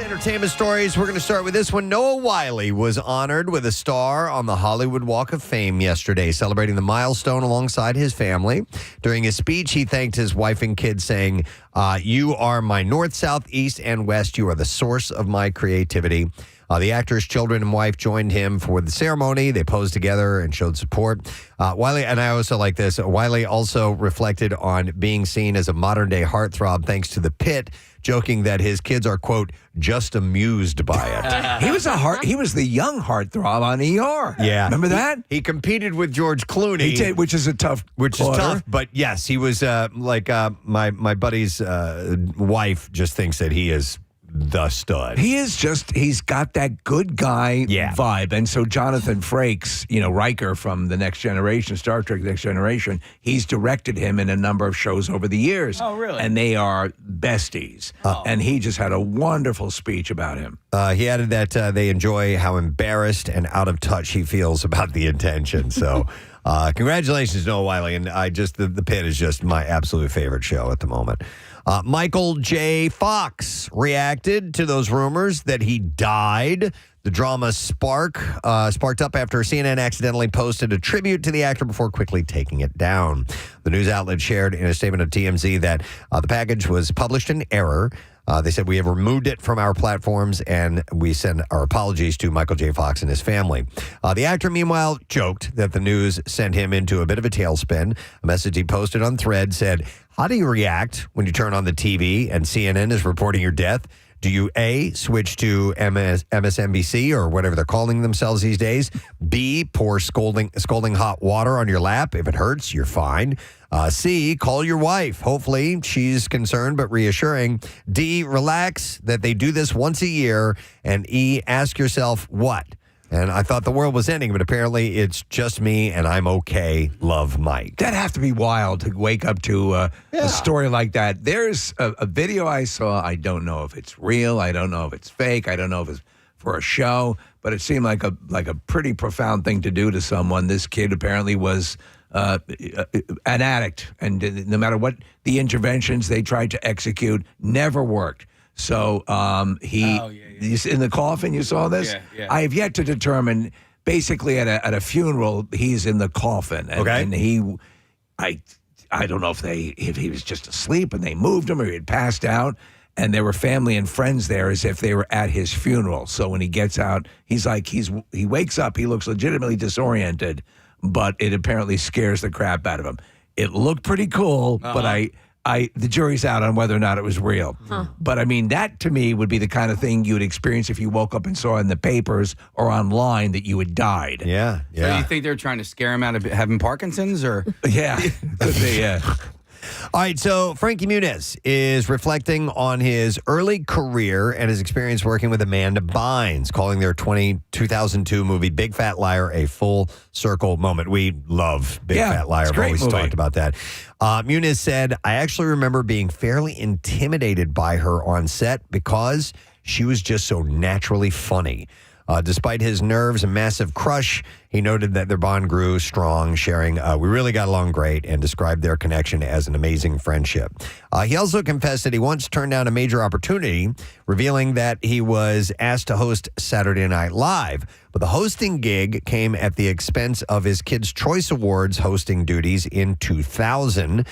Entertainment stories. We're going to start with this one. Noah Wiley was honored with a star on the Hollywood Walk of Fame yesterday, celebrating the milestone alongside his family. During his speech, he thanked his wife and kids, saying, "You are my north, south, east, and west. You are the source of my creativity." The actor's children and wife joined him for the ceremony. They posed together and showed support. Wiley, and I also like this, Wiley also reflected on being seen as a modern-day heartthrob thanks to The Pit, joking that his kids are, quote, just amused by it. He was the young heartthrob on ER. Yeah. Remember that? He competed with George Clooney. He did, which is tough. But yes, he was my buddy's wife just thinks that he is the stud. He's got that good guy vibe. And so Jonathan Frakes, Riker from The Next Generation, Star Trek The Next Generation, he's directed him in a number of shows over the years. Oh, really? And they are besties. And he just had a wonderful speech about him. He added that they enjoy how embarrassed and out of touch he feels about the attention. So congratulations, Noah Wiley. And The Pit is just my absolute favorite show at the moment. Michael J. Fox reacted to those rumors that he died. The drama sparked up after CNN accidentally posted a tribute to the actor before quickly taking it down. The news outlet shared in a statement to TMZ that the package was published in error. They said, "We have removed it from our platforms, and we send our apologies to Michael J. Fox and his family." The actor, meanwhile, joked that the news sent him into a bit of a tailspin. A message he posted on Thread said, "How do you react when you turn on the TV and CNN is reporting your death? Do you A, switch to MSNBC or whatever they're calling themselves these days? B, pour scalding hot water on your lap? If it hurts, you're fine. C, call your wife. Hopefully she's concerned but reassuring. D, relax that they do this once a year. And E, ask yourself what?" And I thought the world was ending, but apparently it's just me and I'm okay. Love, Mike. That'd have to be wild to wake up to a story like that. There's a video I saw. I don't know if it's real. I don't know if it's fake. I don't know if it's for a show, but it seemed like a pretty profound thing to do to someone. This kid apparently was an addict, and no matter what the interventions they tried to execute, never worked. So he's in the coffin. You saw this? Yeah. I have yet to determine. Basically, at a funeral, he's in the coffin, and I don't know if he was just asleep and they moved him or he had passed out. And there were family and friends there as if they were at his funeral. So when he gets out, he wakes up. He looks legitimately disoriented, but it apparently scares the crap out of him. It looked pretty cool, but the jury's out on whether or not it was real. But I mean, that to me would be the kind of thing you would experience if you woke up and saw in the papers or online that you had died. Yeah. So you think they're trying to scare him out of having Parkinson's, or? Yeah, could be, yeah. All right, so Frankie Muniz is reflecting on his early career and his experience working with Amanda Bynes, calling their 2002 movie Big Fat Liar a full circle moment. We love Big Fat Liar. I've always talked about that. Muniz said, "I actually remember being fairly intimidated by her on set because she was just so naturally funny." Despite his nerves and massive crush, he noted that their bond grew strong, sharing, "We really got along great," and described their connection as an amazing friendship. He also confessed that he once turned down a major opportunity, revealing that he was asked to host Saturday Night Live. But the hosting gig came at the expense of his Kids' Choice Awards hosting duties in 2000.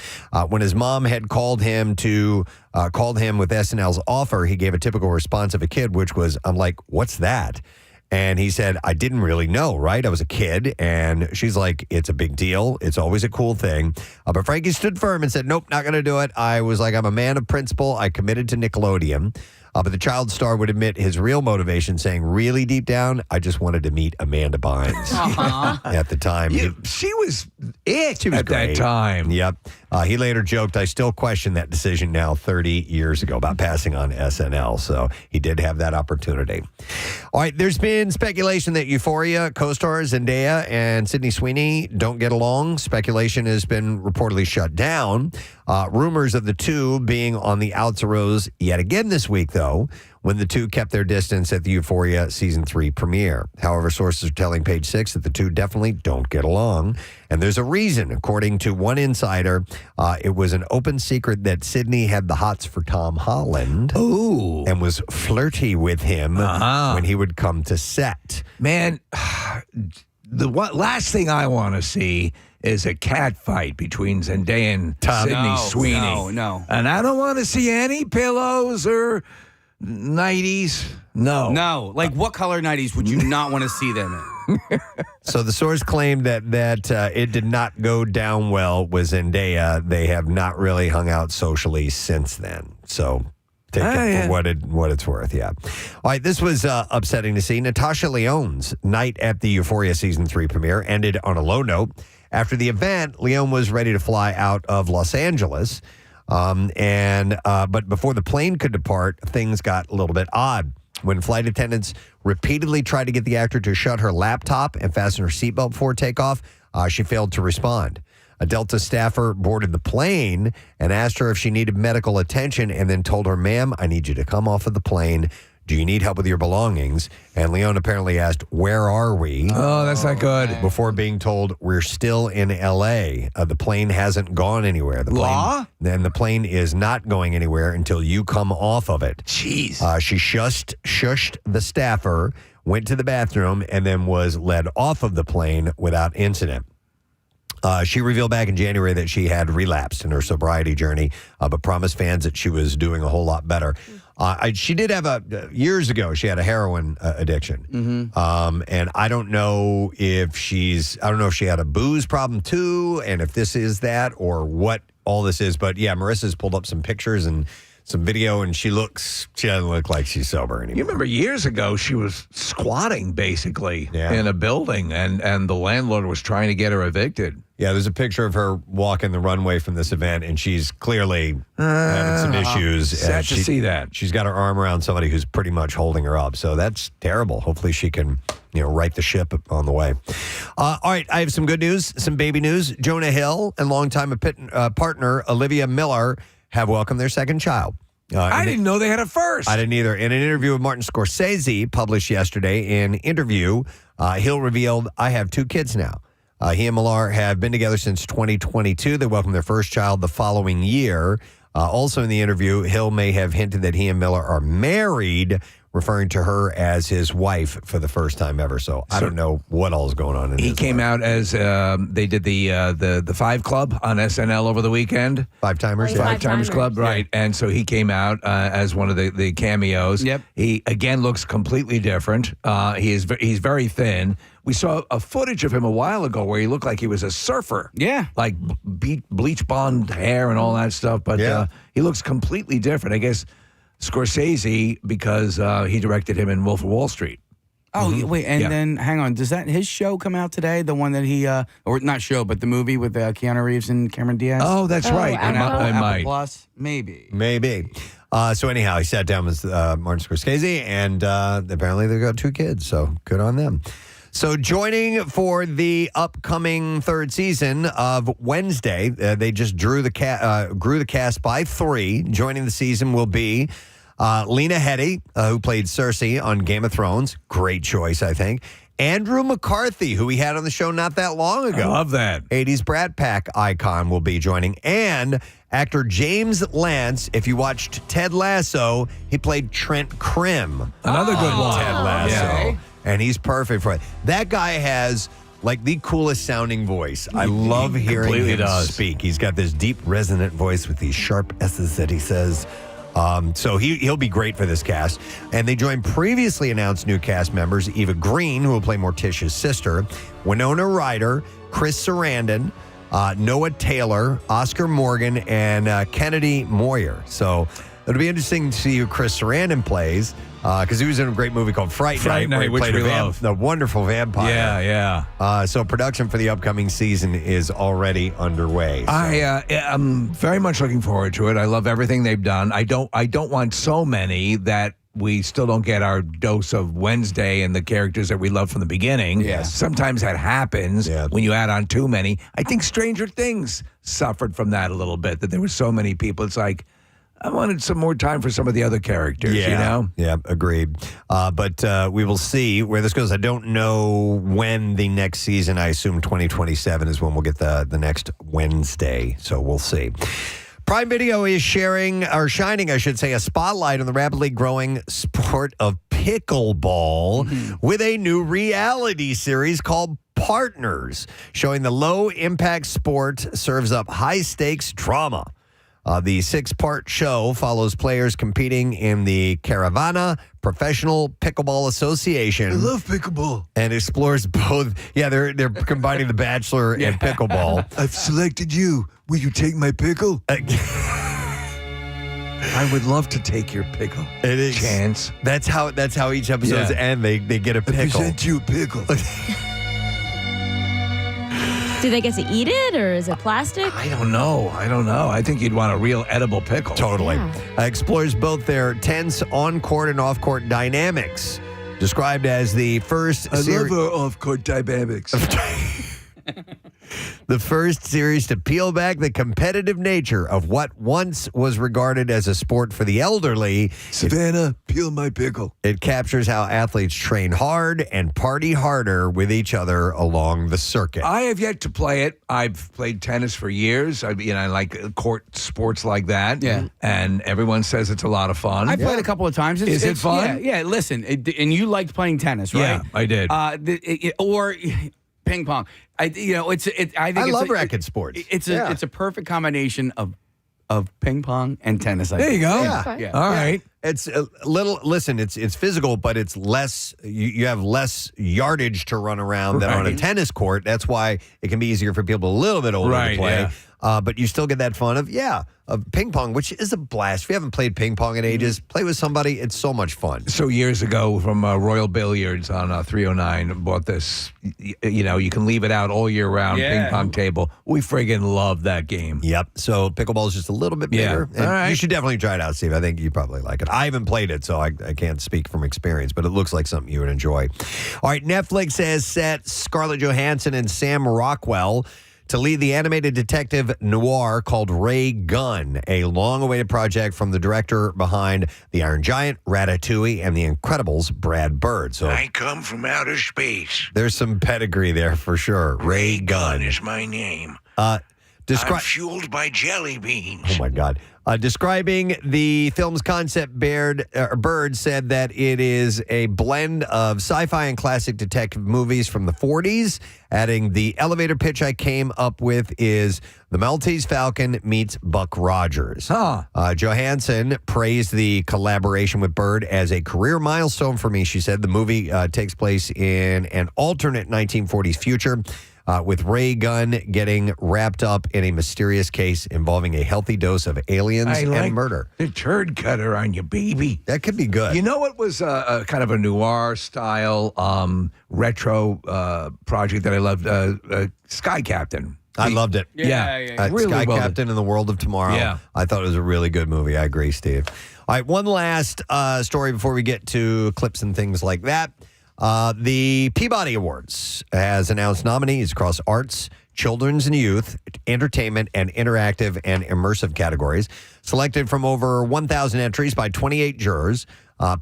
When his mom had called him with SNL's offer, he gave a typical response of a kid, which was, "I'm like, what's that?" And he said, "I didn't really know, right? I was a kid." And she's like, "It's a big deal. It's always a cool thing." But Frankie stood firm and said, "Nope, not going to do it." I was like, "I'm a man of principle. I committed to Nickelodeon." But the child star would admit his real motivation, saying, really deep down, I just wanted to meet Amanda Bynes at the time. She was it She was at great. that time. Yep. He later joked, I still question that decision now 30 years ago about passing on SNL. So he did have that opportunity. All right. There's been speculation that Euphoria co-stars Zendaya and Sydney Sweeney don't get along. Speculation has been reportedly shut down. Rumors of the two being on the outs arose yet again this week, though, when the two kept their distance at the Euphoria Season 3 premiere. However, sources are telling Page Six that the two definitely don't get along. And there's a reason. According to one insider, it was an open secret that Sydney had the hots for Tom Holland. Ooh. And was flirty with him when he would come to set. Man, the last thing I want to see is a cat fight between Zendaya and Sydney Sweeney. No. And I don't want to see any pillows or nighties. No. Like, what color 90s would you not want to see them in? So the source claimed that it did not go down well with Zendaya. They have not really hung out socially since then. So take it for what it's worth, yeah. All right, this was upsetting to see. Natasha Lyonne's night at the Euphoria Season 3 premiere ended on a low note. After the event, Lyonne was ready to fly out of Los Angeles. But before the plane could depart, things got a little bit odd. When flight attendants repeatedly tried to get the actor to shut her laptop and fasten her seatbelt before takeoff, she failed to respond. A Delta staffer boarded the plane and asked her if she needed medical attention and then told her, ma'am, I need you to come off of the plane. Do you need help with your belongings? And Lyonne apparently asked, where are we? Oh, that's not good. Before being told, we're still in L.A. The plane hasn't gone anywhere. The plane is not going anywhere until you come off of it. Jeez. She shushed the staffer, went to the bathroom, and then was led off of the plane without incident. She revealed back in January that she had relapsed in her sobriety journey, but promised fans that she was doing a whole lot better. She did have years ago, she had a heroin addiction. Mm-hmm. And I don't know if she had a booze problem too, and if this is that or what all this is. But yeah, Marissa's pulled up some pictures and some video, and she doesn't look like she's sober anymore. You remember years ago, she was squatting basically Yeah. in a building, and the landlord was trying to get her evicted. Yeah, there's a picture of her walking the runway from this event, and she's clearly having some issues. Sad to see that. She's got her arm around somebody who's pretty much holding her up. So that's terrible. Hopefully she can, right the ship on the way. All right, I have some good news, some baby news. Jonah Hill and longtime partner Olivia Miller have welcomed their second child. I didn't know they had a first. I didn't either. In an interview with Martin Scorsese published yesterday, Hill revealed, I have 2 kids now. He and Millar have been together since 2022. They welcomed their first child the following year. Also in the interview, Hill may have hinted that he and Miller are married, referring to her as his wife for the first time ever. So I don't know what all is going on in He his came life. out as they did the Five Club on SNL over the weekend. Five Timers. Oh, yeah. Five Timers Club, right? And so he came out as one of the cameos. Yep. He again looks completely different. He's very thin. We saw a footage of him a while ago where he looked like he was a surfer. Yeah. Like bleach blonde hair and all that stuff. But he looks completely different. I guess Scorsese, because he directed him in Wolf of Wall Street. Oh, wait, and then, hang on, does his show come out today? The one that he, or not show, but the movie with Keanu Reeves and Cameron Diaz? Oh, that's right. Apple? I Apple might. Plus? Maybe. So anyhow, he sat down with Martin Scorsese, and apparently they've got 2 kids, so good on them. So joining for the upcoming 3rd season of Wednesday, they just grew the cast by 3. Joining the season will be Lena Headey, who played Cersei on Game of Thrones. Great choice, I think. Andrew McCarthy, who we had on the show not that long ago. I love that. 80s Brat Pack icon will be joining. And actor James Lance, if you watched Ted Lasso, he played Trent Krim. Another good one. Ted Lasso. Okay. And he's perfect for it. That guy has like the coolest sounding voice. I love hearing him speak. He's got this deep resonant voice with these sharp S's that he says. So he'll be great for this cast. And they joined previously announced new cast members, Eva Green, who will play Morticia's sister, Winona Ryder, Chris Sarandon, Noah Taylor, Oscar Morgan, and Kennedy Moyer. So It'll be interesting to see who Chris Sarandon plays because he was in a great movie called Fright Night, where he which played we love. the wonderful vampire. Yeah. So production for the upcoming season is already underway. So. I'm very much looking forward to it. I love everything they've done. I don't want so many that we still don't get our dose of Wednesday and the characters that we love from the beginning. Yes. Sometimes that happens when you add on too many. I think Stranger Things suffered from that a little bit, that there were so many people. It's like, I wanted some more time for some of the other characters, you know? Yeah, agreed. But we will see where this goes. I don't know when the next season, I assume 2027 is when we'll get the next Wednesday. So we'll see. Prime Video is shining, I should say, a spotlight on the rapidly growing sport of pickleball with a new reality series called Partners, showing the low-impact sport serves up high-stakes drama. The 6-part show follows players competing in the Caravana Professional Pickleball Association. I love pickleball. And explores both. Yeah, they're combining The Bachelor and pickleball. I've selected you. Will you take my pickle? I would love to take your pickle. It is. Chance. That's how each episode's end. They get a pickle. I present you a pickle. Do they get to eat it, or is it plastic? I don't know. I think you'd want a real edible pickle. Totally. Yeah. Explores both their tense on-court and off-court dynamics. Described as the first I love our off-court dynamics. The first series to peel back the competitive nature of what once was regarded as a sport for the elderly. Savannah, peel my pickle. It captures how athletes train hard and party harder with each other along the circuit. I have yet to play it. I've played tennis for years. I like court sports like that. Yeah. And everyone says it's a lot of fun. I played a couple of times. Is it fun? Yeah. Listen, and you liked playing tennis, right? Yeah, I did. Or ping pong. I think I love racket sports. It's a perfect combination of ping pong and tennis. There you go. Yeah. All right. It's a little. Listen, it's physical, but it's less. You have less yardage to run around than on a tennis court. That's why it can be easier for people a little bit older to play. Yeah. But you still get that fun of ping pong, which is a blast. If you haven't played ping pong in ages, play with somebody. It's so much fun. So years ago, from Royal Billiards on 309, bought this. You can leave it out all year round. Ping pong table. We friggin' love that game. Yep. So pickleball is just a little bit bigger. All right. You should definitely try it out, Steve. I think you probably like it. I haven't played it, so I can't speak from experience, but it looks like something you would enjoy. All right, Netflix has set Scarlett Johansson and Sam Rockwell to lead the animated detective noir called Ray Gunn, a long-awaited project from the director behind The Iron Giant, Ratatouille, and The Incredibles, Brad Bird. So I come from outer space. there's some pedigree there for sure. Ray Gunn is my name. I'm fueled by jelly beans. Oh, my God. Describing the film's concept, Bird said that it is a blend of sci-fi and classic detective movies from the 40s, adding the elevator pitch I came up with is the Maltese Falcon meets Buck Rogers. Johansson praised the collaboration with Bird as a career milestone for me, she said. The movie takes place in an alternate 1940s future, with Ray Gunn getting wrapped up in a mysterious case involving a healthy dose of aliens and murder. The turd cutter on you, baby. That could be good. You know what was a kind of a noir-style retro project that I loved? Sky Captain. I loved it. Yeah. Really Sky well Captain in the World of Tomorrow. Yeah. I thought it was a really good movie. I agree, Steve. All right, one last story before we get to clips and things like that. The Peabody Awards has announced nominees across arts, children's and youth, entertainment, and interactive and immersive categories, selected from over 1,000 entries by 28 jurors.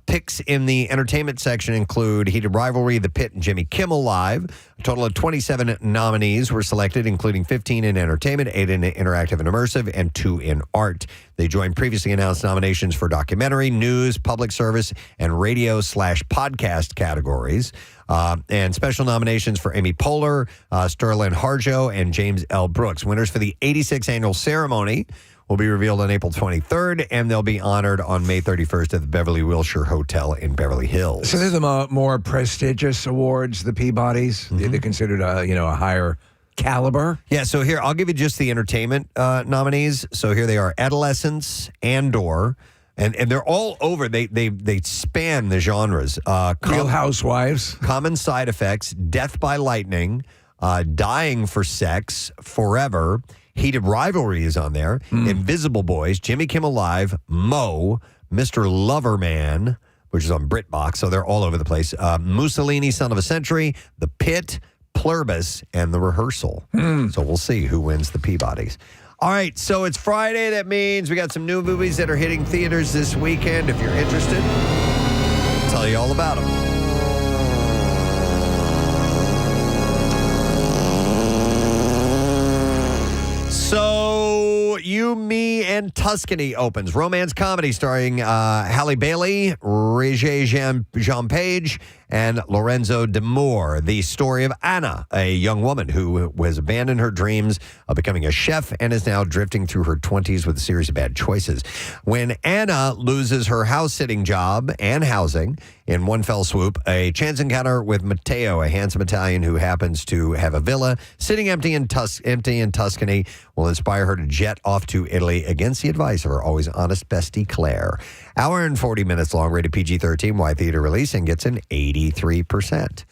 Picks in the entertainment section include Heated Rivalry, The Pit, and Jimmy Kimmel Live. A total of 27 nominees were selected, including 15 in entertainment, 8 in interactive and immersive, and 2 in art. They joined previously announced nominations for documentary, news, public service, and radio/podcast categories. And special nominations for Amy Poehler, Sterling Harjo, and James L. Brooks. Winners for the 86th annual ceremony will be revealed on April 23rd, and they'll be honored on May 31st at the Beverly Wilshire Hotel in Beverly Hills. So they're the more prestigious awards, the Peabodys. They're considered a higher caliber. Yeah, so here, I'll give you just the entertainment nominees. So here they are: Adolescence, Andor, And they're all over. They span the genres. Real Housewives. Common Side Effects, Death by Lightning, Dying for Sex, Forever, Heated Rivalry is on there, Invisible Boys, Jimmy Kimmel Live, Mo, Mr. Loverman, which is on BritBox, so they're all over the place. Mussolini, Son of a Century, The Pit, Pluribus, and The Rehearsal. So we'll see who wins the Peabodys. All right, so it's Friday. That means we got some new movies that are hitting theaters this weekend. If you're interested, I'll tell you all about them. So, You, Me, and Tuscany opens. Romance comedy starring Halle Bailey, Regé Jean Page, and Lorenzo de Moor. The story of Anna, a young woman who has abandoned her dreams of becoming a chef and is now drifting through her 20s with a series of bad choices. When Anna loses her house-sitting job and housing in one fell swoop, a chance encounter with Matteo, a handsome Italian who happens to have a villa sitting empty in Tuscany, will inspire her to jet off to Italy against the advice of her always honest bestie, Claire. Hour and 40 minutes long, rated PG-13, wide theater release, and gets an 83%.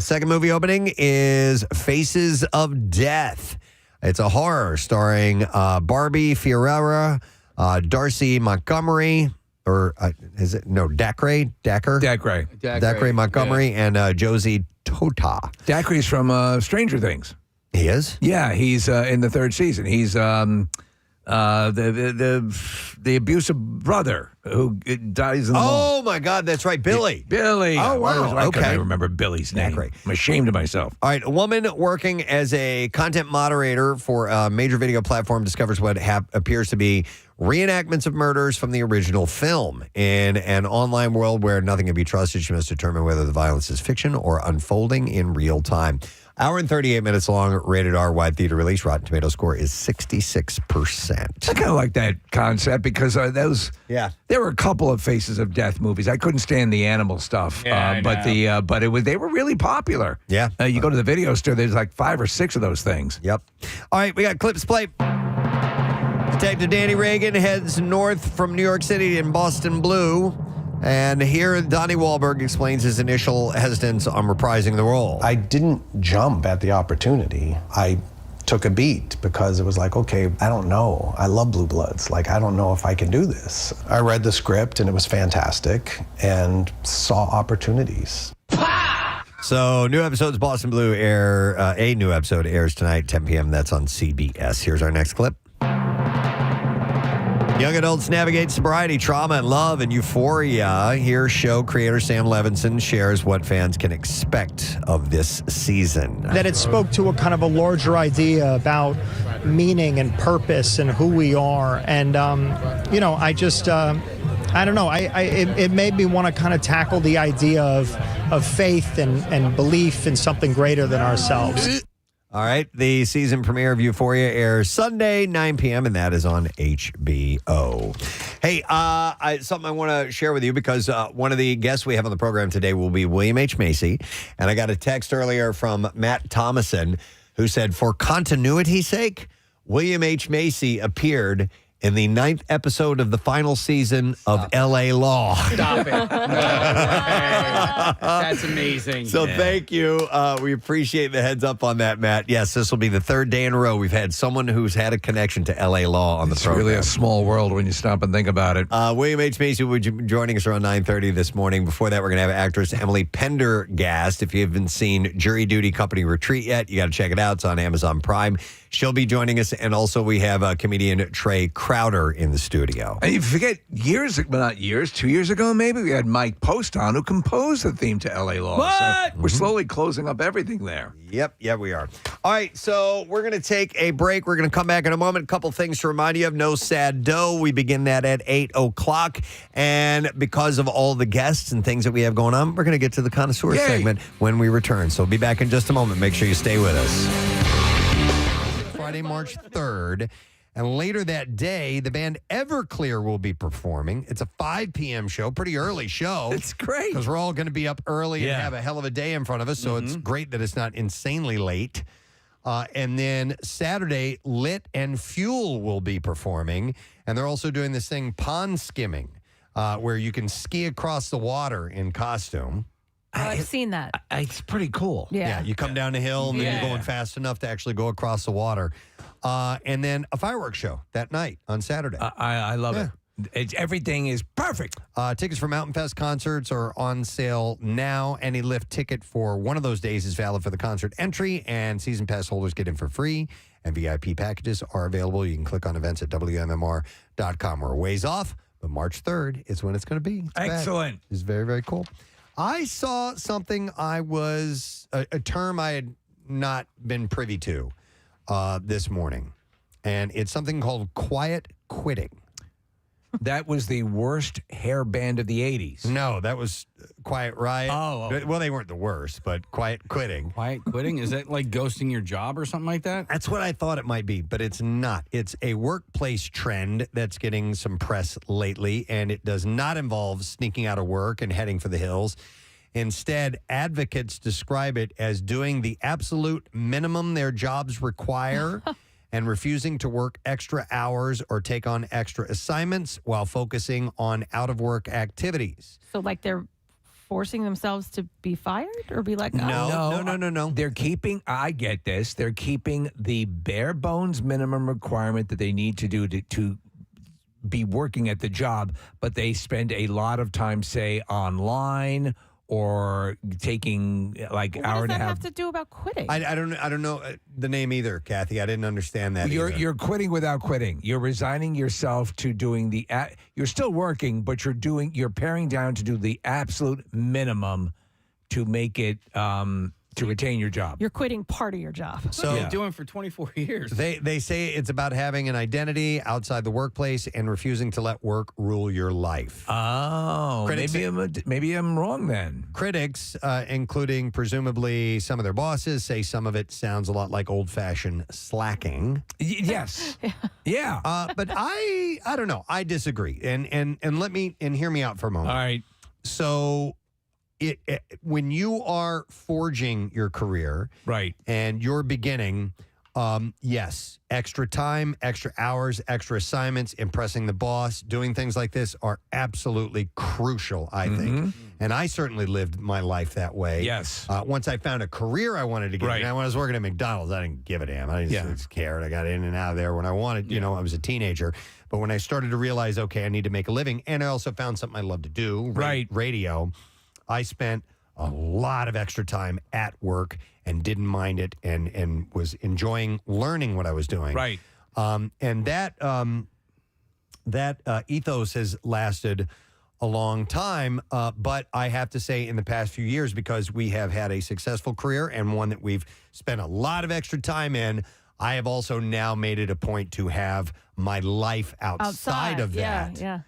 Second movie opening is Faces of Death. It's a horror starring Barbie Ferreira, Darcy Montgomery, Dacre Montgomery, and Josie Tota. Dacre's from Stranger Things. He is? Yeah, he's in the third season. He's the abusive brother who dies in the mall. Oh, my God, that's right. Billy. Billy. Oh, wow. Why Okay. can't I remember Billy's name? Dacre. I'm ashamed of myself. All right, a woman working as a content moderator for a major video platform discovers what appears to be reenactments of murders from the original film. In an online world where nothing can be trusted, she must determine whether the violence is fiction or unfolding in real time. Hour and 38 minutes long, rated R, wide theater release. Rotten Tomato score is 66%. I kind of like that concept because there were a couple of Faces of Death movies. I couldn't stand the animal stuff, but they were really popular. Yeah, you go to the video store, there's like 5 or 6 of those things. Yep. All right, we got clips play. Detective Danny Reagan heads north from New York City in Boston Blue. And here, Donnie Wahlberg explains his initial hesitance on reprising the role. I didn't jump at the opportunity. I took a beat because it was like, okay, I don't know. I love Blue Bloods. Like, I don't know if I can do this. I read the script, and it was fantastic, and saw opportunities. So, new episodes, Boston Blue a new episode airs tonight, 10 p.m. That's on CBS. Here's our next clip. Young adults navigate sobriety, trauma, and love and euphoria. Here, show creator Sam Levinson shares what fans can expect of this season. That it spoke to a kind of a larger idea about meaning and purpose and who we are. And, I just, I don't know. It made me want to kind of tackle the idea of faith and belief in something greater than ourselves. All right, the season premiere of Euphoria airs Sunday, 9 p.m., and that is on HBO. Hey, something I want to share with you because one of the guests we have on the program today will be William H. Macy, and I got a text earlier from Matt Thomason who said, for continuity's sake, William H. Macy appeared in the 9th episode of the final season of L.A. Law. Stop it. No, that's amazing. So thank you. We appreciate the heads up on that, Matt. Yes, this will be the third day in a row we've had someone who's had a connection to L.A. Law on the program. It's really a small world when you stop and think about it. William H. Macy will be joining us around 9:30 this morning. Before that, we're going to have actress Emily Pendergast. If you haven't seen Jury Duty Company Retreat yet, you got to check it out. It's on Amazon Prime. She'll be joining us, and also we have comedian Trae Crowder in the studio. And you forget 2 years ago maybe, we had Mike Post on who composed the theme to L.A. Law. What? So we're slowly closing up everything there. Yep, we are. All right, so we're going to take a break. We're going to come back in a moment. A couple things to remind you of. No Sad Dough. We begin that at 8 o'clock. And because of all the guests and things that we have going on, we're going to get to the Connoisseur segment when we return. So we'll be back in just a moment. Make sure you stay with us. Friday, March 3rd. And later that day, the band Everclear will be performing. It's a 5 p.m. show, pretty early show. It's great. Because we're all going to be up early and have a hell of a day in front of us, so it's great that it's not insanely late. And then Saturday, Lit and Fuel will be performing. And they're also doing this thing, pond skimming, where you can ski across the water in costume. I've seen that. It's pretty cool. Yeah. You come down the hill and then you're going fast enough to actually go across the water. And then a fireworks show that night on Saturday. I love it. Everything is perfect. Tickets for Mountain Fest concerts are on sale now. Any lift ticket for one of those days is valid for the concert entry, and season pass holders get in for free, and VIP packages are available. You can click on events at WMMR.com. We're a ways off, but March 3rd is when it's going to be. Excellent. It's very, very cool. I saw something a term I had not been privy to this morning, and it's something called quiet quitting. That was the worst hair band of the 80s. No, that was Quiet Riot. Oh. Well, they weren't the worst, but Quiet Quitting. Quiet quitting? Is that like ghosting your job or something like that? That's what I thought it might be, but it's not. It's a workplace trend that's getting some press lately, and it does not involve sneaking out of work and heading for the hills. Instead, advocates describe it as doing the absolute minimum their jobs require and refusing to work extra hours or take on extra assignments while focusing on out-of-work activities. So like they're forcing themselves to be fired or be like, No. They're keeping, I get this, they're keeping the bare bones minimum requirement that they need to do to be working at the job, but they spend a lot of time, say, online or taking like What hour does and a that half. have to do about quitting? I don't know the name either, Kathy. I didn't understand that. You're quitting without quitting. You're resigning yourself to doing you're still working, but you're paring down to do the absolute minimum to make it to retain your job. You're quitting part of your job. So You're doing for 24 years. They say it's about having an identity outside the workplace and refusing to let work rule your life. Oh, maybe I'm wrong then. Critics, including presumably some of their bosses, say some of it sounds a lot like old-fashioned slacking. Yes. Yeah. But I don't know. I disagree. And let me hear me out for a moment. All right. So when you are forging your career, Right. and you're beginning, yes, extra time, extra hours, extra assignments, impressing the boss, doing things like this are absolutely crucial, I think. And I certainly lived my life that way. Yes. Once I found a career I wanted to get Right. in. Now, when I was working at McDonald's, I didn't give a damn. I just cared. I got in and out of there when I wanted. You know, I was a teenager. But when I started to realize, okay, I need to make a living, and I also found something I love to do, radio, I spent a lot of extra time at work and didn't mind it and was enjoying learning what I was doing. Right. And that ethos has lasted a long time. But I have to say in the past few years, because we have had a successful career and one that we've spent a lot of extra time in, I have also now made it a point to have my life outside of that. Yeah.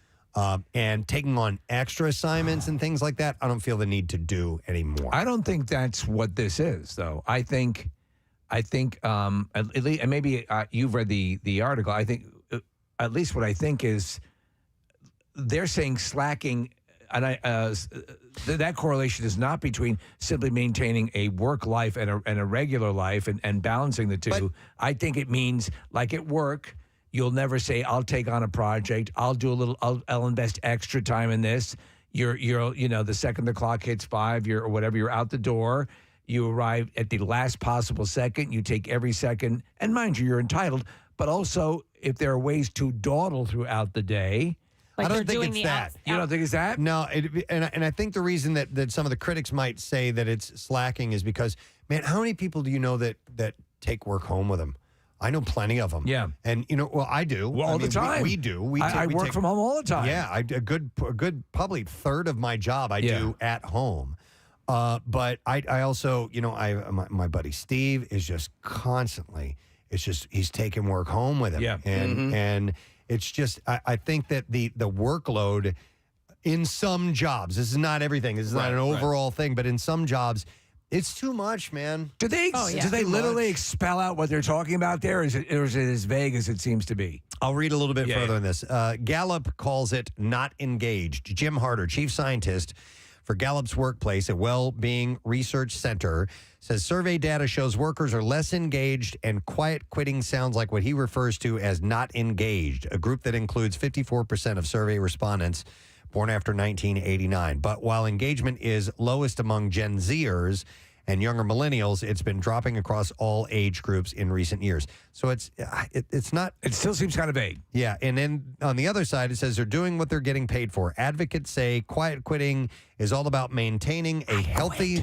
And taking on extra assignments and things like that, I don't feel the need to do anymore. I don't think that's what this is, though. I think, at least, and maybe you've read the article. I think, at least what I think is, they're saying slacking, and that correlation is not between simply maintaining a work life and a regular life and balancing the two. But, I think it means, like at work, you'll never say, I'll take on a project. I'll do a little, I'll invest extra time in this. You're, the second the clock hits 5, or whatever, you're out the door. You arrive at the last possible second. You take every second. And mind you, you're entitled. But also, if there are ways to dawdle throughout the day. Like I don't think doing it's the that. You don't think it's that? No, and I think the reason that some of the critics might say that it's slacking is because, man, how many people do you know that take work home with them? I know plenty of them. Yeah. And, I do. Well, all the time. We do. I work from home all the time. Yeah, a good probably third of my job I do at home. But I also, my buddy Steve is just constantly, he's taking work home with him. Yeah. And it's just, I think that the workload in some jobs, this is not everything, this is not an overall thing, but in some jobs, it's too much, man. Do they literally expel out what they're talking about there, or is it as vague as it seems to be? I'll read a little bit further in this. Gallup calls it not engaged. Jim Harder, chief scientist for for Gallup's Workplace, a well-being research center, says survey data shows workers are less engaged and quiet quitting sounds like what he refers to as not engaged, a group that includes 54% of survey respondents born after 1989. But while engagement is lowest among Gen Zers and younger millennials, it's been dropping across all age groups in recent years. So it's not... It still seems kind of vague. Yeah, and then on the other side, it says they're doing what they're getting paid for. Advocates say quiet quitting is all about maintaining a healthy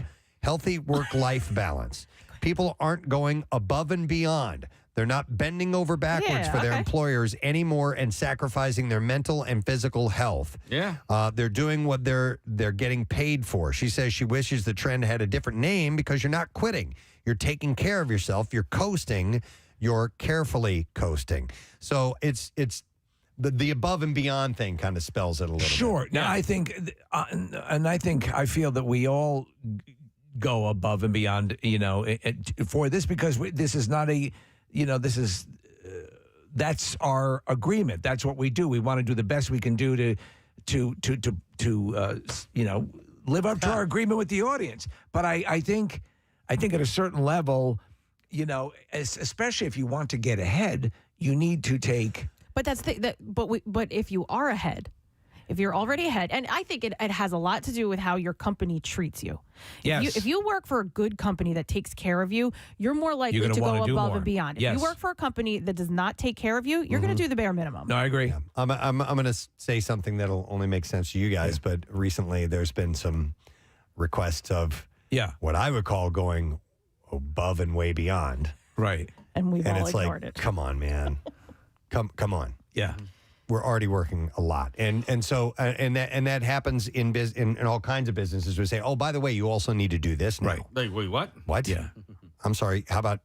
work-life balance. People aren't going above and beyond. They're not bending over backwards for their employers anymore and sacrificing their mental and physical health. Yeah. They're doing what they're getting paid for. She says she wishes the trend had a different name because you're not quitting. You're taking care of yourself. You're coasting. You're carefully coasting. So it's the above and beyond thing kind of spells it a little bit. Sure. Now, I think, I feel that we all go above and beyond, for this because this is not a... that's our agreement. That's what we do. We want to do the best we can do to live up to our agreement with the audience. But I think at a certain level, especially if you want to get ahead, you need to take. But but if you are ahead, if you're already ahead, and I think it has a lot to do with how your company treats you. Yes. If you work for a good company that takes care of you, you're more likely to go above and beyond. If you work for a company that does not take care of you, you're going to do the bare minimum. No, I agree. Yeah. I'm going to say something that'll only make sense to you guys, but recently there's been some requests of what I would call going above and way beyond. Right. And we've all it's ignored like, it. come on, man. Come on. Yeah. We're already working a lot, and so that happens in all kinds of businesses. We say, oh, by the way, you also need to do this now. Right. Like, wait, what? What? Yeah. I'm sorry. How about?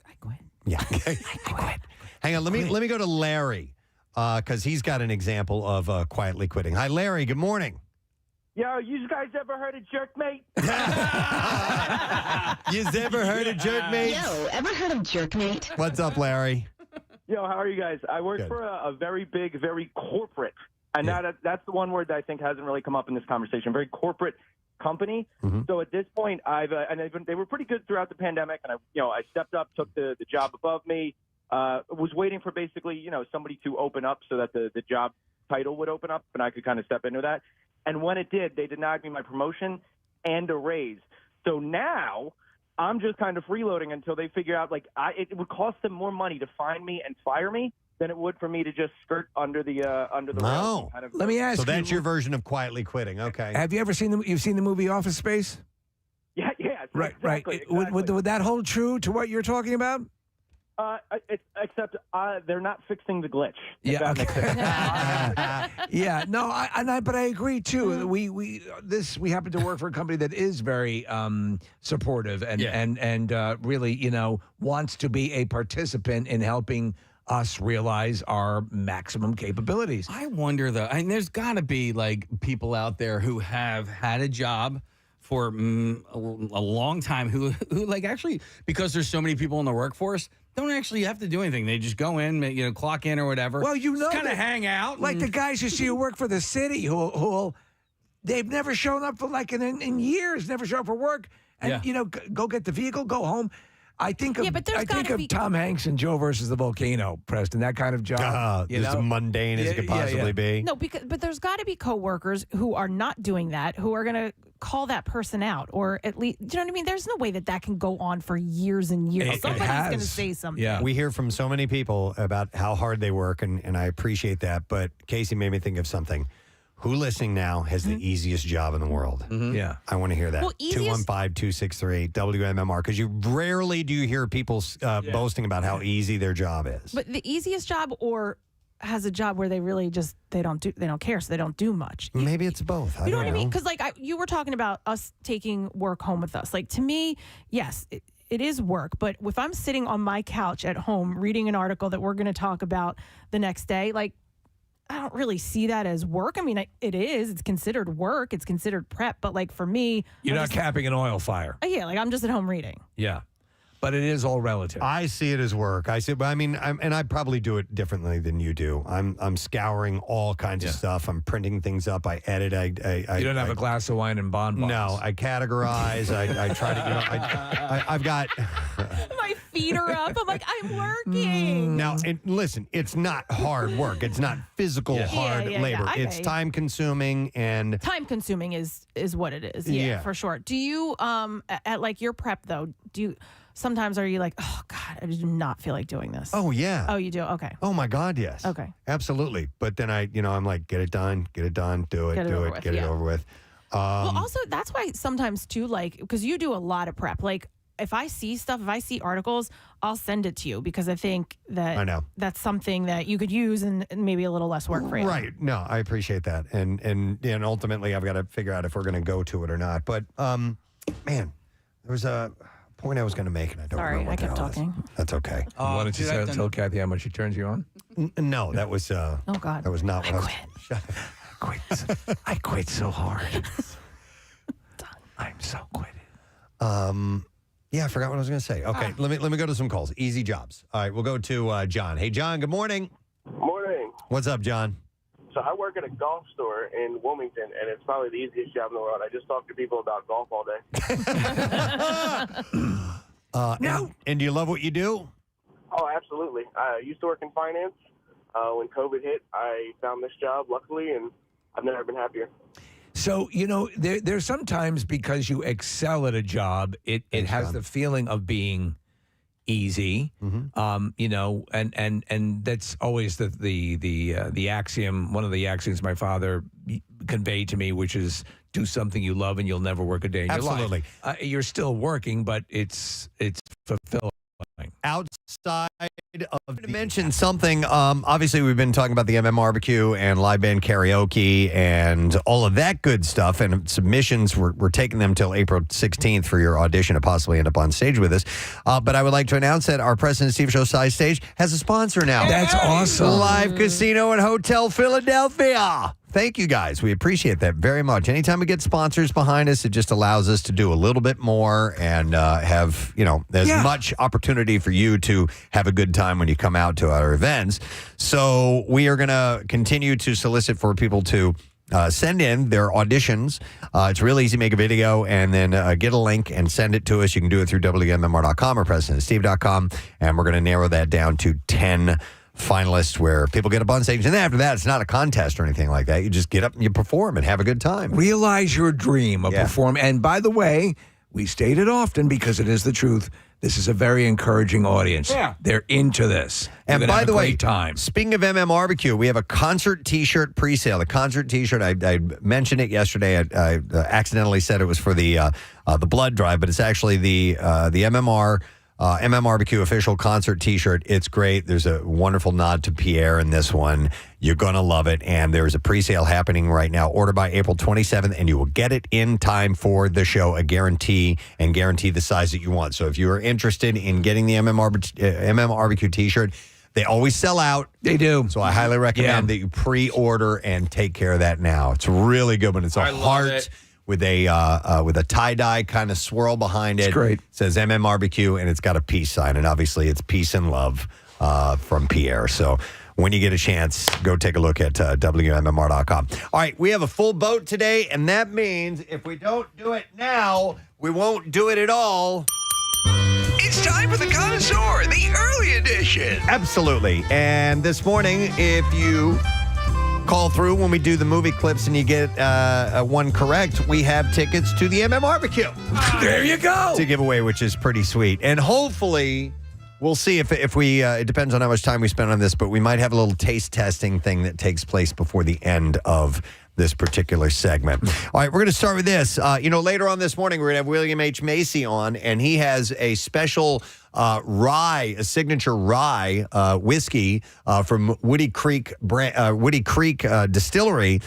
I quit. Yeah. I quit. Hang on. Let me go to Larry because he's got an example of quietly quitting. Hi, Larry. Good morning. Yo, you guys ever heard of Jerkmate? You've ever heard of Jerkmate? Yo, ever heard of Jerkmate? What's up, Larry? Yo, how are you guys? I work Good. for a very big, very corporate, and that's the one word that I think hasn't really come up in this conversation. Very corporate company. Mm-hmm. So at this point, they were pretty good throughout the pandemic, and I stepped up, took the job above me. Was waiting for basically somebody to open up so that the job title would open up, and I could kind of step into that. And when it did, they denied me my promotion and a raise. So now I'm just kind of freeloading until they figure out, it would cost them more money to find me and fire me than it would for me to just skirt under the rails. Kind of, let me ask you. So that's your version of quietly quitting. Okay. Have you ever seen you've seen the movie Office Space? Yeah. Right. Exactly. Would that hold true to what you're talking about? Except they're not fixing the glitch. Yeah. Yeah. No. But I agree too. We happen to work for a company that is very supportive and really wants to be a participant in helping us realize our maximum capabilities. I wonder though. There's got to be people out there who have had a job for a long time who actually, because there's so many people in the workforce, don't actually have to do anything. They just go in, clock in or whatever. Well, kind of hang out. Like the guys you see who work for the city who they've never shown up for in years, never show up for work. And, go get the vehicle, go home. I think of Tom Hanks and Joe versus the Volcano, Preston, that kind of job. As mundane as it could possibly be. No, but there's got to be coworkers who are not doing that, who are going to call that person out, or at least, do you know what I mean? There's no way that can go on for years and years. Somebody's going to say something. Yeah. We hear from so many people about how hard they work, and I appreciate that. But Casey made me think of something. Who listening now has the easiest job in the world? Mm-hmm. Yeah. I want to hear that. 215-263-WMMR, because you rarely do hear people boasting about how easy their job is. But the easiest job, or has a job where they really just they don't care, so they don't do much. Maybe it's both. You know what I mean? Because you were talking about us taking work home with us. To me, yes, it is work. But if I'm sitting on my couch at home reading an article that we're going to talk about the next day, I don't really see that as work. I mean, it is. It's considered work. It's considered prep. But for me, you're not capping an oil fire. Yeah, I'm just at home reading. Yeah. But it is all relative. I see it as work. I probably do it differently than you do. I'm scouring all kinds of stuff. I'm printing things up. I edit. You don't have a glass of wine and bonbons. No, I categorize. I try to. I've got. My feet are up. I'm like, I'm working. Now, listen, it's not hard work. It's not physical hard labor. It's time consuming and time consuming is what it is. Yeah, for sure. Do you at like your prep though? Sometimes are you like, oh God, I do not feel like doing this? Oh yeah. Oh, you do? Okay. Oh my God, yes. Okay. Absolutely. But then I'm like, get it done, do it, get it over with. Well, also that's why sometimes too, like, because you do a lot of prep. Like, if I see stuff, if I see articles, I'll send it to you because I think that I know that's something that you could use and maybe a little less work for you. Right. No, I appreciate that. And ultimately I've got to figure out if we're going to go to it or not. But man, there was a point I was going to make and I don't remember what I kept talking. That's okay. Why don't you tell Kathy how much she turns you on? No, that was oh God. That was not what I was. I quit so hard. I'm so quitted. Yeah, I forgot what I was going to say. Okay, let me go to some calls. Easy jobs. All right, we'll go to John. Hey, John, good morning. Morning. What's up, John? So I work at a golf store in Wilmington, and it's probably the easiest job in the world. I just talk to people about golf all day. And do you love what you do? Oh, absolutely. I used to work in finance. When COVID hit, I found this job, luckily, and I've never been happier. So, there's sometimes because you excel at a job, it has the feeling of being easy, and that's always the axiom, one of the axioms my father conveyed to me, which is do something you love and you'll never work a day in your life. Absolutely. You're still working, but it's fulfilling. Outside of to mention something, obviously we've been talking about the barbecue and live band karaoke and all of that good stuff, and submissions, we're taking them till April 16th for your audition to possibly end up on stage with us. But I would like to announce that our Preston and Steve Show Side Stage has a sponsor now. That's awesome. Live Casino and Hotel Philadelphia. Thank you, guys. We appreciate that very much. Anytime we get sponsors behind us, it just allows us to do a little bit more and have, as much opportunity for you to have a good time when you come out to our events. So we are going to continue to solicit for people to send in their auditions. It's real easy. Make a video and then get a link and send it to us. You can do it through WMMR.com or PrestonandSteve.com. And we're going to narrow that down to 10 finalists where people get up on stage. And then after that, it's not a contest or anything like that. You just get up and you perform and have a good time. Realize your dream of perform. And by the way, we state it often because it is the truth. This is a very encouraging audience. Yeah. They're into this. And by the way, speaking of Barbecue, we have a concert T-shirt pre-sale. The concert T-shirt, I mentioned it yesterday. I accidentally said it was for the blood drive, but it's actually the MMR Barbecue official concert T-shirt. It's great. There's a wonderful nod to Pierre in this one. You're going to love it. And there's a pre-sale happening right now. Order by April 27th, and you will get it in time for the show. A guarantee the size that you want. So if you are interested in getting the Barbecue T-shirt, they always sell out. They do. So I highly recommend that you pre-order and take care of that now. It's really good when it's a heart with a tie-dye kind of swirl behind it. It's great. It says Barbecue, and it's got a peace sign. And obviously, it's peace and love from Pierre. So when you get a chance, go take a look at WMMR.com. All right, we have a full boat today, and that means if we don't do it now, we won't do it at all. It's time for the Connoisseur, the early edition. Absolutely. And this morning, if you call through when we do the movie clips and you get one correct, we have tickets to the Barbecue. There you go. To give away, which is pretty sweet. And hopefully, we'll see if we, it depends on how much time we spend on this, but we might have a little taste testing thing that takes place before the end of this particular segment. All right, we're going to start with this. Later on this morning, we're going to have William H. Macy on, and he has a special rye, a signature rye whiskey from Woody Creek Distillery.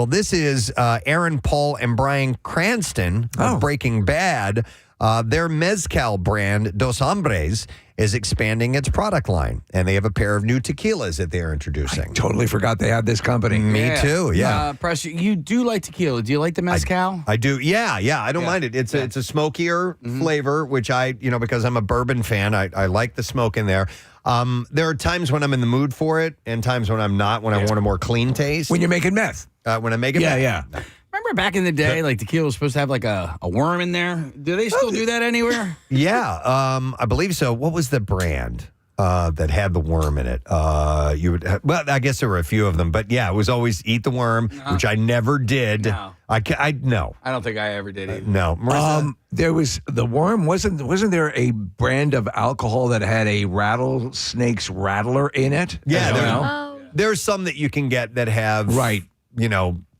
This is Aaron Paul and Bryan Cranston of Breaking Bad. Their mezcal brand, Dos Hombres, is expanding its product line, and they have a pair of new tequilas that they're introducing. Totally forgot they had this company. Me too, yeah. Preston, you do like tequila. Do you like the mezcal? I do, yeah. I don't mind it. It's a smokier flavor, which because I'm a bourbon fan, I like the smoke in there. There are times when I'm in the mood for it and times when I'm not, when I want a more clean taste. When you're making meth. When I'm making meth. Yeah. Remember back in the day, like tequila was supposed to have like a worm in there? Do they still do that anywhere? Yeah, I believe so. What was the brand that had the worm in it? I guess there were a few of them, but yeah, it was always eat the worm, which I never did. No. No. I don't think I ever did either. No. Marissa? There was the worm. Wasn't there a brand of alcohol that had a rattlesnake's rattler in it? Yeah, there's some that you can get that have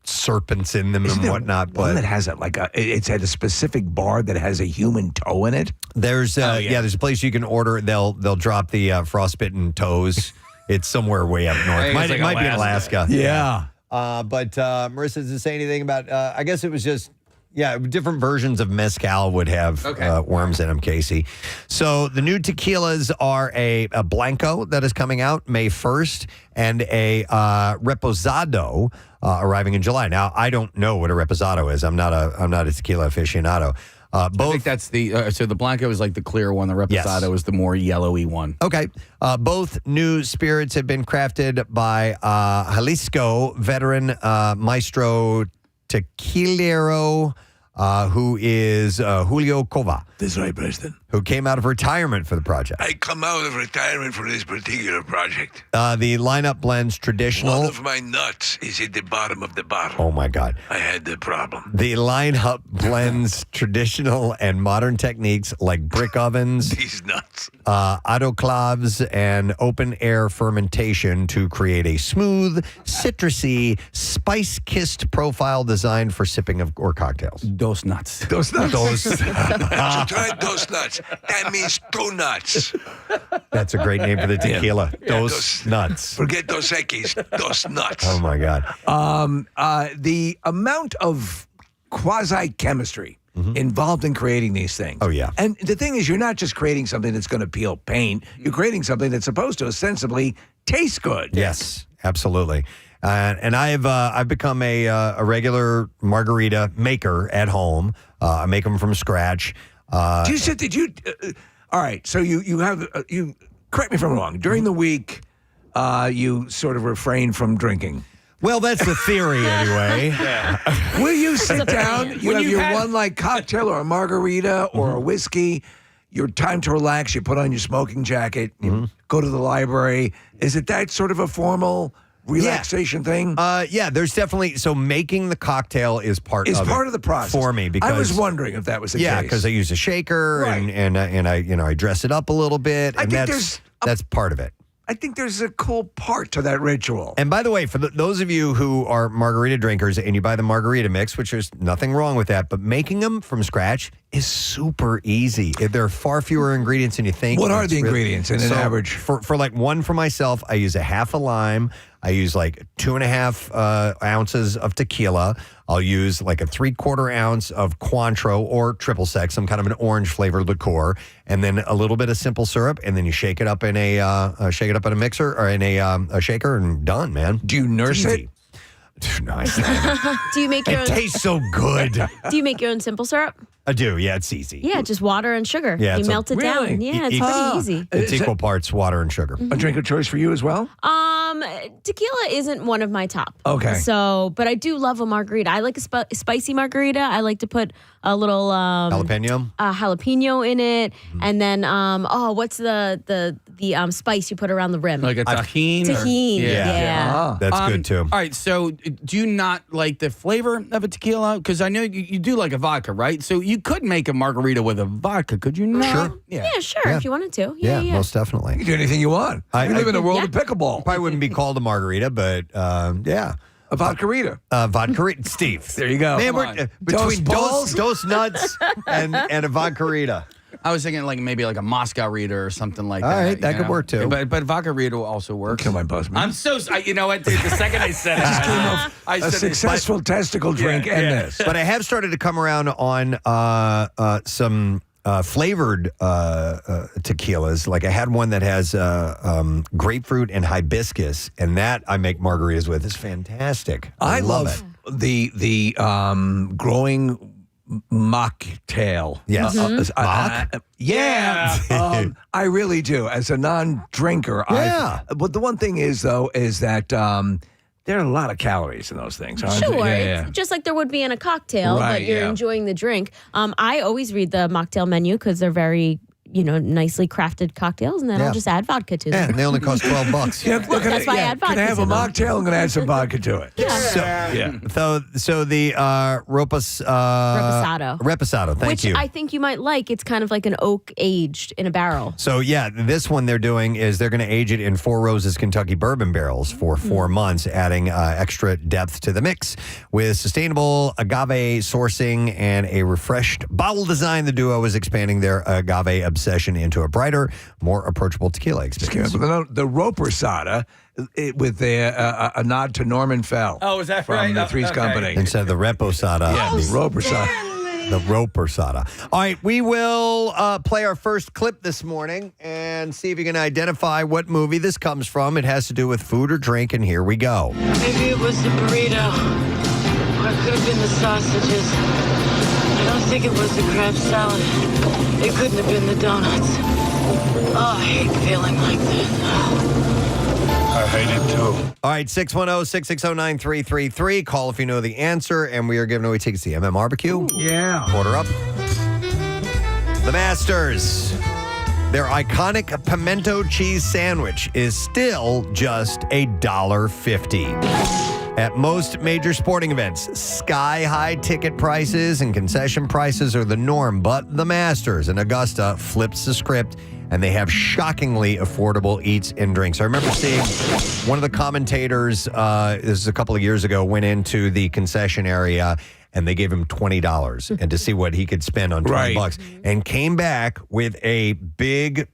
serpents in them and whatnot. But one that has it's at a specific bar that has a human toe in it. There's there's a place you can order. They'll drop the frostbitten toes. It's somewhere way up north. It might be Alaska. Yeah. But Marissa, does it say anything about? I guess it was just. Yeah, different versions of mezcal would have worms in them, Casey. So the new tequilas are a Blanco that is coming out May 1st and a Reposado arriving in July. Now, I don't know what a Reposado is. I'm not a tequila aficionado. I think that's so the Blanco is like the clear one. The Reposado is the more yellowy one. Okay. Both new spirits have been crafted by Jalisco veteran Maestro Tequilero, who is Julio Cova. That's right, Preston. Who came out of retirement for the project. I come out of retirement for this particular project. The lineup blends traditional. One of my nuts is at the bottom of the bottle. Oh, my God. I had the problem. The lineup blends traditional and modern techniques like brick ovens. These nuts. Autoclaves and open-air fermentation to create a smooth, citrusy, spice-kissed profile designed for sipping or cocktails. Dos nuts. Dos nuts. Try Dos nuts. That means 2 nuts. That's a great name for the tequila. Dos nuts. Forget Dos Equis. Dos nuts. Oh, my God. The amount of quasi-chemistry involved in creating these things. Oh, yeah. And the thing is, you're not just creating something that's going to peel paint. You're creating something that's supposed to ostensibly taste good. Yes, absolutely. And I've become a regular margarita maker at home. I make them from scratch. All right, so you have you correct me if I'm wrong. During the week, you sort of refrain from drinking. Well, that's the theory anyway. Will you sit down? You have your one cocktail or a margarita or a whiskey. Your time to relax. You put on your smoking jacket. You go to the library. Is it that sort of a formal relaxation thing? Yeah, there's definitely. So making the cocktail is part of the process for me. Because I was wondering if that was the case. Yeah, because I use a shaker and I dress it up a little bit. And that's part of it. I think there's a cool part to that ritual. And by the way, for those of you who are margarita drinkers and you buy the margarita mix, which there's nothing wrong with that, but making them from scratch is super easy. There are far fewer ingredients than you think. What are the ingredients in an average? For one for myself, I use a half a lime. I use 2.5 ounces of tequila. I'll use a 3/4 ounce of Cointreau or triple sec, some kind of an orange flavored liqueur, and then a little bit of simple syrup, and then you shake it up in a mixer or in a shaker, and done, man. Do you nurse it? Nice. Do you make your own? It tastes so good. Do you make your own simple syrup? I do. Yeah, it's easy. Yeah, just water and sugar. Yeah, you melt it down. Yeah, it's pretty easy. It's equal parts water and sugar. A drink of choice for you as well? Tequila isn't one of my top. Okay. So, but I do love a margarita. I like a spicy margarita. I like to put a little jalapeno in it, and then what's the spice you put around the rim? Like a tahini? Tahini. Yeah. That's good too. All right, so do you not like the flavor of a tequila? Because I know you do like a vodka, right? So you could make a margarita with a vodka, could you not? Sure. Yeah, sure, if you wanted to. Yeah, most definitely. You can do anything you want. You live in a world of pickleball. Probably wouldn't be called a margarita, but yeah. A vodka-rita. Vodka-rita. Steve. There you go. Man, we're between dos nuts and a vodka-rita. I was thinking maybe a Moscow Rita or something like that. All right, that could work too. But vodka Rita will also work. Kill my buzz, man. I'm so. You know what? Dude, the second I said it, I a said successful testicle drink and this. But I have started to come around on some flavored tequilas. Like I had one that has grapefruit and hibiscus, and that I make margaritas with. It's fantastic. I love it. The growing mocktail. Yes. Yeah. I really do. As a non-drinker, but the one thing is, though, is that there are a lot of calories in those things. Sure. It's just like there would be in a cocktail, but you're enjoying the drink. I always read the mocktail menu because they're very, nicely crafted cocktails, and then I'll just add vodka to them. Yeah, and they only cost $12. That's why I add vodka. Can I have a mocktail? I'm going to add some vodka to it. So the Reposado. Thank you. Which I think you might like. It's kind of like an oak aged in a barrel. So this one they're doing is they're going to age it in Four Roses Kentucky bourbon barrels for 4 months, adding extra depth to the mix with sustainable agave sourcing and a refreshed bottle design. The duo is expanding their agave obsession into a brighter, more approachable tequila experience. The Reposado with a nod to Norman Fell. Oh, is that from right? the Threes Company. Instead of the Reposado. Yeah, the Reposado. The Reposado. All right, we will play our first clip this morning and see if you can identify what movie this comes from. It has to do with food or drink, and here we go. Maybe it was the burrito. Or it could have been the sausages. I don't think it was the crab salad. It couldn't have been the donuts. Oh, I hate feeling like that. I hate it too. All right, 610-660-9333. Call if you know the answer, and we are giving away tickets to the MM Barbecue. Yeah. Order up. The Masters. Their iconic pimento cheese sandwich is still just $1.50. At most major sporting events, sky-high ticket prices and concession prices are the norm, but the Masters in Augusta flips the script, and they have shockingly affordable eats and drinks. I remember seeing one of the commentators, this is a couple of years ago, went into the concession area, and they gave him $20 and to see what he could spend on $20, and came back with a big,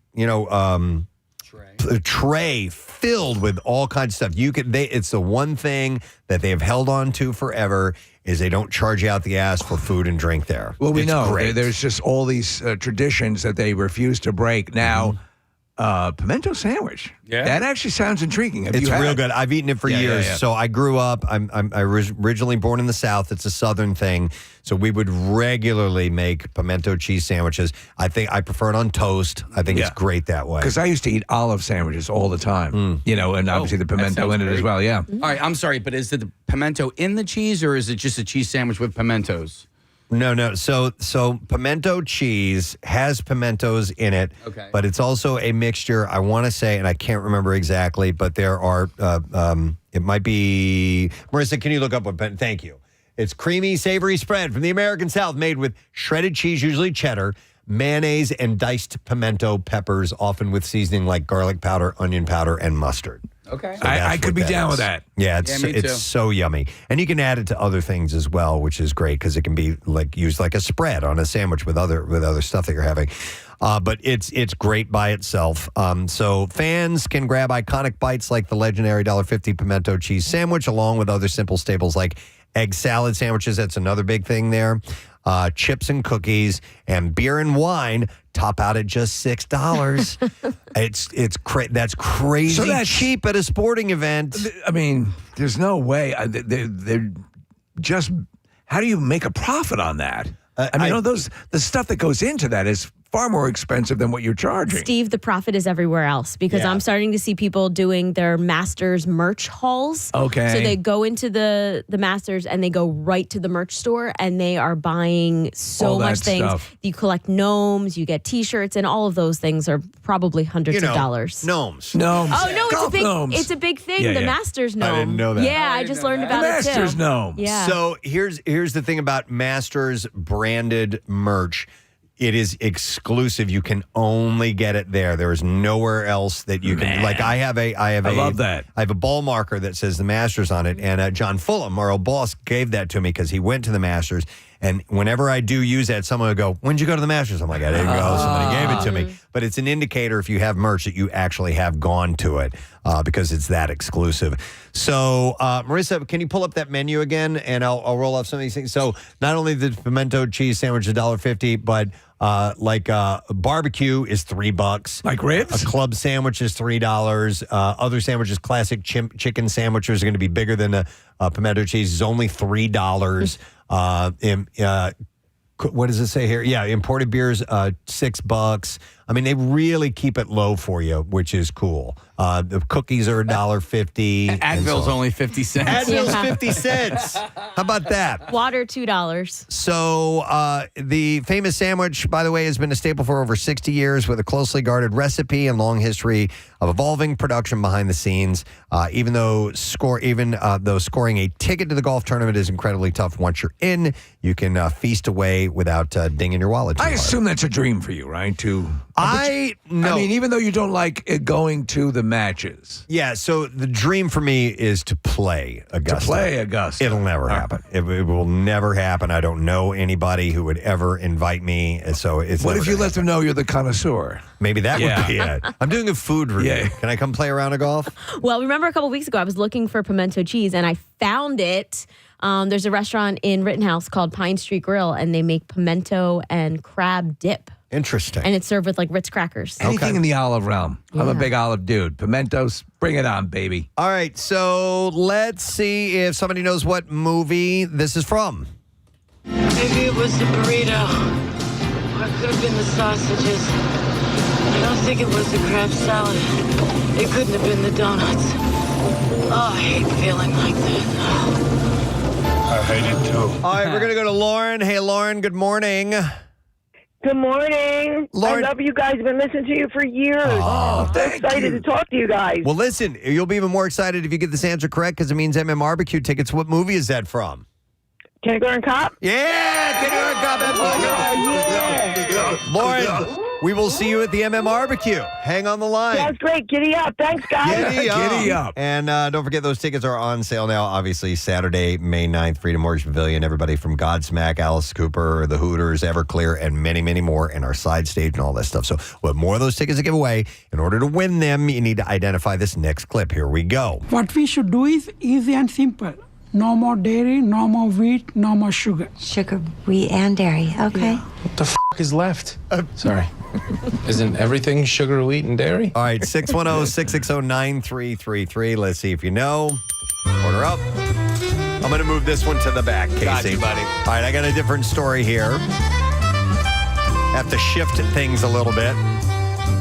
tray filled with all kinds of stuff. It's the one thing that they have held on to forever is they don't charge you out the ass for food and drink there. Well, we It's know great. there's just all these traditions that they refuse to break. Now, pimento sandwich. Yeah. That actually sounds intriguing. It's real good. I've eaten it for years. So I grew up. I was originally born in the South. It's a Southern thing. So we would regularly make pimento cheese sandwiches. I think I prefer it on toast. I think it's great that way. Because I used to eat olive sandwiches all the time. And obviously the pimento in it as well. Yeah. All right, I'm sorry, but is it the pimento in the cheese, or is it just a cheese sandwich with pimentos? No. So pimento cheese has pimentos in it, but it's also a mixture. I want to say, and I can't remember exactly, but there are. It might be Marissa. Can you look up what? Thank you. It's creamy, savory spread from the American South, made with shredded cheese, usually cheddar, mayonnaise, and diced pimento peppers, often with seasoning like garlic powder, onion powder, and mustard. Okay. So I could be down with that. Yeah, me too. it's so yummy. And you can add it to other things as well, which is great because it can be like used like a spread on a sandwich with other stuff that you're having. But it's great by itself. So fans can grab iconic bites like the legendary $1.50 pimento cheese sandwich, along with other simple staples like egg salad sandwiches. That's another big thing there. Chips and cookies, and beer and wine top out at just $6. That's crazy So that's cheap at a sporting event. I mean, there's no way. They're just. How do you make a profit on that? The stuff that goes into that is far more expensive than what you're charging. Steve, the profit is everywhere else because I'm starting to see people doing their Masters merch hauls. Okay. So they go into the Masters and they go right to the merch store and they are buying All much that things. stuff. You collect gnomes, you get T-shirts, and all of those things are probably hundreds of dollars. Gnomes. Gnomes. Oh no, Golf gnomes. it's a big thing. Yeah, the yeah. Masters gnome. I didn't know that. Yeah, I just learned about The it too. Masters gnome. Yeah. So here's the thing about Masters branded merch. It is exclusive. You can only get it there. There is nowhere else that you can. Like I love that. I have a ball marker that says the Masters on it, and John Fulham, our old boss, gave that to me because he went to the Masters. And whenever I do use that, someone will go, "When'd you go to the Masters?" I'm like, "I didn't go. Somebody gave it to me." But it's an indicator if you have merch that you actually have gone to it because it's that exclusive. So, Marissa, can you pull up that menu again, and I'll roll off some of these things. So, not only the pimento cheese sandwich $1.50, but Barbecue is $3. Like ribs? A club sandwich is $3. Other sandwiches, classic chicken sandwiches, are going to be bigger than a pimento cheese. Is only $3. What does it say here? Yeah, imported beers, $6. I mean, they really keep it low for you, which is cool. The cookies are $1.50. Advil's only 50 cents. Advil's 50 cents. How about that? Water, $2. So the famous sandwich, by the way, has been a staple for over 60 years with a closely guarded recipe and long history of evolving production behind the scenes. Even though scoring a ticket to the golf tournament is incredibly tough, once you're in, you can feast away without dinging your wallet. I assume that's a dream for you, right? I mean, even though you don't like going to the matches. Yeah, so the dream for me is to play Augusta. It'll never happen. It will never happen. I don't know anybody who would ever invite me. So it's what if you let them know you're the connoisseur? Maybe that would be it. I'm doing a food review. Yeah. Can I come play a round of golf? Well, remember a couple weeks ago, I was looking for pimento cheese, and I found it. There's a restaurant in Rittenhouse called Pine Street Grill, and they make pimento and crab dip. Interesting. And it's served with like Ritz crackers. Anything in the olive realm. Yeah. I'm a big olive dude. Pimentos, bring it on, baby. All right, so let's see if somebody knows what movie this is from. Maybe it was the burrito. Or it could have been the sausages. I don't think it was the crab salad. It couldn't have been the donuts. Oh, I hate feeling like that. I hate it too. All right, we're going to go to Lauren. Hey, Lauren, good morning. Good morning. Lauren. I love you guys. I've been listening to you for years. Oh, I'm so excited to talk to you guys. Well, listen, you'll be even more excited if you get this answer correct because it means Barbecue tickets. What movie is that from? Kindergarten Cop? Yeah, Kindergarten Cop. That's Lauren, we will see you at the Barbecue. Hang on the line. That's great. Giddy up. Thanks, guys. Giddy up. And don't forget, those tickets are on sale now. Obviously, Saturday, May 9th, Freedom Mortgage Pavilion. Everybody from Godsmack, Alice Cooper, the Hooters, Everclear, and many, many more, and our side stage and all that stuff. So we have more of those tickets to give away. In order to win them, you need to identify this next clip. Here we go. What we should do is easy and simple. No more dairy, no more wheat, no more sugar. Sugar, wheat, and dairy. Okay. Yeah. What the is left? Sorry. Isn't everything sugar, wheat, and dairy? All right, 610-660-9333. Let's see if you know. Order up. I'm going to move this one to the back, Casey. Got you, buddy. All right, I got a different story here. Have to shift things a little bit.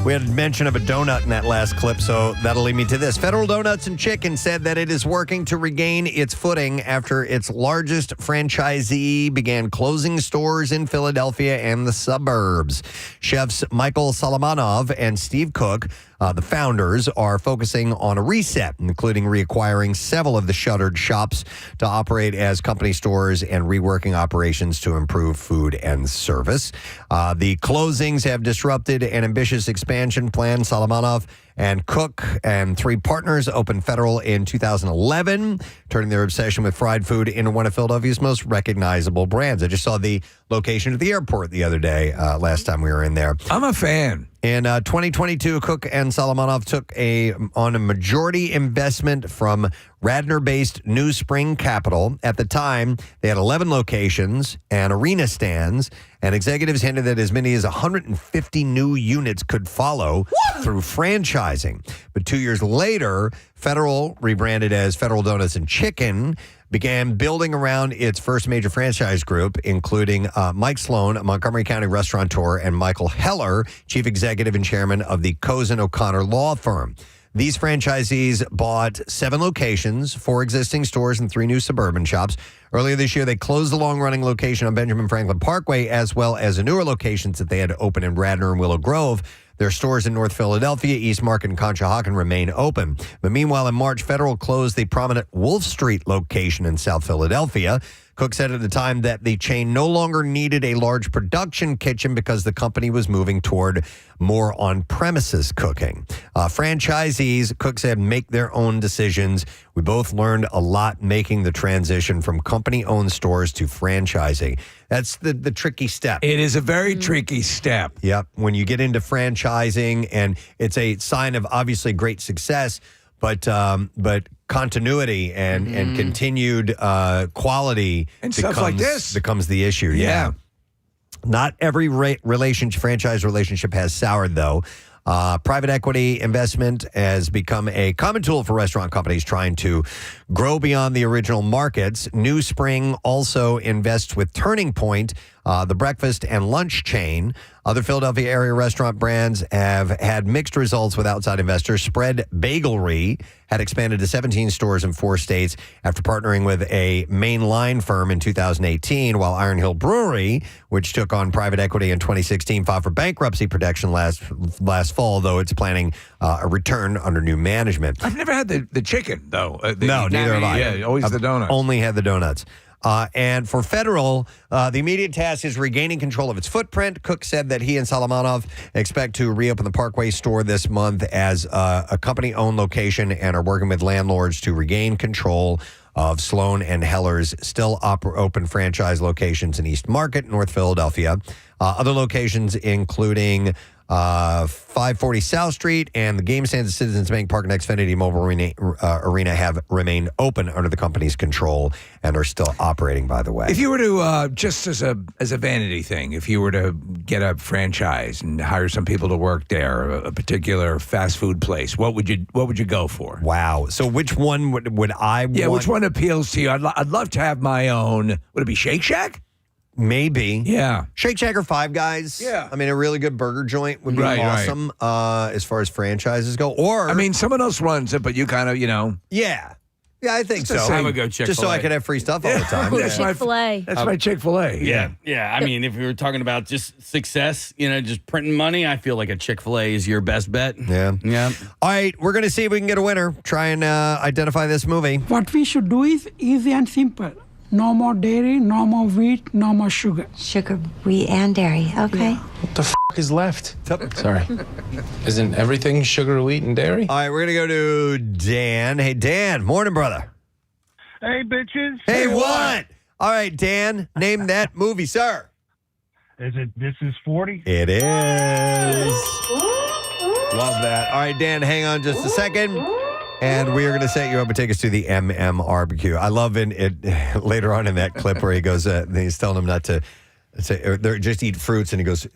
We had mention of a donut in that last clip, so that'll lead me to this. Federal Donuts and Chicken said that it is working to regain its footing after its largest franchisee began closing stores in Philadelphia and the suburbs. Chefs Michael Solomonov and Steve Cook, the founders, are focusing on a reset, including reacquiring several of the shuttered shops to operate as company stores and reworking operations to improve food and service. The closings have disrupted an ambitious expansion plan. Solomonov and Cook and three partners opened Federal in 2011, turning their obsession with fried food into one of Philadelphia's most recognizable brands. I just saw the location at the airport the other day, last time we were in there. I'm a fan. In 2022, Cook and Solomonov took on a majority investment from Radnor-based New Spring Capital. At the time, they had 11 locations and arena stands, and executives hinted that as many as 150 new units could follow through franchising. But 2 years later, Federal, rebranded as Federal Donuts and Chicken, began building around its first major franchise group, including Mike Sloan, a Montgomery County restaurateur, and Michael Heller, chief executive and chairman of the Cozen O'Connor law firm. These franchisees bought 7 locations, 4 existing stores, and 3 new suburban shops. Earlier this year, they closed the long-running location on Benjamin Franklin Parkway, as well as the newer locations that they had opened in Radnor and Willow Grove. Their stores in North Philadelphia, East Market, and Conshohocken remain open. But meanwhile, in March, Federal closed the prominent Wolf Street location in South Philadelphia. Cook said at the time that the chain no longer needed a large production kitchen because the company was moving toward more on-premises cooking. Franchisees, Cook said, make their own decisions. We both learned a lot making the transition from company-owned stores to franchising. That's the tricky step. It is a very tricky step. Yep. When you get into franchising, and it's a sign of obviously great success, but continuity and continued quality and stuff like this becomes the issue. Yeah. Not every franchise relationship has soured, though. Private equity investment has become a common tool for restaurant companies trying to grow beyond the original markets. New Spring also invests with Turning Point, the breakfast and lunch chain. Other Philadelphia area restaurant brands have had mixed results with outside investors. Spread Bagelry had expanded to 17 stores in 4 states after partnering with a mainline firm in 2018, while Iron Hill Brewery, which took on private equity in 2016, filed for bankruptcy protection last fall, though it's planning a return under new management. I've never had the chicken, though. No, neither have I. Yeah, always the donuts. Only had the donuts. And for Federal, the immediate task is regaining control of its footprint. Cook said that he and Solomonov expect to reopen the Parkway store this month as a company-owned location and are working with landlords to regain control of Sloan and Heller's still open franchise locations in East Market, North Philadelphia. Other locations including 540 South Street and the game stands at Citizens Bank Park and Xfinity Mobile Arena have remained open under the company's control and are still operating, by the way. If you were to, just as a vanity thing, if you were to get a franchise and hire some people to work there, a particular fast food place, what would you go for? Wow. So which one would I want? Yeah, which one appeals to you? I'd love to have my own. Would it be Shake Shack? Maybe. Yeah. Shake Shack or Five Guys. Yeah. I mean, a really good burger joint would be awesome as far as franchises go. Or, I mean, someone else runs it, but you kind of, Yeah. Yeah, I think so. I would go Chick-fil-A. Just so I could have free stuff all the time. Chick-fil-A. That's my Chick-fil-A. Yeah. I mean, if we were talking about just success, just printing money, I feel like a Chick-fil-A is your best bet. Yeah. All right, we're going to see if we can get a winner. Try and identify this movie. What we should do is easy and simple. No more dairy, no more wheat, no more sugar. Sugar, wheat, and dairy. Okay. Yeah. What the is left? Sorry. Isn't everything sugar, wheat, and dairy? All right, we're going to go to Dan. Hey, Dan. Morning, brother. Hey, bitches. Hey, what? All right, Dan. Name that movie, sir. Is it This Is 40? It is. Love that. All right, Dan, hang on just a second. And we are going to set you up and take us to the MMRBQ. I love it later on in that clip where he goes, he's telling him not to say, just eat fruits. And he goes,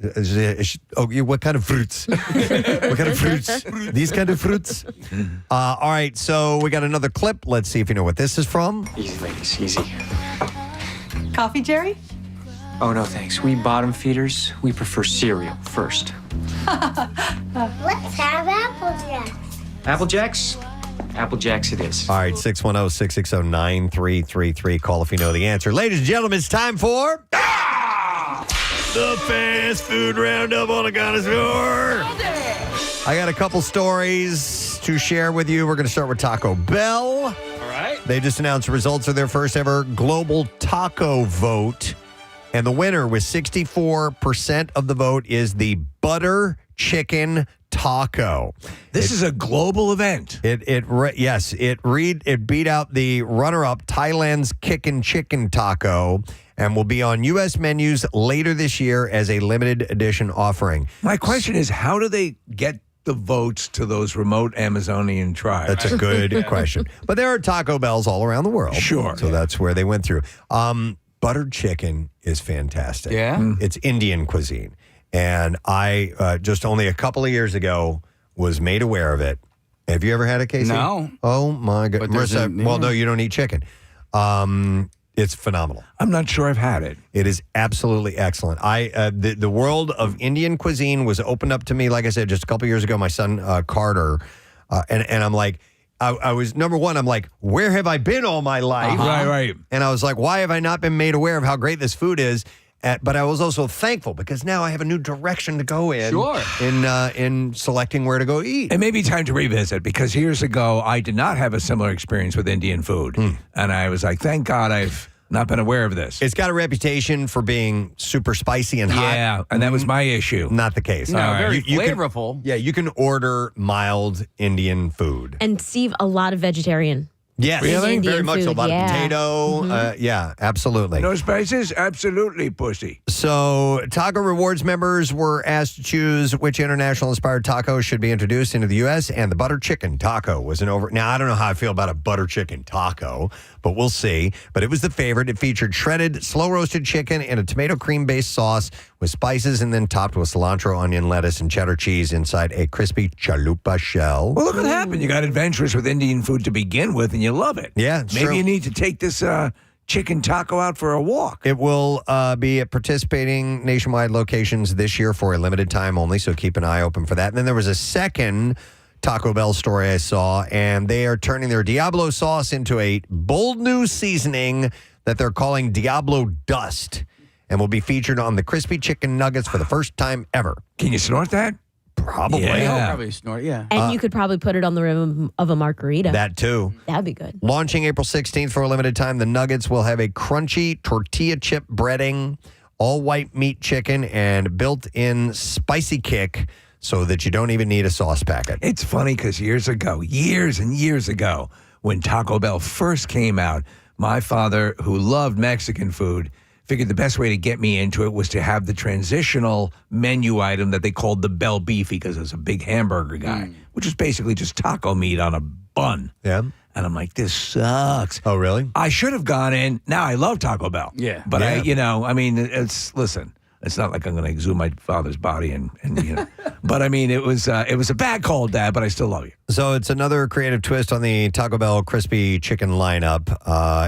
what kind of fruits? What kind of fruits? These kind of fruits? All right, so we got another clip. Let's see if you know what this is from. Easy, ladies, easy. Coffee, Jerry? Oh, no, thanks. We bottom feeders, we prefer cereal first. Let's have Apple Jacks. Apple Jacks? Apple Jacks it is. All right, 610-660-9333. Call if you know the answer. Ladies and gentlemen, it's time for the fast food roundup on a Connoisseur. I got a couple stories to share with you. We're going to start with Taco Bell. All right. They just announced the results of their first ever global taco vote. And the winner with 64% of the vote is the butter chicken taco. This is a global event. It beat out the runner-up Thailand's Kickin' Chicken Taco and will be on U.S. menus later this year as a limited edition offering. My question is, how do they get the votes to those remote Amazonian tribes? That's a good question. But there are Taco Bells all around the world. Sure. So that's where they went through. Buttered chicken is fantastic. Yeah? It's Indian cuisine. And I just only a couple of years ago was made aware of it. Have you ever had it, Casey? No. Oh, my God. But Marissa, no, you don't eat chicken. It's phenomenal. I'm not sure I've had it. It is absolutely excellent. The world of Indian cuisine was opened up to me, like I said, just a couple of years ago. My son, Carter, and I'm like, I was, number one, I'm like, where have I been all my life? Right. And I was like, why have I not been made aware of how great this food is? But I was also thankful because now I have a new direction to go in. Sure. In selecting where to go eat. It may be time to revisit because years ago I did not have a similar experience with Indian food. And I was like, thank God I've not been aware of this. It's got a reputation for being super spicy and hot. Yeah, and that was my issue. Not the case. No, very You flavorful. You can order mild Indian food. And Steve, a lot of vegetarian. Yes, Really? very much so. A lot yeah. of potato. Yeah, absolutely. No spices? Absolutely, pussy. So, Taco Rewards members were asked to choose which international-inspired taco should be introduced into the U.S., and the butter chicken taco was an over. Now, I don't know how I feel about a butter chicken taco, but we'll see. But it was the favorite. It featured shredded, slow-roasted chicken in a tomato cream-based sauce with spices and then topped with cilantro, onion, lettuce, and cheddar cheese inside a crispy chalupa shell. Well, look what happened. You got adventurous with Indian food to begin with, and you love it. Yeah, it's Maybe true. you need to take this chicken taco out for a walk. It will be at participating nationwide locations this year for a limited time only, so keep an eye open for that. And then there was a second Taco Bell story I saw, and they are turning their Diablo sauce into a bold new seasoning that they're calling Diablo Dust, and will be featured on the crispy chicken nuggets for the first time ever. Can you snort that? Probably. I'll probably snort, yeah. And you could probably put it on the rim of a margarita. That too. That'd be good. Launching April 16th for a limited time, the nuggets will have a crunchy tortilla chip breading, all white meat chicken, and built-in spicy kick so that you don't even need a sauce packet. It's funny because years and years ago, when Taco Bell first came out, my father, who loved Mexican food, figured the best way to get me into it was to have the transitional menu item that they called the Bell Beefy, because I was a big hamburger guy, which is basically just taco meat on a bun. Yeah. And I'm like, this sucks. Oh, really? I should have gone in. Now I love Taco Bell. Yeah. But Yeah. listen, it's not like I'm going to exhume my father's body and but I mean, it was a bad call, Dad, but I still love you. So it's another creative twist on the Taco Bell crispy chicken lineup,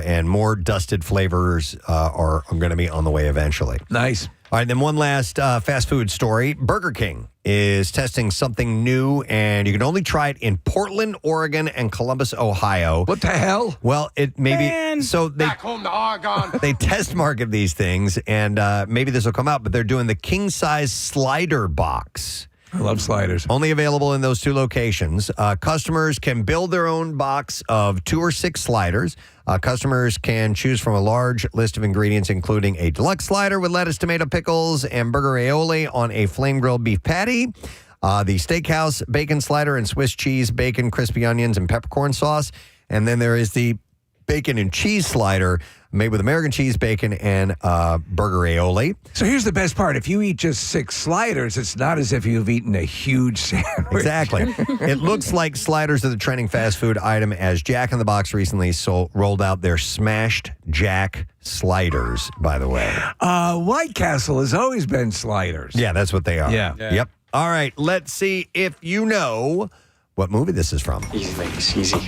and more dusted flavors are going to be on the way eventually. Nice. All right, then one last fast food story. Burger King is testing something new, and you can only try it in Portland, Oregon, and Columbus, Ohio. What the hell? Well, it maybe so they Back home to Oregon. they test market these things, and maybe this will come out. But they're doing the king size slider box. I love sliders. Only available in those two locations. Customers can build their own box of 2 or 6 sliders. Customers can choose from a large list of ingredients, including a deluxe slider with lettuce, tomato, pickles, and burger aioli on a flame-grilled beef patty, the steakhouse bacon slider and Swiss cheese, bacon, crispy onions, and peppercorn sauce. And then there is the bacon and cheese slider made with American cheese, bacon, and burger aioli. So here's the best part. If you eat just 6 sliders, it's not as if you've eaten a huge sandwich. Exactly. It looks like sliders are the trending fast food item, as Jack in the Box recently rolled out their Smashed Jack sliders, by the way. White Castle has always been sliders. Yeah, that's what they are. Yeah. Yep. All right, let's see if you know what movie this is from. Easy, ladies, easy.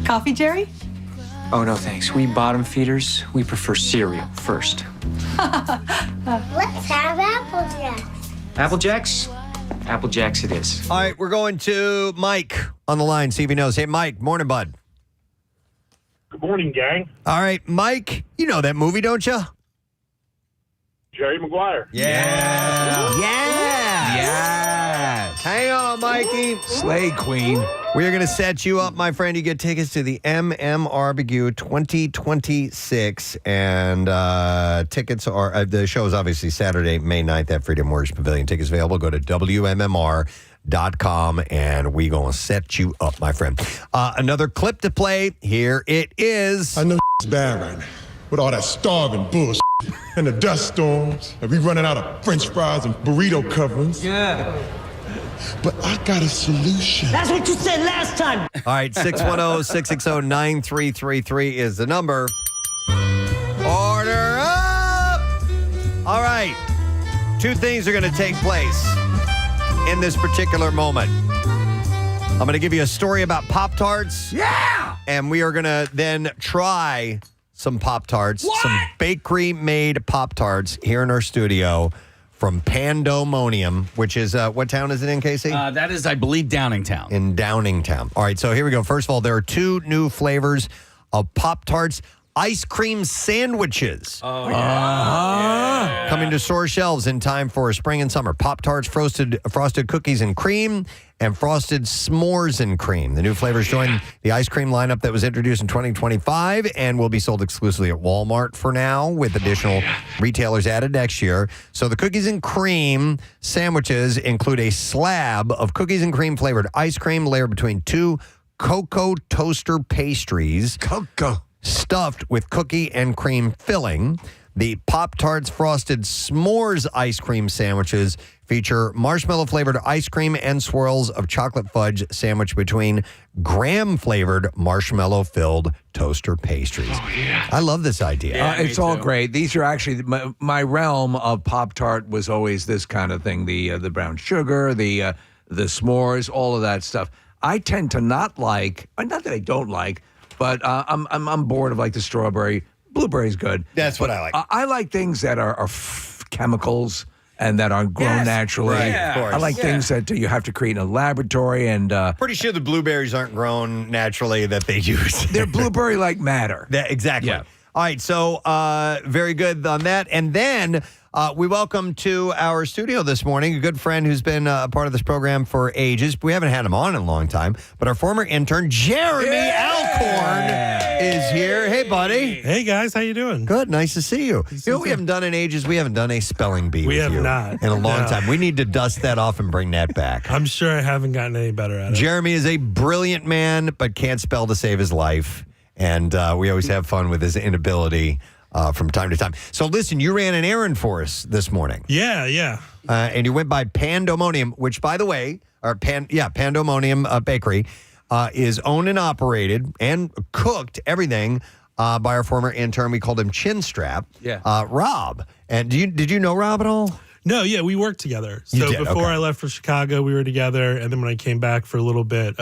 Coffee, Jerry? Oh, no, thanks. We bottom feeders, we prefer cereal first. Let's have Apple Jacks. Apple Jacks? Apple Jacks it is. All right, we're going to Mike on the line, see if he knows. Hey, Mike, morning, bud. Good morning, gang. All right, Mike, you know that movie, don't you? Jerry Maguire. Yeah. Yes. Hang on, Mikey. Slay Queen. We are going to set you up, my friend. You get tickets to the MMRBQ 2026. And tickets are, the show is obviously Saturday, May 9th at Freedom Mortgage Pavilion. Tickets available. Go to WMMR.com and we going to set you up, my friend. Another clip to play. Here it is. I know it's bad right now with all that starving bullshit and the dust storms and we running out of French fries and burrito coverings. Yeah. But I got a solution. That's what you said last time. All right, 610-660-9333 is the number. Order up! All right, 2 things are going to take place in this particular moment. I'm going to give you a story about Poptarts. Yeah! And we are going to then try some Poptarts, some bakery-made Poptarts here in our studio from Pandemonium, which is, what town is it in, Casey? That is, I believe, Downingtown. In Downingtown. All right, so here we go. First of all, there are 2 new flavors of Pop-Tarts. Ice cream sandwiches. Oh, yeah. Coming to store shelves in time for spring and summer. Pop-Tarts, frosted cookies and cream, and frosted s'mores and cream. The new flavors join the ice cream lineup that was introduced in 2025 and will be sold exclusively at Walmart for now, with additional retailers added next year. So the cookies and cream sandwiches include a slab of cookies and cream flavored ice cream layered between 2 cocoa toaster pastries. Cocoa. Stuffed with cookie and cream filling. The Poptarts frosted s'mores ice cream sandwiches feature marshmallow-flavored ice cream and swirls of chocolate fudge sandwiched between graham-flavored marshmallow-filled toaster pastries. Oh, yeah. I love this idea. Yeah, it's all great. These are actually, my realm of Pop-Tart was always this kind of thing, the brown sugar, the s'mores, all of that stuff. I tend to not like, not that I don't like, but I'm bored of like the strawberry. Blueberry's good. That's what I like. I like things that are chemicals and that aren't grown naturally. Right, of course. I like things that you have to create in a laboratory. And pretty sure the blueberries aren't grown naturally that they use. They're blueberry-like matter. Exactly. Yeah. All right, so very good on that. And then we welcome to our studio this morning a good friend who's been a part of this program for ages. We haven't had him on in a long time, but our former intern, Jeremy Alcorn, is here. Hey, buddy. Hey, guys. How you doing? Good. Nice to see you. You know what we haven't done in ages? We haven't done a spelling bee We with have you not. in a long No. time. We need to dust that off and bring that back. I'm sure I haven't gotten any better at it. Jeremy is a brilliant man, but can't spell to save his life. And we always have fun with his inability from time to time. So listen, you ran an errand for us this morning. Yeah. And you went by Pandemonium, which, by the way, Pandemonium Bakery is owned and operated and cooked everything by our former intern. We called him Chinstrap. Yeah. Rob. And did you know Rob at all? No, yeah, we worked together. You So did, before okay. I left for Chicago, we were together. And then when I came back for a little bit,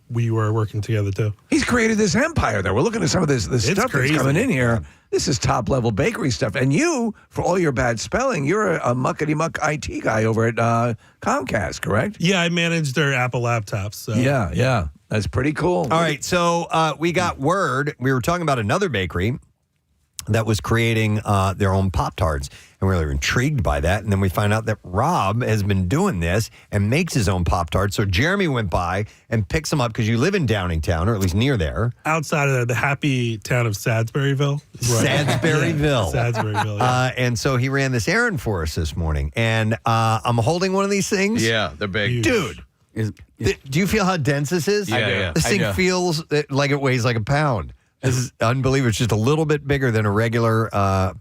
we were working together too. He's created this empire there. We're looking at some of this stuff crazy. that's coming in here. This is top-level bakery stuff. And you, for all your bad spelling, you're a muckety-muck IT guy over at Comcast, correct? Yeah, I managed their Apple laptops. So. Yeah. That's pretty cool. All right, so we got word. We were talking about another bakery that was creating their own Pop-Tarts, and we were intrigued by that. And then we find out that Rob has been doing this and makes his own Pop-Tarts. So Jeremy went by and picks them up because you live in Downingtown, or at least near there. Outside of the happy town of Sadsburyville. Sadsburyville. Sadsburyville, yeah. And so he ran this errand for us this morning. And I'm holding one of these things. Yeah, they're big. Dude. Do you feel how dense this is? Yeah. This thing feels like it weighs like a pound. This is unbelievable. It's just a little bit bigger than a regular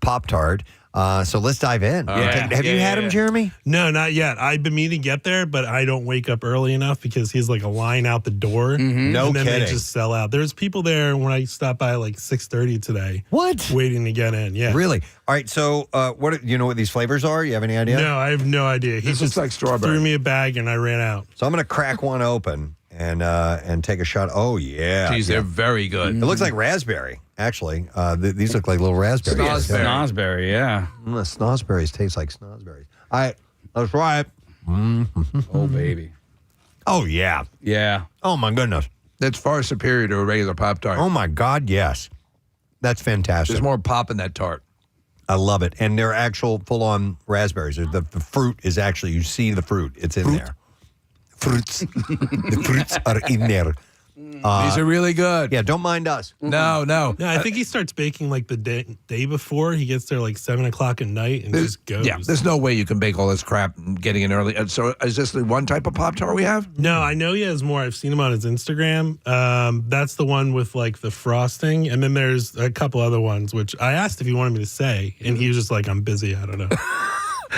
Pop-Tart. So let's dive in. Have you had them, Jeremy? No, not yet. I've been meaning to get there, but I don't wake up early enough because he's like a line out the door. No and then kidding. they just sell out. There's people there when I stopped by like 6:30 today. What? Waiting to get in. Yeah. Really? All right. So what? You know what these flavors are? You have any idea? No, I have no idea. He This just looks like strawberry. threw me a bag and I ran out. So I'm going to crack one open and take a shot. Oh, yeah. Geez, they're very good. It looks like raspberry, actually. These look like little raspberries. Snosberry. Snosberry, yeah. Snosberries taste like snosberries. All right. Let's try it. Oh, baby. Oh, yeah. Yeah. Oh, my goodness. That's far superior to a regular Pop-Tart. Oh, my God, yes. That's fantastic. There's more pop in that tart. I love it. And they're actual full-on raspberries. The fruit is actually, you see the fruit. It's in there. Fruits. The fruits are in there. These are really good. Yeah, don't mind us. No. No, I think he starts baking like the day before. He gets there like 7 o'clock at night and just goes. Yeah, there's no way you can bake all this crap getting in early. So is this the one type of Pop-Tart we have? No, I know he has more. I've seen him on his Instagram. That's the one with like the frosting. And then there's a couple other ones, which I asked if he wanted me to say. And he was just like, I'm busy. I don't know.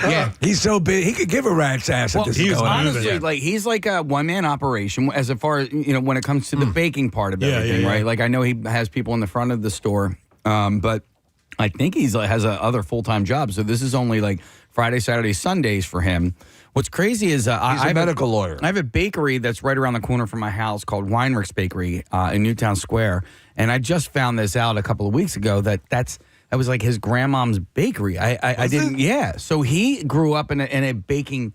Yeah, he's so big. He could give a rat's ass if this is going on. Honestly, like he's like a one-man operation as far as when it comes to the baking part of everything, right? Like I know he has people in the front of the store, but I think he has other full-time jobs. So this is only like Friday, Saturday, Sundays for him. What's crazy is he's a medical lawyer. I have a bakery that's right around the corner from my house called Weinrich's Bakery in Newtown Square, and I just found this out a couple of weeks ago that was like his grandmom's bakery. I didn't. Yeah. So he grew up in a baking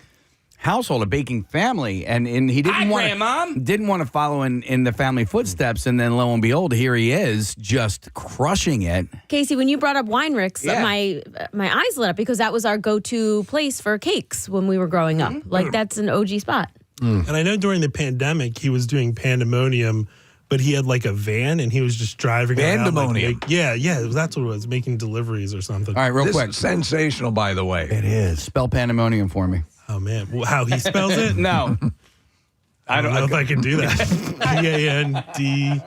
household, a baking family, and he didn't want to follow in the family footsteps. And then lo and behold, here he is, just crushing it. Casey, when you brought up Weinrichs, my eyes lit up because that was our go-to place for cakes when we were growing up. Like that's an OG spot. And I know during the pandemic he was doing Pandemonium. But he had like a van and he was just driving around. Pandemonium. That's what it was, making deliveries or something. All right, real quick. Sensational, by the way. It is. Spell pandemonium for me. Oh, man. How he spells it? No. I don't know if I can do that. Pandou.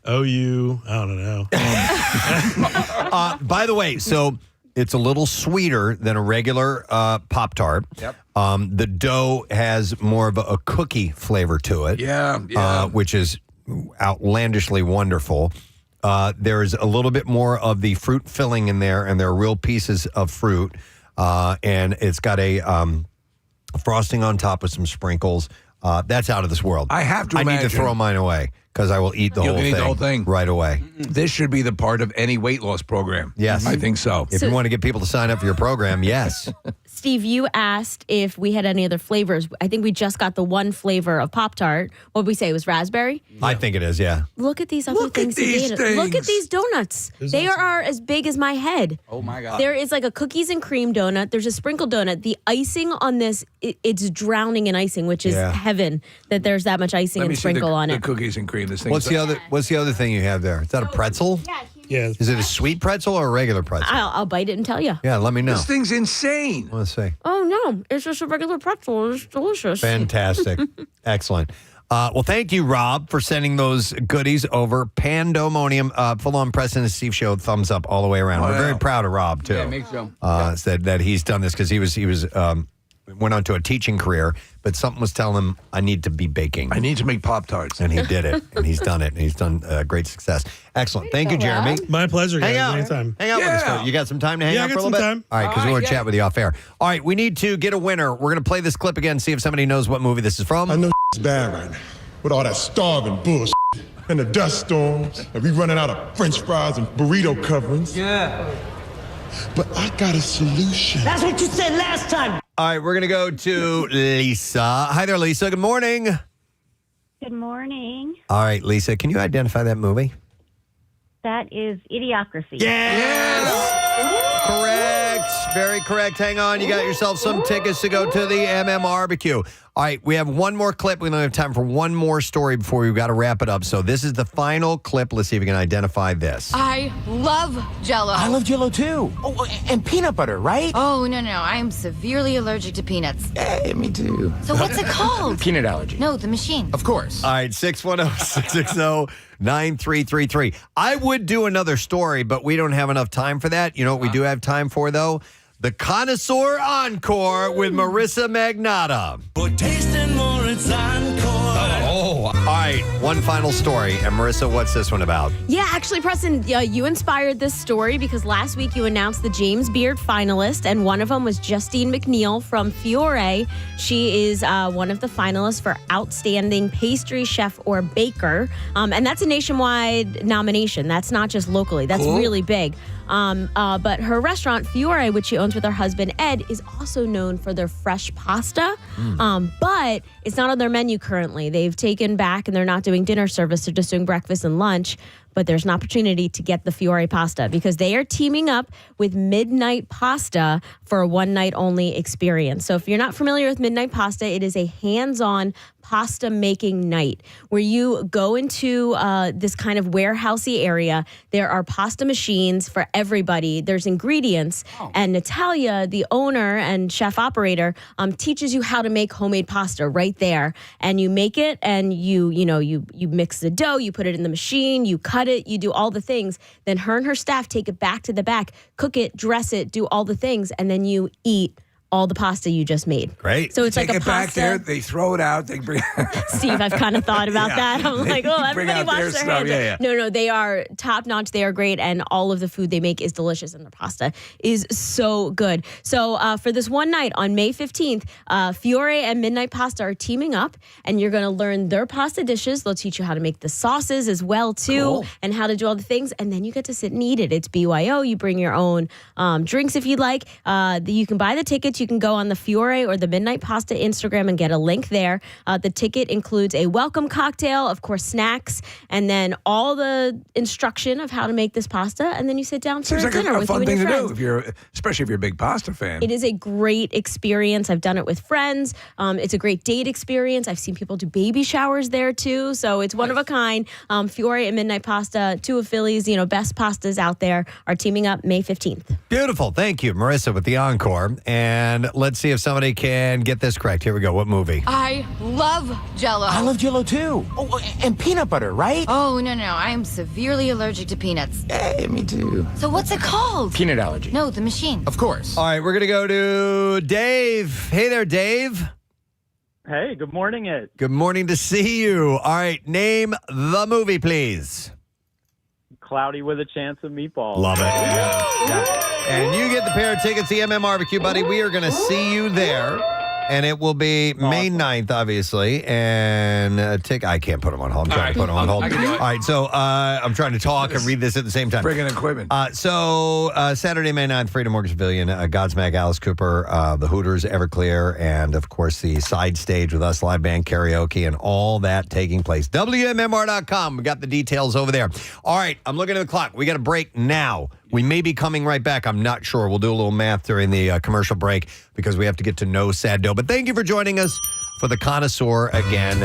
I don't know. By the way, so it's a little sweeter than a regular Pop-Tart. Yep. The dough has more of a cookie flavor to it. Yeah. Which is outlandishly wonderful. There's a little bit more of the fruit filling in there, and there are real pieces of fruit. And it's got a frosting on top with some sprinkles. That's out of this world. I have to imagine. need to throw mine away because I will eat the whole thing right away. This should be the part of any weight loss program. Yes. I think so. If you want to get people to sign up for your program, yes. Steve, you asked if we had any other flavors. I think we just got the one flavor of Pop-Tart. What did we say? It was raspberry? I think it is, yeah. Look at these other things. Look at these donuts. They are as big as my head. Oh, my God. There is like a cookies and cream donut. There's a sprinkle donut. The icing on this, it's drowning in icing, which is heaven that there's that much icing and sprinkle on it. The cookies and cream. This thing. What's the other thing you have there? Is that a pretzel? Yeah. Is it a sweet pretzel or a regular pretzel? I'll bite it and tell you. Yeah, let me know. This thing's insane. I want to say. Oh, no. It's just a regular pretzel. It's delicious. Fantastic. Excellent. Well, thank you, Rob, for sending those goodies over. Pandemonium, full-on Preston and Steve show, thumbs up all the way around. We're very proud of Rob, too. Yeah, make so. Said that he's done this because he was went on to a teaching career, but something was telling him, I need to be baking. I need to make Pop-Tarts. And he did it, and he's done it, and he's done great success. Excellent. Thank you, Jeremy. My pleasure, guys. Hang out. Anytime. Hang out with us, folks. You got some time to hang out I for a got little some bit? time. All right, because we want to chat with you off air. All right, we need to get a winner. We're going to play this clip again, see if somebody knows what movie this is from. I know it's bad right now with all that starving bullshit and the dust storms and we running out of French fries and burrito coverings. Yeah. But I got a solution. That's what you said last time. All right, we're going to go to Lisa. Hi there, Lisa. Good morning. Good morning. All right, Lisa, can you identify that movie? That is Idiocracy. Yes! Correct. Very correct. Hang on. You got yourself some tickets to go to the barbecue. All right, we have one more clip. We only have time for one more story before we've got to wrap it up. So this is the final clip. Let's see if we can identify this. I love Jell-O. I love Jell-O too. Oh, and peanut butter, right? Oh, no. I am severely allergic to peanuts. Hey, me too. So what's it called? Peanut allergy. No, the machine. Of course. All right, 610-660-9333. I would do another story, but we don't have enough time for that. You know what we do have time for, though? The Connoisseur Encore with Marissa Magnotta. For tasting more, it's Encore. All right, one final story. And Marissa, what's this one about? Yeah, actually, Preston, you inspired this story because last week you announced the James Beard finalists, and one of them was Justine McNeil from Fiore. She is one of the finalists for Outstanding Pastry Chef or Baker, and that's a nationwide nomination. That's not just locally. That's really big. But her restaurant, Fiore, which she owns with her husband, Ed, is also known for their fresh pasta. But it's not on their menu currently. They've taken back and they're not doing dinner service. They're just doing breakfast and lunch. But there's an opportunity to get the Fiore pasta because they are teaming up with Midnight Pasta for a one-night-only experience. So if you're not familiar with Midnight Pasta, it is a hands-on pasta making night where you go into this kind of warehousey area. There are pasta machines for everybody. There's ingredients. And Natalia, the owner and chef operator, teaches you how to make homemade pasta right there. And you make it and you mix the dough, you put it in the machine, you cut it, you do all the things. Then her and her staff take it back to the back, cook it, dress it, do all the things, and then you eat all the pasta you just made. Great. So it's Take like a it back pasta. there, they throw it out, they bring Steve, I've kind of thought about that. I'm like, Bring everybody out wash their their stuff. hands. Yeah. No, they are top notch. They are great, and all of the food they make is delicious, and the pasta is so good. So for this one night on May 15th, Fiore and Midnight Pasta are teaming up, and you're going to learn their pasta dishes. They'll teach you how to make the sauces as well, too, and how to do all the things, and then you get to sit and eat it. It's BYO. You bring your own drinks if you'd like. You can buy the tickets. You can go on the Fiore or the Midnight Pasta Instagram and get a link there. The ticket includes a welcome cocktail, of course, snacks, and then all the instruction of how to make this pasta. And then you sit down for Seems like dinner a with fun you and thing your to friends. do, especially if you're a big pasta fan. It is a great experience. I've done it with friends. It's a great date experience. I've seen people do baby showers there too. So it's one of a kind. Fiore and Midnight Pasta, two of Philly's, best pastas out there, are teaming up May 15th. Beautiful. Thank you, Marissa, with the encore. And And let's see if somebody can get this correct. Here we go. What movie? I love Jell-O. I love Jell-O too. Oh, and peanut butter, right? Oh, no. I am severely allergic to peanuts. Hey, me too. So what's it called? Peanut allergy. No, the machine. Of course. All right, we're going to go to Dave. Hey there, Dave. Hey, good morning, Ed. Good morning to see you. All right, name the movie, please. Cloudy with a Chance of Meatballs. Love it. Yeah. And you get the pair of tickets to MM Barbecue, buddy. We are going to see you there. And it will be May 9th, obviously. And I can't put them on hold. I'm trying to put them on hold. All right, so I'm trying to talk and read this at the same time. Friggin' equipment. So Saturday, May 9th, Freedom Mortgage Pavilion, Godsmack, Alice Cooper, the Hooters, Everclear, and, of course, the side stage with us, live band karaoke, and all that taking place. WMMR.com. We got the details over there. All right, I'm looking at the clock. We got a break now. We may be coming right back. I'm not sure. We'll do a little math during the commercial break because we have to get to know Sad Doe. But thank you for joining us for the Connoisseur again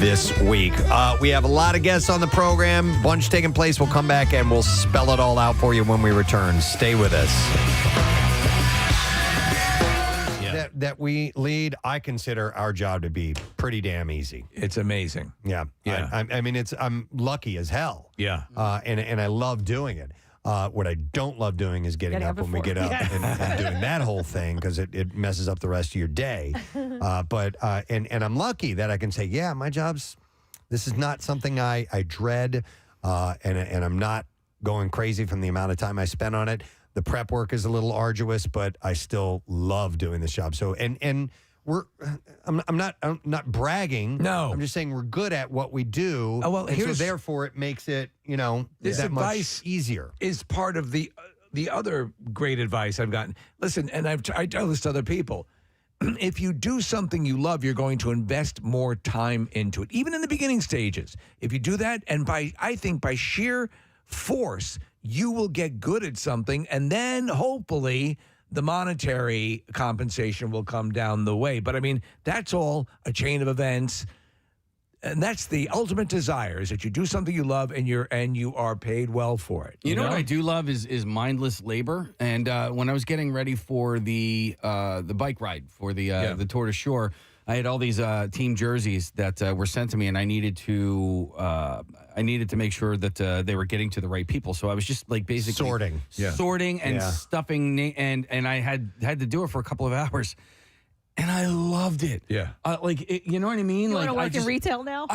this week. We have a lot of guests on the program. Bunch taking place. We'll come back and we'll spell it all out for you when we return. Stay with us. That we lead, I consider our job to be pretty damn easy. It's amazing. Yeah. I mean, I'm lucky as hell. Yeah. And I love doing it. What I don't love doing is getting up when we get up and doing that whole thing because it messes up the rest of your day. But I'm lucky that I can say, yeah, my job's, this is not something I dread, and I'm not going crazy from the amount of time I spend on it. The prep work is a little arduous, but I still love doing this job. So I'm not bragging. No, I'm just saying we're good at what we do. Oh, well, and so therefore it makes it, this that advice much easier. Is part of the other great advice I've gotten. Listen, and I tell this to other people. If you do something you love, you're going to invest more time into it, even in the beginning stages. If you do that, and I think by sheer force, you will get good at something, and then hopefully the monetary compensation will come down the way. But I mean, that's all a chain of events. And that's the ultimate desire, is that you do something you love and you are paid well for it. You know what I do love is mindless labor. And when I was getting ready for the bike ride for the Tour de Shore, I had all these team jerseys that were sent to me, and I needed to make sure that they were getting to the right people. So I was just like basically sorting and stuffing, and I had to do it for a couple of hours. And I loved it. Yeah. You know what I mean? You like, want to work in retail now?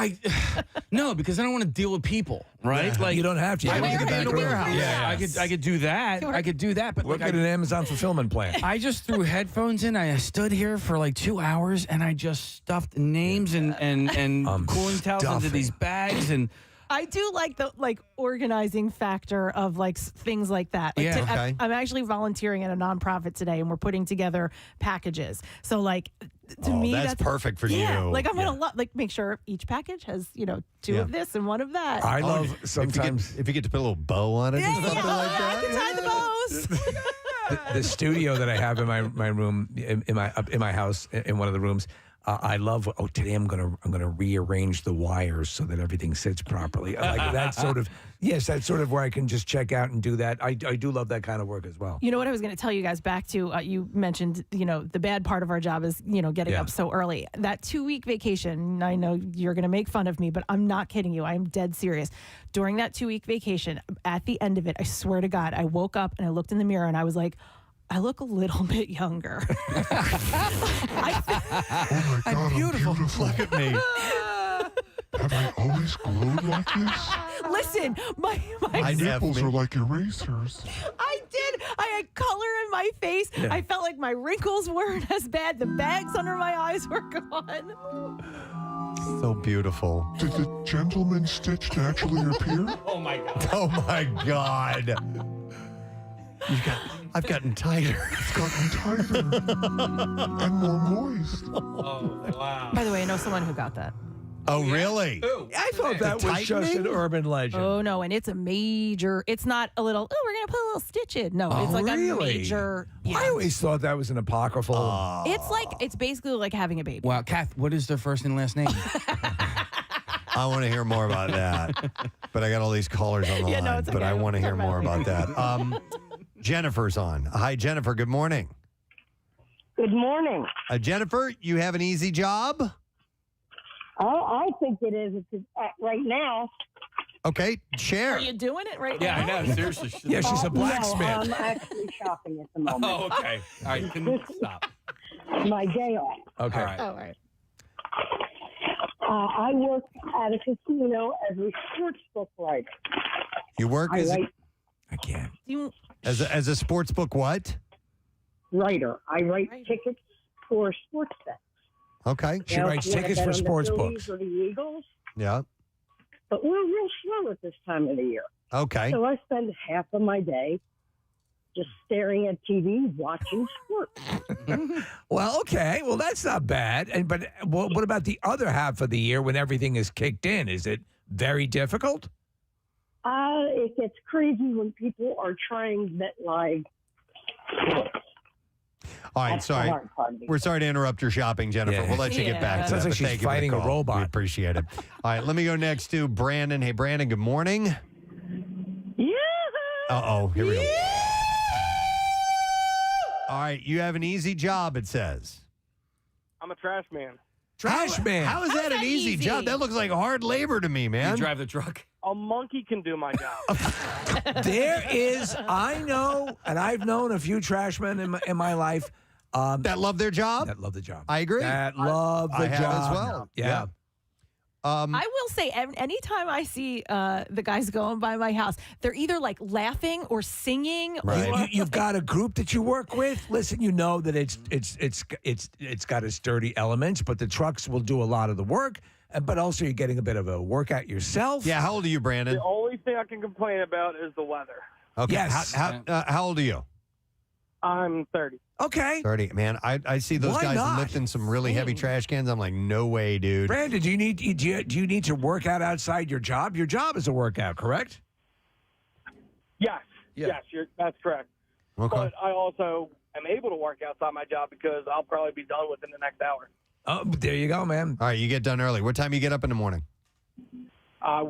No, because I don't want to deal with people, right? Yeah. Like you don't have to. I You work work in a warehouse. Yeah. I could do that. Sure. I could do that. But Look at an Amazon fulfillment plan. I just threw headphones in. I stood here for like 2 hours, and I just stuffed names and cooling towels into these bags and. I do like the organizing factor of things like that. I'm actually volunteering at a nonprofit today, and we're putting together packages. So to me, that's perfect for you. I'm gonna make sure each package has two of this and one of that. I love sometimes if you get to put a little bow on it and something like that. I can tie the bows. The studio that I have in my room in my house in one of the rooms. I love. Today I'm gonna rearrange the wires so that everything sits properly. I like that sort of. Yes, that's sort of where I can just check out and do that. I do love that kind of work as well. You know what I was going to tell you guys back to? You mentioned the bad part of our job is getting up so early. That 2-week vacation. I know you're going to make fun of me, but I'm not kidding you. I am dead serious. During that 2-week vacation, at the end of it, I swear to God, I woke up and I looked in the mirror and I was like, I look a little bit younger. I'm beautiful. Look at me. Have I always glowed like this? Listen, my nipples are like erasers. I did. I had color in my face. Yeah. I felt like my wrinkles weren't as bad. The bags under my eyes were gone. So beautiful. Did the gentleman stitch naturally appear? Oh my God. Oh my God. I've gotten tighter. It's gotten tighter and more moist. Oh, wow. By the way, I know someone who got that. Oh, really? I thought that was just an urban legend. Oh, no, and it's a major, it's not a little, we're going to put a little stitch in. No, it's like really? a major. Yeah. I always thought that was an apocryphal. It's basically like having a baby. Wow, Kath, what is their first and last name? I want to hear more about that. But I got all these callers on the line. No, it's okay. But I want to hear more about that. Jennifer's on. Hi, Jennifer. Good morning. Good morning. Jennifer, you have an easy job? I think it is right now. Okay, share. Are you doing it right Yeah, now? I know. Seriously. Yeah, she's a blacksmith. No, I'm actually shopping at the moment. Oh, okay. All right, you can stop. My day off. Okay. All right. All right. I work at a casino as a sportsbook writer. You work I as write I can't. as a sports book what? writer. I write tickets for sports bets. Okay. She writes tickets for sports books. Or the Eagles, Yeah. but we're real slow at this time of the year. Okay. So I spend half of my day just staring at TV, watching sports. Well, okay. Well, that's not bad. But what about the other half of the year when everything is kicked in? Is it very difficult? It gets crazy when people are trying that live. All right, That's the sorry. hard part. We're sorry to interrupt your shopping, Jennifer. Yeah. We'll let you get back to Sounds that. like but she's thank you for the fighting a call. robot. We appreciate it. All right, let me go next to Brandon. Hey, Brandon, good morning. Yeah. Uh-oh, here we go. All right, you have an easy job, it says. I'm a trash man. Trash man. How is that an easy job? That looks like hard labor to me, man. You drive the truck? A monkey can do my job. There is, I know, and I've known a few trash men in my life. That love their job? That love the job. I agree. That love the I have job. as well. Yeah. I will say, anytime I see the guys going by my house, they're either like laughing or singing. Right. You've got a group that you work with. Listen, you know that it's got its dirty elements, but the trucks will do a lot of the work. But also, you're getting a bit of a workout yourself. Yeah. How old are you, Brandon? The only thing I can complain about is the weather. Okay. Yes. How old are you? I'm 30. Okay. 30. Man, I see those Why guys not? lifting some really heavy trash cans. I'm like, no way, dude. Brandon, do you need to work out outside your job? Your job is a workout, correct? Yes. Yeah. Yes, that's correct. Okay. But I also am able to work outside my job because I'll probably be done within the next hour. Oh, there you go, man. All right, you get done early. What time you get up in the morning?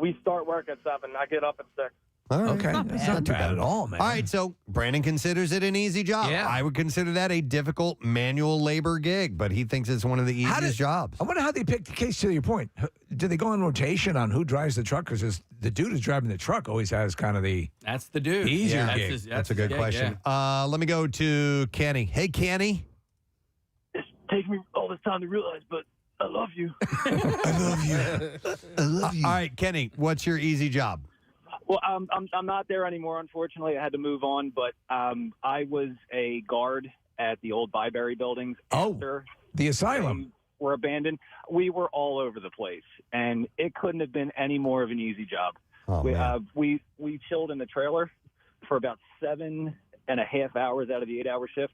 We start work at 7. I get up at 6. All right. Okay. That's not too bad at all, man. All right, so Brandon considers it an easy job. Yeah. I would consider that a difficult manual labor gig, but he thinks it's one of the easiest jobs. I wonder how they pick the case. To your point, do they go on rotation on who drives the truck? Because the dude who's driving the truck always has kind of the That's the dude. easier That's gig. That's a good gig, question. yeah. Let me go to Kenny. Hey, Kenny. It's taken me all this time to realize, but I love you. I love you. I love you. All right, Kenny, what's your easy job? Well, I'm not there anymore. Unfortunately, I had to move on. But I was a guard at the old Byberry buildings. After the asylum were abandoned. We were all over the place, and it couldn't have been any more of an easy job. Oh, man. We chilled in the trailer for about 7.5 hours out of the 8-hour shift.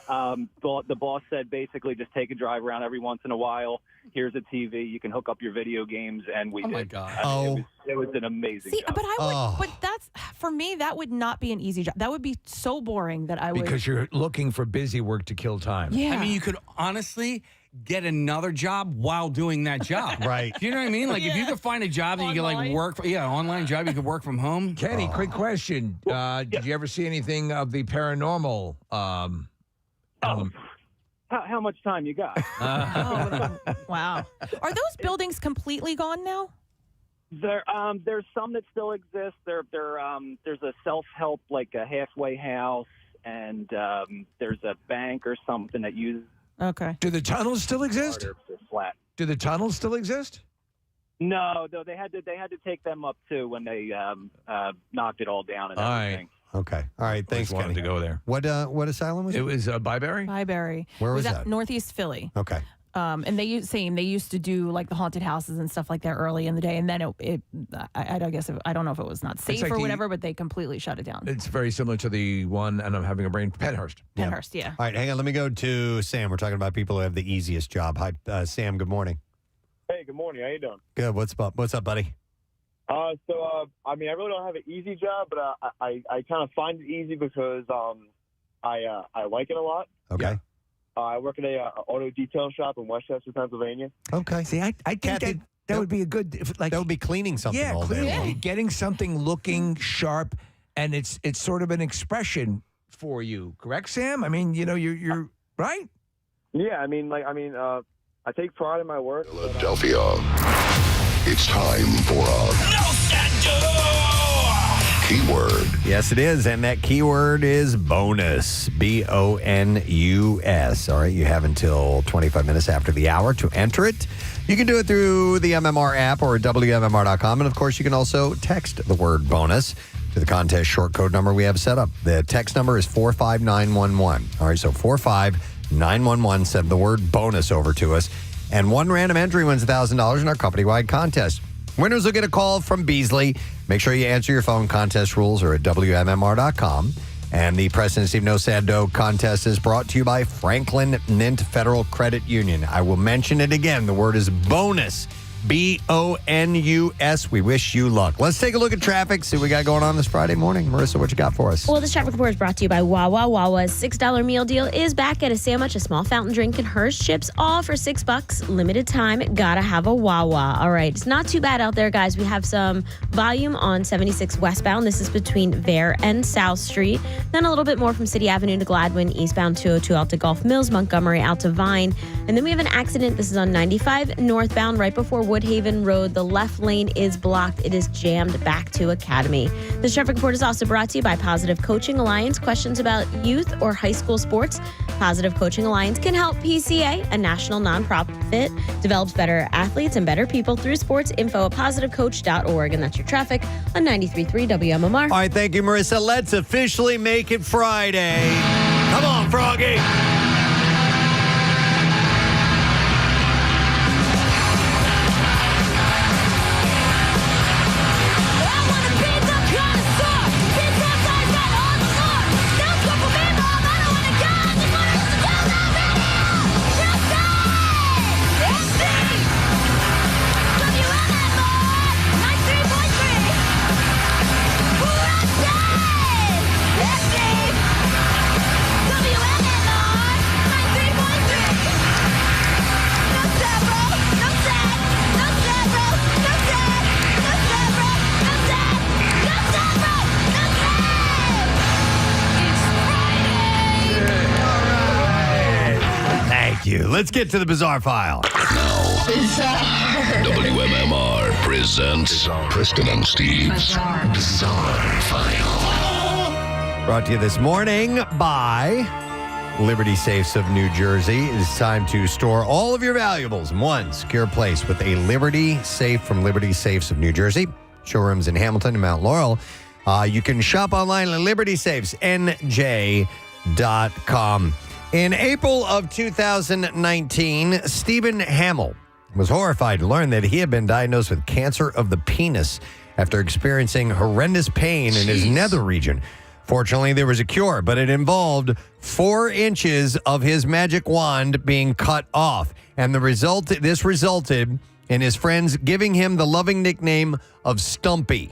The boss said basically just take a drive around every once in a while. Here's a TV. You can hook up your video games, and we did. My God! I mean, it was an amazing job. But but that's for me. That would not be an easy job. That would be so boring that I would. Because you're looking for busy work to kill time. Yeah. I mean, you could honestly get another job while doing that job. Right. Do you know what I mean? Like if you could find a job that you could like work, online job, you could work from home. Kenny, quick question. Did you ever see anything of the paranormal? How much time you got? Wow. Are those buildings completely gone now? There's some that still exist. There's a self-help, like a halfway house, and there's a bank or something that uses. Okay. Do the tunnels still exist? Flat. Do the tunnels still exist? No, they had to take them up too when they knocked it all down and everything. Okay. All right. Thanks, wanted Kenny. to go there. What asylum was it? It was Byberry? Byberry. Where was it that? Northeast Philly. Okay. And they used to do like the haunted houses and stuff like that early in the day, and then I don't know if it was not safe like or whatever, but they completely shut it down. It's very similar to the one, and I'm having a brain, Penhurst. Penhurst, yeah. All right. Hang on. Let me go to Sam. We're talking about people who have the easiest job. Hi, Sam. Good morning. Hey, good morning. How you doing? Good. What's up? What's up, buddy? I really don't have an easy job, but I kind of find it easy because I like it a lot. Okay. Yeah. I work at a auto detail shop in Westchester, Pennsylvania. Okay. See, I think that would be a good, that would be cleaning something all day clearly. long. Getting something looking sharp, and it's sort of an expression for you, correct, Sam? I mean, you're right? Yeah, I take pride in my work. Philadelphia. It's time for a keyword. Yes, it is. And that keyword is bonus. bonus. All right. You have until 25 minutes after the hour to enter it. You can do it through the MMR app or WMMR.com. And of course, you can also text the word bonus to the contest short code number we have set up. The text number is 45911. All right. So 45911. Send the word bonus over to us. And one random entry wins $1,000 in our company-wide contest. Winners will get a call from Beasley. Make sure you answer your phone. Contest rules are at WMMR.com. And the Preston and Steve No Sad Dough contest is brought to you by Franklin Mint Federal Credit Union. I will mention it again. The word is bonus. bonus. We wish you luck. Let's take a look at traffic, see what we got going on this Friday morning. Marissa, what you got for us? Well, this traffic report is brought to you by Wawa. Wawa's $6 meal deal is back. At a sandwich, a small fountain drink, and Hershey chips, all for $6. Limited time. Gotta have a Wawa. All right. It's not too bad out there, guys. We have some volume on 76 westbound. This is between Vare and South Street. Then a little bit more from City Avenue to Gladwin, eastbound 202 out to Gulf Mills, Montgomery out to Vine. And then we have an accident. This is on 95 northbound right before Woodhaven Road. The left lane is blocked. It is jammed back to Academy. This traffic report is also brought to you by Positive Coaching Alliance. Questions about youth or high school sports? Positive Coaching Alliance can help. PCA, a national nonprofit, develops better athletes and better people through sports. Info at positivecoach.org. And that's your traffic on 93.3 WMMR. All right, thank you, Marissa. Let's officially make it Friday. Come on, Froggy. Let's get to the bizarre file. WMMR presents Preston and Steve's Bizarre File. Brought to you this morning by Liberty Safes of New Jersey. It's time to store all of your valuables in one secure place with a Liberty Safe from Liberty Safes of New Jersey. Showrooms in Hamilton and Mount Laurel. You can shop online at libertysafesnj.com. In April of 2019, Stephen Hamill was horrified to learn that he had been diagnosed with cancer of the penis after experiencing horrendous pain in his nether region. Fortunately, there was a cure, but it involved 4 inches of his magic wand being cut off. And this resulted in his friends giving him the loving nickname of Stumpy.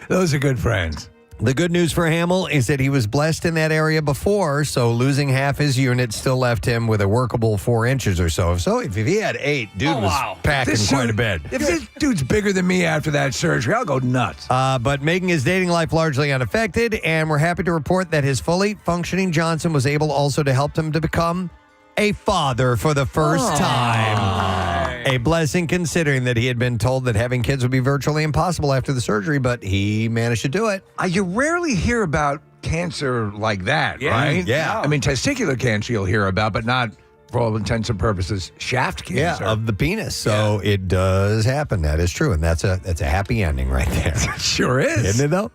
Those are good friends. The good news for Hamill is that he was blessed in that area before, so losing half his unit still left him with a workable 4 inches or so. So if he had 8, dude was packing quite a bit. If this dude's bigger than me after that surgery, I'll go nuts. But making his dating life largely unaffected, and we're happy to report that his fully functioning Johnson was able also to help him to become a father for the first time. A blessing considering that he had been told that having kids would be virtually impossible after the surgery, but he managed to do it. You rarely hear about cancer like that, right? Yeah. I mean, testicular cancer you'll hear about, but not, for all intents and purposes, shaft cancer. Yeah, of the penis. So it does happen. That is true. And that's a happy ending right there. Sure is. Isn't it, though?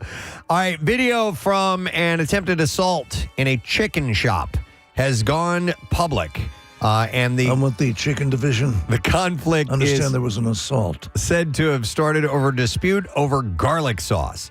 All right, video from an attempted assault in a chicken shop has gone public. And I'm with the chicken division. The conflict there was an assault. Said to have started over a dispute over garlic sauce.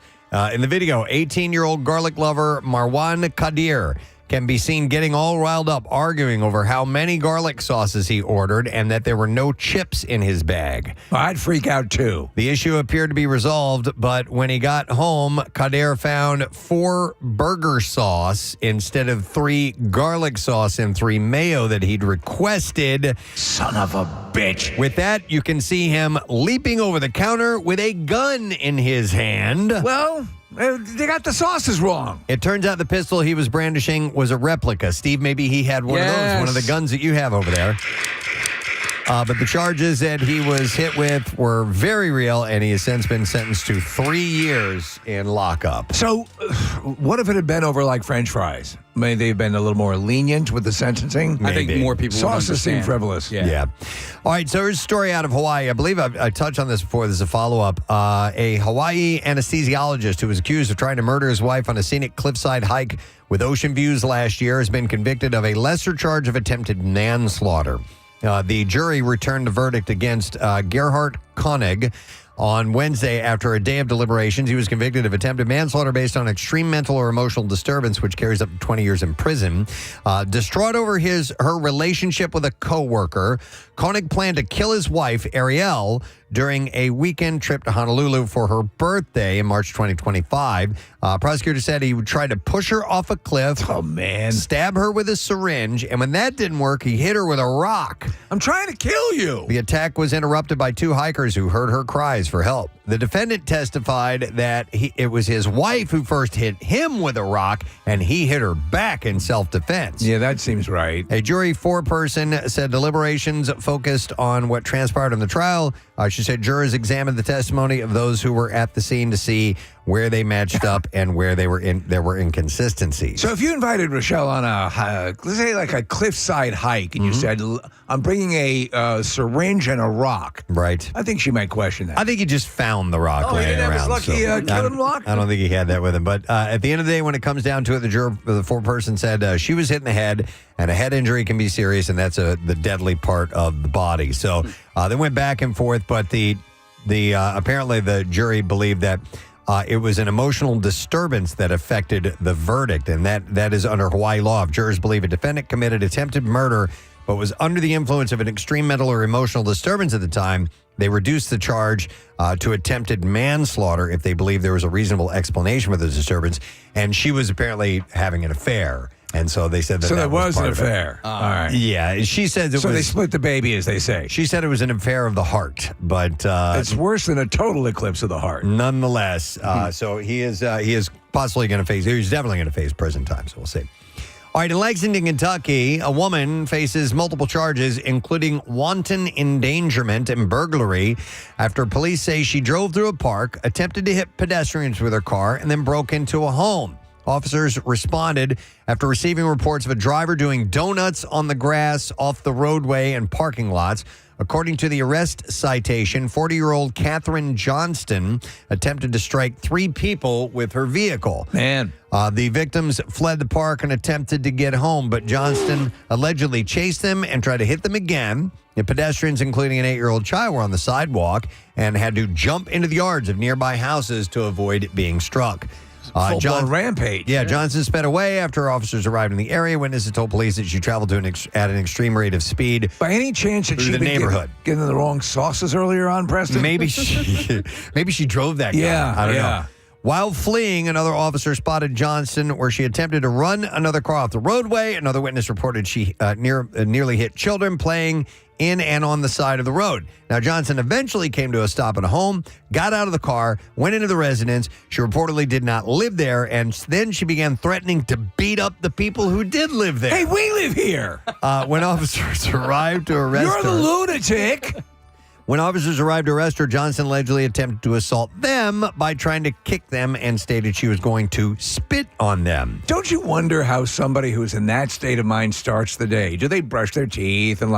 In the video, 18-year-old garlic lover Marwan Qadir can be seen getting all riled up, arguing over how many garlic sauces he ordered and that there were no chips in his bag. I'd freak out too. The issue appeared to be resolved, but when he got home, Qadir found 4 burger sauce instead of 3 garlic sauce and 3 mayo that he'd requested. Son of a bitch. With that, you can see him leaping over the counter with a gun in his hand. Well, They got the sauces wrong. It turns out the pistol he was brandishing was a replica. Steve, maybe he had one of those, one of the guns that you have over there. But the charges that he was hit with were very real, and he has since been sentenced to 3 years in lockup. So, what if it had been over like French fries? May they've been a little more lenient with the sentencing? I think more people would Sauces seem understand. frivolous. Yeah. All right, so here's a story out of Hawaii. I believe I touched on this before. This is a follow-up. A Hawaii anesthesiologist who was accused of trying to murder his wife on a scenic cliffside hike with ocean views last year has been convicted of a lesser charge of attempted manslaughter. The jury returned a verdict against Gerhard Koenig on Wednesday after a day of deliberations. He was convicted of attempted manslaughter based on extreme mental or emotional disturbance, which carries up to 20 years in prison. Distraught over her relationship with a coworker, Koenig planned to kill his wife, Ariel, during a weekend trip to Honolulu for her birthday in March 2025. Prosecutor said he would try to push her off a cliff. Oh, man. Stab her with a syringe. And when that didn't work, he hit her with a rock. I'm trying to kill you. The attack was interrupted by 2 hikers who heard her cries for help. The defendant testified that it was his wife who first hit him with a rock, and he hit her back in self-defense. Yeah, that seems right. A jury 4-person said deliberations focused on what transpired in the trial. She said jurors examined the testimony of those who were at the scene to see where they matched up and where there were inconsistencies. So if you invited Rochelle on let's say like a cliffside hike, and you said, I'm bringing a syringe and a rock. Right. I think she might question that. I think he just found the rock laying he didn't around. have his lucky killing rock? I don't think he had that with him. But at the end of the day, when it comes down to it, the 4-person said she was hit in the head, and a head injury can be serious, and that's the deadly part of the body. So they went back and forth, but the apparently the jury believed that it was an emotional disturbance that affected the verdict, and that is under Hawaii law. If jurors believe a defendant committed attempted murder but was under the influence of an extreme mental or emotional disturbance at the time, they reduced the charge to attempted manslaughter if they believe there was a reasonable explanation for the disturbance. And she was apparently having an affair. And so they said that So that there was an part of it. affair. All right. Yeah, she said it was. So they split the baby, as they say. She said it was an affair of the heart, but it's worse than a total eclipse of the heart. Nonetheless, so he is possibly going to face. He's definitely going to face prison time. So we'll see. All right, in Lexington, Kentucky, a woman faces multiple charges, including wanton endangerment and burglary, after police say she drove through a park, attempted to hit pedestrians with her car, and then broke into a home. Officers responded after receiving reports of a driver doing donuts on the grass off the roadway and parking lots. According to the arrest citation, 40-year-old Catherine Johnston attempted to strike 3 people with her vehicle. Man. The victims fled the park and attempted to get home, but Johnston allegedly chased them and tried to hit them again. The pedestrians, including an 8-year-old child, were on the sidewalk and had to jump into the yards of nearby houses to avoid being struck. Full-blown rampage. Yeah, Johnson sped away after officers arrived in the area. Witnesses told police that she traveled at an extreme rate of speed. By any chance that through she the neighborhood getting the wrong sauces earlier on, Preston? Maybe she drove that car. Yeah, I don't know. While fleeing, another officer spotted Johnson where she attempted to run another car off the roadway. Another witness reported she nearly hit children playing in and on the side of the road. Now, Johnson eventually came to a stop at a home, got out of the car, went into the residence. She reportedly did not live there, and then she began threatening to beat up the people who did live there. Hey, we live here. When officers arrived to arrest her. You're the lunatic. When officers arrived to arrest her, Johnson allegedly attempted to assault them by trying to kick them and stated she was going to spit on them. Don't you wonder how somebody who's in that state of mind starts the day? Do they brush their teeth and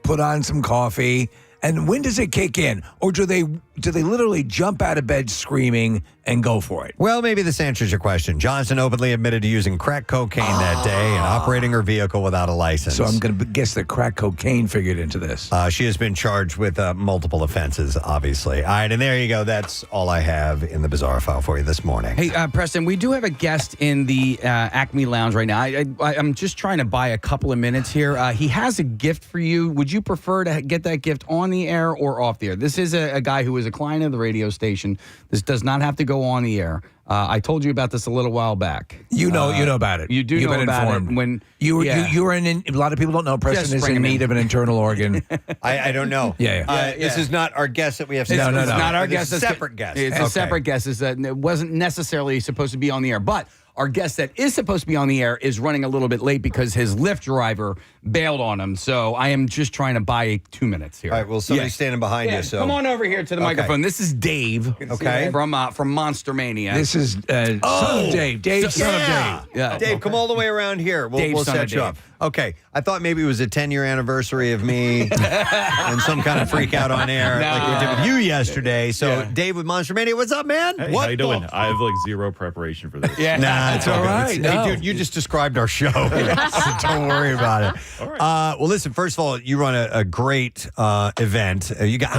put on some coffee? And when does it kick in? Or do they literally jump out of bed screaming and go for it? Well, maybe this answers your question. Johnson openly admitted to using crack cocaine that day and operating her vehicle without a license. So I'm going to guess that crack cocaine figured into this. She has been charged with multiple offenses, obviously. All right, and there you go. That's all I have in the Bizarre File for you this morning. Hey, Preston, we do have a guest in the Acme Lounge right now. I'm just trying to buy a couple of minutes here. He has a gift for you. Would you prefer to get that gift on the air or off the air? This is a guy who is is a client of the radio station. This does not have to go on the air. I told you about this a little while back. You know about it. You do You've know been about informed. it when you were in. A lot of people don't know. Preston is in need of an internal organ. I don't know. This is not our guest that we have. No. It's not our This guest. is a separate guest. It's a separate guest. It wasn't necessarily supposed to be on the air, but our guest that is supposed to be on the air is running a little bit late because his Lyft driver bailed on him. So I am just trying to buy 2 minutes here. All right. Well, somebody's standing behind you. So come on over here to the microphone. This is Dave. Okay. From Monster Mania. This is son of Dave. Dave, son of Dave. Yeah. Dave, come all the way around here. We'll son of set you up. Dave. Okay. I thought maybe it was a 10-year anniversary of me and some kind of freak out on air like we did with you yesterday. So, Dave with Monster Mania, what's up, man? Hey, what how you doing? I have like zero preparation for this. Nah, it's all right. No. Hey, dude, you just described our show. So don't worry about it. All right. Well, listen, first of all, you run a great event. You got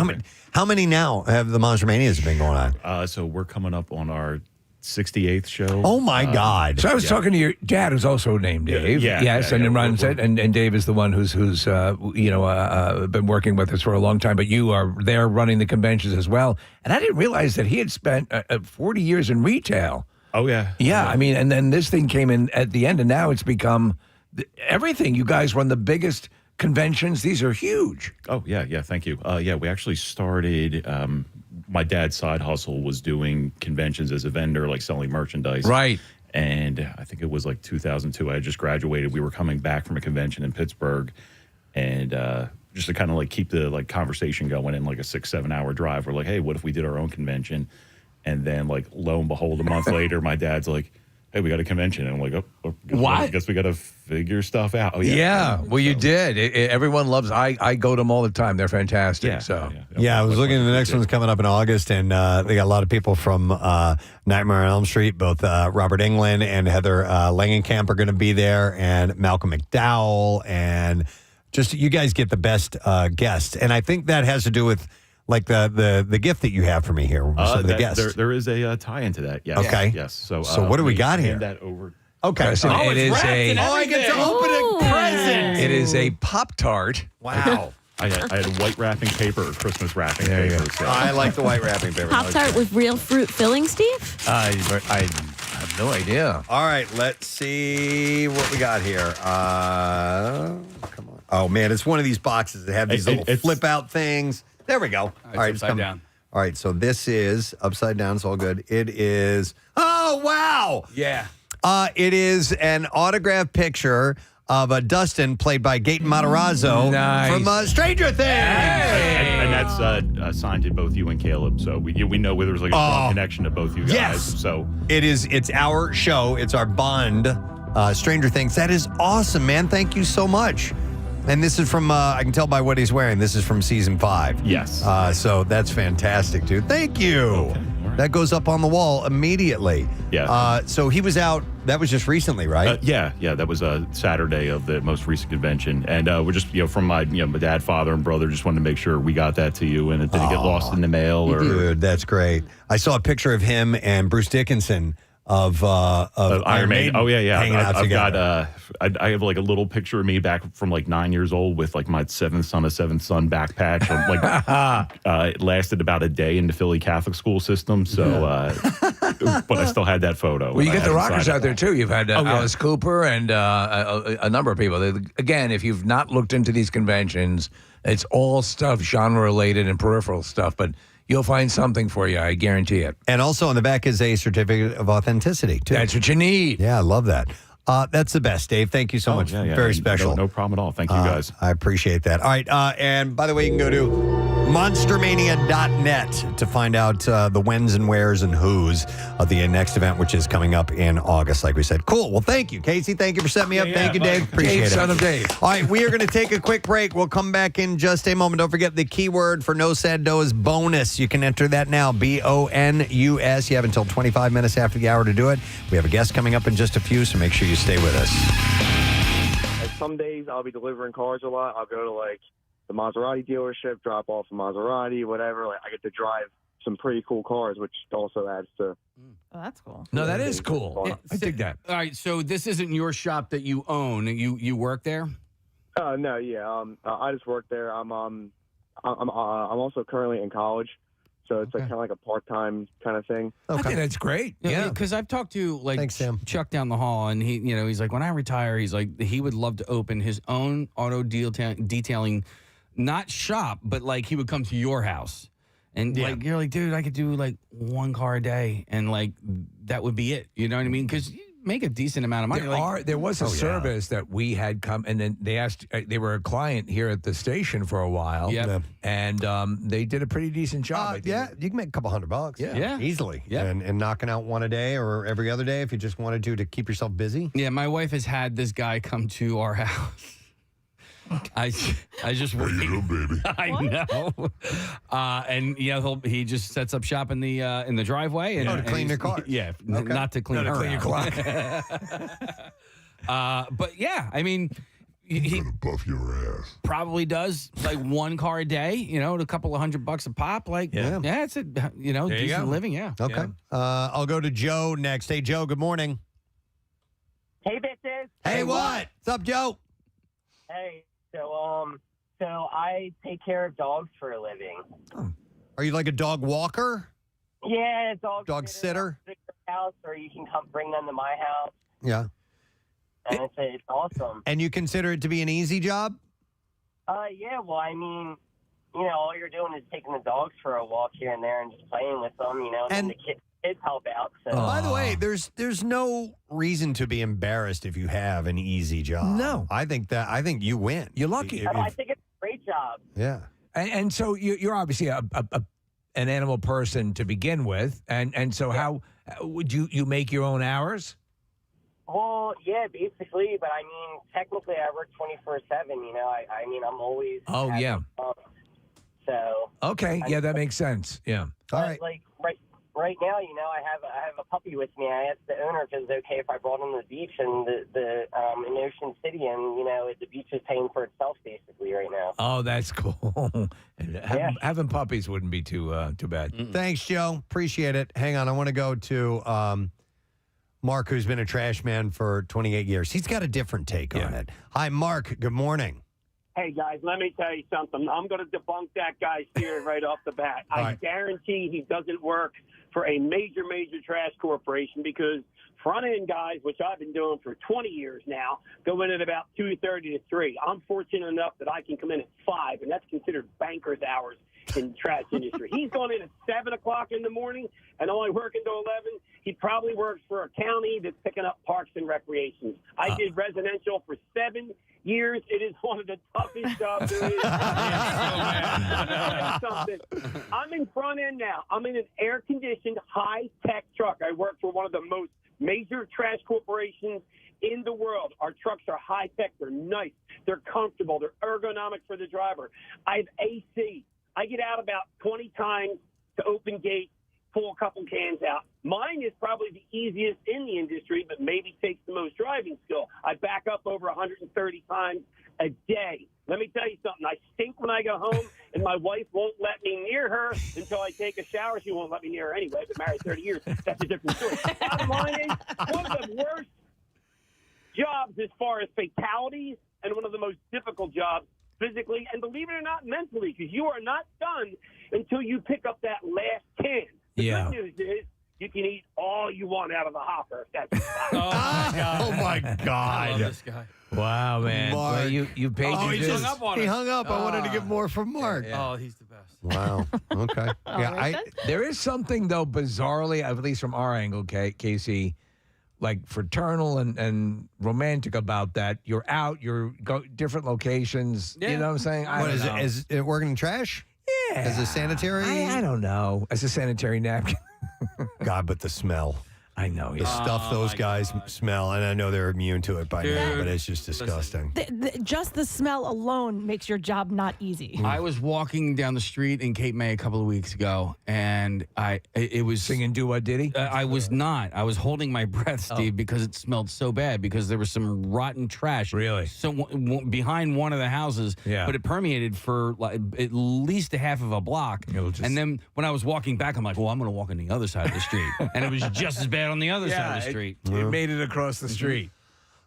how many now have the Monster Manias been going on? So we're coming up on our 68th show. Oh, my God. So I was talking to your dad, who's also named Dave. And runs it. And Dave is the one who's been working with us for a long time. But you are there running the conventions as well. And I didn't realize that he had spent 40 years in retail. Oh, yeah. Yeah, I mean, and then this thing came in at the end, and now it's become everything. You guys run the biggest conventions. These are huge. Oh, yeah. Thank you. We actually started. My dad's side hustle was doing conventions as a vendor, like selling merchandise. Right. And I think it was like 2002. I had just graduated. We were coming back from a convention in Pittsburgh, and just to kind of like keep the like conversation going in like a 6-7 hour drive, we're like, hey, what if we did our own convention? And then like lo and behold, a month later, my dad's like, hey, we got a convention. And I'm like, I guess we got to figure stuff out. Oh, yeah. Well, you did. Everyone loves. I go to them all the time. They're fantastic. Yeah, I was looking at the next one's coming up in August, and they got a lot of people from Nightmare on Elm Street. Both Robert Englund and Heather Langenkamp are going to be there, and Malcolm McDowell, and just you guys get the best guests. And I think that has to do with like the gift that you have for me here. The guest. There is a tie into that. Yes. Okay. Yes. So what do we got here? Hand that over. Okay. Preston, it is I get to open a present. It is a Pop-Tart. Wow. I had white wrapping paper or Christmas wrapping paper. So. I like the white wrapping paper. Pop-Tart with real fruit filling, Steve? I have no idea. All right, let's see what we got here. Come on. Oh, man, it's one of these boxes that have these little flip-out things. There we go. All right, it's upside down. All right, so this is upside down. It's all good. It is. Oh, wow. Yeah. It is an autographed picture of Dustin, played by Gaten Matarazzo from Stranger Things. And that's signed to both you and Caleb. So we know where there's like a strong connection to both you guys. Yes. So it's our show. It's our bond, Stranger Things. That is awesome, man. Thank you so much. And this is from, I can tell by what he's wearing, this is from season 5. Yes. So that's fantastic, dude. Thank you. Okay. Right. That goes up on the wall immediately. Yeah. So he was out, that was just recently, right? Yeah. That was a Saturday of the most recent convention. And we're just, from my dad, father, and brother, just wanted to make sure we got that to you and it didn't get lost in the mail. Dude, that's great. I saw a picture of him and Bruce Dickinson of Iron Maiden. Oh yeah. Hanging out I've together. got I have like a little picture of me back from like 9 years old with like my seventh son back patch. It lasted about a day in the Philly Catholic school system. So, but I still had that photo. Well, you get the rockers out there too. You've had Alice Cooper and a number of people. Again, if you've not looked into these conventions, it's all stuff genre related and peripheral stuff, but you'll find something for you, I guarantee it. And also on the back is a certificate of authenticity, too. That's what you need. Yeah, I love that. That's the best, Dave. Thank you so much. Very special. No problem at all. Thank you, guys. I appreciate that. All right. And by the way, you can go to monstermania.net to find out the whens and wheres and whos of the next event, which is coming up in August, like we said. Cool. Well, thank you, Casey. Thank you for setting me up. Thank you, Dave. Appreciate it. Son of Dave. All right. We are going to take a quick break. We'll come back in just a moment. Don't forget the keyword for No Sad Dough is bonus. You can enter that now. BONUS. You have until 25 minutes after the hour to do it. We have a guest coming up in just a few, so make sure you stay with us. Like some days I'll be delivering cars a lot. I'll go to like the Maserati dealership, drop off a Maserati, whatever. Like I get to drive some pretty cool cars, which also adds to. Oh, that's cool. No, that is cool. I dig that. All right, so this isn't your shop that you own. You work there? No, yeah. I just work there. I'm also currently in college, So it's like kind of like a part-time kind of thing. I think that's great. Yeah. Because I've talked to Thanks, Sam. Chuck down the hall, and he's like, when I retire, he's like, he would love to open his own auto detailing, not shop, but like he would come to your house. And like, you're like, dude, I could do like one car a day, and like that would be it. You know what I mean? Because you make a decent amount of money. There was a service that we had come, and then they asked. They were a client here at the station for a while. Yeah. And they did a pretty decent job. Yeah, you can make a couple $100. Yeah. Easily. Yeah. And knocking out one a day or every other day if you just wanted to keep yourself busy. Yeah, my wife has had this guy come to our house. I just How you doing, baby? I know, and he just sets up shop in the driveway and to clean your car. Yeah, not to clean your clock. But yeah, I mean, he gonna buff your ass. probably does like one car a day. A couple of $100 a pop. Like it's a decent living. Yeah. Okay. I'll go to Joe next. Hey, Joe. Good morning. Hey, bitches. Hey, what? What's up, Joe? Hey, so I take care of dogs for a living. Are you like a dog walker? Yeah, Dog sitter? At your house, or you can come bring them to my house, Yeah. and it's awesome. And you consider it to be an easy job? Yeah. Well, I mean, all you're doing is taking the dogs for a walk here and there and just playing with them. And the kids help out. So. By the way, there's no reason to be embarrassed if you have an easy job. No. I think you win. You're lucky. I think it's a great job. Yeah. And so you're obviously an animal person to begin with, and so how would you make your own hours? Well, yeah, basically, but I mean, technically, I work 24/7. I mean, I'm always. Oh yeah. So. Okay, yeah, that makes sense. Yeah. All right. Like right now, I have a puppy with me. I asked the owner if it was okay if I brought him to the beach and the in Ocean City, and the beach is paying for itself basically right now. Oh, that's cool. Having puppies wouldn't be too bad. Thanks, Joe. Appreciate it. Hang on, I want to go to Mark, who's been a trash man for 28 years. He's got a different take on it. Hi, Mark. Good morning. Hey, guys, let me tell you something. I'm going to debunk that guy's theory right off the bat. I guarantee he doesn't work for a major trash corporation because front-end guys, which I've been doing for 20 years now, go in at about 2:30 to 3. I'm fortunate enough that I can come in at 5, and that's considered banker's hours in the trash industry. He's going in at 7 o'clock in the morning and only working till 11. He probably works for a county that's picking up parks and recreations. I did residential for 7 years. It is one of the toughest jobs there is. I'm in front end now. I'm in an air-conditioned, high-tech truck. I work for one of the most major trash corporations in the world. Our trucks are high-tech. They're nice. They're comfortable. They're ergonomic for the driver. I have AC. I get out about 20 times to open gate, pull a couple cans out. Mine is probably the easiest in the industry, but maybe takes the most driving skill. I back up over 130 times a day. Let me tell you something. I stink when I go home, and my wife won't let me near her until I take a shower. She won't let me near her anyway. I've been married 30 years. That's a different story. Bottom line is, one of the worst jobs as far as fatalities and one of the most difficult jobs physically and, believe it or not, mentally, because you are not done until you pick up that last can. The good news is you can eat all you want out of the hopper. If that's Oh, my God. I love this guy. Wow, man. Mark. Well, you paid your he dues. hung up on He us. hung up. I wanted to get more from Mark. Oh, he's the best. Wow. Okay. There is something, though, bizarrely, at least from our angle, Casey, like fraternal and romantic about that. You're out, you're different locations. You know what I'm saying? What is it? Is it working in trash? Yeah. As a sanitary? I don't know. As a sanitary napkin. God, but the smell. I know. The stuff those guys smell, and I know they're immune to it by now, but it's just disgusting. Just the smell alone makes your job not easy. I was walking down the street in Cape May a couple of weeks ago, and it was singing "Do What Diddy." I was not. I was holding my breath, Steve, because it smelled so bad because there was some rotten trash. Really? So behind one of the houses, but it permeated for like at least a half of a block. And then when I was walking back, I'm like, well, I'm going to walk on the other side of the street, and it was just as bad on the other side of the street. It made it across the street.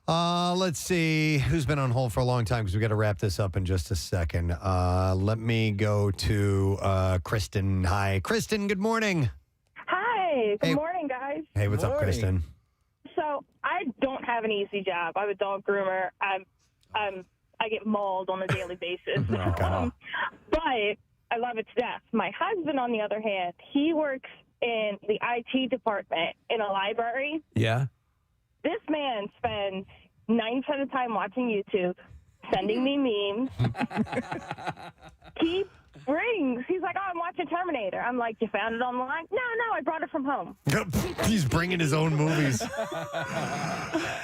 Let's see who's been on hold for a long time because we got to wrap this up in just a second. Let me go to Kristen. Hi, Kristen. Good morning. Hi. Good Hey. morning, guys. Hey, what's up, Kristen? So I don't have an easy job. I'm a dog groomer. I get mauled on a daily basis. But I love it to death. My husband, on the other hand, he works in the IT department in a library. Yeah. This man spends 90% of the time watching YouTube, sending me memes. He brings, he's like, oh, I'm watching Terminator. I'm like, you found it online? No, I brought it from home. He's bringing his own movies.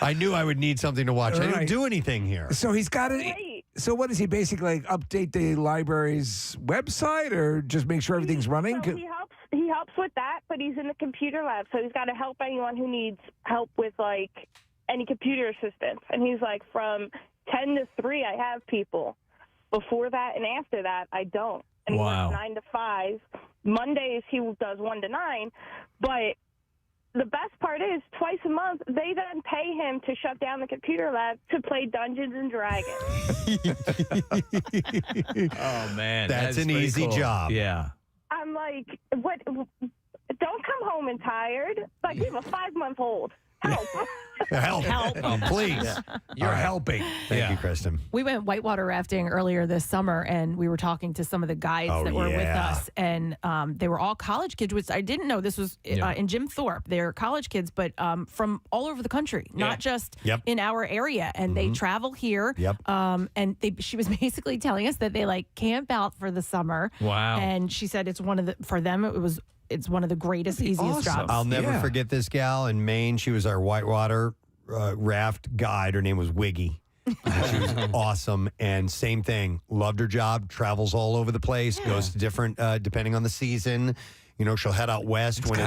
I knew I would need something to watch. I don't do anything here. So he's got it. So what does he basically like update the library's website or just make sure everything's running? So he helps with that, but he's in the computer lab, so he's got to help anyone who needs help with like any computer assistance. And he's like, from 10 to 3, I have people. Before that and after that, I don't. And he works 9 to 5. Mondays he does 1 to 9, but the best part is, twice a month, they then pay him to shut down the computer lab to play Dungeons and Dragons. Oh, man. That's an easy job. Yeah. I'm like, what? Don't come home and tired. Like, we have a 5-month-old. Help. Help. Oh, please. You're helping. Thank you, Kristen. We went whitewater rafting earlier this summer, and we were talking to some of the guides that were with us, and they were all college kids, which I didn't know. This was in Jim Thorpe. They're college kids, but from all over the country, not just in our area. And they travel here. And she was basically telling us that they like camp out for the summer. Wow. And she said it's one of the, for them, it's one of the greatest, easiest jobs. I'll never forget this gal in Maine. She was our whitewater raft guide. Her name was Wiggy. She was awesome. And same thing. Loved her job. Travels all over the place. Goes to different, depending on the season. You know, she'll head out west when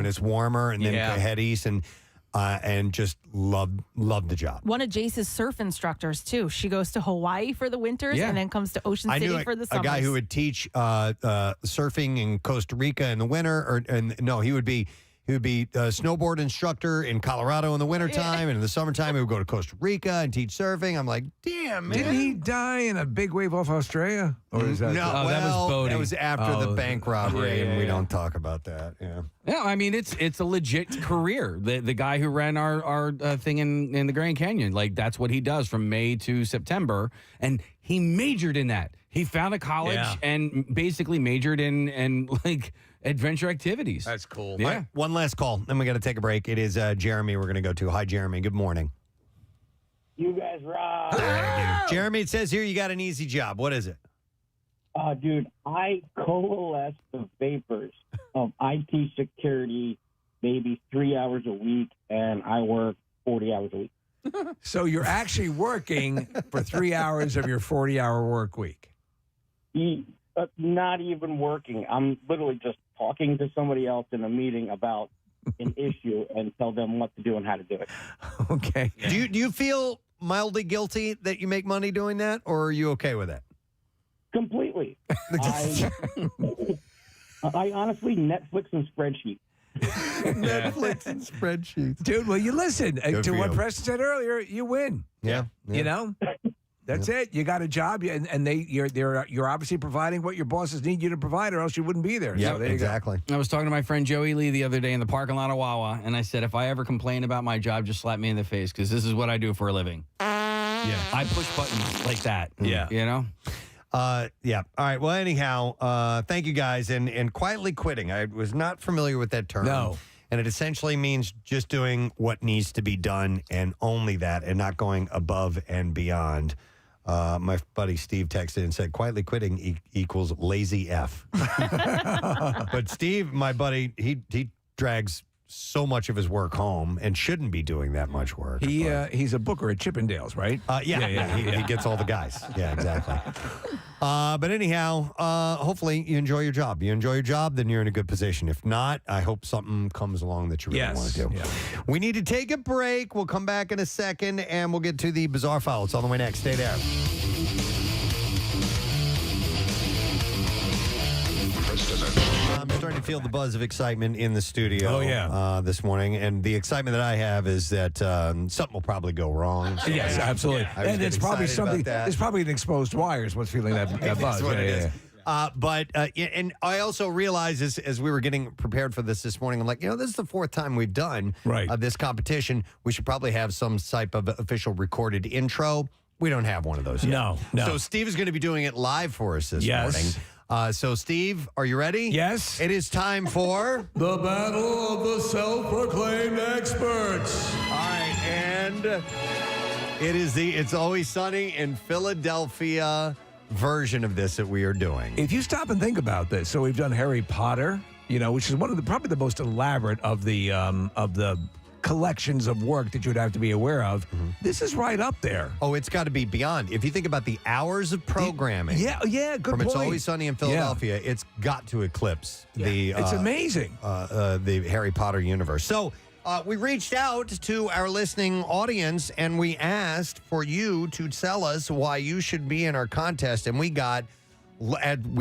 it's warmer, and then head east. And just loved the job. One of Jace's surf instructors, too. She goes to Hawaii for the winters and then comes to Ocean City for the summers. A guy who would teach surfing in Costa Rica in the winter. He would be a snowboard instructor in Colorado in the wintertime. And in the summertime, he would go to Costa Rica and teach surfing. I'm like, damn, man. Didn't he die in a big wave off Australia? Or is that that was boating. That was after the bank robbery, and we don't talk about that. Yeah. Yeah, I mean, it's a legit career. The guy who ran our thing in the Grand Canyon, like, that's what he does from May to September. And he majored in that. He found a college and basically majored in like adventure activities. That's cool. Yeah. Right, one last call, then we got to take a break. It is Jeremy we're going to go to. Hi, Jeremy. Good morning. You guys rock. Jeremy, it says here you got an easy job. What is it? Dude, I coalesce the vapors of IT security maybe 3 hours a week, and I work 40 hours a week. So you're actually working for 3 hours of your 40-hour work week. Not even working. I'm literally just talking to somebody else in a meeting about an issue and tell them what to do and how to do it. Okay. Do you feel mildly guilty that you make money doing that, or are you okay with it? Completely. I honestly Netflix and spreadsheets. Netflix and spreadsheets. Dude, well, you listen to what you. Preston said earlier. You win. Yeah. You know? That's it. You got a job, and you're obviously providing what your bosses need you to provide, or else you wouldn't be there. Yeah, so there exactly. I was talking to my friend Joey Lee the other day in the parking lot of Wawa, and I said, if I ever complain about my job, just slap me in the face, because this is what I do for a living. Yeah, I push buttons like that. Yeah, you know. Yeah. All right. Well, anyhow, thank you guys. And quietly quitting. I was not familiar with that term. No. And it essentially means just doing what needs to be done and only that, and not going above and beyond. My buddy Steve texted and said, quietly quitting equals lazy F. But Steve, my buddy, he drags so much of his work home and shouldn't be doing that much work. He's a booker at Chippendales, right? He gets all the guys. Yeah, exactly. But anyhow, hopefully you enjoy your job. You enjoy your job, then you're in a good position. If not, I hope something comes along that you really want to do. Yeah. We need to take a break. We'll come back in a second, and we'll get to the bizarre file. It's on the way next. Stay there. I'm starting to feel the buzz of excitement in the studio. Oh, yeah. This morning, and the excitement that I have is that something will probably go wrong. So Yes, absolutely. I was And it's getting probably excited about something. that. It's probably an exposed wires. What's feeling that buzz? That's what it is. Yeah. And I also realized as we were getting prepared for this morning, I'm like, this is the fourth time we've done this competition. We should probably have some type of official recorded intro. We don't have one of those yet. No. So Steve is going to be doing it live for us this morning. So Steve, are you ready? Yes. It is time for the battle of the self-proclaimed experts. All right, and it is the It's Always Sunny in Philadelphia version of this that we are doing. If you stop and think about this, so we've done Harry Potter, which is one of probably the most elaborate of the collections of work that you would have to be aware of. This is right up there. Oh, it's got to be beyond. If you think about the hours of programming, good from point. It's Always Sunny in Philadelphia, it's got to eclipse the. It's amazing. The Harry Potter universe. So we reached out to our listening audience and we asked for you to tell us why you should be in our contest, and we got,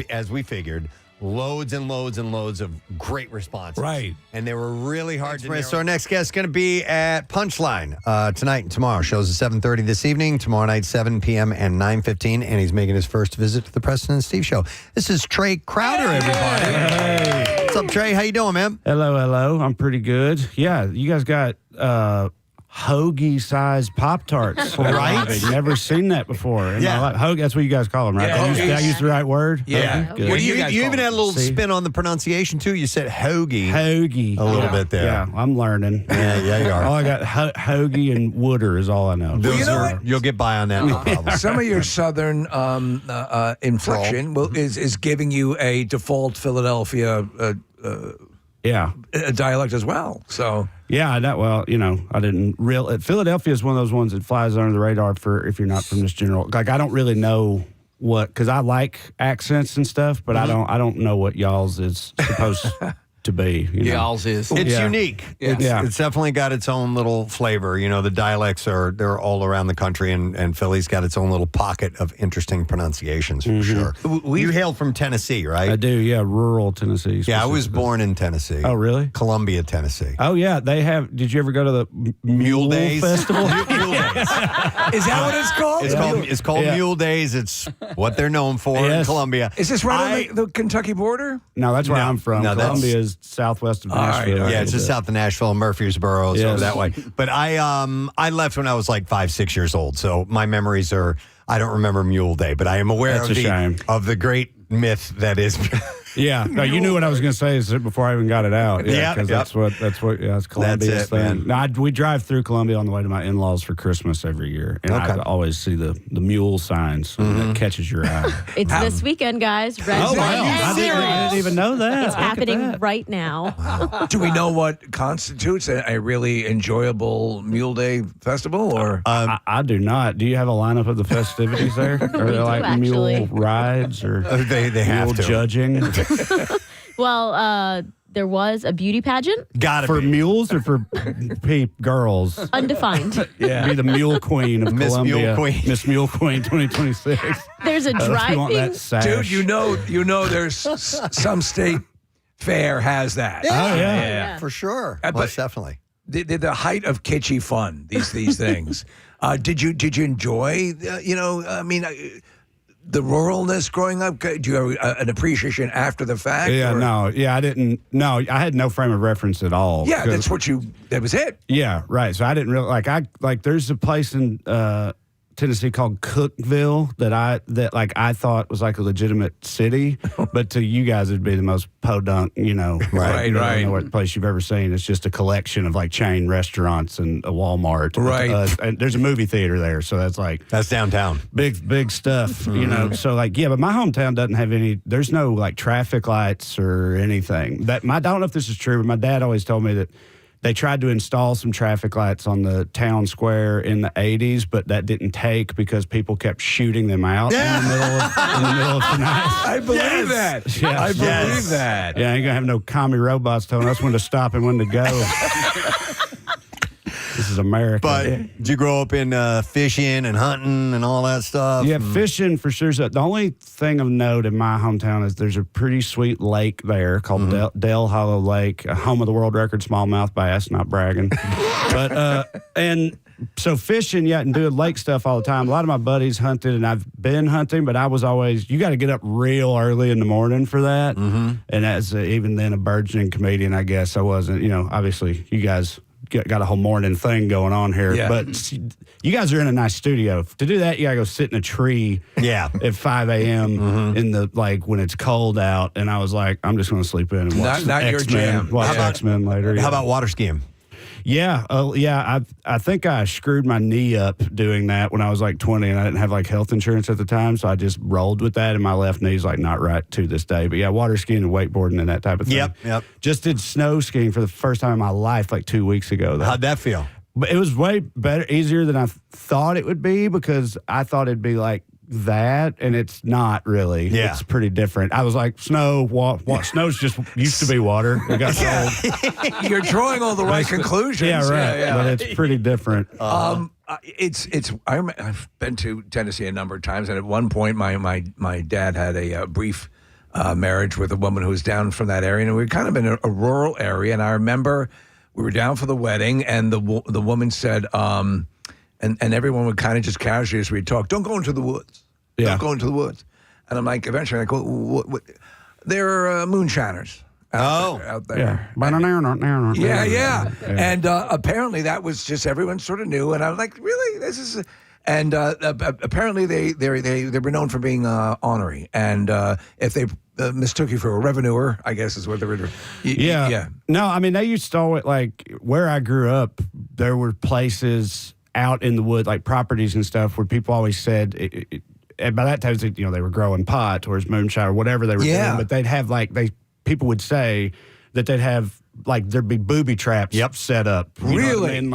as we figured, loads and loads and loads of great responses. Right. And they were really hard to narrow. So our next guest is going to be at Punchline tonight and tomorrow. Shows at 7:30 this evening. Tomorrow night, 7 p.m. and 9:15. And he's making his first visit to the Preston and Steve Show. This is Trae Crowder, everybody. Hey. What's up, Trae? How you doing, man? Hello. I'm pretty good. Yeah, you guys got hoagie-sized Pop-Tarts. Right? I've never seen that before. Yeah. Hoagie, that's what you guys call them, right? Yeah, Did I use the right word? Yeah. Okay, good. Well, you even had a little spin on the pronunciation, too. You said hoagie. Hoagie. A little bit there. Yeah, I'm learning. Yeah, you are. All I got, hoagie and wooder is all I know. You'll get by on that, no problem. Some of your southern inflection is giving you a default Philadelphia dialect as well. So yeah, I didn't Philadelphia is one of those ones that flies under the radar for if you're not from this general. Like I don't really know because I like accents and stuff, but I don't know what y'all's is supposed to be. Y'all's is. It's unique. Yeah. It's definitely got its own little flavor. The dialects they're all around the country, and Philly's got its own little pocket of interesting pronunciations for sure. You hail from Tennessee, right? I do, yeah, rural Tennessee. Yeah, I was born in Tennessee. Oh, really? Columbia, Tennessee. Oh, yeah, they have. Did you ever go to the Mule Days Festival? Mule Days. Is that what it's called? It's called Mule Days. It's what they're known for in Columbia. Is this right on the Kentucky border? No, that's where I'm from. Columbia is southwest of Nashville. Yeah, it's just south of Nashville, Murfreesboro, so that way. But I left when I was like 5-6 years old, so my memories are I don't remember Mule Day, but I am aware of the great myth that is. Yeah, no, you knew what I was going to say before I even got it out. Yeah, because that's it's Columbia's thing. No, we drive through Columbia on the way to my in-laws for Christmas every year, and I always see the mule signs that catches your eye. It's this weekend, guys. Oh, wow. I didn't even know that. It's happening right now. Do we know what constitutes a really enjoyable Mule Day festival? Or I do not. Do you have a lineup of the festivities there? Are they like mule rides or they have mule to judging? Well, there was a beauty pageant. For mules or for girls? Undefined. Yeah. Be the Mule Queen of Miss Columbia. Mule Queen. Miss Mule Queen 2026. There's a driving. Dude, you know there's some state fair has that. Yeah, for sure. Most definitely. The height of kitschy fun, these things. Did you enjoy, the ruralness growing up? Do you have an appreciation after the fact? I didn't. No, I had no frame of reference at all. Yeah, that was it. Yeah, right. So I didn't really there's a place in Tennessee called Cookeville that I thought was like a legitimate city, but to you guys it'd be the most podunk, Right. You don't know what place you've ever seen. It's just a collection of like chain restaurants and a Walmart. Right. And there's a movie theater there, so that's downtown. Big stuff, So but my hometown doesn't have any. There's no like traffic lights or anything. I don't know if this is true, but my dad always told me that they tried to install some traffic lights on the town square in the 80s, but that didn't take because people kept shooting them out in the middle of the night. I believe that. Yeah. I believe that. Yeah, ain't gonna have no commie robots telling us when to stop and when to go. This is America. But did you grow up in fishing and hunting and all that stuff? Yeah, fishing for sure. So the only thing of note in my hometown is there's a pretty sweet lake there called Dale Hollow Lake, home of the world record smallmouth bass, not bragging. But and so fishing, and doing lake stuff all the time. A lot of my buddies hunted, and I've been hunting, but I was always, you got to get up real early in the morning for that. And as even then a burgeoning comedian, I guess I wasn't, obviously you guys got a whole morning thing going on here. Yeah. But you guys are in a nice studio. To do that, you got to go sit in a tree at 5 a.m. in the, when it's cold out. And I was like, I'm just going to sleep in and watch not your jam. Watch X-Men later. How about water skiing? Yeah. I think I screwed my knee up doing that when I was 20 and I didn't have health insurance at the time. So I just rolled with that and my left knee's not right to this day. But yeah, water skiing and wakeboarding and that type of thing. Yep. Just did snow skiing for the first time in my life 2 weeks ago. How'd that feel? But it was way better, easier than I thought it would be because I thought it'd be that, and it's not really. Yeah. It's pretty different. I was like, snow, snow's just used to be water. It got cold. You're drawing all the right conclusions. Yeah, right. Yeah. But it's pretty different. I've been to Tennessee a number of times, and at one point, my dad had a brief marriage with a woman who was down from that area, and we were kind of in a rural area. And I remember we were down for the wedding, and the woman said, and everyone would kind of just casually as we talk, don't go into the woods. Yeah. Don't go into the woods. And I'm eventually what? They're moonshiners out there. Yeah. And apparently that was just everyone sort of knew. And I was like, really? This is... And apparently they were known for being ornery. And if they mistook you for a revenuer, I guess is what they were. Yeah. No, I mean, they used to always, where I grew up, there were places out in the wood, properties and stuff, where people always said, and by that time, they were growing pot or moonshine or whatever they were doing, but they'd have people would say that they'd have there'd be booby traps set up. Really? And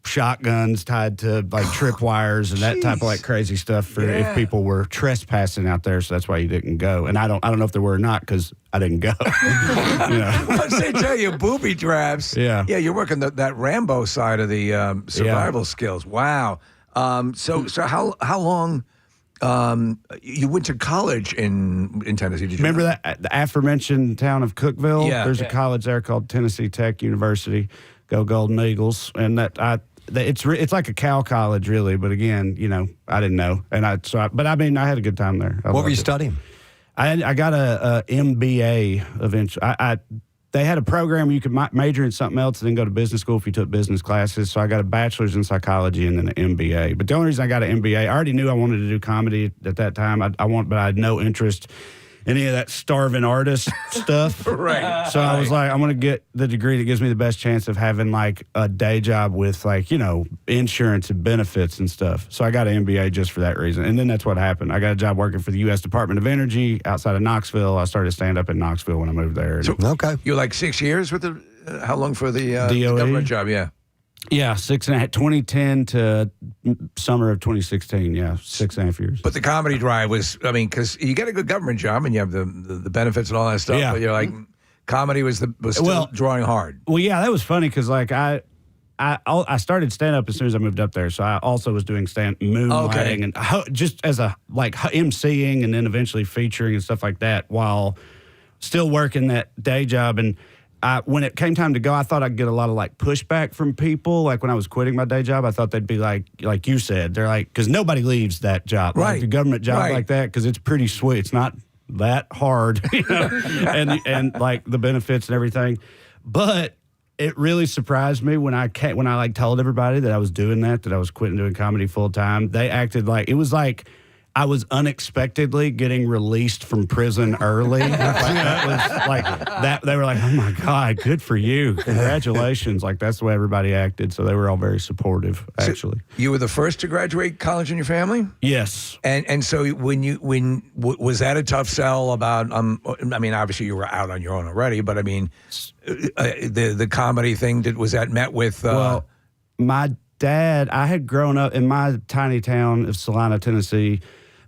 shotguns tied to tripwires and that type of crazy stuff for if people were trespassing out there. So that's why you didn't go. And I don't know if there were or not because I didn't go. Once they tell you booby traps, you're working that Rambo side of the survival skills. Wow. So how long? You went to college in Tennessee. Did you remember that the aforementioned town of Cookeville? Yeah. There's a college there called Tennessee Tech University. Go Golden Eagles! And it's like a cow college, really. But again, I didn't know, and I had a good time there. What were you studying? I got a MBA eventually. They had a program where you could major in something else and then go to business school if you took business classes. So I got a bachelor's in psychology and then an MBA. But the only reason I got an MBA, I already knew I wanted to do comedy at that time. But I had no interest in any of that starving artist stuff. Right. So I was like, I'm going to get the degree that gives me the best chance of having a day job with insurance and benefits and stuff. So I got an MBA just for that reason. And then that's what happened. I got a job working for the U.S. Department of Energy outside of Knoxville. I started stand up in Knoxville when I moved there. So, you were 6 years with how long for the DOE? government job? Yeah. Yeah, 6.5, 2010 to summer of 2016. Yeah, 6.5 years. But the comedy drive was, because you get a good government job and you have the benefits and all that stuff. Yeah. But you're comedy was still drawing hard. Well, yeah, that was funny because I started stand up as soon as I moved up there. So I also was doing moonlighting and just as a emceeing and then eventually featuring and stuff like that while still working that day job. And when it came time to go, I thought I'd get a lot of pushback from people. When I was quitting my day job, I thought they'd be like you said, they're because nobody leaves that job, right? The government job like that, because it's pretty sweet. It's not that hard, and the benefits and everything. But it really surprised me when I told everybody that I was doing that I was quitting doing comedy full time. They acted it was I was unexpectedly getting released from prison early. That was that. They were like, "Oh my God, good for you! Congratulations!" That's the way everybody acted. So they were all very supportive. Actually, so you were the first to graduate college in your family. Yes, and so was that a tough sell about? Obviously you were out on your own already, but the comedy thing was that met with? Well, my dad. I had grown up in my tiny town of Salina, Tennessee.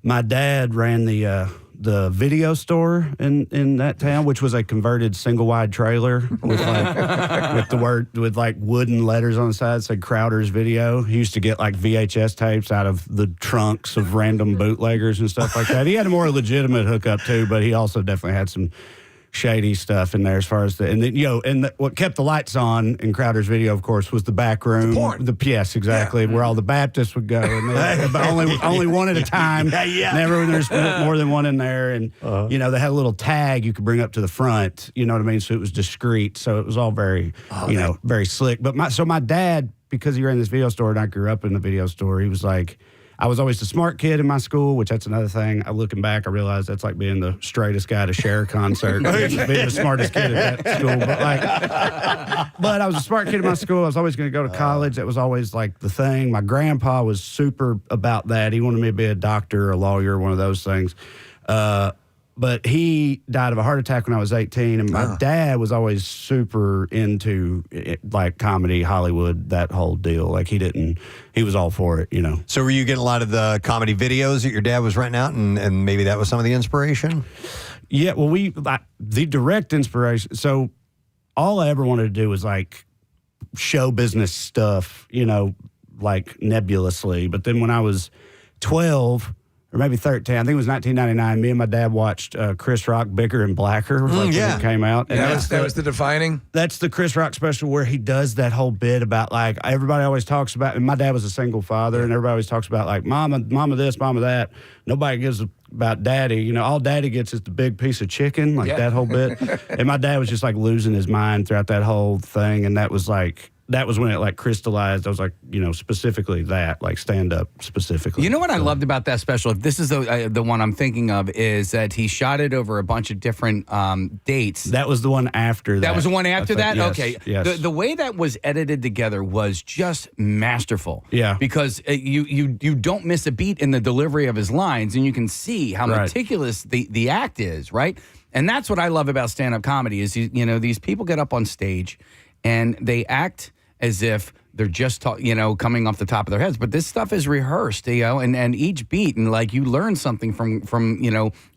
My dad ran the the video store in that town, which was a converted single wide trailer with like wooden letters on the side that said Crowder's Video. He used to get like VHS tapes out of the trunks of random bootleggers and stuff like that. He had a more legitimate hookup too, but he also definitely had some shady stuff in there as far as what kept the lights on in Crowder's Video, of course, was the back room. The porn. Yes, exactly, where all the Baptists would go. And but only one at a time. Never there's more than one in there. And, they had a little tag you could bring up to the front, you know what I mean? So it was discreet. So it was all very, very slick. But my dad, because he ran this video store and I grew up in the video store, he was like, I was always the smart kid in my school, which that's another thing. Looking back, I realized that's like being the straightest guy at a Cher concert, being the smartest kid at that school. But I was a smart kid in my school. I was always going to go to college. That was always like the thing. My grandpa was super about that. He wanted me to be a doctor, a lawyer, one of those things. But he died of a heart attack when I was 18, and my dad was always super into like comedy, Hollywood, that whole deal. Like he was all for it, So were you getting a lot of the comedy videos that your dad was renting out, and maybe that was some of the inspiration? Yeah, well, the direct inspiration. So all I ever wanted to do was like show business stuff, like nebulously. But then when I was 12. Or maybe 13. I think it was 1999. Me and my dad watched Chris Rock, Bigger and Blacker when it came out. And that was the defining? That's the Chris Rock special where he does that whole bit about, like, everybody always talks about, and my dad was a single father, and everybody always talks about, like, mama this, mama that. Nobody gives about daddy. All daddy gets is the big piece of chicken, like that whole bit. And my dad was just, like, losing his mind throughout that whole thing, and that was when it like crystallized. I was like, specifically that, like stand up specifically. You know what I loved about that special? If this is the one I'm thinking of, is that he shot it over a bunch of different dates. That was the one after that. That was the one after that? Yes, okay. Yes. The way that was edited together was just masterful. Yeah. Because you don't miss a beat in the delivery of his lines, and you can see how meticulous the act is, right? And that's what I love about stand-up comedy is, these people get up on stage and they act as if they're just coming off the top of their heads, but this stuff is rehearsed, and each beat, and like you learn something from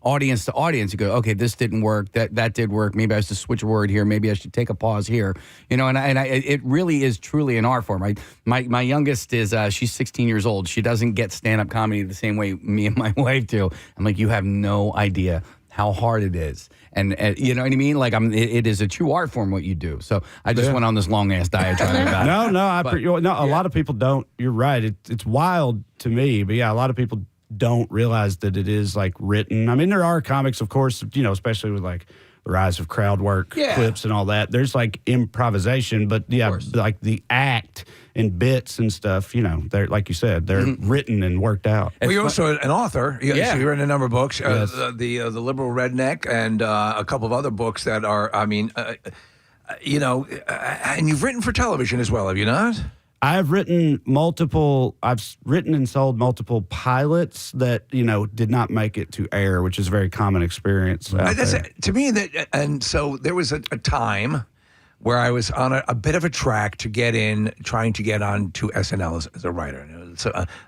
audience to audience. You go, okay, this didn't work, that did work. Maybe I should switch a word here. Maybe I should take a pause here. It really is truly an art form. Right? My youngest is she's 16 years old. She doesn't get stand up comedy the same way me and my wife do. I'm like, you have no idea how hard it is. And you know what I mean? Like, it is a true art form what you do. So I just went on this long ass diatribe about it. A lot of people don't. You're right. It's wild to me, but yeah, a lot of people don't realize that it is like written. I mean, there are comics, of course, especially with like the rise of crowd work clips and all that. There's like improvisation, but like the act and bits and stuff, they're, like you said, they're written and worked out. Well, you're also an author. You've written a number of books, the Liberal Redneck, and a couple of other books that are, and you've written for television as well, have you not? I've written and sold multiple pilots that, did not make it to air, which is a very common experience. To me, and so there was a time where I was on a bit of a track trying to get on to SNL as a writer. And it was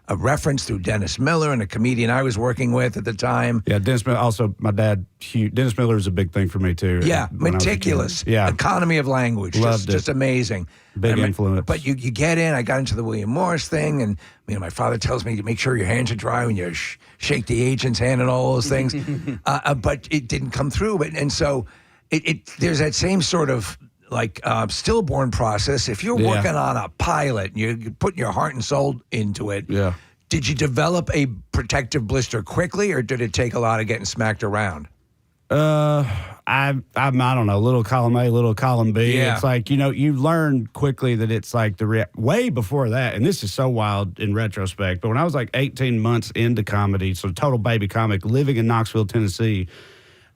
a reference through Dennis Miller and a comedian I was working with at the time. Yeah, Dennis Miller, also my dad, Dennis Miller is a big thing for me too. Yeah, meticulous. Economy of language. Just amazing. Big influence. But you get in, I got into the William Morris thing, and my father tells me to make sure your hands are dry when you shake the agent's hand and all those things. But it didn't come through. And so there's that same sort of like stillborn process. If you're working on a pilot and you're putting your heart and soul into it, did you develop a protective blister quickly, or did it take a lot of getting smacked around? I don't know, little column A, little column B. Yeah. It's like, you learn quickly that it's like way before that, and this is so wild in retrospect, but when I was like 18 months into comedy, so total baby comic, living in Knoxville, Tennessee,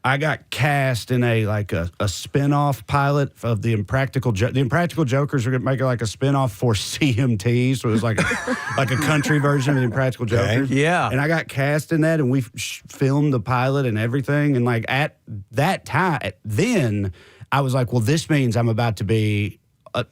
I got cast in a spin-off pilot of the Impractical The Impractical Jokers are going to make like a spin-off for CMT, so it was like a country version of the Impractical Jokers. Yeah. And I got cast in that, and we filmed the pilot and everything, and like at that time, then I was like, well, this means I'm about to be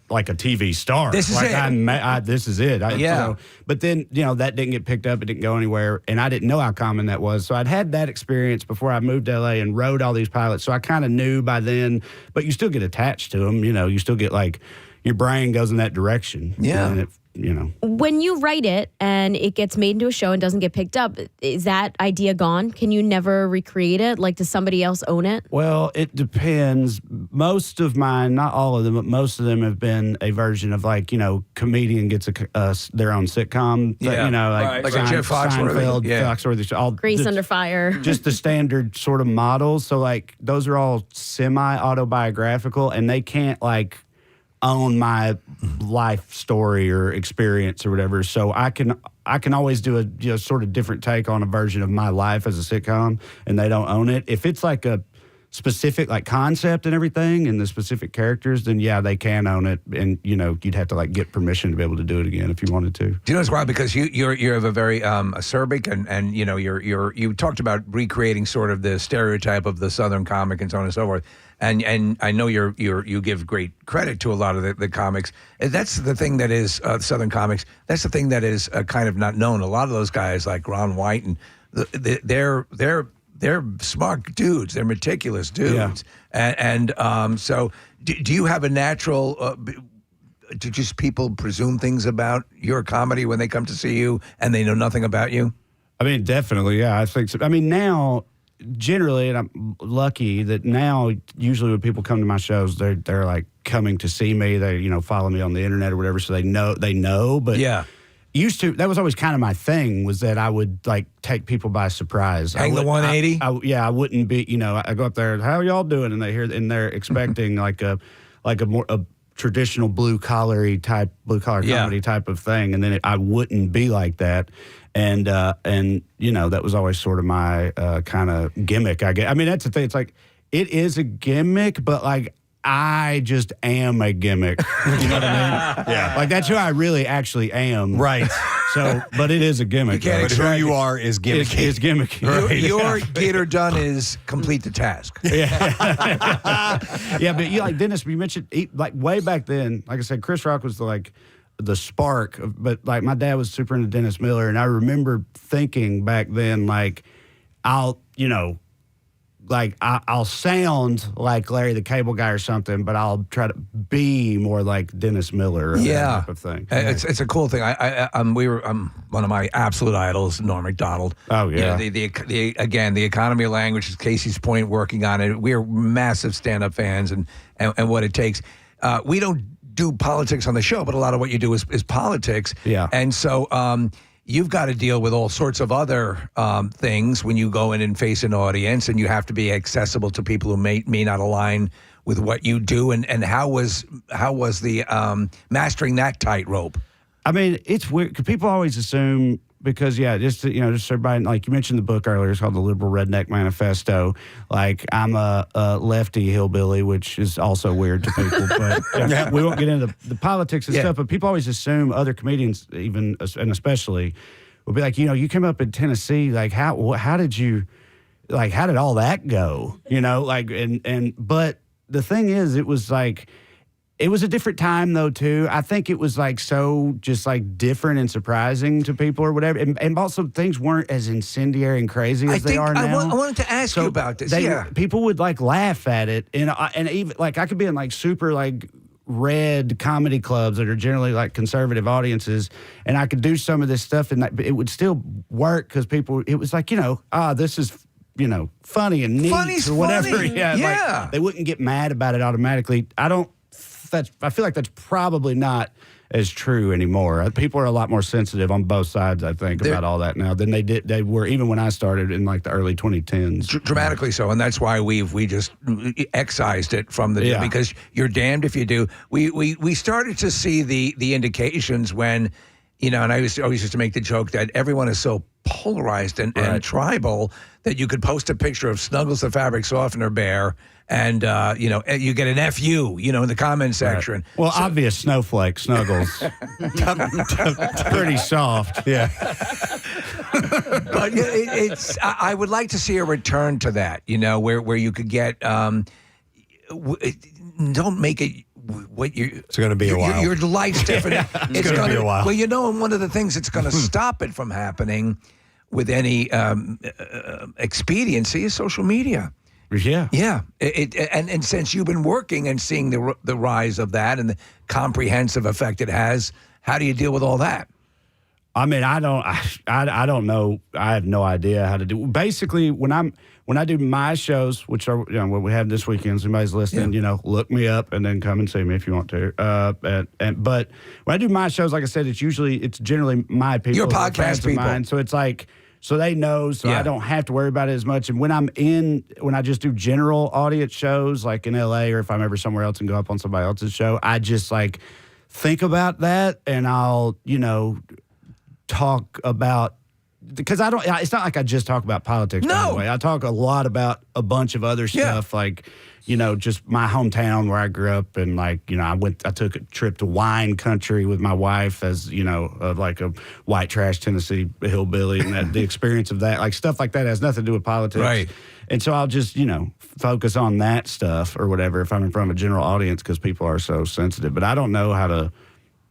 like a TV star. This is like it. This is it. Yeah. So, but then, that didn't get picked up. It didn't go anywhere. And I didn't know how common that was. So I'd had that experience before I moved to LA and wrote all these pilots. So I kind of knew by then, but you still get attached to them. You still get like your brain goes in that direction. Yeah. And When you write it and it gets made into a show and doesn't get picked up, is that idea gone? Can you never recreate it? Like, does somebody else own it? Well, it depends. Most of mine, not all of them, but most of them have been a version of like, comedian gets their own sitcom. Yeah. Like a Jeff Foxworthy. Seinfeld, Yeah. Foxworthy. All Grace Under Fire. Just the standard sort of models. So like those are all semi-autobiographical, and they can't like own my life story or experience or whatever. So I can always do a sort of different take on a version of my life as a sitcom, and they don't own it. If it's like a specific like concept and everything and the specific characters, then yeah, they can own it, and you'd have to like get permission to be able to do it again if you wanted to. Do you know it's wild because you have a very acerbic and you talked about recreating sort of the stereotype of the Southern comic and so on and so forth. And I know you give great credit to a lot of the comics. That's the thing that is Southern comics. That's the thing that is kind of not known. A lot of those guys like Ron White and they're smart dudes. They're meticulous dudes. Yeah. So do you have a natural? Do just people presume things about your comedy when they come to see you and they know nothing about you? I mean, definitely, yeah. I think so. I mean, now. Generally, and I'm lucky that now, usually when people come to my shows, they're like coming to see me. They follow me on the internet or whatever, so they know. But yeah, that was always kind of my thing, was that I would like take people by surprise. Hang the 180. I wouldn't be. I go up there. How y'all doing? And they're expecting like a more traditional blue collar comedy type of thing, and then I wouldn't be like that. And that was always sort of my kind of gimmick, I guess. I mean, that's the thing. It's like, it is a gimmick, but like, I just am a gimmick. You know what I mean? Yeah. Like, that's who I really actually am. Right. So, but it is a gimmick. But who you are is gimmicky. Is gimmicky. Right. Your get her done is complete the task. Yeah. Yeah, but like Dennis, you mentioned, like way back then, like I said, Chris Rock was the spark, but like my dad was super into Dennis Miller, and I remember thinking back then, like, I'll sound like Larry the Cable Guy or something, but I'll try to be more like Dennis Miller, that type of thing. It's a cool thing. I'm one of my absolute idols, Norm Macdonald. Oh yeah. The economy of language is Casey's point, working on it. We're massive stand-up fans, and what it takes. We don't do politics on the show, but a lot of what you do is politics. Yeah. And so you've got to deal with all sorts of other things when you go in and face an audience, and you have to be accessible to people who may not align with what you do. And how was the mastering that tightrope? I mean, it's weird 'cause people always assume, because just everybody, like you mentioned the book earlier, it's called The Liberal Redneck Manifesto. Like, I'm a lefty hillbilly, which is also weird to people, but we won't get into the politics and stuff. But people always assume, other comedians even, and especially, will be like, you came up in Tennessee, like how did all that go? But the thing is, it was like, it was a different time, though, too. I think it was, like, so just, like, different and surprising to people or whatever. And also, things weren't as incendiary and crazy as they are now. I wanted to ask you about this. People would, like, laugh at it. And even, like, I could be in, like, super, like, red comedy clubs that are generally, like, conservative audiences, and I could do some of this stuff, and it would still work because people, it was like, this is, funny and neat or whatever. Funny. Yeah. Like, they wouldn't get mad about it automatically. I feel like that's probably not as true anymore. People are a lot more sensitive on both sides, I think, about all that now than they were even when I started in like the early 2010s. Dramatically so, and that's why we just excised it from the because you're damned if you do. We started to see the indications when, and I always used to make the joke that everyone is so polarized and tribal that you could post a picture of Snuggles the Fabric Softener Bear, and you get an FU, in the comment section. Right. Well, obvious snowflake, Snuggles. Pretty soft. Yeah. But I would like to see a return to that, where you could get, don't make it what you. It's going to be a while. Your life's different. It's going to be a while. Well, and one of the things that's going to stop it from happening with any expediency is social media. Yeah. Yeah. And since you've been working and seeing the rise of that and the comprehensive effect it has, how do you deal with all that? I mean, I don't know. I have no idea how to do. Basically, when I do my shows, which are what we have this weekend, somebody's listening, look me up and then come and see me if you want to. But when I do my shows, like I said, it's generally my people. Your podcast people. Mine, so it's like. So they know, so I don't have to worry about it as much. And when I just do general audience shows, like in LA, or if I'm ever somewhere else and go up on somebody else's show, I just like think about that and I'll, talk about, because it's not like I just talk about politics, by the way. I talk a lot about a bunch of other stuff, like, just my hometown where I grew up, and like, I took a trip to wine country with my wife as, like a white trash Tennessee hillbilly, and the experience of that, like stuff like that has nothing to do with politics. Right. And so I'll just, focus on that stuff or whatever if I'm in front of a general audience, because people are so sensitive. But I don't know how to,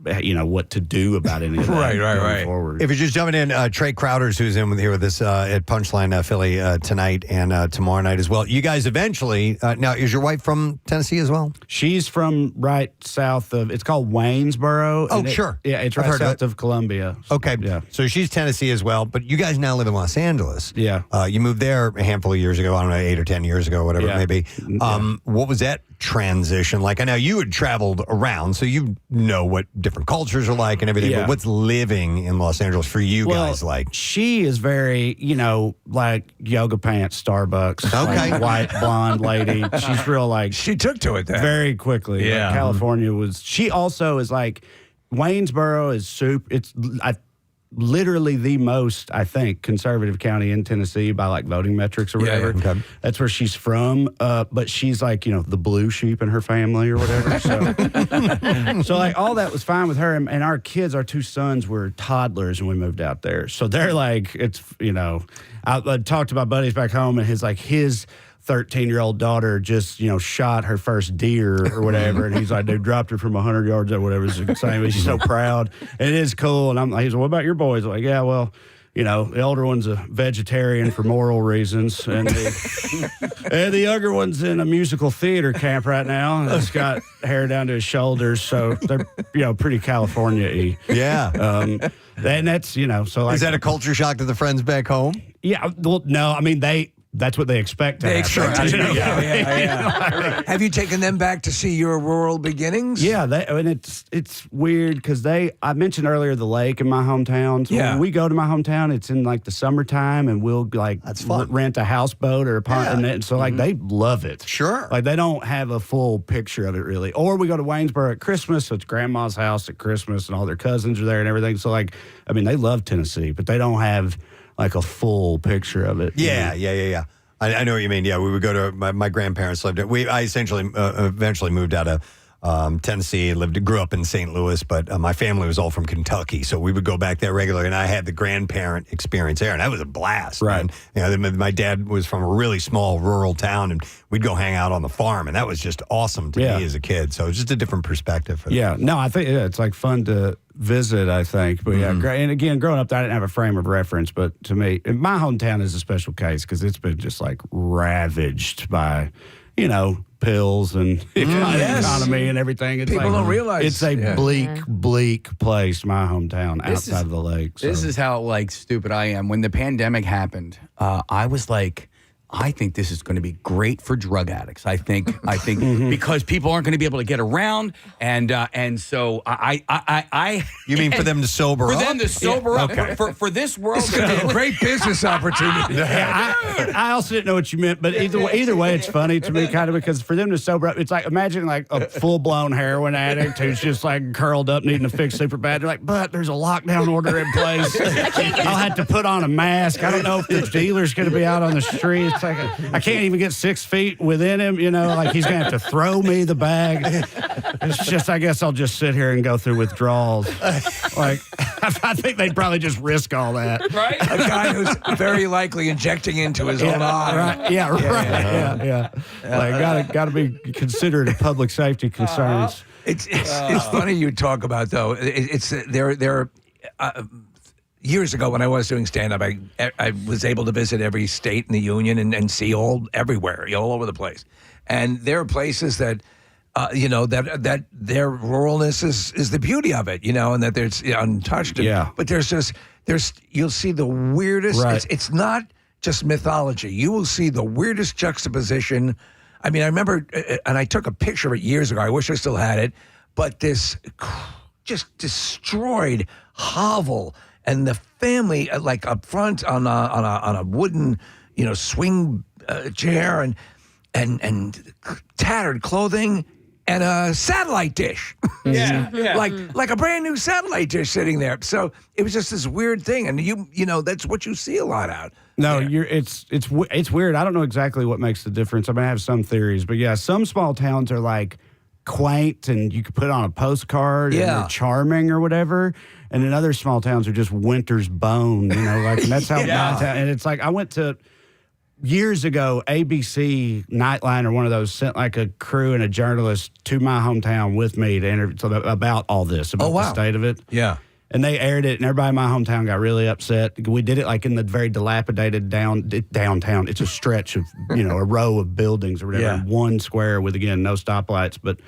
what to do about any of that going forward. If you're just jumping in, Trae Crowder, who's here with us at Punchline Philly tonight and tomorrow night as well. You guys eventually, now, is your wife from Tennessee as well? She's from right south of, it's called Waynesboro. Oh, sure. It's right south of Columbia. Okay. Yeah. So she's Tennessee as well, but you guys now live in Los Angeles. Yeah. You moved there a handful of years ago, I don't know, 8 or 10 years ago, whatever it may be. What was that transition like? I know you had traveled around, so you know what different cultures are like and everything, but what's living in Los Angeles for you guys like? She is very, like yoga pants, Starbucks, like white blonde lady. She's real like, she took to it then. Very quickly. Yeah. Like California she also is like, Waynesboro is literally the most, I think, conservative county in Tennessee by like voting metrics or whatever. Okay. That's where she's from. But she's like, the blue sheep in her family or whatever. So like all that was fine with her. And our kids, our 2 sons, were toddlers when we moved out there. So they're like, it's, I talked to my buddies back home, and his 13-year-old daughter just, shot her first deer or whatever. And he's like, dude, dropped her from 100 yards or whatever. It's the same. She's so proud. And it is cool. And he's like, what about your boys? I'm like, yeah, well, the older one's a vegetarian for moral reasons. And the younger one's in a musical theater camp right now. And he's got hair down to his shoulders. So they're, pretty California-y. Yeah. And that's, so like. Is that a culture shock to the friends back home? Yeah. Well, no, I mean, that's what they expect to happen. Have you taken them back to see your rural beginnings? Yeah, it's weird because I mentioned earlier the lake in my hometown. So when we go to my hometown, it's in like the summertime, and we'll rent a houseboat or a pond, and so like they love it. Sure, like they don't have a full picture of it really. Or we go to Waynesboro at Christmas, so it's grandma's house at Christmas, and all their cousins are there and everything. So like, I mean, they love Tennessee, but they don't have like a full picture of it. Yeah. I know what you mean. Yeah, we would go to my grandparents lived. I essentially eventually moved out of Tennessee, grew up in St. Louis, but my family was all from Kentucky, so we would go back there regularly, and I had the grandparent experience there, and that was a blast. Right. And, my dad was from a really small rural town, and we'd go hang out on the farm, and that was just awesome to me as a kid. So it's just a different perspective. For no, I think it's like fun to visit, I think. But and again, growing up, I didn't have a frame of reference, but to me, my hometown is a special case because it's been just like ravaged by, pills and economy and everything. It's People don't realize it's a bleak place. My hometown outside of the lake. So. This is how stupid I am. When the pandemic happened, I was like, I think this is going to be great for drug addicts. I think because people aren't going to be able to get around, and so I You mean for them to sober up? For them to sober up. Okay. For this world to be a great business opportunity. I also didn't know what you meant, but either way, it's funny to me kind of because for them to sober up, it's like imagine like a full blown heroin addict who's just like curled up needing to fix super bad. They're like, but there's a lockdown order in place. I'll have to put on a mask. I don't know if the dealer's going to be out on the streets. Like I can't even get 6 feet within him, like he's going to have to throw me the bag. It's just, I guess I'll just sit here and go through withdrawals. Like, I think they'd probably just risk all that. Right? A guy who's very likely injecting into his own eye. Right. Yeah, right. Yeah. Like, got to be considerate of public safety concerns. It's funny you talk about, though. There years ago when I was doing stand-up, I was able to visit every state in the union and see everywhere, all over the place. And there are places that, that their ruralness is the beauty of it, and that there's untouched. But you'll see the weirdest. Right. It's not just mythology. You will see the weirdest juxtaposition. I mean, I remember, and I took a picture of it years ago. I wish I still had it. But this just destroyed hovel, and the family, like up front on a wooden, swing chair, and tattered clothing, and a satellite dish. Yeah. like a brand new satellite dish sitting there. So it was just this weird thing, and that's what you see a lot out. No, it's weird. I don't know exactly what makes the difference. I mean, I have some theories, but yeah, some small towns are like quaint and you could put it on a postcard and they're charming or whatever. And then other small towns are just winter's bone, and that's how my town. And it's like I went to years ago, ABC Nightline or one of those sent like a crew and a journalist to my hometown with me to interview about all this, about the state of it. Yeah. And they aired it, and everybody in my hometown got really upset. We did it like in the very dilapidated downtown. It's a stretch of, a row of buildings or whatever, one square with, again, no stoplights. But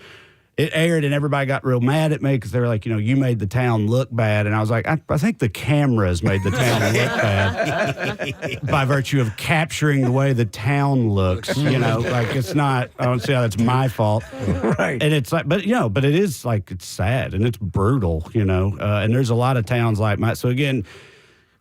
it aired, and everybody got real mad at me because they were like, you made the town look bad. And I was like, I think the cameras made the town look bad by virtue of capturing the way the town looks. It's not, I don't see how that's my fault. Right. And it's like, but it is like, it's sad and it's brutal, and there's a lot of towns like mine. So again,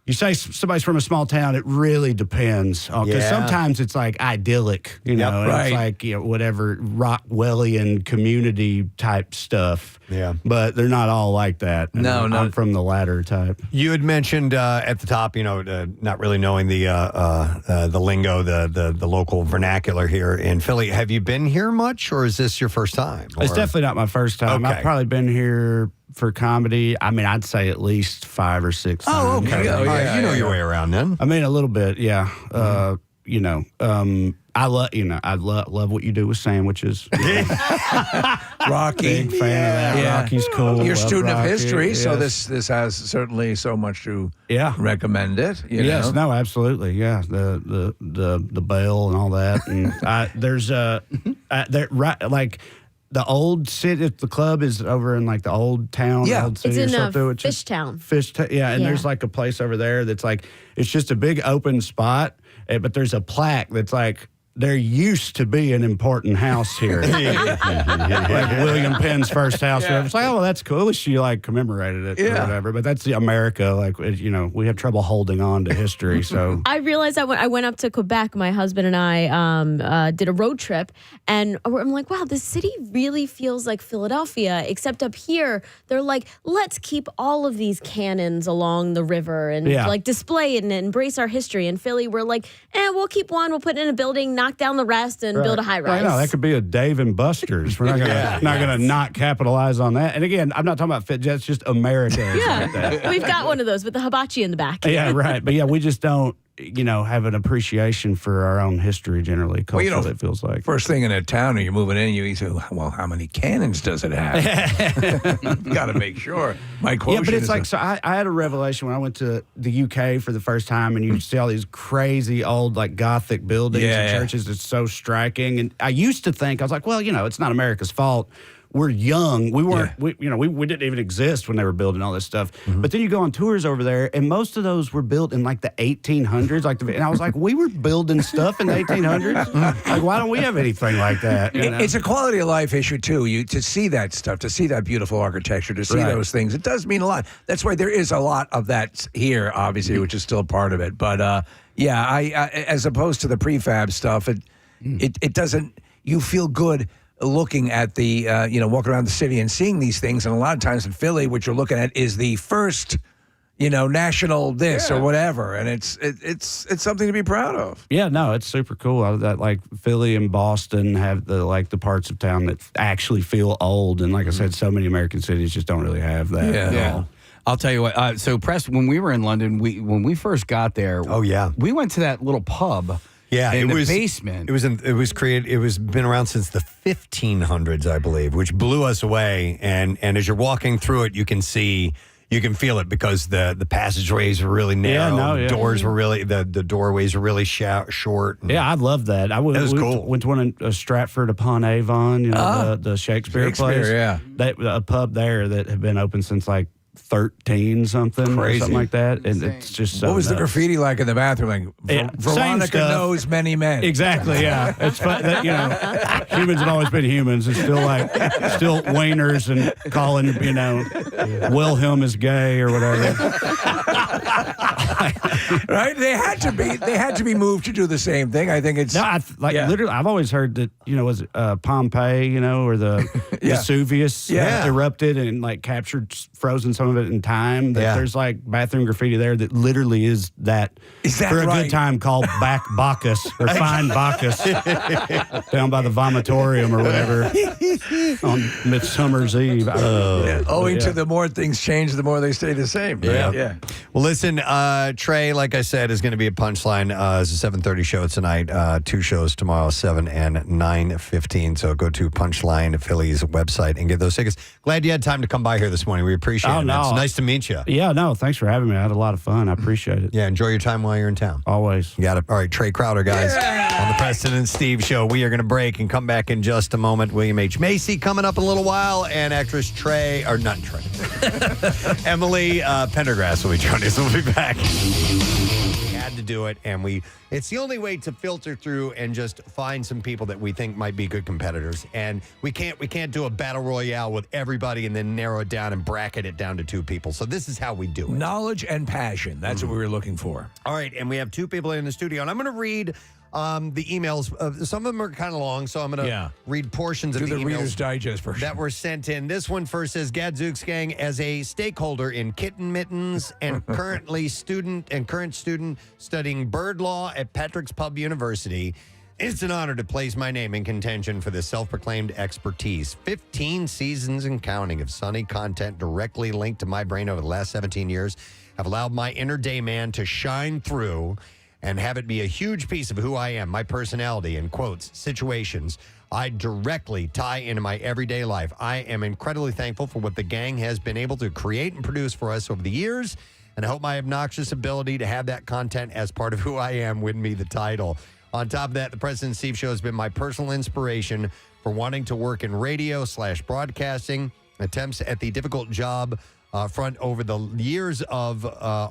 you say somebody's from a small town, it really depends. Because sometimes it's like idyllic, and it's like, whatever Rockwellian community type stuff. Yeah. But they're not all like that. No. I'm from the latter type. You had mentioned at the top, not really knowing the lingo, the local vernacular here in Philly. Have you been here much, or is this your first time? It's definitely not my first time. Okay. I've probably been here for comedy. I mean, I'd say at least 5 or 6 times. Oh, okay. All right. You know your way around then. I mean, a little bit, yeah. I love what you do with sandwiches. Rocky. Big fan of that. Rocky's cool. You're a Love student of Rocky. history, Yes. so this has certainly so much to recommend it. Yes, no, absolutely. Yeah, the bell and all that. And there's the old city, the club is over in like the old town, old city it's in or something. Fishtown. And there's like a place over there that's like, it's just a big open spot, but there's a plaque that's like, there used to be an important house here. Like William Penn's first house. Yeah. It's like, oh, well, that's cool. At least you like commemorated it or whatever. But that's America. Like, we have trouble holding on to history. So I realized that when I went up to Quebec, my husband and I did a road trip, and I'm like, wow, this city really feels like Philadelphia, except up here, they're like, let's keep all of these cannons along the river and like display it and embrace our history. In Philly, we're like, we'll keep one, we'll put it in a building, knock down the rest, and build a high rise. I know that could be a Dave and Buster's. We're not gonna not capitalize on that. And again, I'm not talking about fit jets, just America. Like that. We've got one of those with the hibachi in the back. Yeah, right. But we just don't, have an appreciation for our own history generally. Culturally, it feels like. First thing in a town, or you're moving in, you say, well, how many cannons does it have? Got to make sure. My quotient but it's like, so I had a revelation when I went to the UK for the first time, and you see all these crazy old, like, Gothic buildings and churches. It's so striking. And I used to think, I was like, well, it's not America's fault. We're young. We weren't, we didn't even exist when they were building all this stuff. But then you go on tours over there, and most of those were built in like the 1800s. And I was like, we were building stuff in the 1800s. Like, why don't we have anything like that? It's a quality of life issue too. To see that stuff, to see that beautiful architecture, to see those things, it does mean a lot. That's why there is a lot of that here, obviously, which is still a part of it. But I as opposed to the prefab stuff, it doesn't. You feel good looking at the, walking around the city and seeing these things. And a lot of times in Philly, what you're looking at is the first, national this or whatever. And it's something to be proud of. Yeah, no, it's super cool. That like Philly and Boston have the parts of town that actually feel old. And like I said, so many American cities just don't really have that at all. I'll tell you what. So, Preston, when we were in London, when we first got there, we went to that little pub. Yeah, in it the was basement. It was created. It was been around since the 1500s, I believe, which blew us away. And as you're walking through it, you can feel it because the passageways were really narrow. Doors were really the doorways were really short. Yeah, I love that. It was cool. Went to one in Stratford upon Avon, the Shakespeare place. Yeah, a pub there that had been open since like 13 something or something like that, and it's just so what was the nuts. graffiti like in the bathroom? Like, Veronica knows many men. Exactly. Yeah, it's fun that, humans have always been humans. It's still Wainers and calling Wilhelm is gay or whatever. Right? They had to be moved to do the same thing. I think it's literally. I've always heard that was it Pompeii, or the Vesuvius erupted and like captured frozen some of it in time. That there's like bathroom graffiti there that literally is that for a good time called Back Bacchus or Fine Bacchus down by the vomitorium or whatever on Midsummer's Eve. Owing to the more things change, the more they stay the same. Right? Yeah. Well, listen, Trae, like I said, is going to be a Punchline. It's a 7:30 show tonight. 2 shows tomorrow, 7 and 9:15. So go to Punchline Philly's website and get those tickets. Glad you had time to come by here this morning. We appreciate it. No. It's nice to meet you. Yeah, no, thanks for having me. I had a lot of fun. I appreciate it. Yeah, enjoy your time while you're in town. Always. You got it. All right, Trae Crowder, guys, on the Preston and Steve show. We are going to break and come back in just a moment. William H. Macy coming up in a little while, and actress Emily Pendergast will be joining us. We'll be back. We had to do it, and it's the only way to filter through and just find some people that we think might be good competitors. And we can't do a battle royale with everybody and then narrow it down and bracket it down to 2 people. So this is how we do it. Knowledge and passion. That's what we were looking for. All right, and we have 2 people in the studio, and I'm going to read the emails. Some of them are kind of long, so I'm going to read portions of the emails Reader's Digest version that were sent in. This one first says, Gadzooks Gang, as a stakeholder in kitten mittens and current student studying bird law at Patrick's Pub University, it's an honor to place my name in contention for this self-proclaimed expertise. 15 seasons and counting of sunny content directly linked to my brain over the last 17 years have allowed my inner day man to shine through and have it be a huge piece of who I am, my personality, and quotes, situations I directly tie into my everyday life. I am incredibly thankful for what the gang has been able to create and produce for us over the years, and I hope my obnoxious ability to have that content as part of who I am win me the title. On top of that, the Preston and Steve show has been my personal inspiration for wanting to work in radio/broadcasting, attempts at the difficult job front over the years of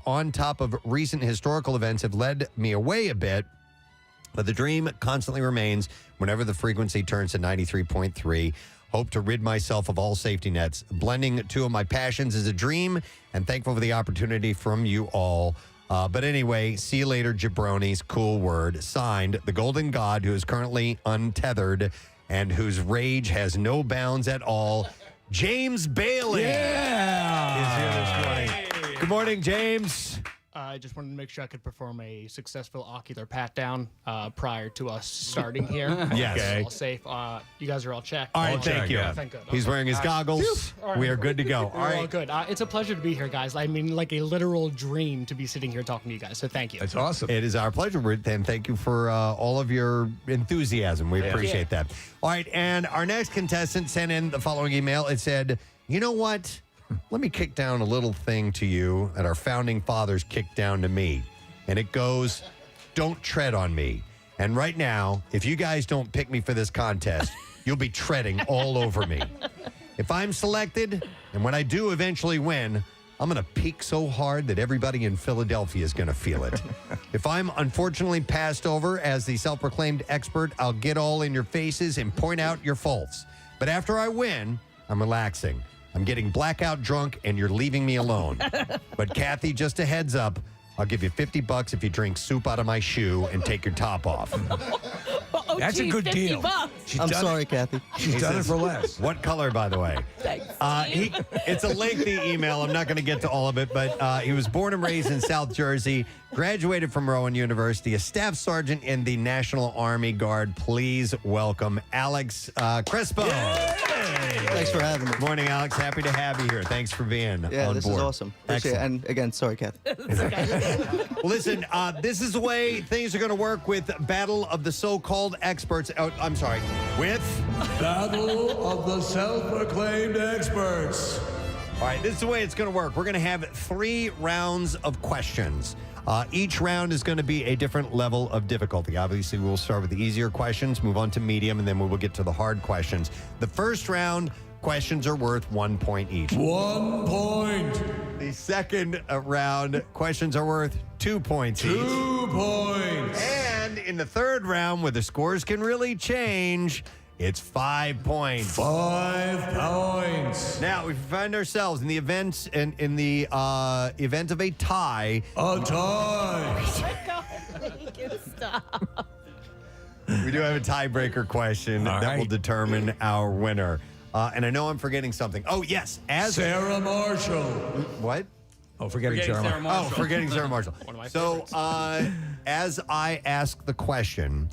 on top of recent historical events have led me away a bit, but the dream constantly remains whenever the frequency turns to 93.3. Hope to rid myself of all safety nets. Blending 2 of my passions is a dream, and thankful for the opportunity from you all. But anyway, see you later, jabronis. Cool word. Signed, the Golden God, who is currently untethered and whose rage has no bounds at all, James Bailey. Is here this morning. Good morning, James. I just wanted to make sure I could perform a successful ocular pat down prior to us starting here. Yes. Okay. All safe. You guys are all checked. All right, thank you. Thank good. He's wearing his goggles. All right. We are good to go. We're All all right. good. It's a pleasure to be here, guys. I mean, like a literal dream to be sitting here talking to you guys. So thank you. That's awesome. It is our pleasure, and thank you for all of your enthusiasm. We appreciate that. All right, and our next contestant sent in the following email. It said, you know what? Let me kick down a little thing to you that our founding fathers kicked down to me. And it goes, don't tread on me. And right now, if you guys don't pick me for this contest, you'll be treading all over me. If I'm selected, and when I do eventually win, I'm going to peak so hard that everybody in Philadelphia is going to feel it. If I'm unfortunately passed over as the self-proclaimed expert, I'll get all in your faces and point out your faults. But after I win, I'm relaxing. I'm getting blackout drunk, and you're leaving me alone. But Kathy, just a heads up, I'll give you $50 if you drink soup out of my shoe and take your top off. That's a good deal. I'm sorry, Kathy. She's done it for less. What color, by the way? Thanks. It's a lengthy email. I'm not going to get to all of it, but he was born and raised in South Jersey, graduated from Rowan University, a staff sergeant in the National Army Guard. Please welcome Alex Crespo. Thanks for having me. Morning, Alex. Happy to have you here. Thanks for being Yeah, on this board. is awesome. Appreciate it. And again, sorry, Kath. Listen, this is the way things are going to work with Battle of the So-Called Experts. Oh, I'm sorry. With Battle of the Self-Proclaimed Experts. All right, this is the way it's going to work. We're going to have 3 rounds of questions. Each round is going to be a different level of difficulty. Obviously, we'll start with the easier questions, move on to medium, and then we will get to the hard questions. The first round, questions are worth 1 point each. 1 point. The second round, questions are worth 2 points each. 2 points. And in the third round, where the scores can really change, it's 5 points. 5 points. Now, if we find ourselves in the event in the event of a tie, Stop. we do have a tiebreaker question that will determine our winner. And I know I'm forgetting something. Oh, yes. As Sarah Marshall. What? Oh, forgetting Sarah Marshall. Oh, forgetting Sarah Marshall. One of my So, as I ask the question,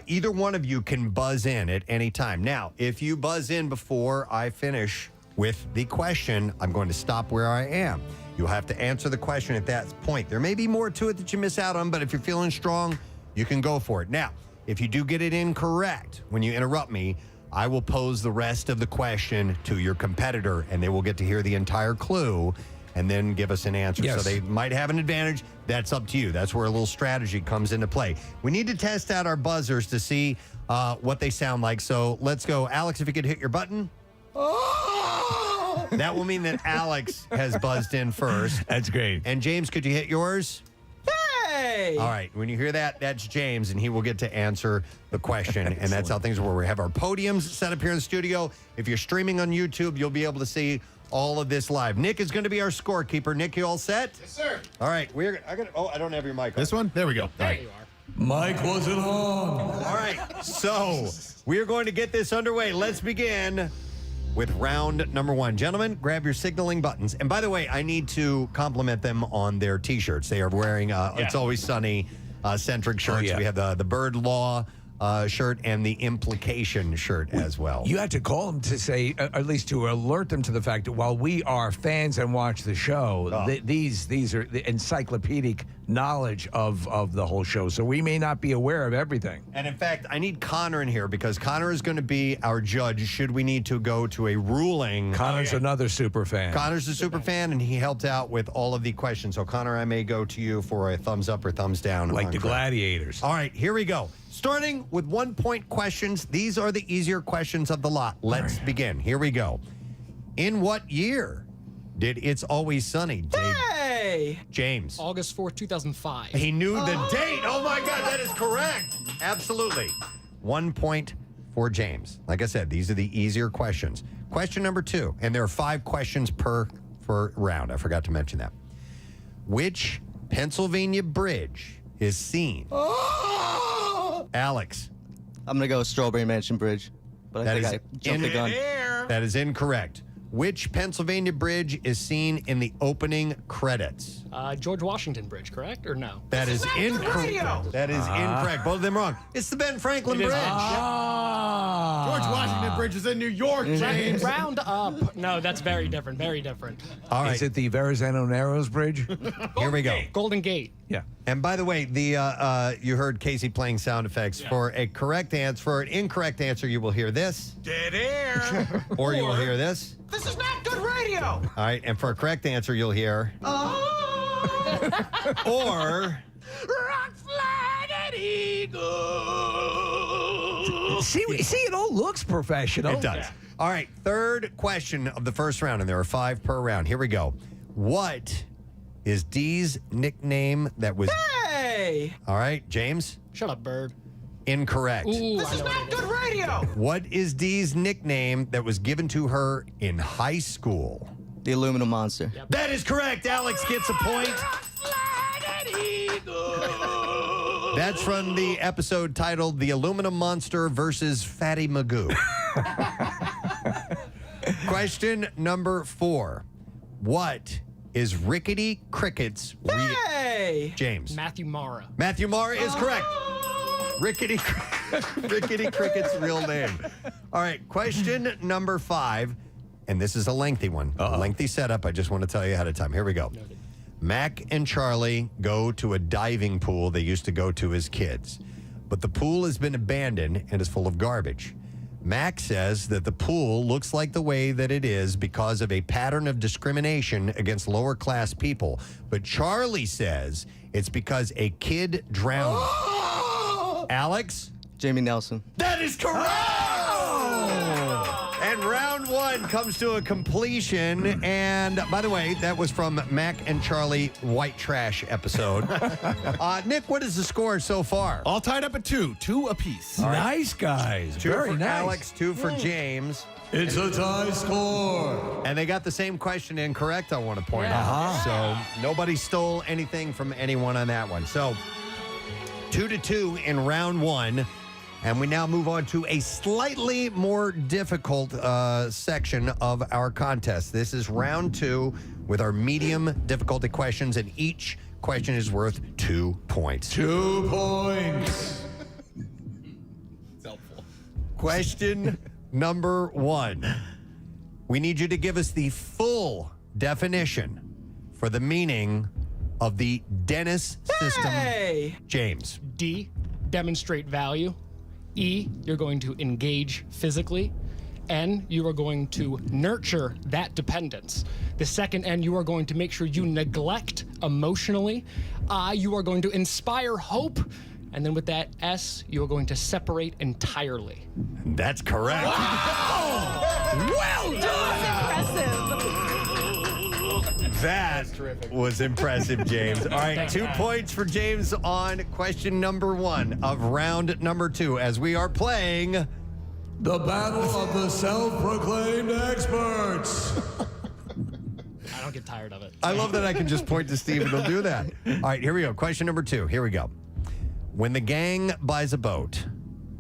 either one of you can buzz in at any time. Now, if you buzz in before I finish with the question, I'm going to stop where I am. You'll have to answer the question at that point. There may be more to it that you miss out on, but if you're feeling strong, you can go for it. Now, if you do get it incorrect when you interrupt me, I will pose the rest of the question to your competitor, and they will get to hear the entire clue and then give us an answer. Yes. So they might have an advantage. That's up to you. That's where a little strategy comes into play. We need to test out our buzzers to see what they sound like. So let's go. Alex, if you could hit your button. That will mean that Alex has buzzed in first. That's great. And James, could you hit yours? Hey! All right. When you hear that, that's James, and he will get to answer the question. And that's how things work. We have our podiums set up here in the studio. If you're streaming on YouTube, you'll be able to see all of this live. Nick is going to be our scorekeeper. Nick, you all set? Yes, sir. All right. I don't have your mic on. This one? There we go. All right. Mike wasn't on. All right. So we are going to get this underway. Let's begin with round number 1. Gentlemen, grab your signaling buttons. And by the way, I need to compliment them on their T-shirts. They are wearing It's Always Sunny centric shirts. yeah. We have the Bird Law shirt and the Implication shirt as well. You had to call them to say, at least to alert them to the fact that while we are fans and watch the show, these are the encyclopedic knowledge of the whole show. So we may not be aware of everything. And in fact, I need Connor in here because Connor is going to be our judge should we need to go to a ruling. Connor's another super fan. Connor's a super fan, and he helped out with all of the questions. So, Connor, I may go to you for a thumbs up or thumbs down. Like on the correct. gladiators. All right, here we go. Starting with 1 point questions. These are the easier questions of the lot. Let's begin. Here we go. In what year did It's Always Sunny? Hey! James. August 4th, 2005. He knew the date. Oh, my God, that is correct. Absolutely. 1 point for James. Like I said, these are the easier questions. Question number 2, and there are 5 questions per round. I forgot to mention that. Which Pennsylvania bridge is seen? Alex. I'm going to go with Strawberry Mansion Bridge, but I think I jumped the gun. That is incorrect. Which Pennsylvania bridge is seen in the opening credits? George Washington Bridge, correct? Or no? That is incorrect. That is incorrect. Both of them wrong. It's the Ben Franklin Bridge. George Washington Bridge is in New York, James. Round up. No, that's very different. Very different. All right. Is it the Verrazano Narrows Bridge? Here we go. Golden Gate. Yeah. And by the way, you heard Casey playing sound effects. Yeah. For a correct answer, for an incorrect answer, you will hear this. Dead air. Or you will hear this. This is not good radio. All right. And for a correct answer, you'll hear. Or. Rock flag eagle. See, it all looks professional. It does. Yeah. All right. Third question of the first round, and there are 5 per round. Here we go. What is Dee's nickname that was... Hey! All right, James? Shut up, Bird. Incorrect. Ooh, This is not good radio. What is Dee's nickname that was given to her in high school? The Aluminum Monster. Yep. That is correct. Alex gets a point. That's from the episode titled The Aluminum Monster versus Fatty Magoo. Question number 4. What is Rickety Cricket's Hey! James? Matthew Mara. Matthew Mara is correct. Rickety Cricket's real name. All right, question number 5, and this is a lengthy one. A lengthy setup. I just want to tell you ahead of time. Here we go. Mac and Charlie go to a diving pool they used to go to as kids, but the pool has been abandoned and is full of garbage. Mac says that the pool looks like the way that it is because of a pattern of discrimination against lower class people. But Charlie says it's because a kid drowned. Alex? Jamie Nelson. That is correct! And round 1 comes to a completion. And by the way, that was from Mac and Charlie White Trash episode. Nick, what is the score so far? All tied up at 2 apiece. All right. Nice, guys. 2 Very for nice. Alex, 2 for James. It's a tie score. And they got the same question incorrect, I want to point out. So nobody stole anything from anyone on that one. So 2-2 in round 1. And we now move on to a slightly more difficult section of our contest. This is round 2 with our medium difficulty questions, and each question is worth 2 points. 2 points. It's helpful. Question number 1. We need you to give us the full definition for the meaning of the Dennis system. James. D, demonstrate value. E, you're going to engage physically. N, you are going to nurture that dependence. The second N, you are going to make sure you neglect emotionally. I, you are going to inspire hope. And then with that S, you are going to separate entirely. That's correct. Wow! Well done! That was impressive, James. All right, 2 points for James on question number 1 of round number 2 as we are playing The Battle of the Self-Proclaimed Experts. I don't get tired of it. I love that I can just point to Steve and he'll do that. All right, here we go. Question number 2. Here we go. When the gang buys a boat,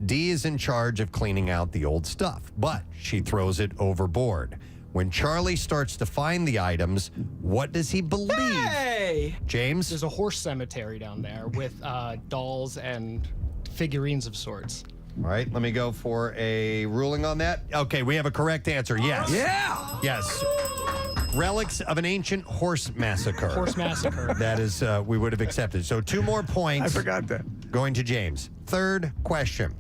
Dee is in charge of cleaning out the old stuff, but she throws it overboard. When Charlie starts to find the items, what does he believe? James? There's a horse cemetery down there with dolls and figurines of sorts. All right, let me go for a ruling on that. Okay, we have a correct answer. Yes. Yeah. Yes. Relics of an ancient horse massacre. Horse massacre. That is, we would have accepted. So 2 more points. I forgot that. Going to James. Third question.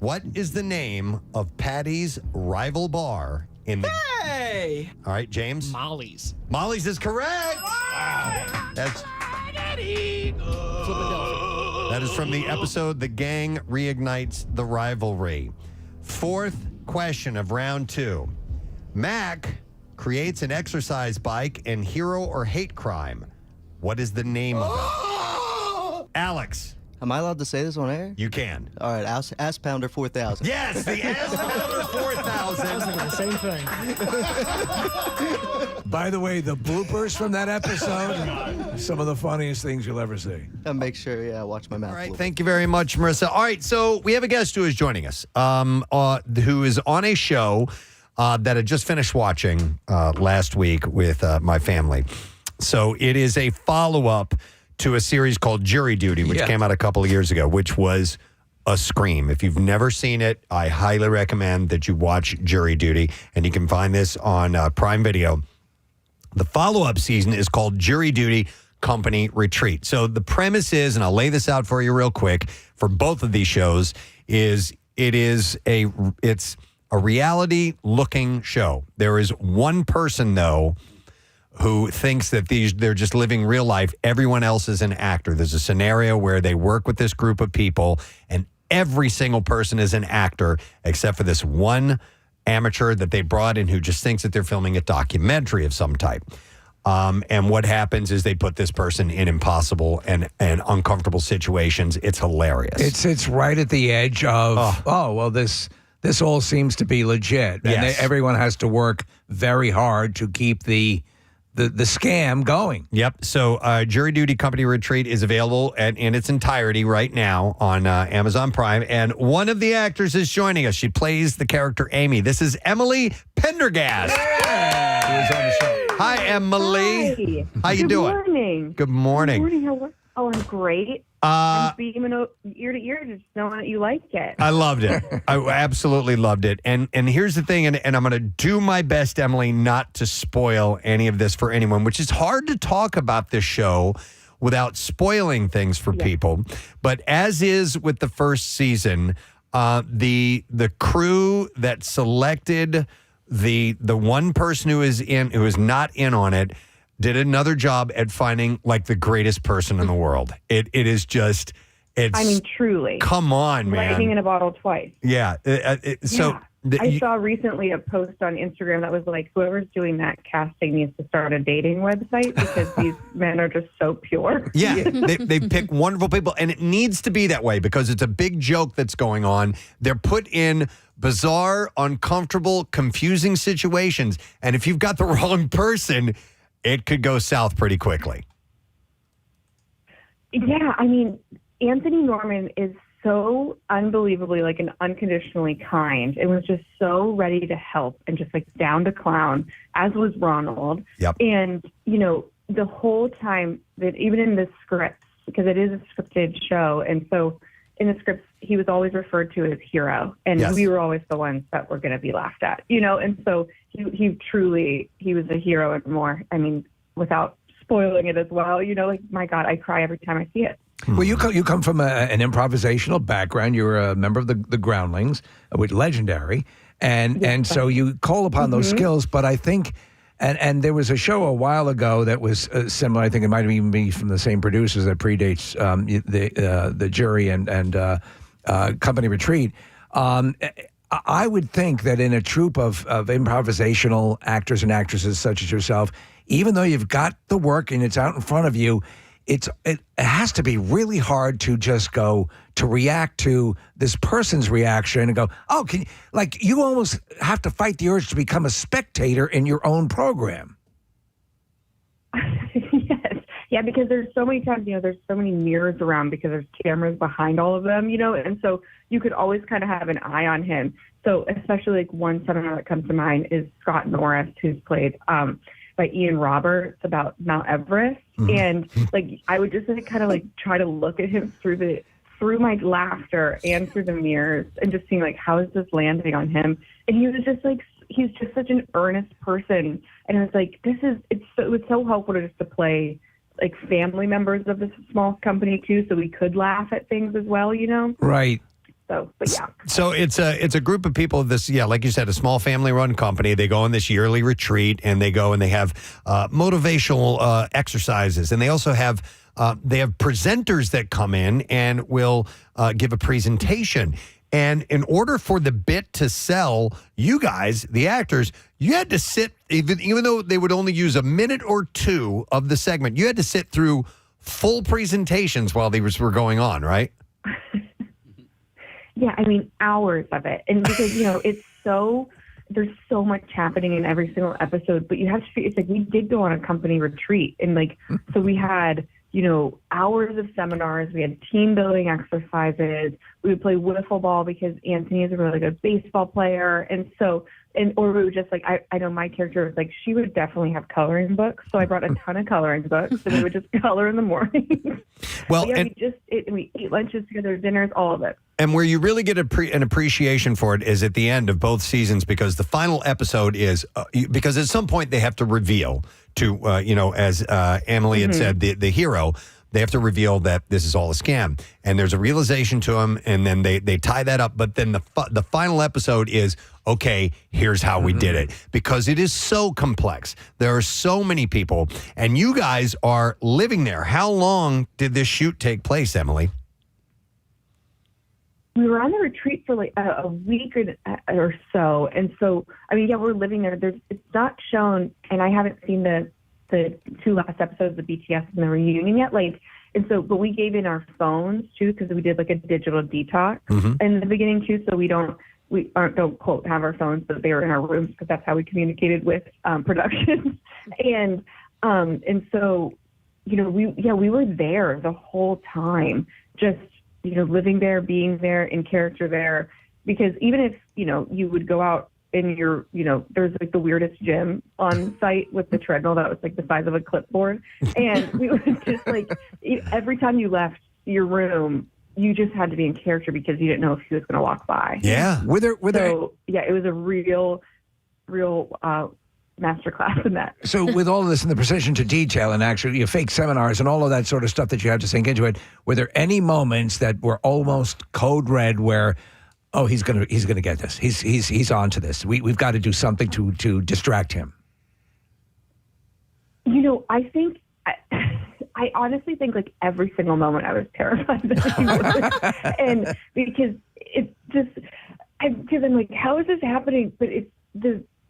What is the name of Patty's rival bar in the... All right, James. Molly's. Molly's is correct. That's... That is from the episode The Gang Reignites the Rivalry. Fourth question of round 2. Mac creates an exercise bike in Hero or Hate Crime. What is the name of it? Alex. Am I allowed to say this on air? You can. All right, Ass Pounder 4000. Yes, the Ass Pounder 4000. I was thinking the same thing. By the way, the bloopers from that episode, some of the funniest things you'll ever see. I'll make sure, watch my mouth. All right, thank you very much, Marissa. All right, so we have a guest who is joining us, who is on a show that I just finished watching last week with my family. So it is a follow-up to a series called Jury Duty, which came out a couple of years ago, which was a scream. If you've never seen it, I highly recommend that you watch Jury Duty, and you can find this on Prime Video. The follow-up season is called Jury Duty Company Retreat. So the premise is, and I'll lay this out for you real quick, for both of these shows, it's a reality-looking show. There is one person, though, who thinks that they're just living real life. Everyone else is an actor. There's a scenario where they work with this group of people, and every single person is an actor except for this one amateur that they brought in who just thinks that they're filming a documentary of some type. And what happens is they put this person in impossible and uncomfortable situations. It's hilarious. It's right at the edge of, this all seems to be legit. And everyone has to work very hard to keep the scam going. Yep. So Jury Duty Company Retreat is available in its entirety right now on Amazon Prime. And one of the actors is joining us. She plays the character Amy. This is Emily Pendergast. Who is on the show. Hi, Emily. Hi. How you doing? Good morning. Good morning. Good morning. Oh, I'm great. I'm beaming ear to ear, just knowing that you liked it. I loved it. I absolutely loved it. And here's the thing, and I'm going to do my best, Emily, not to spoil any of this for anyone, which is hard to talk about this show without spoiling things for people. But as is with the first season, the crew that selected the one person who is not in on it did another job at finding like the greatest person in the world. It is just, it's. I mean, truly. Come on, man. Lightning in a bottle twice. Yeah. I saw recently a post on Instagram that was like, whoever's doing that casting needs to start a dating website because these men are just so pure. Yeah, they pick wonderful people, and it needs to be that way because it's a big joke that's going on. They're put in bizarre, uncomfortable, confusing situations, and if you've got the wrong person, it could go south pretty quickly. Yeah, I mean, Anthony Norman is so unbelievably like an unconditionally kind and was just so ready to help and just like down to clown, as was Ronald. Yep. And, you know, the whole time that even in the scripts, because it is a scripted show, and so in the scripts, he was always referred to as hero, and we were always the ones that were going to be laughed at, you know, and so he was a hero and more. I mean, without spoiling it as well, you know, like, my God, I cry every time I see it. Well, you come from an improvisational background. You're a member of the Groundlings, which legendary, and so you call upon those skills. But I think, and there was a show a while ago that was similar. I think it might even be from the same producers that predates the Jury and Company Retreat. I would think that in a troupe of improvisational actors and actresses such as yourself, even though you've got the work and it's out in front of you, it has to be really hard to just go to react to this person's reaction and go, oh, you almost have to fight the urge to become a spectator in your own program. Yes. Yeah, because there's so many times, you know, there's so many mirrors around because there's cameras behind all of them, you know, and so you could always kind of have an eye on him. So especially like one seminar that comes to mind is Scott Norris, who's played by Ian Roberts about Mount Everest. And like, I would just like, kind of like try to look at him through my laughter and through the mirrors and just seeing like, how is this landing on him? And he was just like, he's just such an earnest person. And it's like, it was so helpful to just to play like family members of this small company too. So we could laugh at things as well, you know? Right. So, but yeah. So it's a group of people. Like you said, a small family-run company. They go on this yearly retreat, and they go and they have motivational exercises, and they also have presenters that come in and will give a presentation. And in order for the bit to sell, you guys, the actors, you had to sit, even though they would only use a minute or two of the segment, you had to sit through full presentations while these were going on, right? Yeah, I mean, hours of it. And because, you know, there's so much happening in every single episode, but you have to, it's like we did go on a company retreat. And like, so we had, you know, hours of seminars, we had team building exercises, we would play wiffle ball because Anthony is a really good baseball player. And so, or we would just like, I know my character was like, she would definitely have coloring books. So I brought a ton of coloring books and we would just color in the morning. Well, yeah, we eat lunches together, dinners, all of it. And where you really get an appreciation for it is at the end of both seasons, because the final episode is because at some point they have to reveal to as Emily had said, the hero, they have to reveal that this is all a scam, and there's a realization to him, and then they tie that up. But then the final episode is, okay, here's how we did it, because it is so complex. There are so many people, and you guys are living there. How long did this shoot take place, Emily? We were on the retreat for like a week or so. And so, I mean, yeah, we're living there. It's not shown, and I haven't seen the two last episodes of BTS and the reunion yet. Like, and so, but we gave in our phones too, because we did like a digital detox in the beginning too. So we don't quote have our phones, but they were in our rooms because that's how we communicated with production. and so, you know, we were there the whole time, just, you know, living there, being there, in character there, because even if, you know, you would go out in your, there's like the weirdest gym on site with the treadmill that was like the size of a clipboard. And we would just like, every time you left your room, you just had to be in character because you didn't know if he was going to walk by. Yeah. Yeah, it was a real masterclass in that. So with all of this and the precision to detail and actually your fake seminars and all of that sort of stuff that you had to sink into it, were there any moments that were almost code red where, oh, he's gonna get this. He's on to this. We've got to do something to distract him. I think I honestly think like every single moment I was terrified that he would. And because it's just I'm like, how is this happening? But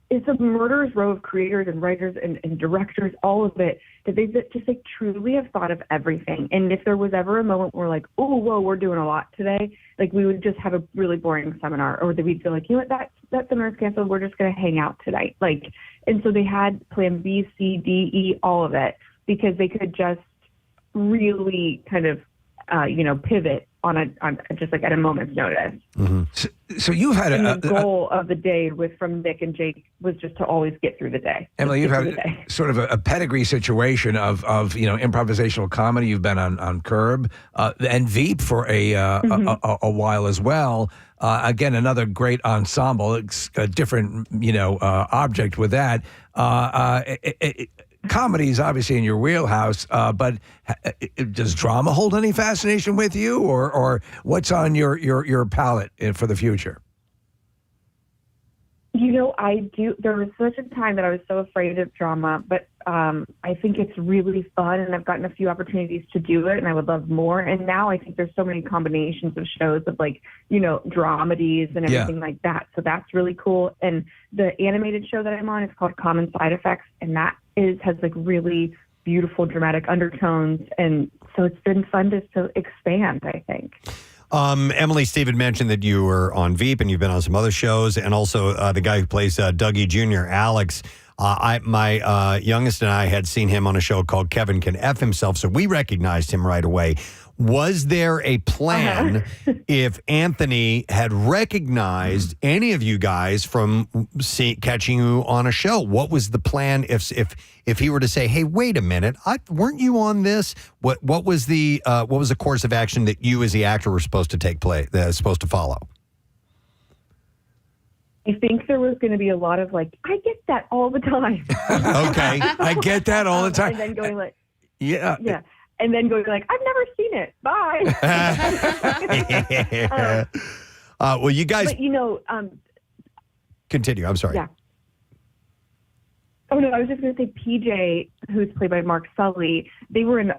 it's a murderer's row of creators and writers and directors, all of it, that they just like truly have thought of everything. And if there was ever a moment where like, oh, whoa, we're doing a lot today, like we would just have a really boring seminar, or that we'd feel like, that seminar's canceled, we're just going to hang out tonight. Like, and so they had plan B, C, D, E, all of it, because they could just really kind of, pivot on just like at a moment's notice. Mm-hmm. So you've had the goal of the day from Nick and Jake was just to always get through the day. Emily, you've had sort of a pedigree situation of improvisational comedy. You've been on Curb and Veep for a while as well. Again, another great ensemble. It's a different object with that. Comedy is obviously in your wheelhouse, but does drama hold any fascination with you, or what's on your palette for the future? I do. There was such a time that I was so afraid of drama, but I think it's really fun, and I've gotten a few opportunities to do it, and I would love more. And now I think there's so many combinations of shows of like, dramedies and everything like that. So that's really cool. And the animated show that I'm on is called Common Side Effects, and that has like really beautiful dramatic undertones. And so it's been fun to expand, I think. Emily, Steven mentioned that you were on Veep and you've been on some other shows, and also the guy who plays Dougie Jr., Alex. My youngest and I had seen him on a show called Kevin Can F Himself, so we recognized him right away. Was there a plan if Anthony had recognized any of you guys from catching you on a show? What was the plan if he were to say, "Hey, wait a minute, weren't you on this?" What was the course of action that you as the actor were supposed to follow? I think there was going to be a lot of like, I get that all the time. Okay, I get that all the time. And then going like, yeah. And then going like, I've never seen it. Bye. Well, you guys. But continue. I'm sorry. Yeah. Oh no, I was just going to say PJ, who's played by Mark Sully. They were in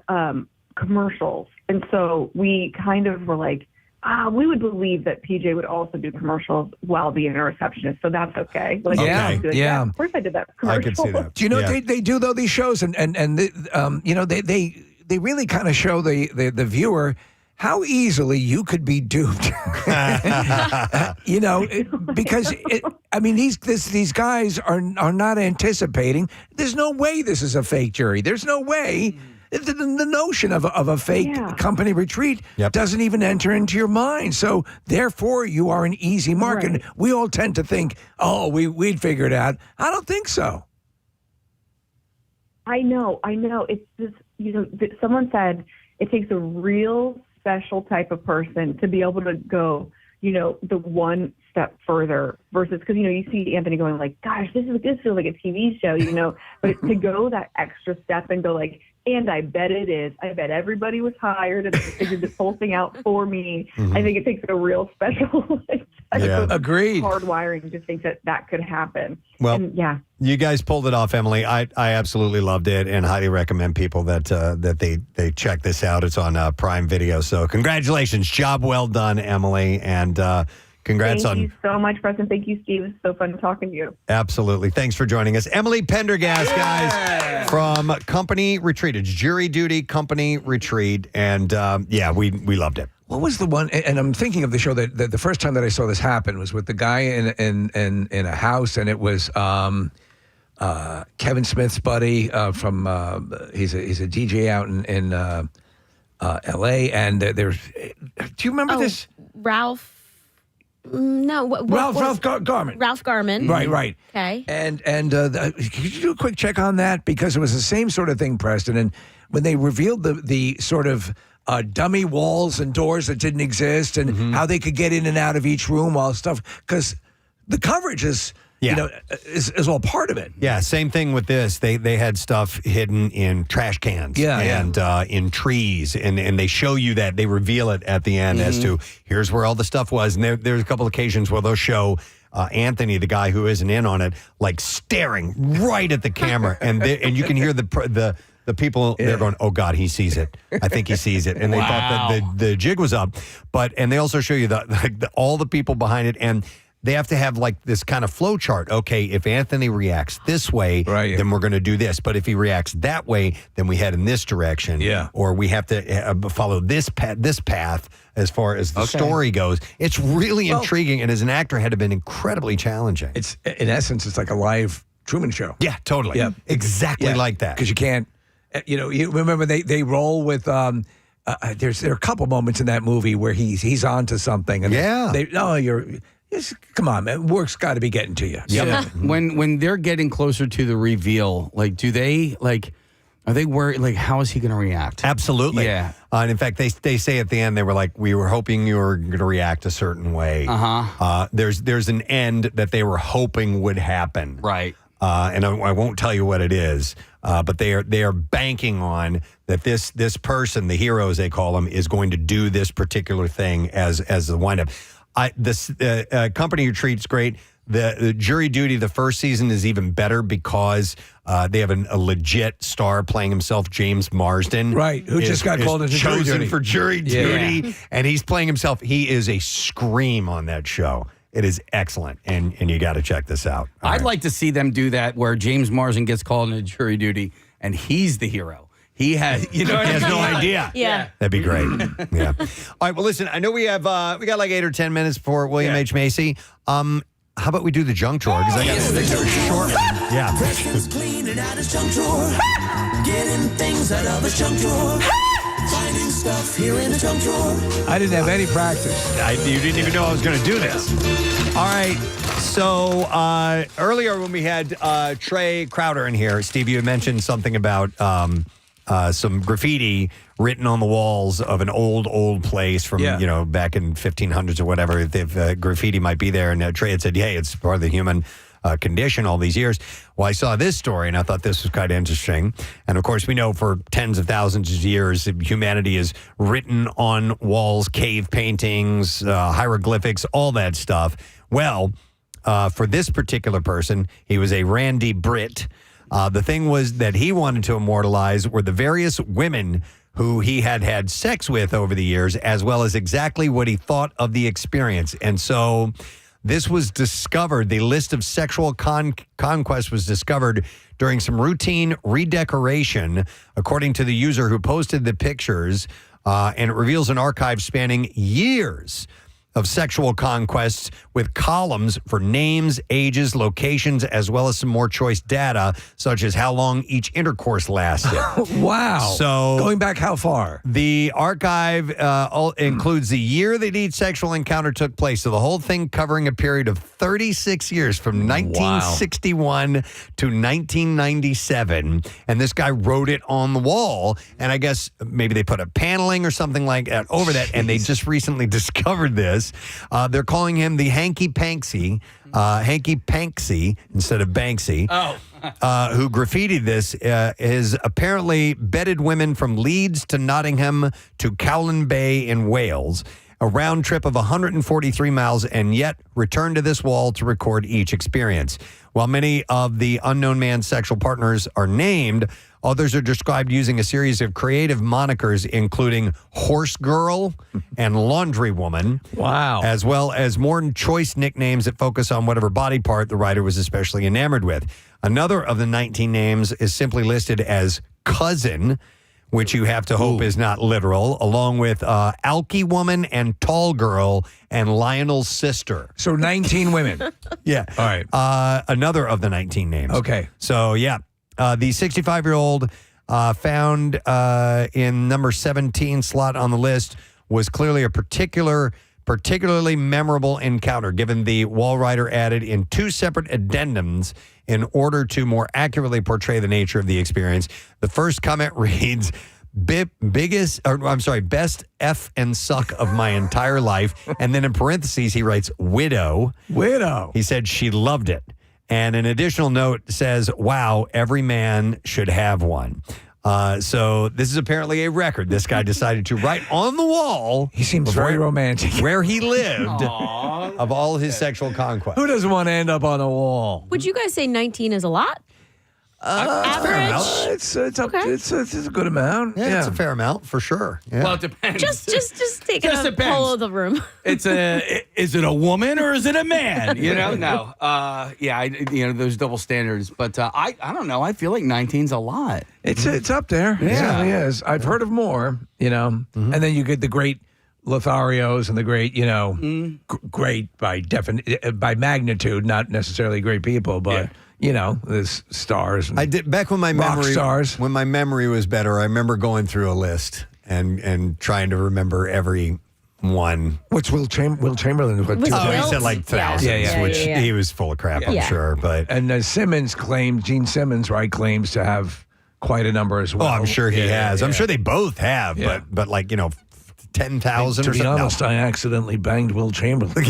commercials, and so we kind of were like, we would believe that PJ would also do commercials while being a receptionist, so that's okay. Like, yeah. Of course I did that commercial. I could see that. Do you know what they do though, these shows, and they really kind of show the viewer how easily you could be duped. Because these guys are not anticipating. There's no way this is a fake jury. There's no way. The notion of a fake company retreat doesn't even enter into your mind. So therefore, you are an easy mark. Right. And we all tend to think, oh, we'd figure it out. I don't think so. I know. It's just, someone said it takes a real special type of person to be able to go, the one step further versus, because, you see Anthony going like, gosh, this feels like a TV show, but to go that extra step and go like, and I bet it is. I bet everybody was hired and they figured this whole thing out for me. Mm-hmm. I think it takes a real special agreed hardwiring to think that could happen. Well, and, you guys pulled it off, Emily. I absolutely loved it and highly recommend people that they check this out. It's on Prime Video. So congratulations. Job well done, Emily. And congrats Thank you so much, Preston. Thank you, Steve. It's so fun talking to you. Absolutely. Thanks for joining us. Emily Pendergast, guys, from Company Retreat. It's Jury Duty Company Retreat. And we loved it. What was the one? And I'm thinking of the show that the first time that I saw this happen was with the guy in a house, and it was Kevin Smith's buddy from he's a DJ out in L.A. And there's. Do you remember this? Ralph. No. Ralph Garman. Ralph Garman. Right. Okay. And could you do a quick check on that? Because it was the same sort of thing, Preston. And when they revealed the sort of dummy walls and doors that didn't exist and how they could get in and out of each room, all stuff, because the coverage is... is all part of it. Yeah, same thing with this. They had stuff hidden in trash cans and in trees, and they show you that. They reveal it at the end as to here's where all the stuff was. And there's a couple occasions where they'll show Anthony, the guy who isn't in on it, like staring right at the camera, and you can hear the people they're going, oh God, he sees it. I think he sees it, and they thought that the jig was up. And they also show you all the people behind it, and they have to have like this kind of flow chart. Okay, if Anthony reacts this way, then we're going to do this. But if he reacts that way, then we head in this direction. Yeah. Or we have to follow this path as far as the story goes. It's really intriguing, and as an actor, had to been incredibly challenging. It's in essence, it's like a live Truman Show. Yeah, totally. Yeah, exactly like that. Because you can't. You remember they roll with. There are a couple moments in that movie where he's onto something, and come on, man. Work's got to be getting to you. Yeah. When they're getting closer to the reveal, are they worried? Like, how is he going to react? Absolutely. Yeah. And in fact, they say at the end, they were like, we were hoping you were going to react a certain way. There's an end that they were hoping would happen. Right. And I won't tell you what it is, but they are banking on that this person, the hero as they call him, is going to do this particular thing as the windup. This company who treats great. The Jury Duty, the first season is even better because they have a legit star playing himself, James Marsden. Right, who just got called into Jury Duty. For Jury Duty, and he's playing himself. He is a scream on that show. It is excellent, and you got to check this out. I'd like to see them do that where James Marsden gets called into Jury Duty, and he's the hero. He has, he has no idea. Yeah. That'd be great. Yeah. All right. Well, listen, I know we got like 8 or 10 minutes before William H. Macy. How about we do the junk drawer? Because I got to stick to a short one. Yeah. Preston's cleaning out his junk drawer. Getting things out of his junk drawer. Finding stuff here in the junk drawer. I didn't have any practice. You didn't even know I was going to do this. All right. So earlier when we had Trae Crowder in here, Steve, you had mentioned something about some graffiti written on the walls of an old place from back in 1500s or whatever. If graffiti might be there, and Trae had said, "Hey, it's part of the human condition all these years." Well, I saw this story and I thought this was kind of interesting. And of course, we know for tens of thousands of years, humanity is written on walls, cave paintings, hieroglyphics, all that stuff. Well, for this particular person, he was a Randy Britt. The thing was that he wanted to immortalize were the various women who he had sex with over the years, as well as exactly what he thought of the experience. And so this was discovered. The list of sexual conquest was discovered during some routine redecoration, according to the user who posted the pictures, and it reveals an archive spanning years of sexual conquests with columns for names, ages, locations, as well as some more choice data, such as how long each intercourse lasted. Wow. So going back how far? The archive includes the year that each sexual encounter took place. So the whole thing covering a period of 36 years from 1961 to 1997. And this guy wrote it on the wall. And I guess maybe they put a paneling or something like that over that. And they just recently discovered this. They're calling him the Hanky Panksy instead of Banksy. Who graffitied this is apparently bedded women from Leeds to Nottingham to Cowlin Bay in Wales. A round trip of 143 miles, and yet returned to this wall to record each experience. While many of the unknown man's sexual partners are named, others are described using a series of creative monikers, including Horse Girl and Laundry Woman. Wow. As well as more choice nicknames that focus on whatever body part the writer was especially enamored with. Another of the 19 names is simply listed as Cousin, which you have to hope is not literal, along with Alky Woman and Tall Girl and Lionel's sister. So 19 women. Yeah. All right. Another of the 19 names. Okay. So, yeah. The 65-year-old found in number 17 slot on the list was clearly a particular particularly memorable encounter, given the wall writer added in 2 separate addendums in order to more accurately portray the nature of the experience. The first comment reads, best F and suck of my entire life. And then in parentheses, he writes, widow. Widow. He said she loved it. And an additional note says, wow, every man should have one. So this is apparently a record. This guy decided to write on the wall. He seems very romantic. Where he lived of all his sexual conquests. Who doesn't want to end up on a wall? Would you guys say 19 is a lot? Average. It's a good amount. Yeah, it's a fair amount for sure. Yeah. Well, it depends. Just taking Just a depends. poll of the room. Is it a woman or is it a man? No. Those double standards. But I don't know. I feel like 19's a lot. It's up there. Yeah. It certainly is. I've heard of more, And then you get the great Lotharios and the great, great by magnitude, not necessarily great people, but there's stars. And I did back when my memory was better. I remember going through a list and trying to remember every one. What's Will Chamberlain? He said like thousands, which he was full of crap, I'm sure. But and Gene Simmons, claims to have quite a number as well. Oh, I'm sure he has. I'm sure they both have, but 10,000 to or be something. honest, I accidentally banged Will Chamberlain.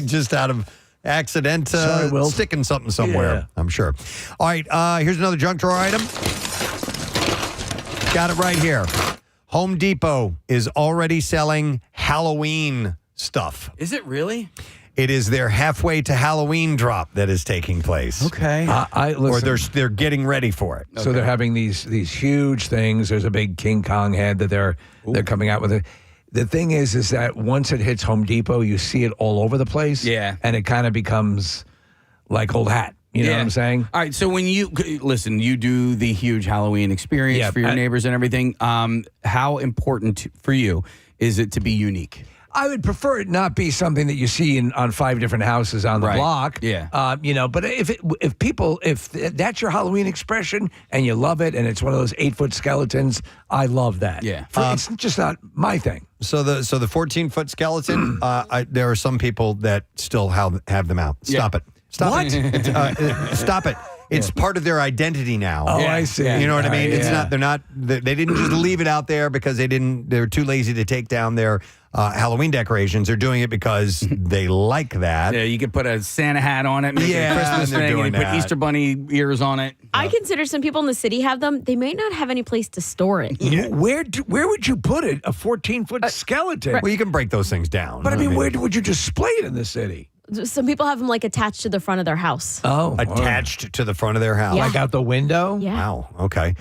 Just out of accident, Sorry, Will. sticking something somewhere, I'm sure. All right, here's another junk drawer item. Got it right here. Home Depot is already selling Halloween stuff. Is it really? It is their halfway to Halloween drop that is taking place. Okay. Or they're getting ready for it. So they're having these huge things. There's a big King Kong head that they're coming out with. It. The thing is that once it hits Home Depot, you see it all over the place. Yeah. And it kind of becomes like old hat. You know what I'm saying? All right. So when you do the huge Halloween experience for your neighbors and everything. How important for you is it to be unique? I would prefer it not be something that you see on 5 different houses on the block. Yeah. But if that's your Halloween expression and you love it and it's one of those 8-foot skeletons, I love that. Yeah. It's just not my thing. So the 14-foot skeleton, there are some people that still have them out. Stop it. Stop What? it. Stop it. It's part of their identity now. Oh, I see. You know what I mean? Right, It's not. They're not. They didn't just leave it out there because they were too lazy to take down their Halloween decorations. They're doing it because they like that. Yeah, you could put a Santa hat on it, make it a and Christmas they're thing, doing and you put that. Easter bunny ears on it. I consider some people in the city have them. They may not have any place to store it. Yeah. Where would you put it? A 14-foot skeleton? Well, you can break those things down. But I mean, where would you display it in the city? Some people have them like attached to the front of their house. Oh, attached to the front of their house, Yeah. like out the window. Yeah. Wow. Okay.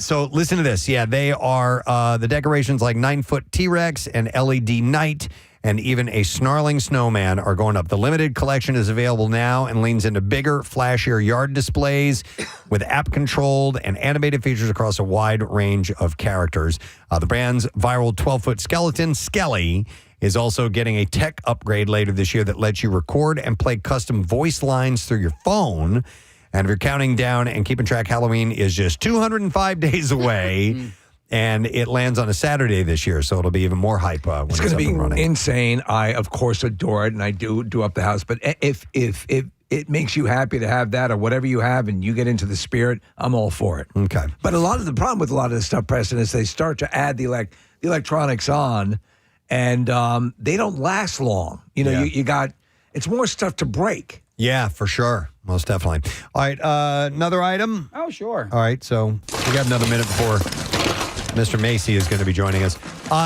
So listen to this. Yeah, they are the decorations like 9-foot T-Rex and LED night. And even a snarling snowman are going up. The limited collection is available now and leans into bigger, flashier yard displays with app-controlled and animated features across a wide range of characters. The brand's viral 12-foot skeleton, Skelly, is also getting a tech upgrade later this year that lets you record and play custom voice lines through your phone. And if you're counting down and keeping track, Halloween is just 205 days away. And it lands on a Saturday this year, so it'll be even more hype when it's going to up and running. be insane. I, of course, adore it, and I do up the house. But if it makes you happy to have that or whatever you have and you get into the spirit, I'm all for it. Okay. But the problem with a lot of this stuff, Preston, is they start to add the electronics on, and they don't last long. You got it's more stuff to break. Yeah, for sure. Most definitely. All right, another item? Oh, sure. All right, so we got another minute before Mr. Macy is going to be joining us.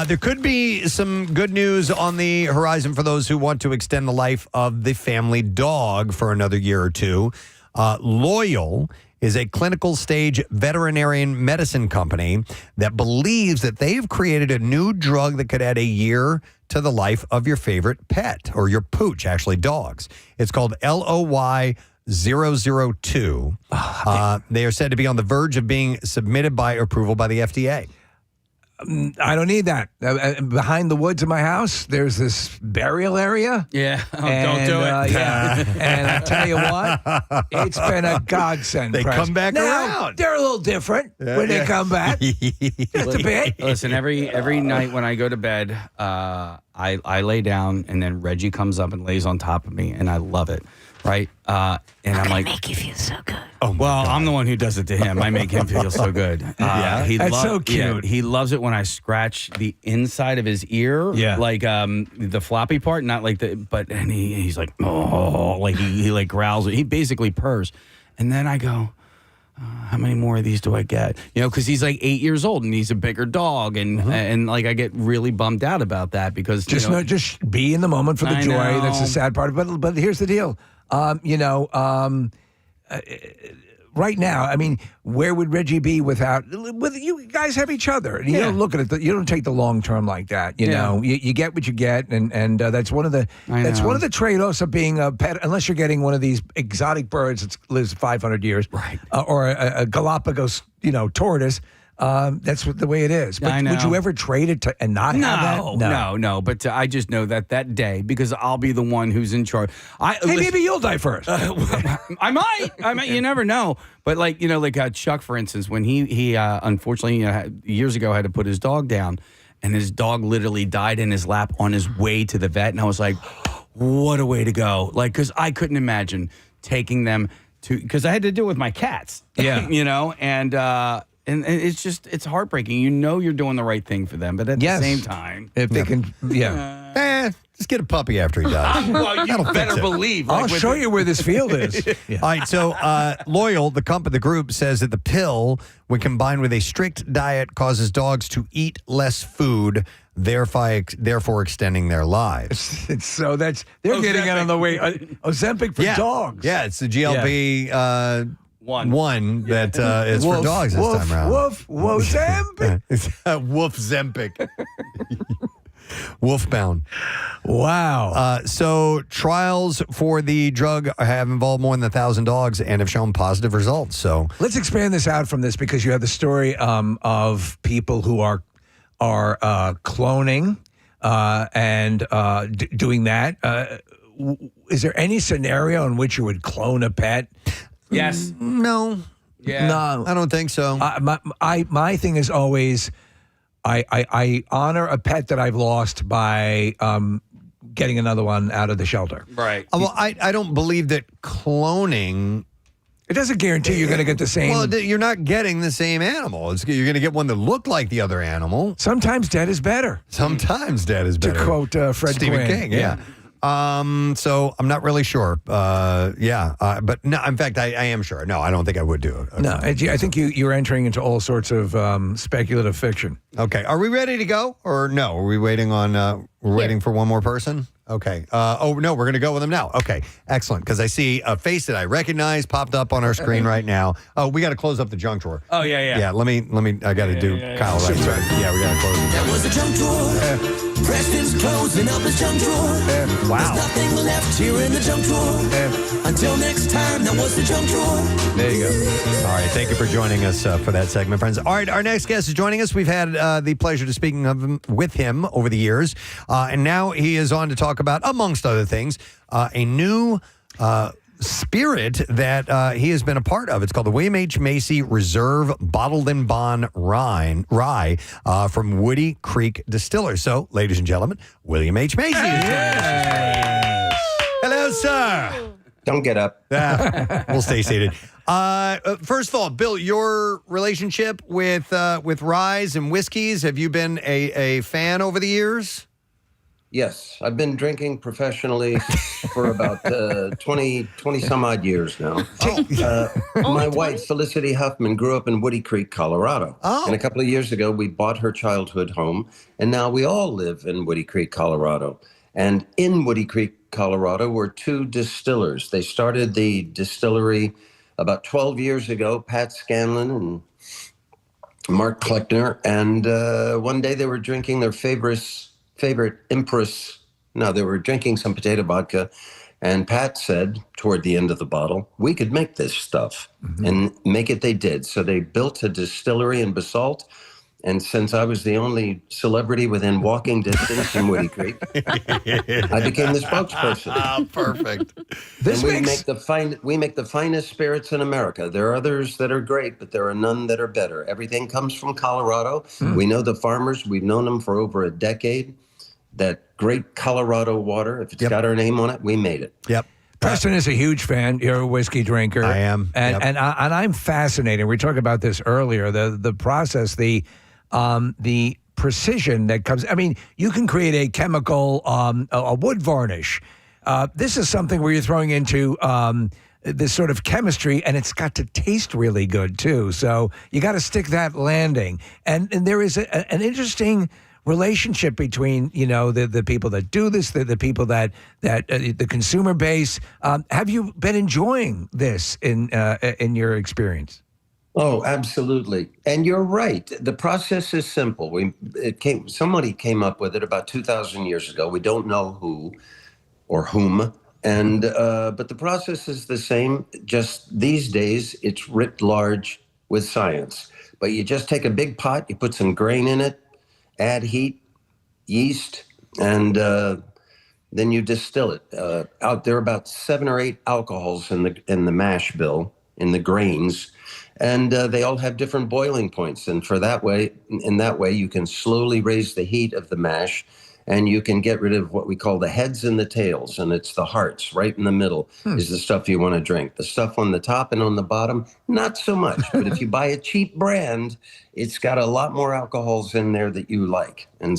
There could be some good news on the horizon for those who want to extend the life of the family dog for another year or two. Loyal is a clinical stage veterinarian medicine company that believes that they've created a new drug that could add a year to the life of your favorite pet or your pooch, actually dogs. It's called LOY 002. They are said to be on the verge of being submitted by approval by the FDA. I don't need that. Behind the woods of my house, there's this burial area. Yeah, don't do it. Yeah, and I tell you what, it's been a godsend. They come back now, around. They're a little different when they come back. Just a bit. Listen, every night when I go to bed, I lay down, and then Reggie comes up and lays on top of me, and I love it. Right? And I'm like, make you feel so good. Oh, well, I'm the one who does it to him. I make him feel so good. Yeah, that's so cute. Yeah, he loves it when I scratch the inside of his ear, like the floppy part, not like and he's like, oh, like he like growls. He basically purrs, and then I go, how many more of these do I get? You know, because he's like 8 years old and he's a bigger dog, and like I get really bummed out about that because just be in the moment for the joy. know. That's the sad part. But here's the deal. Right now, I mean, where would Reggie be without? With you guys have each other. You don't look at it. You don't take the long term like that. You know, you get what you get, and that's one of the one of the trade offs of being a pet. Unless you're getting one of these exotic birds that lives 500 years, right? Or a Galapagos, tortoise. That's the way it is. But would you ever trade it and not have that? No. But I just know that day because I'll be the one who's in charge. Maybe you'll die first. I might. You never know. But like Chuck, for instance, when he unfortunately years ago had to put his dog down, and his dog literally died in his lap on his way to the vet, and I was like, what a way to go! Like, because I couldn't imagine taking them because I had to do it with my cats. Yeah, And it's it's heartbreaking. You're doing the right thing for them, but at the same time, if they can, just get a puppy after he dies. Well, you better believe. I'll show you where this field is. All right, so Loyal, the group, says that the pill, when combined with a strict diet, causes dogs to eat less food, therefore extending their lives. So they're getting it on the way. Ozempic for dogs. Yeah, it's the GLP. One that is for dogs this time around. Woof-Zempic. Woof-Zempic. Wolfbound. Wow. So trials for the drug have involved more than 1,000 dogs and have shown positive results. So let's expand this out from this because you have the story of people who are cloning and doing that. Is there any scenario in which you would clone a pet? Yes. No. Yeah. No. I don't think so. My thing is always I honor a pet that I've lost by getting another one out of the shelter. Right. Well, I don't believe that cloning. It doesn't guarantee you're going to get the same. Well, you're not getting the same animal. You're going to get one that looked like the other animal. Sometimes dead is better. Sometimes dead is better. To quote Fred Stephen Quinn. King, yeah. So I'm not really sure. But no, in fact, I am sure. No, I don't think I would do it. No, I think you're entering into all sorts of speculative fiction. Okay. Are we ready to go or no? Are we waiting on, waiting for one more person? Okay. No, we're going to go with them now. Okay. Excellent. Because I see a face that I recognize popped up on our screen right now. Oh, we got to close up the junk drawer. Oh, yeah. Yeah, let me, I got to do Kyle right. Yeah, we got to close it. That was the junk drawer. Preston's closing up his junk drawer. Wow. There's nothing left here in the junk drawer. Until next time, that was the junk drawer. There you go. All right. Thank you for joining us for that segment, friends. All right. Our next guest is joining us. We've had the pleasure of speaking with him over the years. And now he is on to talk about, amongst other things, a new spirit that he has been a part of. It's called the William H. Macy Reserve Bottled and Bond Rye from Woody Creek Distillers. So, ladies and gentlemen, William H. Macy. Yes. Hello, sir. Don't get up. We'll stay seated. First of all, Bill, your relationship with ryes and whiskeys, have you been a fan over the years? Yes, I've been drinking professionally for about 20 some odd years now. My wife, Felicity Huffman, grew up in Woody Creek, Colorado. And a couple of years ago, we bought her childhood home, and now we all live in Woody Creek, Colorado. And in Woody Creek, Colorado, were two distillers. They started the distillery about 12 years ago, Pat Scanlon and Mark Kleckner. And one day they were drinking their favorite Empress. No, they were drinking some potato vodka, and Pat said toward the end of the bottle, we could make this stuff. And make it they did. So they built a distillery in Basalt, And since I was the only celebrity within walking distance in Woody Creek, I became the spokesperson. Oh, perfect. We make the finest spirits in America. There are others that are great, but there are none that are better. Everything comes from Colorado. We know the farmers. We've known them for over a decade. That great Colorado water, if it's got our name on it, we made it. Yep. Preston is a huge fan. You're a whiskey drinker. I am. And I'm fascinated. We talked about this earlier. The process, the precision that comes. I mean, you can create a chemical, a wood varnish. This is something where you're throwing into this sort of chemistry, and it's got to taste really good too. So you got to stick that landing. And there is an interesting relationship between the people that do this, the people that the consumer base. Have you been enjoying this in your experience? Oh, absolutely. And you're right. The process is simple. Somebody came up with it about 2,000 years ago. We don't know who or whom. And but the process is the same. Just these days, it's writ large with science. But you just take a big pot, you put some grain in it, add heat, yeast, and then you distill it. Out there are about 7 or 8 alcohols in the mash bill, in the grains. And they all have different boiling points. And in that way, you can slowly raise the heat of the mash, and you can get rid of what we call the heads and the tails. And it's the hearts right in the middle is the stuff you want to drink. The stuff on the top and on the bottom, not so much. But if you buy a cheap brand, it's got a lot more alcohols in there that you like. And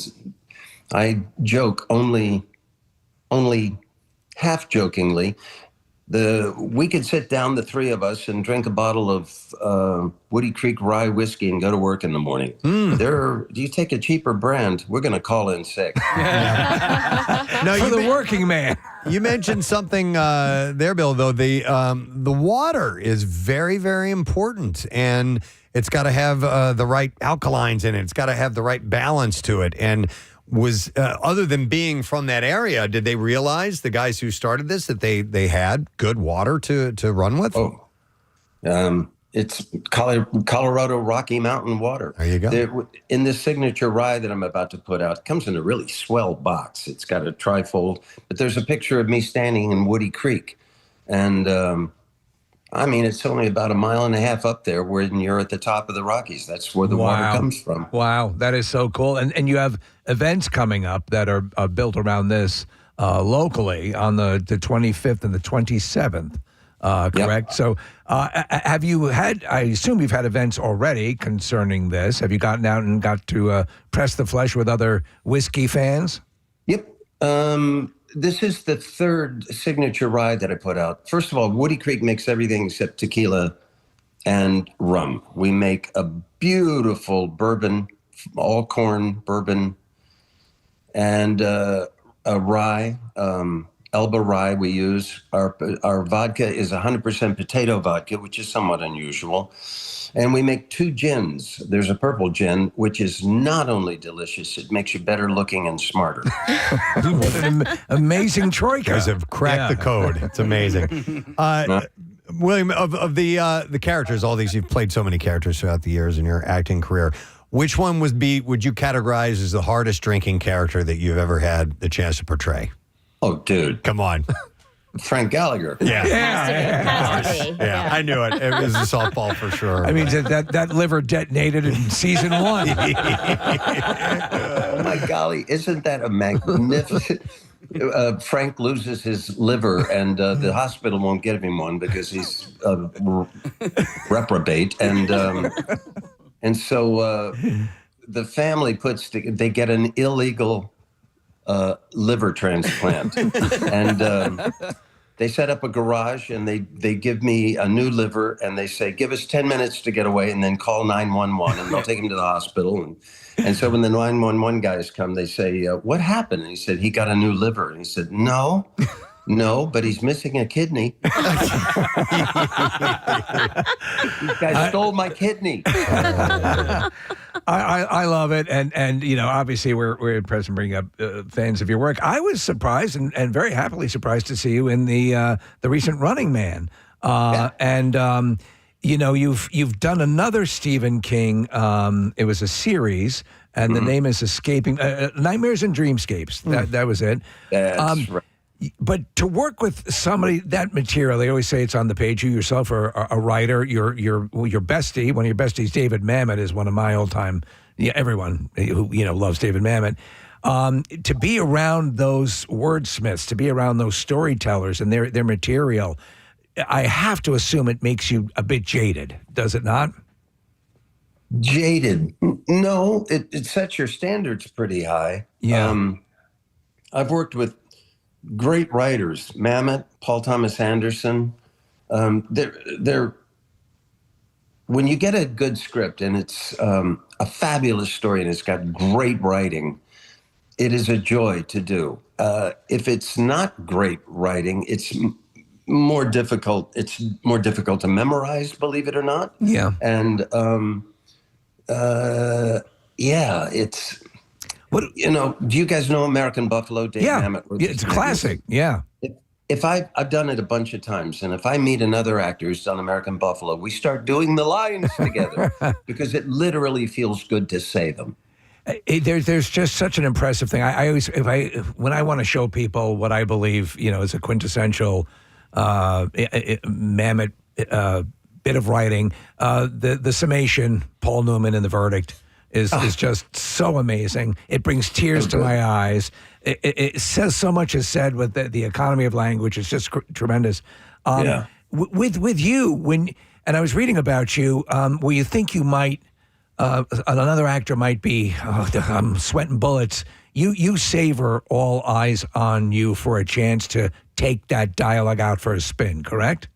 I joke only half jokingly, we could sit down, the three of us, and drink a bottle of Woody Creek rye whiskey and go to work in the morning. Do you take a cheaper brand? We're going to call in sick. No, for the working man. You mentioned something there, Bill, though. The water is very, very important, and it's got to have the right alkalines in it. It's got to have the right balance to it. And was other than being from that area, did they realize, the guys who started this, that they had good water to run with? It's Colorado Rocky Mountain water. There you go. In this signature rye that I'm about to put out, it comes in a really swell box. It's got a trifold, but there's a picture of me standing in Woody Creek. And it's only about 1.5 miles up there when you're at the top of the Rockies. That's where the water comes from. Wow, that is so cool. And you have events coming up that are built around this locally on the 25th and the 27th, correct? Yep. So have you had, I assume you've had events already concerning this. Have you gotten out and got to press the flesh with other whiskey fans? Yep. This is the 3rd signature rye that I put out. First of all, Woody Creek makes everything except tequila and rum. We make a beautiful bourbon, all corn bourbon, and a rye, Elba rye we use. Our vodka is 100% potato vodka, which is somewhat unusual. And we make 2 gins. There's a purple gin, which is not only delicious, it makes you better looking and smarter. What an amazing troika. You guys have cracked the code. It's amazing. William, of the characters, all these, you've played so many characters throughout the years in your acting career. Which one would you categorize as the hardest drinking character that you've ever had the chance to portray? Oh, dude. Come on. Frank Gallagher. Yeah. Has to be. Yeah, I knew it. It was a softball for sure. I mean, that liver detonated in season 1. Oh, my golly. Isn't that a magnificent... Frank loses his liver, and the hospital won't give him one because he's reprobate. And so the family they get an illegal liver transplant. And they set up a garage, and they give me a new liver, and they say, give us 10 minutes to get away and then call 911, and they'll take him to the hospital. And so when the 911 guys come, they say, what happened? And he said, he got a new liver. And he said, no, but he's missing a kidney. You guys stole my kidney. I love it. And obviously we're at Preston bringing up fans of your work. I was surprised and very happily surprised to see you in the recent Running Man. And You've done another Stephen King. It was a series, and the name is Escaping Nightmares and Dreamscapes. That was it. That's right. But to work with somebody that material, they always say it's on the page. You yourself are a writer. Your bestie, one of your besties, David Mamet, is one of my old time. Yeah, everyone who loves David Mamet. To be around those wordsmiths, to be around those storytellers and their material, I have to assume it makes you a bit jaded, does it not? Jaded? No, it sets your standards pretty high. Yeah. I've worked with great writers, Mamet, Paul Thomas Anderson. They're when you get a good script and it's a fabulous story and it's got great writing, it is a joy to do. If it's not great writing, it's more difficult. It's more difficult to memorize, believe it or not. Yeah. And it's. Do you guys know American Buffalo? Dave Mamet wrote it's a classic. Yeah. If I've done it a bunch of times, and if I meet another actor who's done American Buffalo, we start doing the lines together because it literally feels good to say them. There's just such an impressive thing. I always, when I want to show people what I believe, is a quintessential Mamet bit of writing, the summation, Paul Newman in The Verdict, is just so amazing. It brings tears to my eyes. It says so much is said with the economy of language. It's just tremendous. With you, and I was reading about you, where you think you might, another actor might be, I'm sweating bullets. You savor all eyes on you for a chance to take that dialogue out for a spin, correct?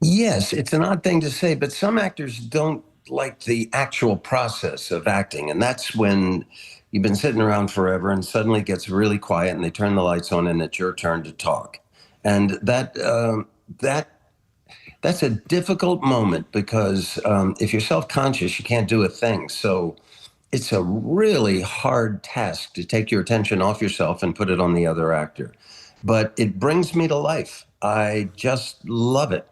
Yes, it's an odd thing to say, but some actors don't like the actual process of acting. And that's when you've been sitting around forever and suddenly it gets really quiet and they turn the lights on and it's your turn to talk. And that's a difficult moment because if you're self-conscious, you can't do a thing. So it's a really hard task to take your attention off yourself and put it on the other actor. But it brings me to life. I just love it.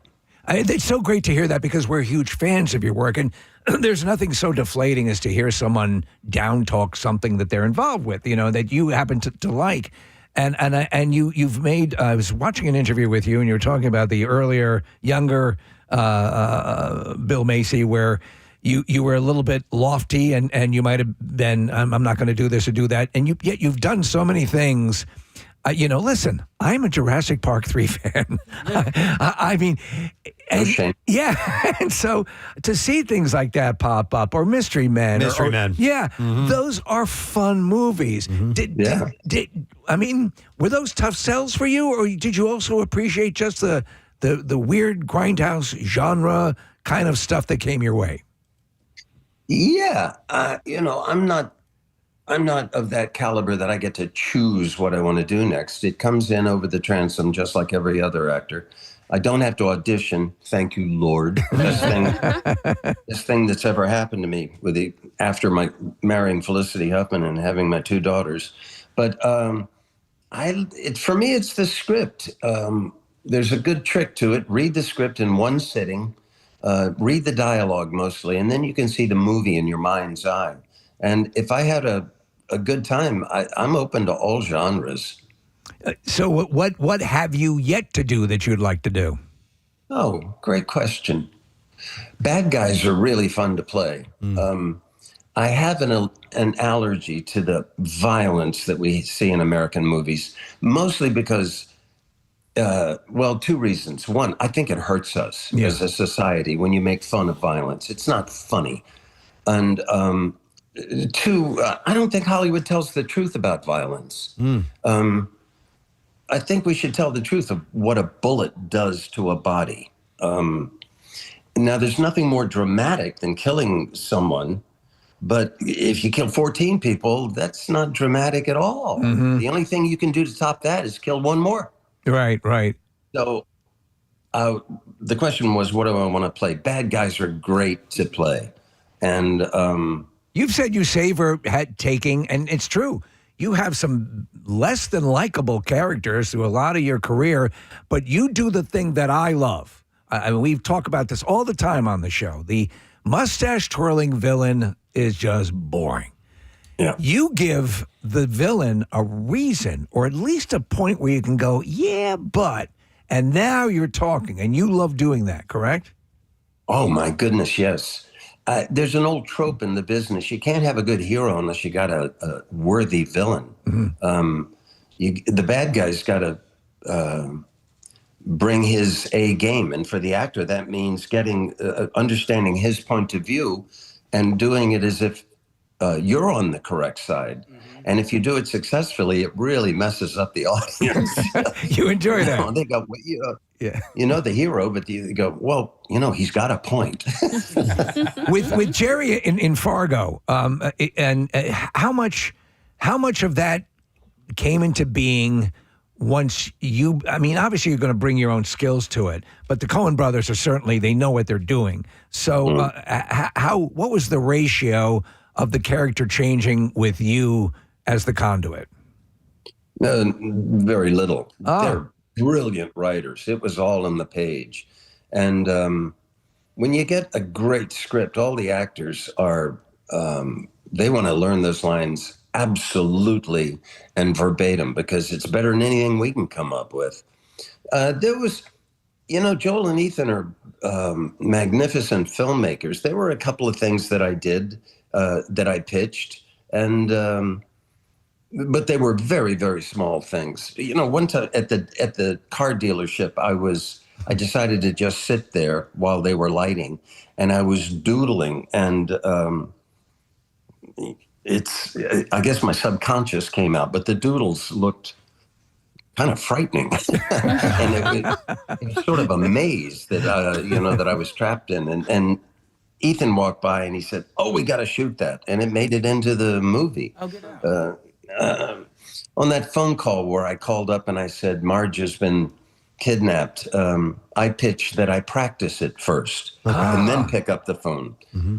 It's so great to hear that because we're huge fans of your work, and there's nothing so deflating as to hear someone down talk something that they're involved with, that you happen to like. And you've made. I was watching an interview with you, and you were talking about the earlier, younger Bill Macy, where you were a little bit lofty, and you might have been. I'm not going to do this or do that, and yet you've done so many things. Listen, I'm a Jurassic Park 3 fan. I mean, and so to see things like that pop up, or Mystery Men. Those are fun movies. Were those tough sells for you, or did you also appreciate just the weird grindhouse genre kind of stuff that came your way? Yeah, I'm not of that caliber that I get to choose what I want to do next. It comes in over the transom just like every other actor. I don't have to audition, thank you, Lord. Best thing that's ever happened to me after my marrying Felicity Huffman and having my 2 daughters. But for me, it's the script. There's a good trick to it. Read the script in one sitting, read the dialogue mostly, and then you can see the movie in your mind's eye. And if I had a good time, I'm open to all genres. So what have you yet to do that you'd like to do? Oh, great question. Bad guys are really fun to play. I have an allergy to the violence that we see in American movies, mostly because, 2 reasons. One, I think it hurts us as a society when you make fun of violence. It's not funny. And 2, I don't think Hollywood tells the truth about violence. I think we should tell the truth of what a bullet does to a body. Now, there's nothing more dramatic than killing someone, but if you kill 14 people, that's not dramatic at all. The only thing you can do to top that is kill one more. Right. So the question was, what do I want to play? Bad guys are great to play. And you've said you savor taking, and it's true. You have some less than likable characters through a lot of your career, but you do the thing that I love. I mean, we talk about this all the time on the show. The mustache twirling villain is just boring. Yeah. You give the villain a reason, or at least a point where you can go, yeah, but, and now you're talking, and you love doing that, correct? Oh, my goodness, yes. There's an old trope in the business. You can't have a good hero unless you got a worthy villain. The bad guy's got to bring his A game. And for the actor, that means understanding his point of view and doing it as if you're on the correct side. And if you do it successfully, it really messes up the audience. You enjoy that. They go, you know the hero, but you go, well, he's got a point. with Jerry in Fargo, and how much of that came into being once obviously you're going to bring your own skills to it, but the Coen brothers they know what they're doing. So what was the ratio of the character changing with you as the conduit? Very little. They're brilliant writers. It was all on the page. And when you get a great script, all the actors are, they want to learn those lines absolutely and verbatim because it's better than anything we can come up with. There was, Joel and Ethan are magnificent filmmakers. There were a couple of things that I did that I pitched, and but they were very, very small things. One time at the car dealership, I decided to just sit there while they were lighting, and I was doodling, and I guess my subconscious came out, but the doodles looked kind of frightening, and it was sort of a maze that that I was trapped in, and Ethan walked by and he said, "Oh, we got to shoot that," and it made it into the movie. Oh, get out. On that phone call where I called up and I said, Marge has been kidnapped, I pitched that I practice it first and then pick up the phone.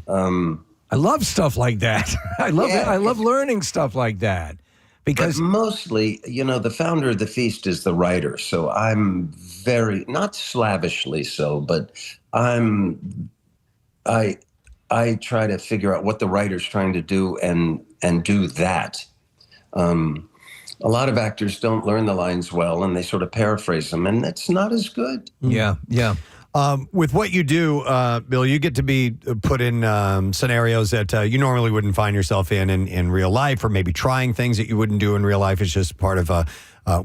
I love stuff like that. I love it. I love learning stuff like that. Because mostly, the founder of the feast is the writer. So I'm very, not slavishly so, but I try to figure out what the writer's trying to do and do that. A lot of actors don't learn the lines well, and they sort of paraphrase them, and it's not as good. Yeah. With what you do, Bill, you get to be put in scenarios that you normally wouldn't find yourself in real life, or maybe trying things that you wouldn't do in real life. It's just part of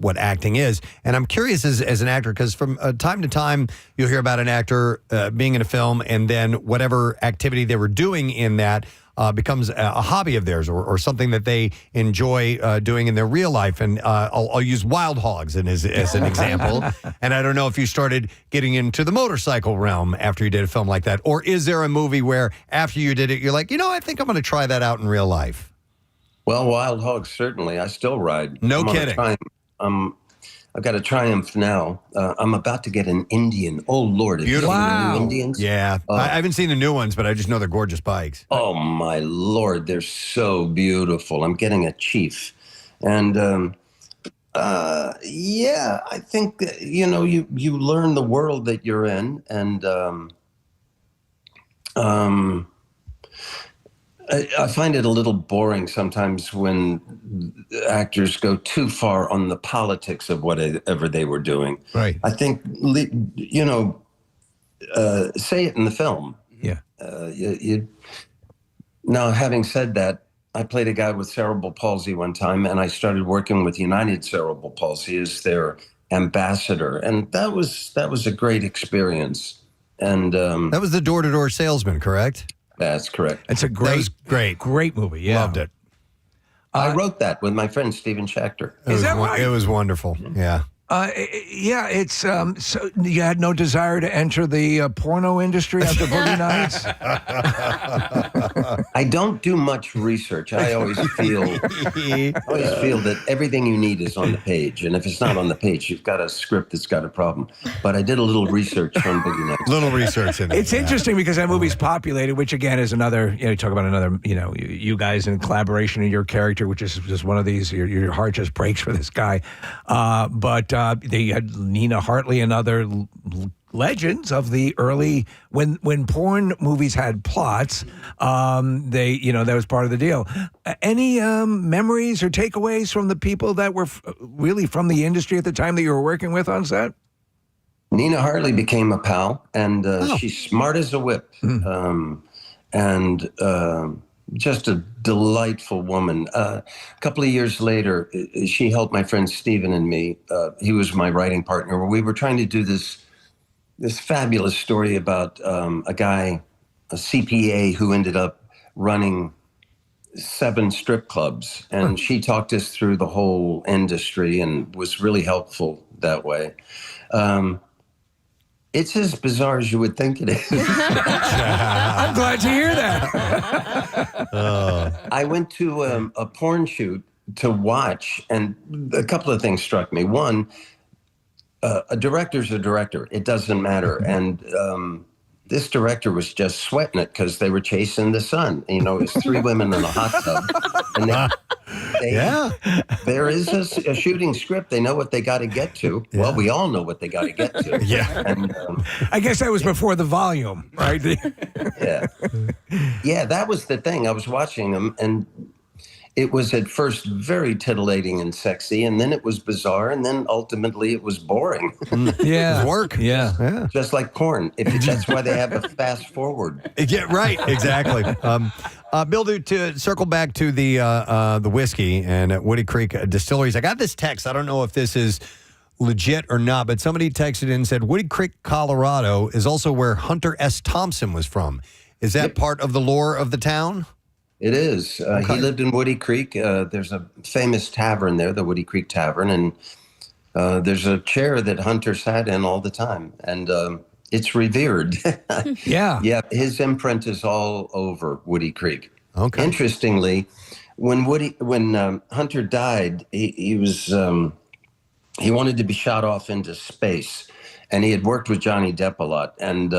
what acting is. And I'm curious as an actor, because from time to time, you'll hear about an actor being in a film, and then whatever activity they were doing in that becomes a hobby of theirs, or something that they enjoy doing in their real life. And I'll use Wild Hogs as an example. And I don't know if you started getting into the motorcycle realm after you did a film like that, or is there a movie where after you did it, you're like, I think I'm going to try that out in real life? Well, Wild Hogs, certainly. I still ride. No kidding. I've got a Triumph now. I'm about to get an Indian. Oh, Lord. Beautiful. Wow. Indians? Yeah. I haven't seen the new ones, but I just know they're gorgeous bikes. Oh, my Lord. They're so beautiful. I'm getting a Chief. And, I think, that, you learn the world that you're in. And I find it a little boring sometimes when actors go too far on the politics of whatever they were doing. Right. I think, say it in the film. Yeah. Now, having said that, I played a guy with cerebral palsy one time, and I started working with United Cerebral Palsy as their ambassador, and that was a great experience. And that was the door-to-door salesman, correct? That's correct. It's a great movie. Yeah. Loved it. I wrote that with my friend Stephen Schechter. Is that right? It was wonderful. Yeah. It's so you had no desire to enter the porno industry after Boogie Nights? I don't do much research. I always feel that everything you need is on the page, and if it's not on the page, you've got a script that's got a problem. But I did a little research on Boogie Nights. Little research in it. It's interesting because that movie's populated, which again is another. You talk about another. You guys in collaboration in your character, which is just one of these. Your heart just breaks for this guy, but. They had Nina Hartley and other legends of the early when porn movies had plots. That was part of the deal. Any memories or takeaways from the people that were really from the industry at the time that you were working with on set? Nina Hartley became a pal, and she's smart as a whip, and just a delightful woman. A couple of years later, she helped my friend Steven and me. He was my writing partner. We were trying to do this fabulous story about a guy, a CPA, who ended up running 7 strip clubs, and she talked us through the whole industry and was really helpful that way. It's as bizarre as you would think it is. I'm glad to hear that. I went to a porn shoot to watch, and a couple of things struck me. One, a director's a director. It doesn't matter. And this director was just sweating it because they were chasing the sun. It was 3 women in a hot tub. And there is a shooting script. They know what they got to get to. Yeah. Well, we all know what they got to get to. Yeah. And, I guess that was before the volume, right? Yeah, that was the thing. I was watching them, and it was at first very titillating and sexy, and then it was bizarre, and then ultimately it was boring. Yeah. Work. Yeah. Just like porn. That's why they have a fast forward. Yeah, right. Exactly. Bill, to circle back to the whiskey and at Woody Creek Distilleries, I got this text. I don't know if this is legit or not, but somebody texted in and said Woody Creek, Colorado is also where Hunter S. Thompson was from. Is that part of the lore of the town? It is. He lived in Woody Creek. There's a famous tavern there, the Woody Creek Tavern, and there's a chair that Hunter sat in all the time, and it's revered. Yeah. Yeah, his imprint is all over Woody Creek. Okay. Interestingly, when Hunter died, he wanted to be shot off into space, and he had worked with Johnny Depp a lot, and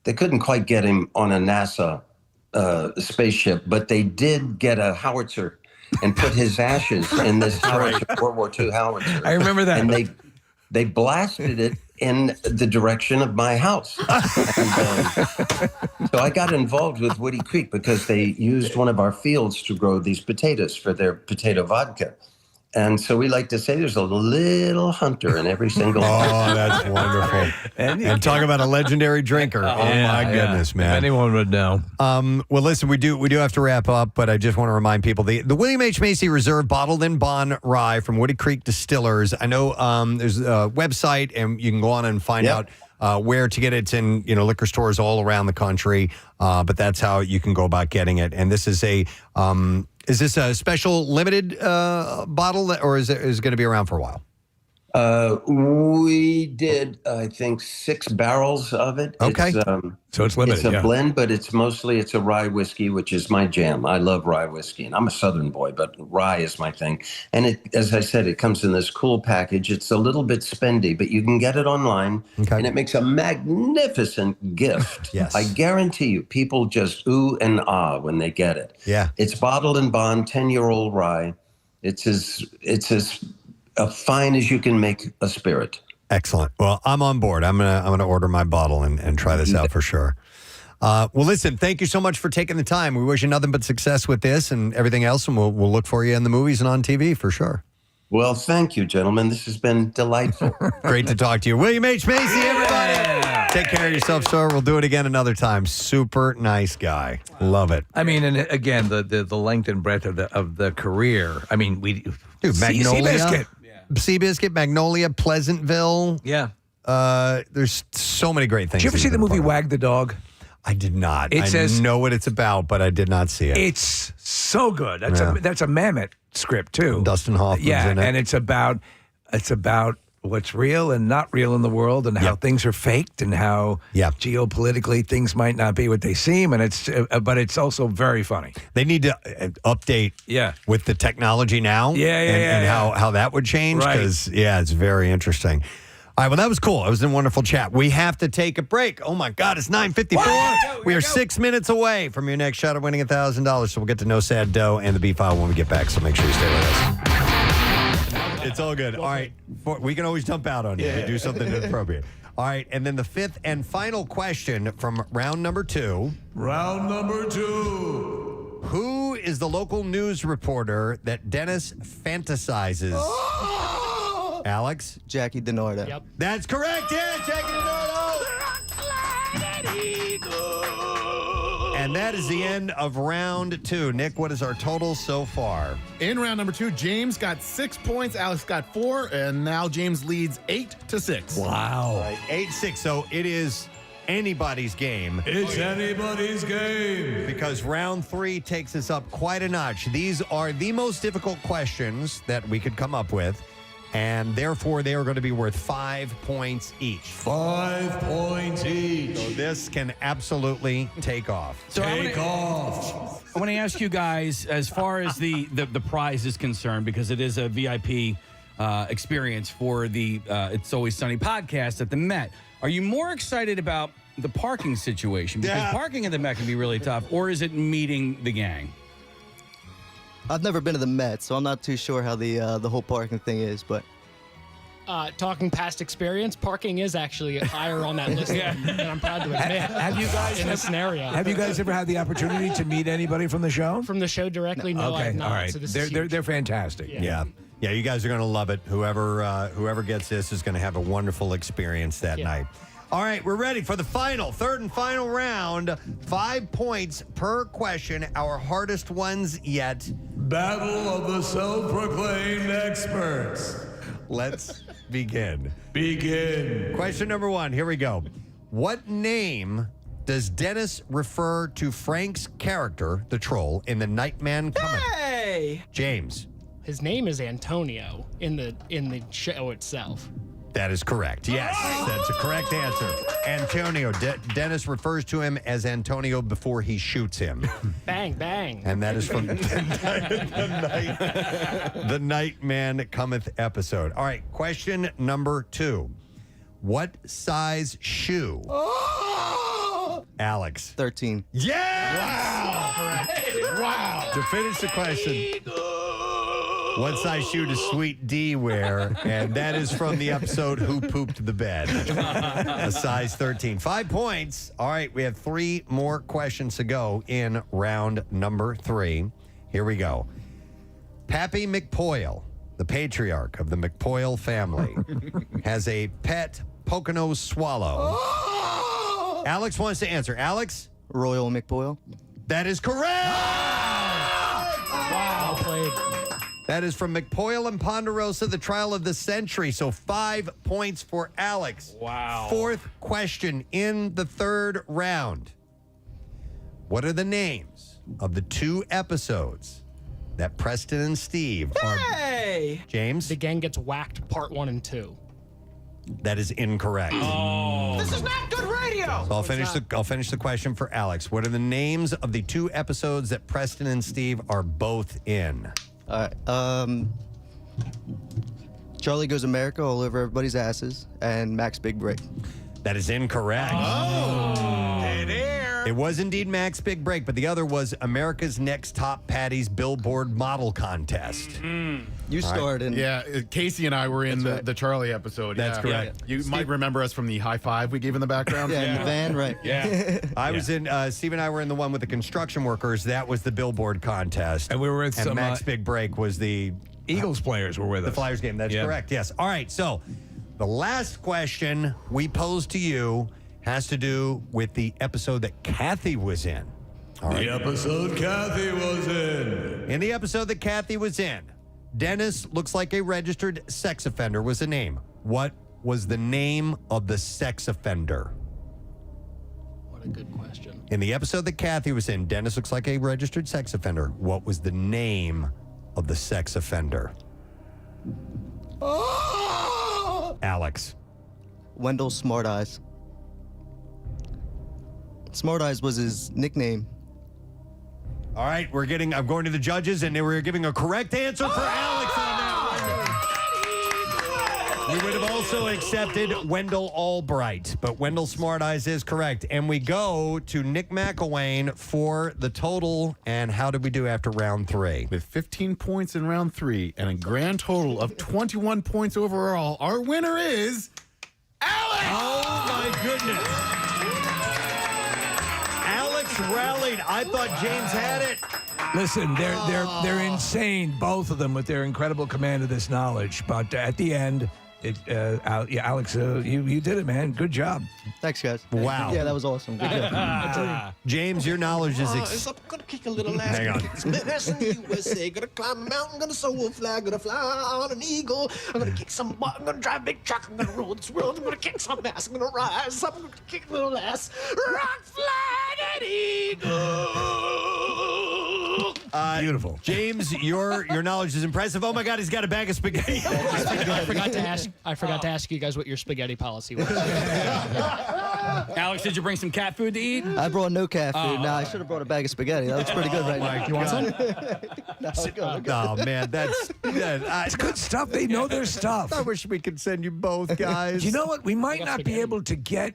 they couldn't quite get him on a NASA spaceship, but they did get a howitzer and put his ashes in this howitzer, World War II howitzer. I remember that. And they blasted it in the direction of my house. So I got involved with Woody Creek because they used one of our fields to grow these potatoes for their potato vodka. And so we like to say there's a little Hunter in every single one. Oh, that's wonderful. And talk about a legendary drinker. Oh, my goodness, man. If anyone would know. Well, listen, we do have to wrap up, but I just want to remind people, the William H. Macy Reserve Bottled in Bond Rye from Woody Creek Distillers. I know there's a website, and you can go on and find out where to get it. It's in liquor stores all around the country, but that's how you can go about getting it. And this is is this a special limited bottle, or is it going to be around for a while? We did, I think, 6 barrels of it. Okay. So it's limited. It's a blend, but it's a rye whiskey, which is my jam. I love rye whiskey, and I'm a Southern boy, but rye is my thing. And as I said, it comes in this cool package. It's a little bit spendy, but you can get it online, and it makes a magnificent gift. Yes. I guarantee you, people just ooh and ah when they get it. Yeah. It's bottled in bond, 10-year-old rye. It's as fine as you can make a spirit. Excellent. Well, I'm on board. I'm gonna order my bottle and try this out for sure. Well, listen, thank you so much for taking the time. We wish you nothing but success with this and everything else, and we'll look for you in the movies and on TV for sure. Well, thank you, gentlemen. This has been delightful. Great to talk to you. William H. Macy, everybody. Take care of yourself, sir. We'll do it again another time. Super nice guy. Love it. I mean, and again, the length and breadth of the career. I mean, Magnolia. Seabiscuit, Magnolia, Pleasantville. Yeah. There's so many great things. Did you ever see the movie Wag the Dog? I did not. I know what it's about, but I did not see it. It's so good. That's a Mammoth script too. Dustin Hoffman's in it. And it's about what's real and not real in the world, and how things are faked, and how geopolitically things might not be what they seem, and but it's also very funny. They need to update with the technology now, and how that would change, because it's very interesting. All right, well, that was cool. It was a wonderful chat. We have to take a break. Oh, my God, it's 9:54. We are 6 minutes away from your next shot at winning $1,000, so we'll get to No Sad Dough and the B-File when we get back, so make sure you stay with us. It's all good. All right, we can always jump out on you. You do something inappropriate. All right, and then the fifth and final question from round number 2. Round number 2. Who is the local news reporter that Dennis fantasizes? Alex? Jackie DiNardo. Yep. That's correct. Yeah, Jackie DiNardo. And that is the end of round 2. Nick, what is our total so far? In round number 2, James got 6 points, Alex got 4, and now James leads 8-6. Wow. All right, 8-6. So it is anybody's game. It's anybody's game. Because round 3 takes us up quite a notch. These are the most difficult questions that we could come up with, and therefore they are going to be worth 5 points each. 5 points each. So this can absolutely take off. So Take off. I want to ask you guys, as far as the prize is concerned, because it is a VIP experience for the It's Always Sunny podcast at the Met. Are you more excited about the parking situation? Because parking at the Met can be really tough, or is it meeting the gang? I've never been to the Met, so I'm not too sure how the whole parking thing is, but Talking past experience, parking is actually higher on that list than I'm proud to admit. Have you guys in this scenario? Have you guys ever had the opportunity to meet anybody from the show? From the show directly? No, okay, I've not. all right. So this is They're fantastic. Yeah. Yeah, you guys are going to love it. Whoever gets this is going to have a wonderful experience that night. All right, we're ready for the third and final round. 5 points per question, our hardest ones yet. Battle of the self-proclaimed experts. Let's begin. Begin. Question number 1, here we go. What name does Dennis refer to Frank's character, the troll, in the Nightman comic? Hey! James. His name is Antonio in the show itself. That is correct. Yes, that's a correct answer. Antonio. Dennis refers to him as Antonio before he shoots him. Bang, bang. And that is from the Nightman Cometh episode. All right, question number 2. What size shoe? Alex. 13. Yeah! Wow. To finish the question. What size shoe does Sweet D wear? And that is from the episode Who Pooped the Bed? A size 13. 5 points. All right, we have 3 more questions to go in round number 3. Here we go. Pappy McPoyle, the patriarch of the McPoyle family, has a pet Pocono swallow. Alex wants to answer. Alex? Royal McPoyle. That is correct! Wow, played. That is from McPoyle and Ponderosa, the trial of the century. So 5 points for Alex. Wow. 4th question in the 3rd round. What are the names of the 2 episodes that Preston and Steve are... James? The gang gets whacked, part 1 and 2. That is incorrect. This is not good radio. So I'll finish the question for Alex. What are the names of the 2 episodes that Preston and Steve are both in? All right. Charlie Goes America, all over everybody's asses, and Max Big Break. That is incorrect. It was indeed Max Big Break, but the other was America's Next Top Patties Billboard Model Contest. You starred in... Yeah, Casey and I were in the Charlie episode. That's correct. You might remember us from the high five we gave in the background. Yeah, in the van, right. I was in, Steve and I were in the one with the construction workers. That was the Billboard contest. And we were with and some... Max Big Break was the... Eagles players were with us. The Flyers game. That's correct, yes. All right, so the last question we posed to you has to do with the episode that Kathy was in. All right. The episode Kathy was in. In the episode that Kathy was in, Dennis looks like a registered sex offender was the name. What was the name of the sex offender? What a good question. In the episode that Kathy was in, Dennis looks like a registered sex offender. What was the name of the sex offender? Alex. Wendell Smart Eyes. Smart Eyes was his nickname. All right, I'm going to the judges, and they were giving a correct answer for Alex on that one. We would have also accepted Wendell Albright, but Wendell Smart Eyes is correct. And we go to Nick McElwain for the total. And how did we do after round 3? With 15 points in round 3 and a grand total of 21 points overall, our winner is Alex! Oh, my goodness. Alex rallied. I thought James had it. Listen, they're insane, both of them, with their incredible command of this knowledge. But at the end, Alex, you did it, man. Good job. Thanks, guys. Wow. Yeah, that was awesome. Good job. James, your knowledge is... I'm gonna kick a little ass. Hang on. Ass in the USA. Gonna climb a mountain. Gonna soar a flag. Gonna fly on an eagle. I'm gonna kick some butt. I'm gonna drive a big truck. I'm gonna rule this world. I'm gonna kick some ass. I'm gonna rise up. I'm gonna kick a little ass. Rock, flag, and eagle. Beautiful. James, your knowledge is impressive. Oh, my God, he's got a bag of spaghetti. I forgot to ask you guys what your spaghetti policy was. Alex, did you bring some cat food to eat? I brought no cat food. Nah, I should have brought a bag of spaghetti. That looks pretty good right now. You want some? No, I'm good. Oh, man, It's good stuff. They know their stuff. I wish we could send you both, guys. You know what? We might not be able to get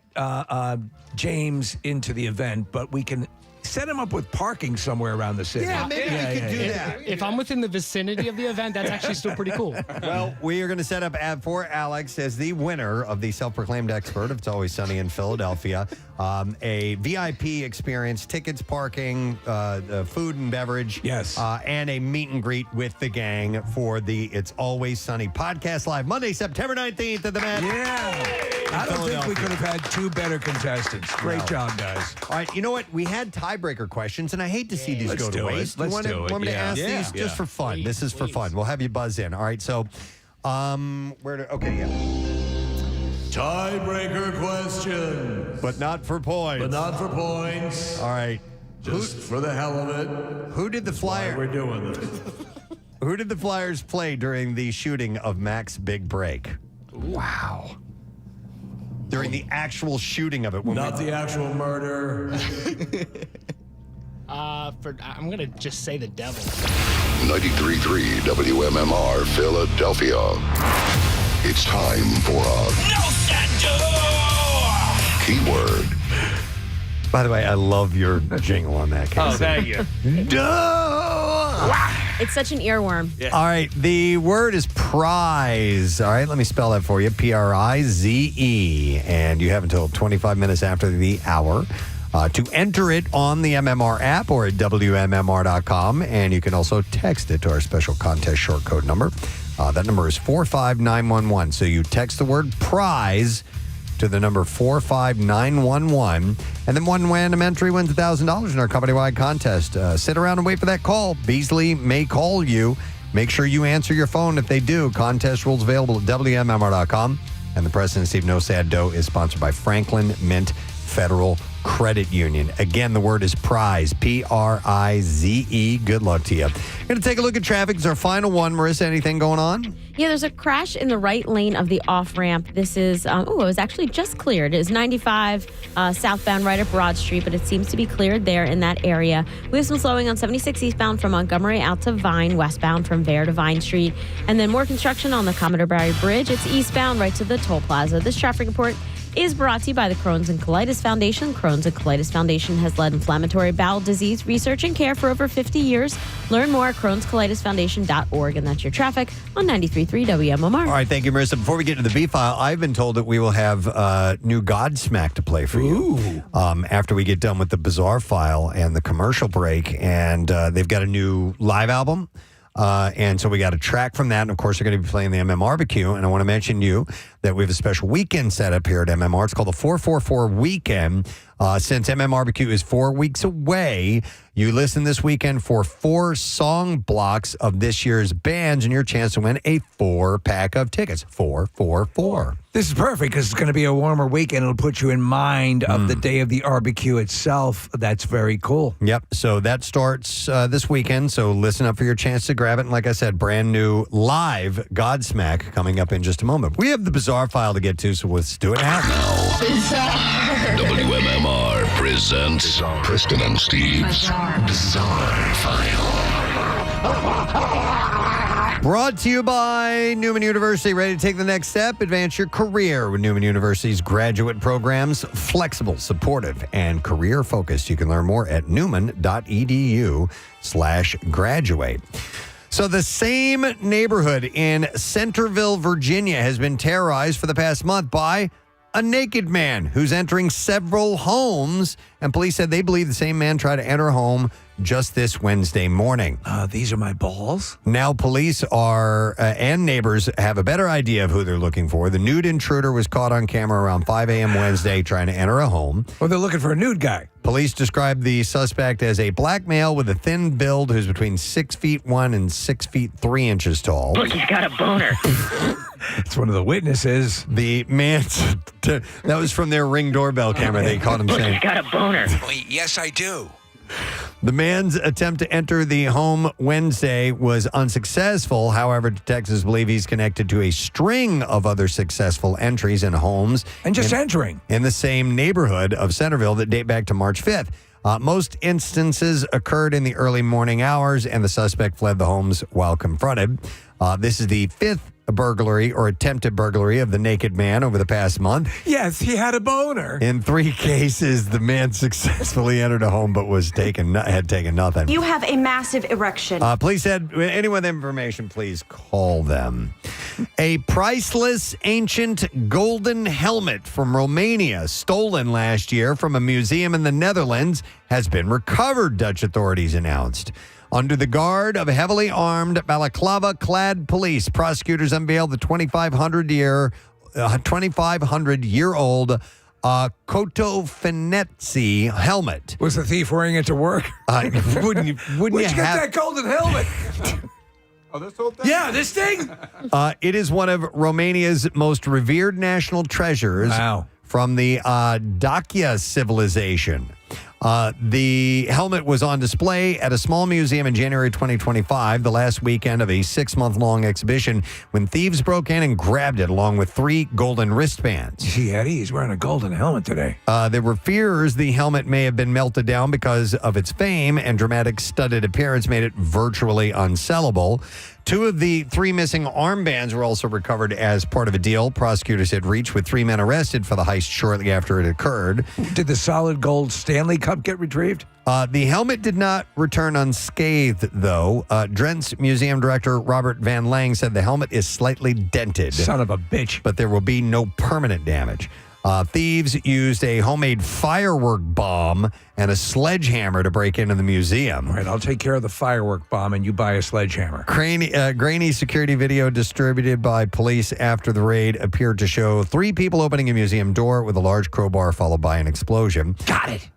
James into the event, but we can set him up with parking somewhere around the city. Yeah, maybe we could do that. If I'm within the vicinity of the event, that's actually still pretty cool. Well, we are going to set up for Alex as the winner of the self-proclaimed expert of It's Always Sunny in Philadelphia, a VIP experience, tickets, parking, food and beverage, yes, and a meet and greet with the gang for the It's Always Sunny podcast live Monday, September 19th at the Met. Yeah. I don't think we could have had two better contestants. Great job, guys. All right, you know what? We had tiebreaker questions, and I hate to see these go to waste. Let's do it. Want me to ask Yeah. these just for fun? This is for fun. We'll have you buzz in. All right, so okay, yeah. Tiebreaker question. But not for points. All right. Just for the hell of it. Who did the Flyers? We're doing this. Who did the Flyers play during the shooting of Mac's big break? Wow. During the actual shooting of it. Not the actual murder. I'm gonna just say the devil. 93.3 WMMR Philadelphia. It's time for a keyword. By the way, I love your jingle on that. Oh, thank you. It's such an earworm. All right, the word is prize. All right, let me spell that for you. Prize. And you have until 25 minutes after the hour to enter it on the MMR app or at WMMR.com. And you can also text it to our special contest short code number. That number is 45911. So you text the word prize to the number 45911, and then one random entry wins $1,000 in our company-wide contest. Sit around and wait for that call. Beasley may call you. Make sure you answer your phone if they do. Contest rules available at WMMR.com. And the Preston and Steve No Sad Dough is sponsored by Franklin Mint Federal Credit Union. Again, the word is prize. Prize. Good luck to you. Going to take a look at traffic. It's our final one. Marissa, anything going on? Yeah, there's a crash in the right lane of the off-ramp. This is, it was actually just cleared. It is 95 southbound right up Broad Street, but it seems to be cleared there in that area. We have some slowing on 76 eastbound from Montgomery out to Vine, westbound from Vare to Vine Street. And then more construction on the Commodore Barry Bridge. It's eastbound right to the toll plaza. This traffic report is brought to you by the Crohn's and Colitis Foundation. Crohn's and Colitis Foundation has led inflammatory bowel disease research and care for over 50 years. Learn more at crohnscolitisfoundation.org. And that's your traffic on 93.3 WMMR. All right, thank you, Marissa. Before we get to the B-File, I've been told that we will have new Godsmack to play for you after we get done with the Bizarre File and the commercial break. And they've got a new live album. And so we got a track from that. And of course, they're going to be playing the MMRBQ. And I want to mention to you that we have a special weekend set up here at MMR. It's called the 444 Weekend. Since MMRBQ is 4 weeks away, you listen this weekend for 4 song blocks of this year's bands and your chance to win a 4-pack of tickets. 444. This is perfect because it's going to be a warmer weekend. It'll put you in mind of the day of the RBQ itself. That's very cool. Yep. So that starts this weekend. So listen up for your chance to grab it. And like I said, brand new live Godsmack coming up in just a moment. We have the Bizarre File to get to, so let's do it now. WMMR presents Preston and Steve's Bizarre File. Brought to you by Neumann University. Ready to take the next step? Advance your career with Neumann University's graduate programs. Flexible, supportive, and career-focused. You can learn more at newman.edu/graduate. So the same neighborhood in Centerville, Virginia has been terrorized for the past month by a naked man who's entering several homes, and police said they believe the same man tried to enter a home just this Wednesday morning. These are my balls. Now police are and neighbors have a better idea of who they're looking for. The nude intruder was caught on camera around 5 a.m. Wednesday trying to enter a home. Well, they're looking for a nude guy. Police described the suspect as a black male with a thin build who's between 6'1" and 6'3" tall. Look, he's got a boner. It's one of the witnesses. The man, that was from their Ring doorbell camera. They caught him Look, saying, he's got a boner. Yes, I do. The man's attempt to enter the home Wednesday was unsuccessful. However, detectives believe he's connected to a string of other successful entries in homes. And just entering. In the same neighborhood of Centerville that date back to March 5th. Most instances occurred in the early morning hours, and the suspect fled the homes while confronted. This is the fifth burglary or attempted burglary of the naked man over the past month. Yes, he had a boner. In 3 cases, the man successfully entered a home but had taken nothing. You have a massive erection. Police said, anyone with information, please call them. A priceless ancient golden helmet from Romania, stolen last year from a museum in the Netherlands, has been recovered, Dutch authorities announced. Under the guard of heavily armed balaclava-clad police, prosecutors unveiled the 2,500-year-old Kotofinetsi helmet. Was the thief wearing it to work? Wouldn't you Where'd you get that golden helmet? Oh, this whole thing? Yeah, this thing? It is one of Romania's most revered national treasures from the Dacia civilization. The helmet was on display at a small museum in January 2025, the last weekend of a 6-month-long exhibition, when thieves broke in and grabbed it along with 3 golden wristbands. See, Eddie, he's wearing a golden helmet today. There were fears the helmet may have been melted down because of its fame, and dramatic studded appearance made it virtually unsellable. 2 of the 3 missing armbands were also recovered as part of a deal prosecutors had reached with 3 men arrested for the heist shortly after it occurred. Did the solid gold Stanley Cup get retrieved? The helmet did not return unscathed, though. Drent's museum director, Robert Van Lang, said the helmet is slightly dented. Son of a bitch. But there will be no permanent damage. Thieves used a homemade firework bomb and a sledgehammer to break into the museum. All right, I'll take care of the firework bomb and you buy a sledgehammer. Grainy security video distributed by police after the raid appeared to show 3 people opening a museum door with a large crowbar followed by an explosion. Got it.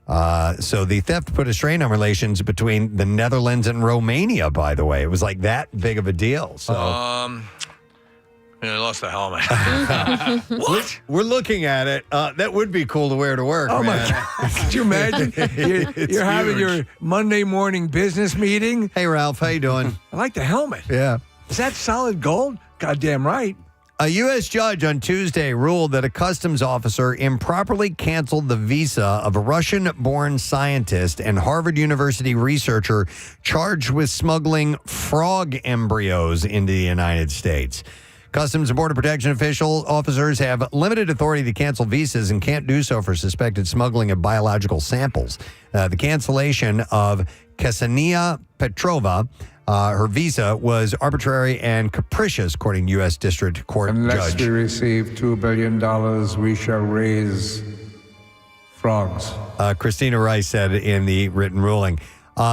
So the theft put a strain on relations between the Netherlands and Romania, by the way. It was like that big of a deal. So. I lost the helmet. What? We're looking at it. That would be cool to wear to work. Oh, man. my God. Could you imagine? You're having your Monday morning business meeting. Hey, Ralph, how you doing? I like the helmet. Yeah. Is that solid gold? Goddamn right. A U.S. judge on Tuesday ruled that a customs officer improperly canceled the visa of a Russian-born scientist and Harvard University researcher charged with smuggling frog embryos into the United States. Customs and Border Protection officers have limited authority to cancel visas and can't do so for suspected smuggling of biological samples. The cancellation of Ksenia Petrova, her visa, was arbitrary and capricious, according to U.S. District Court Unless judge. we receive $2 billion, we shall raise frogs. Christina Rice said in the written ruling.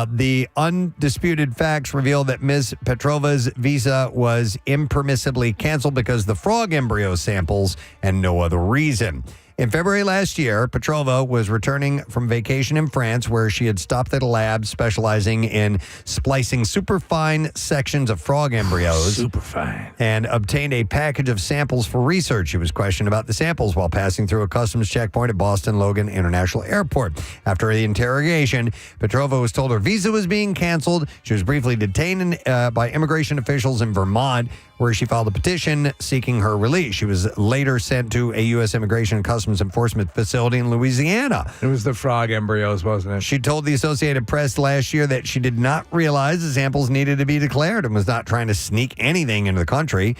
The undisputed facts reveal that Ms. Petrova's visa was impermissibly canceled because the frog embryo samples and no other reason. In February last year, Petrova was returning from vacation in France where she had stopped at a lab specializing in splicing superfine sections of frog embryos. Superfine. And obtained a package of samples for research. She was questioned about the samples while passing through a customs checkpoint at Boston Logan International Airport. After the interrogation, Petrova was told her visa was being canceled. She was briefly detained by immigration officials in Vermont, where she filed a petition seeking her release. She was later sent to a U.S. Immigration and Customs Enforcement facility in Louisiana. It was the frog embryos, wasn't it? She told the Associated Press last year that she did not realize the samples needed to be declared and was not trying to sneak anything into the country.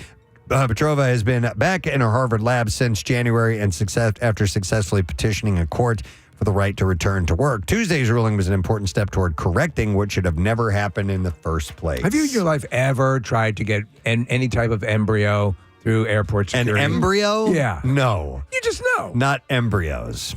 Petrova has been back in her Harvard lab since January and after successfully petitioning a court for the right to return to work. Tuesday's ruling was an important step toward correcting what should have never happened in the first place. Have you in your life ever tried to get any type of embryo through airport security. An embryo? Yeah. No. You just know. Not embryos.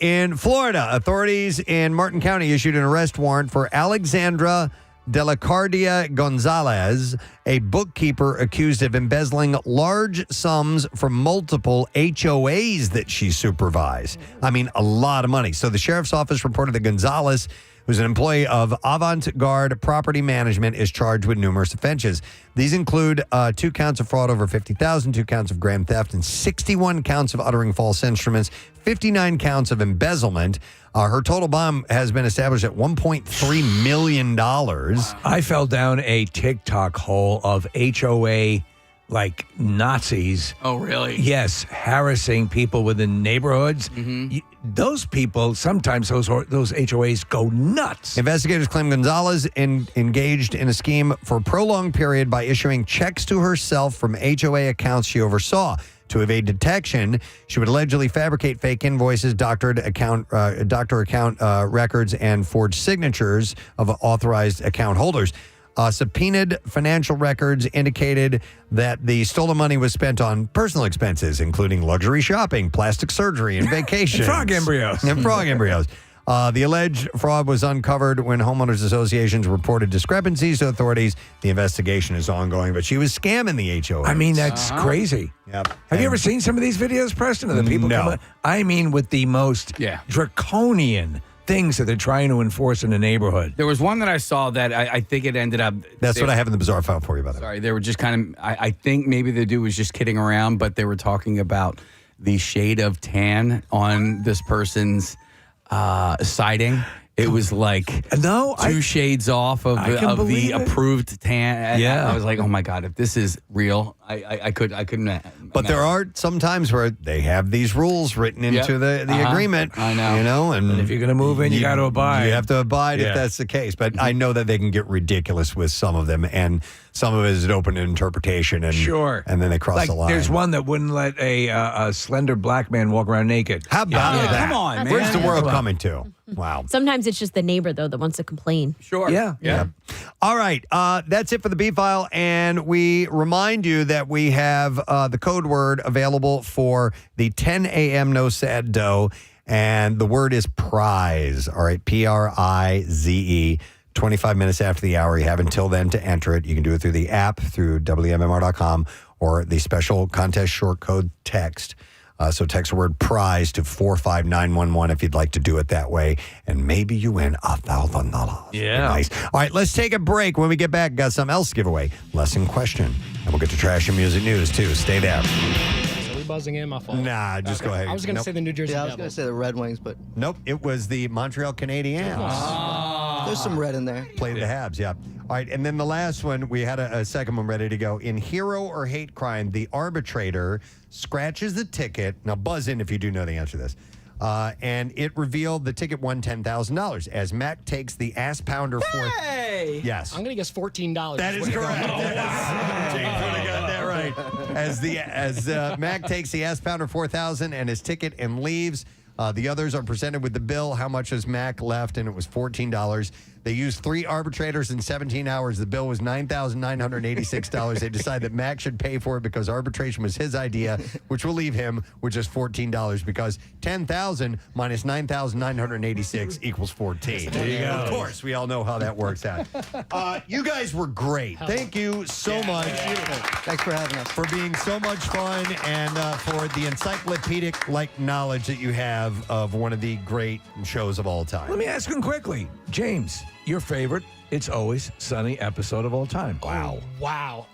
In Florida, authorities in Martin County issued an arrest warrant for Alexandra De La Cardia Gonzalez, a bookkeeper accused of embezzling large sums from multiple HOAs that she supervised. I mean, a lot of money. So the sheriff's office reported that Gonzalez, who's an employee of Avant-Garde Property Management, is charged with numerous offenses. These include 2 counts of fraud over $50,000, 2 counts of grand theft, and 61 counts of uttering false instruments, 59 counts of embezzlement. Her total bond has been established at $1.3 million. I fell down a TikTok hole of HOA like Nazis. Oh, really? Yes, harassing people within neighborhoods. Those people, sometimes those HOAs go nuts. Investigators claim Gonzalez engaged in a scheme for a prolonged period by issuing checks to herself from HOA accounts she oversaw. To evade detection, she would allegedly fabricate fake invoices, doctor account records, and forged signatures of authorized account holders. Subpoenaed financial records indicated that the stolen money was spent on personal expenses, including luxury shopping, plastic surgery, and vacations. Frog embryos. And frog embryos. The alleged fraud was uncovered when homeowners associations reported discrepancies to authorities. The investigation is ongoing, but she was scamming the HOA. I mean, that's crazy. Yep. Have you ever seen some of these videos, Preston, of the people? No. I mean, with the most draconian things that they're trying to enforce in the neighborhood. There was one that I saw that I think it ended up. That's what I have in the bizarre file for you, by the way. Sorry, they were just kind of. I think maybe the dude was just kidding around, but they were talking about the shade of tan on this person's siding. It was like two shades off of the approved tan. Yeah. I was like, oh my God, if this is real, I couldn't. But there are some times where they have these rules written into the agreement. I know. You know, and if you're going to move in, you got to abide. You have to abide if that's the case. But I know that they can get ridiculous with some of them, and some of it is an open interpretation. And and then they cross the line. There's one that wouldn't let a slender black man walk around naked. How about that? Come on, man. Where's the world coming to? Wow. Sometimes it's just the neighbor, though, that wants to complain. Sure. Yeah. All right. That's it for the B file. And we remind you that we have the code word available for the 10 a.m. No Sad Dough. And the word is prize. All right. PRIZE. 25 minutes after the hour. You have until then to enter it. You can do it through the app, through WMMR.com, or the special contest short code text. So text the word prize to 45911 if you'd like to do it that way. And maybe you win $1,000. Yeah. Nice. All right, let's take a break. When we get back, got something else to give away. Lesson question. And we'll get to trash and music news, too. Stay there. Are we buzzing in? My fault. Nah, just go ahead. I was going to Nope. say the New Jersey Yeah, I was Devils. going to say the Red Wings, but Nope, it was the Montreal Canadiens. there's some red in there. Played the Habs, yeah. All right, and then the last one, we had a second one ready to go. In Hero or Hate Crime, the arbitrator scratches the ticket. Now, buzz in if you do know the answer to this. And it revealed the ticket won $10,000 as Mac takes the ass pounder for. Hey! Yes. I'm going to guess $14. That is correct. James would have got that right. As Mac takes the ass pounder 4,000 and his ticket and leaves. The others are presented with the bill. How much has Mac left? And it was $14. They used 3 arbitrators in 17 hours. The bill was $9,986. They decided that Mac should pay for it because arbitration was his idea, which will leave him with just $14 because $10,000 minus $9,986 equals 14. There you go. Of course, we all know how that works out. You guys were great. Thank you so much. Thanks for having us. For being so much fun and for the encyclopedic-like knowledge that you have of one of the great shows of all time. Let me ask him quickly. James, your favorite It's Always Sunny episode of all time. Wow. Wow.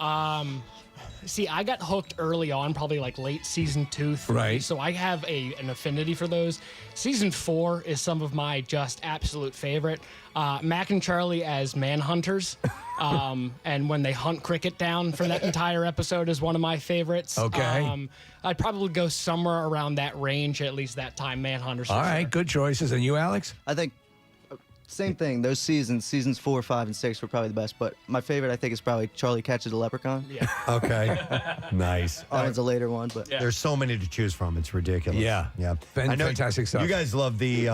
See, I got hooked early on, probably like late season 2, 3. Right. So I have an affinity for those. Season 4 is some of my just absolute favorite. Mac and Charlie as manhunters. And when they hunt Cricket down for that entire episode is one of my favorites. Okay. I'd probably go somewhere around that range, at least that time, Manhunters. All right, good choices. And you, Alex? I think same thing. Those seasons 4, 5, and 6 were probably the best. But my favorite, I think, is probably Charlie Catches a Leprechaun. Yeah. Okay. Nice. That one's a later one, but There's so many to choose from. It's ridiculous. Yeah. Yeah. I know fantastic stuff. You guys love the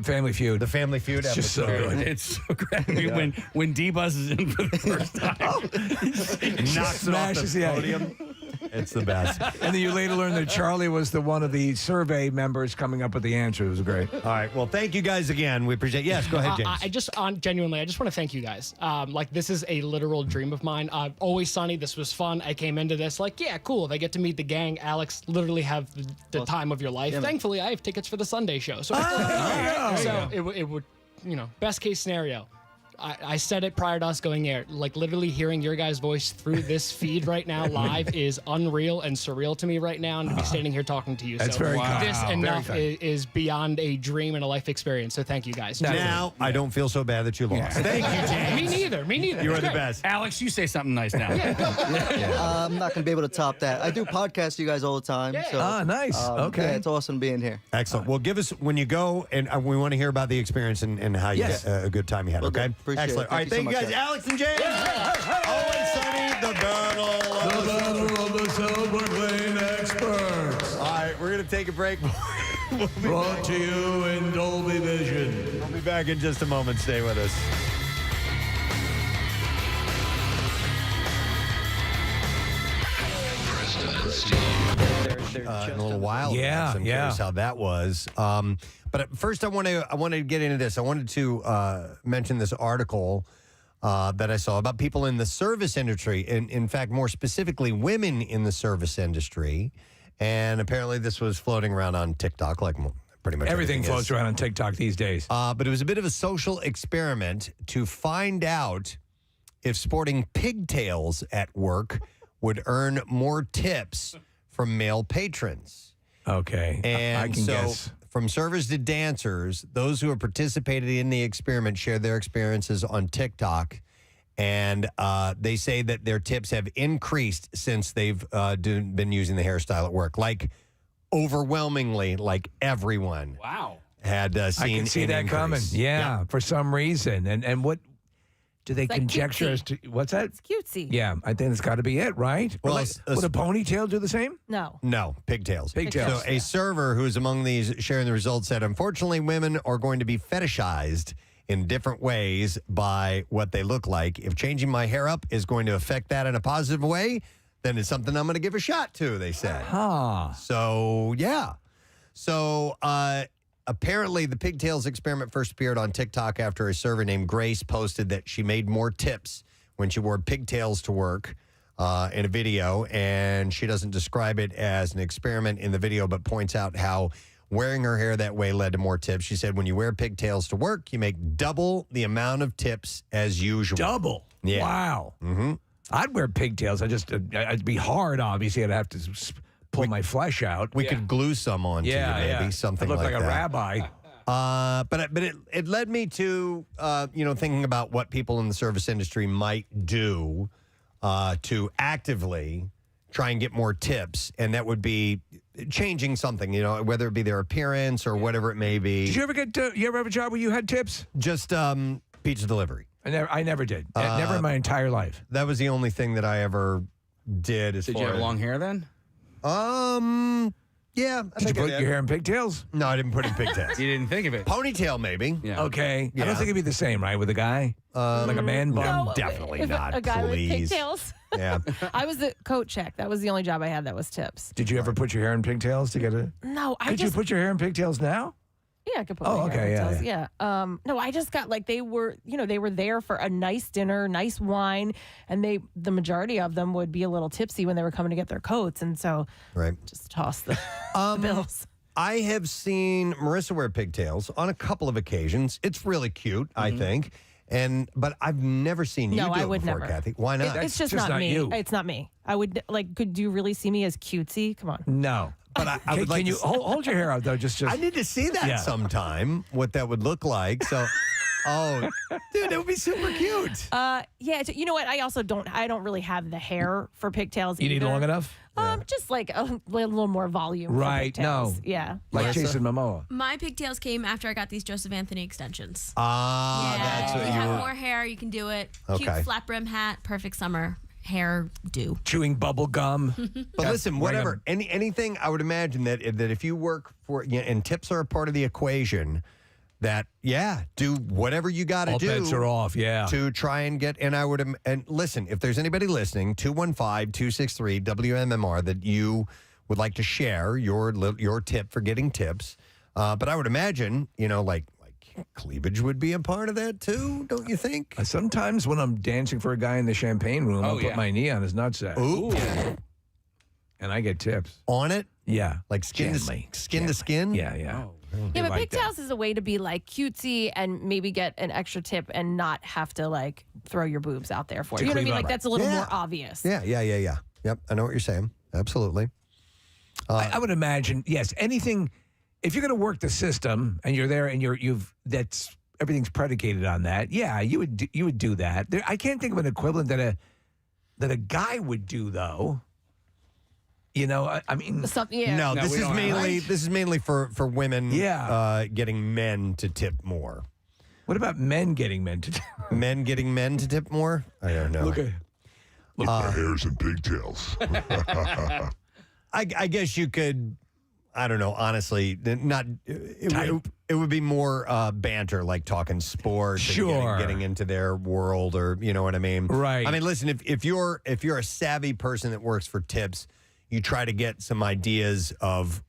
Family Feud. The Family Feud It's just so episode. good. It's so great. I mean, when D buzzes in for the first time, Knocks it off Smashes the the podium. It's the best. And then you later learned that Charlie was one of the survey members coming up with the answer. It was great. All right. Well, thank you guys again. We appreciate it. Yes, go ahead, James. Genuinely, I just want to thank you guys. This is a literal dream of mine. Always Sunny. This was fun. I came into this yeah, cool. They get to meet the gang. Alex, literally have the time of your life. Yeah, Thankfully, I have tickets for the Sunday show. So, it would, best case scenario. I said it prior to us going air. Literally hearing your guys' voice through this feed right now live is unreal and surreal to me right now. And to be standing here talking to you. That's very kind. This enough is beyond a dream and a life experience. So thank you guys. Now, I don't feel so bad that you lost. Thank you, James. Me neither. You are the best. Alex, you say something nice now. I'm not going to be able to top that. I do podcasts with you guys all the time. Yeah. So, nice. Okay. Yeah, it's awesome being here. Excellent. Well, give us, when you go, and we want to hear about the experience and how you Yes. get a good time you had, okay? Appreciate Excellent. it. All right, thank you guys. Alex and James. Always Sunny, the battle of the Silver experts. All right, we're going to take a break. Brought to you in Dolby Vision. We'll be back in just a moment. Stay with us. In a little while. Yeah, I'm curious how that was. But first, I wanted to get into this. I wanted to mention this article that I saw about people in the service industry. In fact, more specifically, women in the service industry. And apparently, this was floating around on TikTok, like pretty much everything is. floats around on TikTok these days. But it was a bit of a social experiment to find out if sporting pigtails at work would earn more tips from male patrons. Okay. And I can so guess. from servers to dancers, those who have participated in the experiment shared their experiences on TikTok. And they say that their tips have increased since they've been using the hairstyle at work. Overwhelmingly, everyone. Wow. Had seen I can see an that increase. coming. Yeah, for some reason. And what do they conjecture as to what's that? It's cutesy. Yeah, I think it's got to be it, right? Well, would a ponytail do the same? No. No, pigtails. Pigtails. So a server who's among these sharing the results said, unfortunately, women are going to be fetishized in different ways by what they look like. If changing my hair up is going to affect that in a positive way, then it's something I'm going to give a shot to, they said. So, yeah. So, apparently, the pigtails experiment first appeared on TikTok after a server named Grace posted that she made more tips when she wore pigtails to work in a video. And she doesn't describe it as an experiment in the video, but points out how wearing her hair that way led to more tips. She said, when you wear pigtails to work, you make double the amount of tips as usual. Double? Yeah. Wow. Mm-hmm. I'd wear pigtails. It'd be hard, obviously. I'd have to pull my flesh out. We could glue some on to you, maybe, something I'd look like like that. a rabbi. But it led me to thinking about what people in the service industry might do to actively try and get more tips, and that would be changing something, whether it be their appearance or whatever it may be. Did you ever you ever have a job where you had tips? Just pizza delivery. I never did. Never in my entire life. That was the only thing that I ever did. Did you have long hair then? Yeah. Did you put your hair in pigtails? No, I didn't put it in pigtails. You didn't think of it. Ponytail, maybe. Yeah. Okay. Yeah. I don't think it'd be the same, right, with a guy? Like a man bun? No, definitely if not. A guy please. with pigtails. Yeah. I was the coat check. That was the only job I had that was tips. Did you ever put your hair in pigtails to get it? No, Could you put your hair in pigtails now? Yeah, I could put Oh, my hair okay, in yeah, pigtails. Yeah. No, I just got they were there for a nice dinner, nice wine, and the majority of them would be a little tipsy when they were coming to get their coats, and so just toss the bills. I have seen Marissa wear pigtails on a couple of occasions. It's really cute, I think. But I've never seen you do I it would before, never. Kathy. Why not? It's just not me. you. It's not me. I would could you really see me as cutesy? Come on. No. But I would like can you to hold your hair out though? Just I need to see that sometime, what that would look like. So, dude, that would be super cute. Yeah. You know what? I also don't really have the hair for pigtails. You need either. long enough? Just like a little more volume. for Right. pigtails. No. Yeah. Like Jason Momoa. My pigtails came after I got these Joseph Anthony extensions. That's what you you have were. more hair, you can do it. Okay. Cute flat brim hat, perfect summer hair do. Chewing bubble gum. But listen, whatever, anything, I would imagine that if you work for, and tips are a part of the equation, that, do whatever you got to All do. bets are off, yeah. To try and get, and I would, and listen, if there's anybody listening, 215-263-WMMR that you would like to share your tip for getting tips. But I would imagine, like cleavage would be a part of that too, don't you think? Sometimes when I'm dancing for a guy in the champagne room, I'll put my knee on his nutsack. Ooh. And I get tips. On it? Yeah. Like skin to skin? Yeah, yeah. Yeah, but pigtails is a way to be like cutesy and maybe get an extra tip and not have to like throw your boobs out there for it. You know what I mean? Like that's a little more obvious. Yeah. Yep, I know what you're saying. Absolutely. I would imagine, yes, anything. If you're going to work the system and you're there and everything's predicated on that. Yeah, you would do that. I can't think of an equivalent that a guy would do though. I mean, No, this is mainly for women. Getting men to tip more. What about men getting men to tip? Men getting men to tip more? I don't know. Look, my hair's in pigtails. I guess you could. I don't know. Honestly, not. It would be more banter, like talking sports, Sure. and getting into their world, or you know what I mean. Right. I mean, listen. If you're a savvy person that works for tips, you try to get some ideas of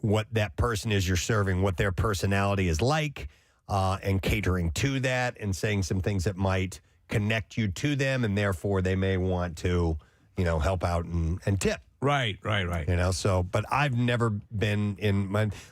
what that person is you're serving, what their personality is like, and catering to that, and saying some things that might connect you to them, and therefore they may want to, help out and tip. Right. But I've never been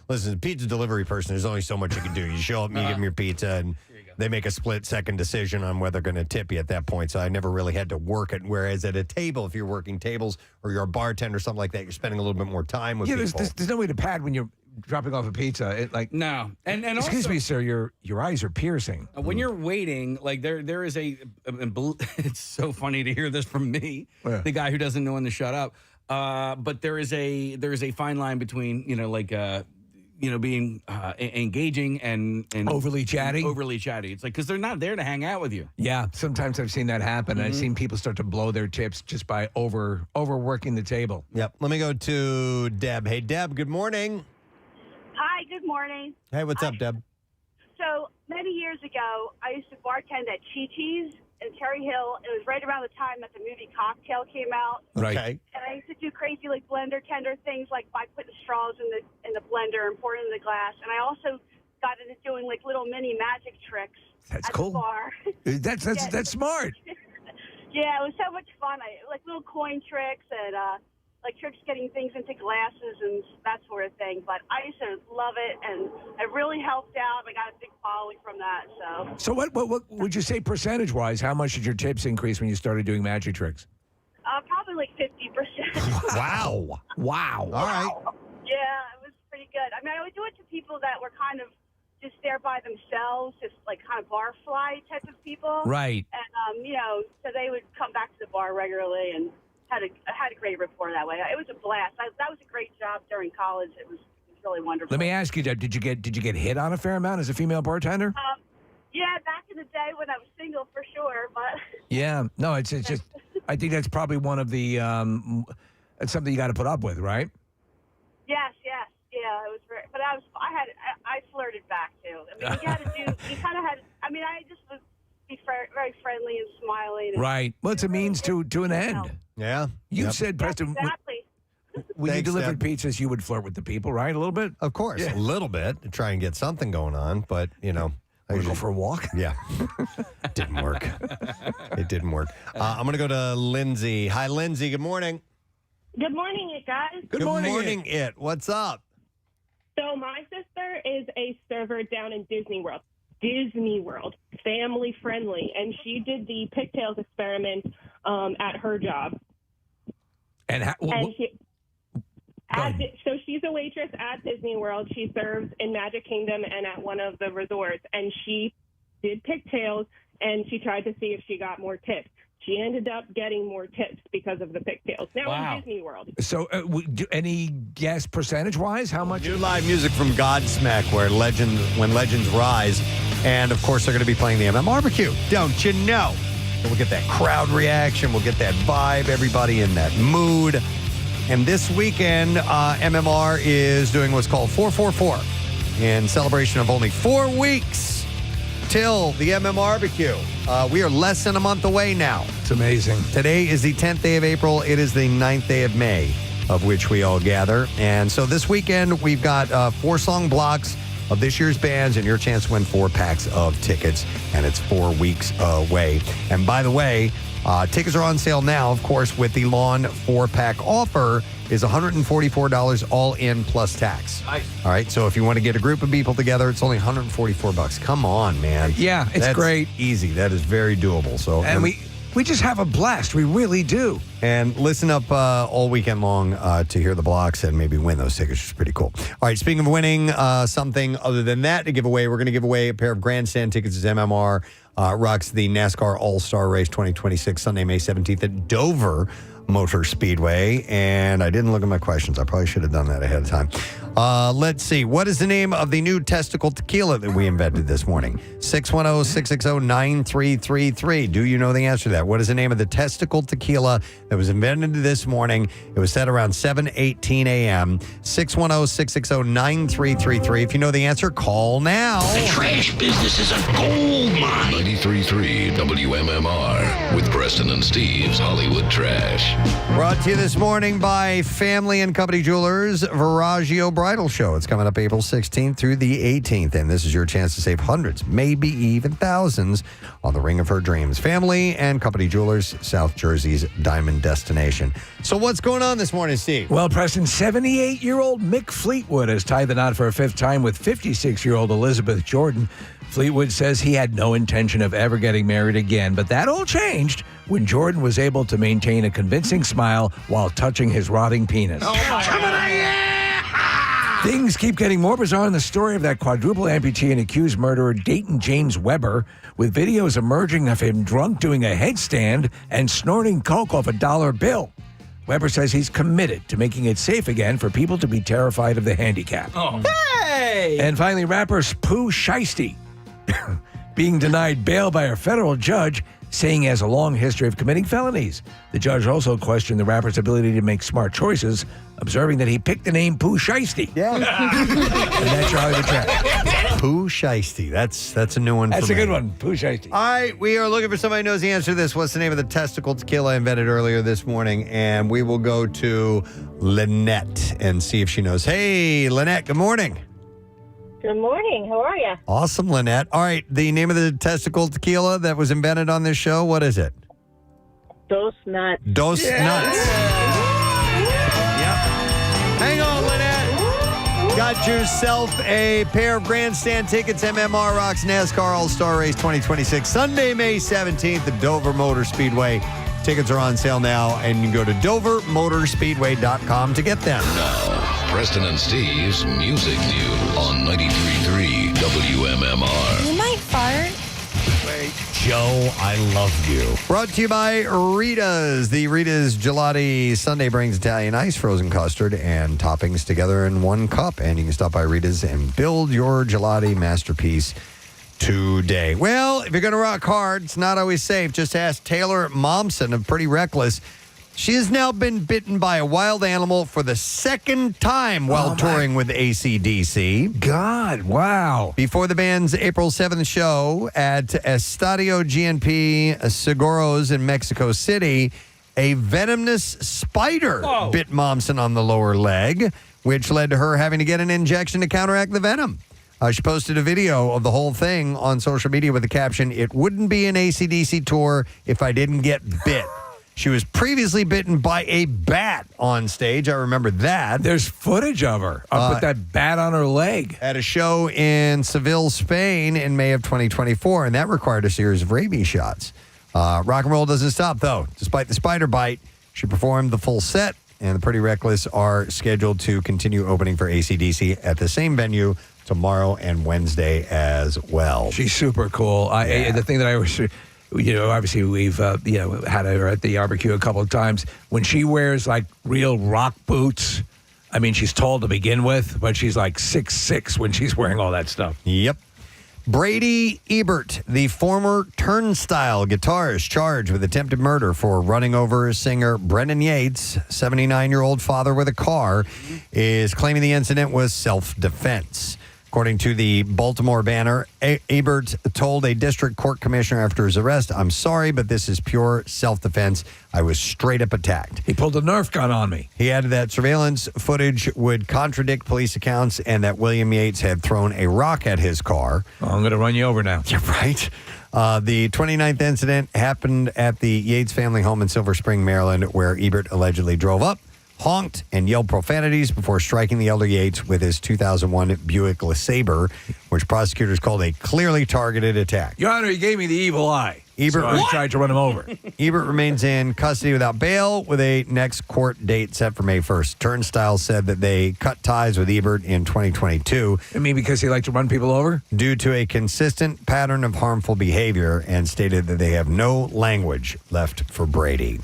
listen, pizza delivery person, there's only so much you can do. You show up and you give them your pizza, and they make a split-second decision on whether they're going to tip you at that point. So I never really had to work it. Whereas at a table, if you're working tables or you're a bartender or something like that, you're spending a little bit more time with people. There's no way to pad when you're dropping off a pizza. No. And excuse also, me, sir, your eyes are piercing. When you're waiting, like there is it's so funny to hear this from me, the guy who doesn't know when to shut up. But there is a fine line between being engaging and overly chatty. It's like because they're not there to hang out with you. Yeah, sometimes I've seen that happen. Mm-hmm. I've seen people start to blow their tips just by overworking the table. Yep. Let me go to Deb. Hey, Deb. Good morning. Hi. Good morning. Hey, what's up, Deb? So many years ago, I used to bartend at Chi-Chi's in Cherry Hill. It was right around the time that the movie Cocktail came out. Right. Okay. And I used to do crazy like blender tender things, like by putting straws in the blender and pouring it in the glass. And I also got into doing like little mini magic tricks That's at cool. the bar. That's smart. Yeah, it was so much fun. Like little coin tricks and like tricks getting things into glasses and that sort of thing. But I used to love it, and it really helped out. I got a big following from that. So what would you say percentage-wise? How much did your tips increase when you started doing magic tricks? Probably like 50%. Wow. All right. Yeah, it was pretty good. I mean, I would do it to people that were kind of just there by themselves, just like kind of barfly type of people. Right. And, so they would come back to the bar regularly and had a great rapport that way. It was a blast. That was a great job during college. It was really wonderful. Let me ask you, Deb, did you get hit on a fair amount as a female bartender? Yeah, back in the day when I was single, for sure. But Yeah. No, it's just, I think that's probably one of the, it's something you got to put up with, right? yes, yeah, it was very. But I flirted back too. I mean, you kind of had. I mean, I just was very friendly and smiling. And Right. Well, it's a means to an end. Yeah. You said, Preston, exactly. when you Thanks, delivered Deb. pizzas, you would flirt with the people, right? A little bit? Of course, a little bit to try and get something going on, but Want to go for a walk? Yeah. Didn't work. It didn't work. I'm going to go to Lindsay. Hi, Lindsay. Good morning. Good morning, it guys. Good morning, it. What's up? So my sister is a server down in Disney World, family friendly, and she did the pigtails experiment at her job. And so she's a waitress at Disney World. She serves in Magic Kingdom and at one of the resorts, and she did pigtails, and she tried to see if she got more tips. She ended up getting more tips because of the pigtails. Now in Disney World. So, any guess percentage-wise? How much? New live music from Godsmack, when legends rise, and of course they're going to be playing the MM Barbecue. Don't you know? And we'll get that crowd reaction. We'll get that vibe. Everybody in that mood. And this weekend, MMR is doing what's called 444. in celebration of only 4 weeks till the MMRBQ. We are less than a month away now. It's amazing. Today is the 10th day of April. It is the 9th day of May, of which we all gather. And so this weekend, we've got 4-song blocks of this year's bands and your chance to win 4 packs of tickets. And it's 4 weeks away. And by the way, tickets are on sale now, of course, with the Lawn 4-pack offer is $144 all in plus tax. Nice. All right, so if you want to get a group of people together, it's only $144. Come on, man. Yeah, it's That's great. Easy. That is very doable. So, And we just have a blast. We really do. And listen up all weekend long to hear the blocks and maybe win those tickets, which is pretty cool. All right, speaking of winning something other than that to give away, we're going to give away a pair of grandstand tickets as MMR rocks the NASCAR All-Star Race 2026, Sunday, May 17th at Dover Motor Speedway. And I didn't look at my questions. I probably should have done that ahead of time. Let's see. What is the name of the new testicle tequila that we invented this morning? 610-660-9333. Do you know the answer to that? What is the name of the testicle tequila that was invented this morning? It was set around 7:18 a.m. 610-660-9333. If you know the answer, call now. The trash business is a gold mine. 93.3 WMMR with Preston and Steve's Hollywood Trash. Brought to you this morning by Family and Company Jewelers, Viraggio Bridal Show. It's coming up April 16th through the 18th, and this is your chance to save hundreds, maybe even thousands, on the ring of her dreams. Family and Company Jewelers, South Jersey's diamond destination. So what's going on this morning, Steve? Well, Preston, 78-year-old Mick Fleetwood has tied the knot for a 5th time with 56-year-old Elizabeth Jordan. Fleetwood says he had no intention of ever getting married again, but that all changed when Jordan was able to maintain a convincing smile while touching his rotting penis. Things keep getting more bizarre in the story of that quadruple amputee and accused murderer Dayton James Weber, with videos emerging of him drunk doing a headstand and snorting coke off a $1 bill. Weber says he's committed to making it safe again for people to be terrified of the handicap. Oh. Hey! And finally, rapper Pooh Shiesty being denied bail by a federal judge, saying he has a long history of committing felonies. The judge also questioned the rapper's ability to make smart choices, observing that he picked the name Pooh Shiesty. Yeah. And that's your Hollywood Trash. Pooh Shiesty. That's a new one That's for a me. good one. Pooh Shiesty. All right, we are looking for somebody who knows the answer to this. What's the name of the testicle tequila I invented earlier this morning? And we will go to Lynette and see if she knows. Hey, Lynette, good morning. Good morning. How are you? Awesome, Lynette. All right, the name of the testicle tequila that was invented on this show, what is it? Dos Nuts. Dos Nuts. Yep. Hang on, Lynette. Got yourself a pair of grandstand tickets, MMR Rocks NASCAR All-Star Race 2026, Sunday, May 17th at Dover Motor Speedway. Tickets are on sale now, and you can go to dovermotorspeedway.com to get them. Now, Preston and Steve's Music News on 93.3 WMMR. You might fart. Wait, Joe, I love you. Brought to you by Rita's. The Rita's Gelati Sunday brings Italian ice, frozen custard, and toppings together in one cup. And you can stop by Rita's and build your gelati masterpiece today. Well, if you're going to rock hard, it's not always safe. Just ask Taylor Momsen of Pretty Reckless. She has now been bitten by a wild animal for the 2nd time while touring with AC/DC. God, wow. Before the band's April 7th show at Estadio GNP Seguros in Mexico City, a venomous spider bit Momsen on the lower leg, which led to her having to get an injection to counteract the venom. She posted a video of the whole thing on social media with the caption, "It wouldn't be an AC/DC tour if I didn't get bit." She was previously bitten by a bat on stage. I remember that. There's footage of her with that bat on her leg. At a show in Seville, Spain in May of 2024, and that required a series of rabies shots. Rock and roll doesn't stop, though. Despite the spider bite, she performed the full set, and the Pretty Reckless are scheduled to continue opening for AC/DC at the same venue tomorrow and Wednesday as well. She's super cool. The thing that I always... obviously we've, had her at the barbecue a couple of times. When she wears, like, real rock boots, I mean, she's tall to begin with, but she's like 6'6" when she's wearing all that stuff. Yep. Brady Ebert, the former Turnstile guitarist, charged with attempted murder for running over singer Brendan Yates' 79-year-old father with a car, is claiming the incident was self-defense. According to the Baltimore Banner, Ebert told a district court commissioner after his arrest, "I'm sorry, but this is pure self-defense. I was straight up attacked." He pulled a Nerf gun on me. He added that surveillance footage would contradict police accounts and that William Yates had thrown a rock at his car. Oh, I'm going to run you over now. You're right. The 29th incident happened at the Yates family home in Silver Spring, Maryland, where Ebert allegedly drove up, honked, and yelled profanities before striking the elder Yates with his 2001 Buick LeSabre, which prosecutors called a clearly targeted attack. Your Honor, he gave me the evil eye. Ebert, so I tried to run him over. Ebert remains in custody without bail with a next court date set for May 1st. Turnstile said that they cut ties with Ebert in 2022. I mean, because he liked to run people over? Due to a consistent pattern of harmful behavior, and stated that they have no language left for Brady.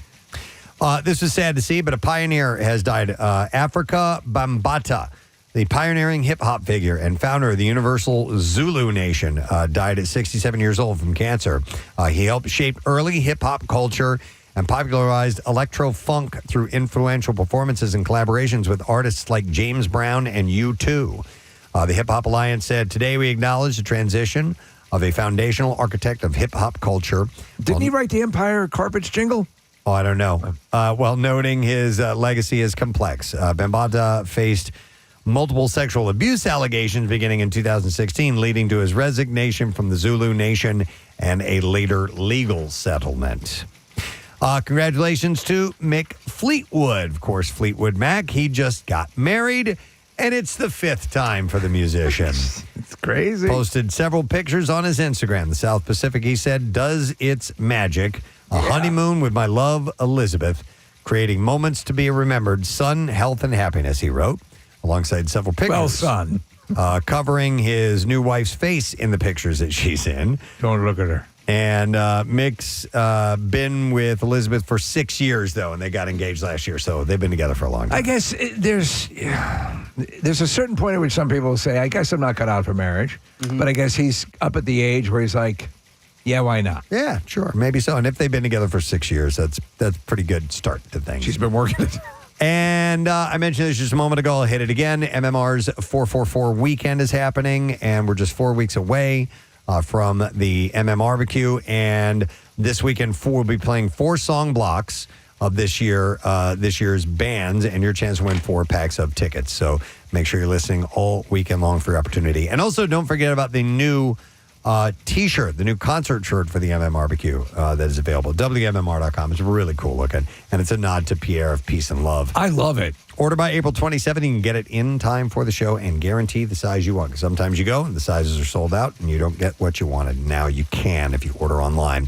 This was sad to see, but a pioneer has died. Africa Bambaataa, the pioneering hip-hop figure and founder of the Universal Zulu Nation, died at 67 years old from cancer. He helped shape early hip-hop culture and popularized electro-funk through influential performances and collaborations with artists like James Brown and U2. The Hip Hop Alliance said, "Today we acknowledge the transition of a foundational architect of hip-hop culture." Didn't he write the Empire Carpets jingle? Oh, I don't know. While noting his legacy is complex, Bambaataa faced multiple sexual abuse allegations beginning in 2016, leading to his resignation from the Zulu Nation and a later legal settlement. Congratulations to Mick Fleetwood. Of course, Fleetwood Mac. He just got married, and it's the 5th time for the musician. It's crazy. Posted several pictures on his Instagram. The South Pacific, he said, does its magic. A honeymoon with my love, Elizabeth, creating moments to be remembered. Sun, health, and happiness, he wrote, alongside several pictures. Well, son. Covering his new wife's face in the pictures that she's in. Don't look at her. And Mick's been with Elizabeth for 6 years, though, and they got engaged last year, so they've been together for a long time. I guess there's a certain point at which some people will say, I guess I'm not cut out for marriage, but I guess he's up at the age where he's like, yeah, why not? Yeah, sure, maybe so. And if they've been together for 6 years, that's a pretty good start to things. She's been working it. And I mentioned this just a moment ago. I'll hit it again. MMR's 444 weekend is happening, and we're just 4 weeks away from the MMRBQ. And this weekend, we'll be playing 4 song blocks of this year's bands, and your chance to win 4 packs of tickets. So make sure you're listening all weekend long for your opportunity. And also, don't forget about the new T-shirt, the new concert shirt for the MMRBQ that is available at WMMR.com. It's really cool looking, and it's a nod to Pierre of Peace and Love. I love it. Order by April 27th. You can get it in time for the show and guarantee the size you want. Because sometimes you go and the sizes are sold out and you don't get what you wanted. Now you can if you order online.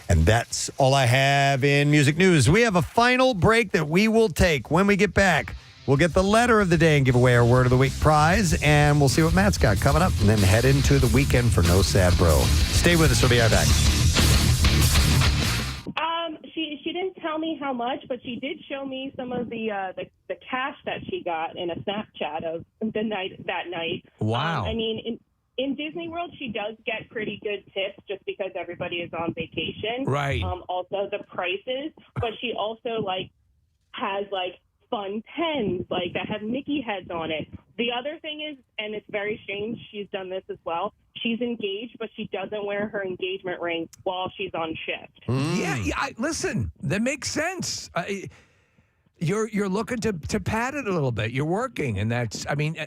And that's all I have in music news. We have a final break that we will take. When we get back, we'll get the letter of the day and give away our Word of the Week prize, and we'll see what Matt's got coming up, and then head into the weekend for No Sad Bro. Stay with us. We'll be right back. She didn't tell me how much, but she did show me some of the cash that she got in a Snapchat of that night. Wow. I mean, in Disney World, she does get pretty good tips just because everybody is on vacation. Right. Also the prices, but she also has fun pens that have Mickey heads on it. The other thing is, and it's very strange, she's done this as well. She's engaged, but she doesn't wear her engagement ring while she's on shift. Yeah, listen, that makes sense. You're looking to pad it a little bit. You're working, and that's. I mean,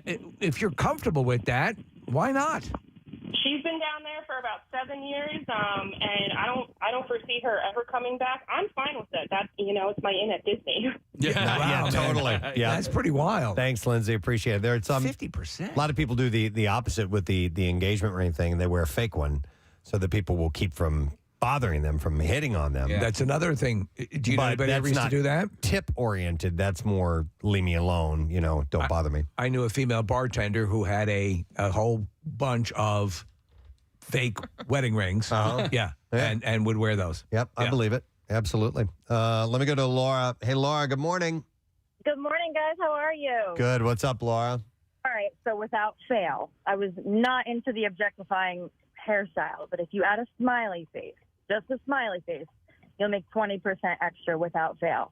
if you're comfortable with that, why not? She's been down there for about 7 years, and I don't foresee her ever coming back. I'm fine with it. That's it's my in at Disney. Yeah, totally. Yeah, that's pretty wild. Thanks, Lindsay. Appreciate it. There's 50%. A lot of people do the opposite with the engagement ring thing. They wear a fake one so that people will keep from bothering them, from hitting on them. Yeah. That's another thing. Do you know anybody ever used to do that? Tip oriented. That's more leave me alone. Don't bother me. I knew a female bartender who had a whole bunch of fake wedding rings. Yeah. And would wear those. Yep, I believe it. Absolutely. Let me go to Laura. Hey, Laura, good morning. Good morning, guys. How are you? Good. What's up, Laura? All right. So without fail, I was not into the objectifying hairstyle, but if you add a smiley face, just a smiley face, you'll make 20% extra without fail.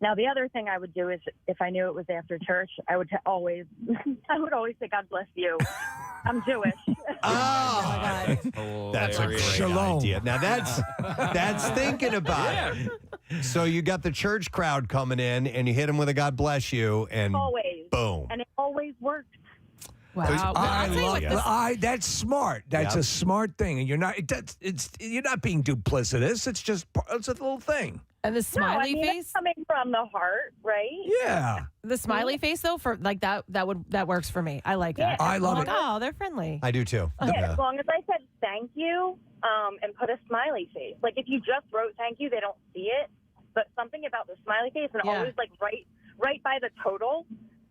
Now, the other thing I would do is if I knew it was after church, I would always say, God bless you. I'm Jewish. That's a great Shalom. idea. Now that's thinking about it. So you got the church crowd coming in, and you hit them with a God bless you, and Always. boom. And it always works. Wow. I I'll tell you love what, this- that's smart. That's a smart thing, and you're not. You're not being duplicitous. It's just it's a little thing. And the smiley it's face. coming from the heart, right? Yeah. The smiley face though, for like that works for me. I like that. I love I'm it. like, oh, they're friendly. I do too. Yeah, as long as I said thank you and put a smiley face. Like if you just wrote thank you, they don't see it. But something about the smiley face and always like right by the total.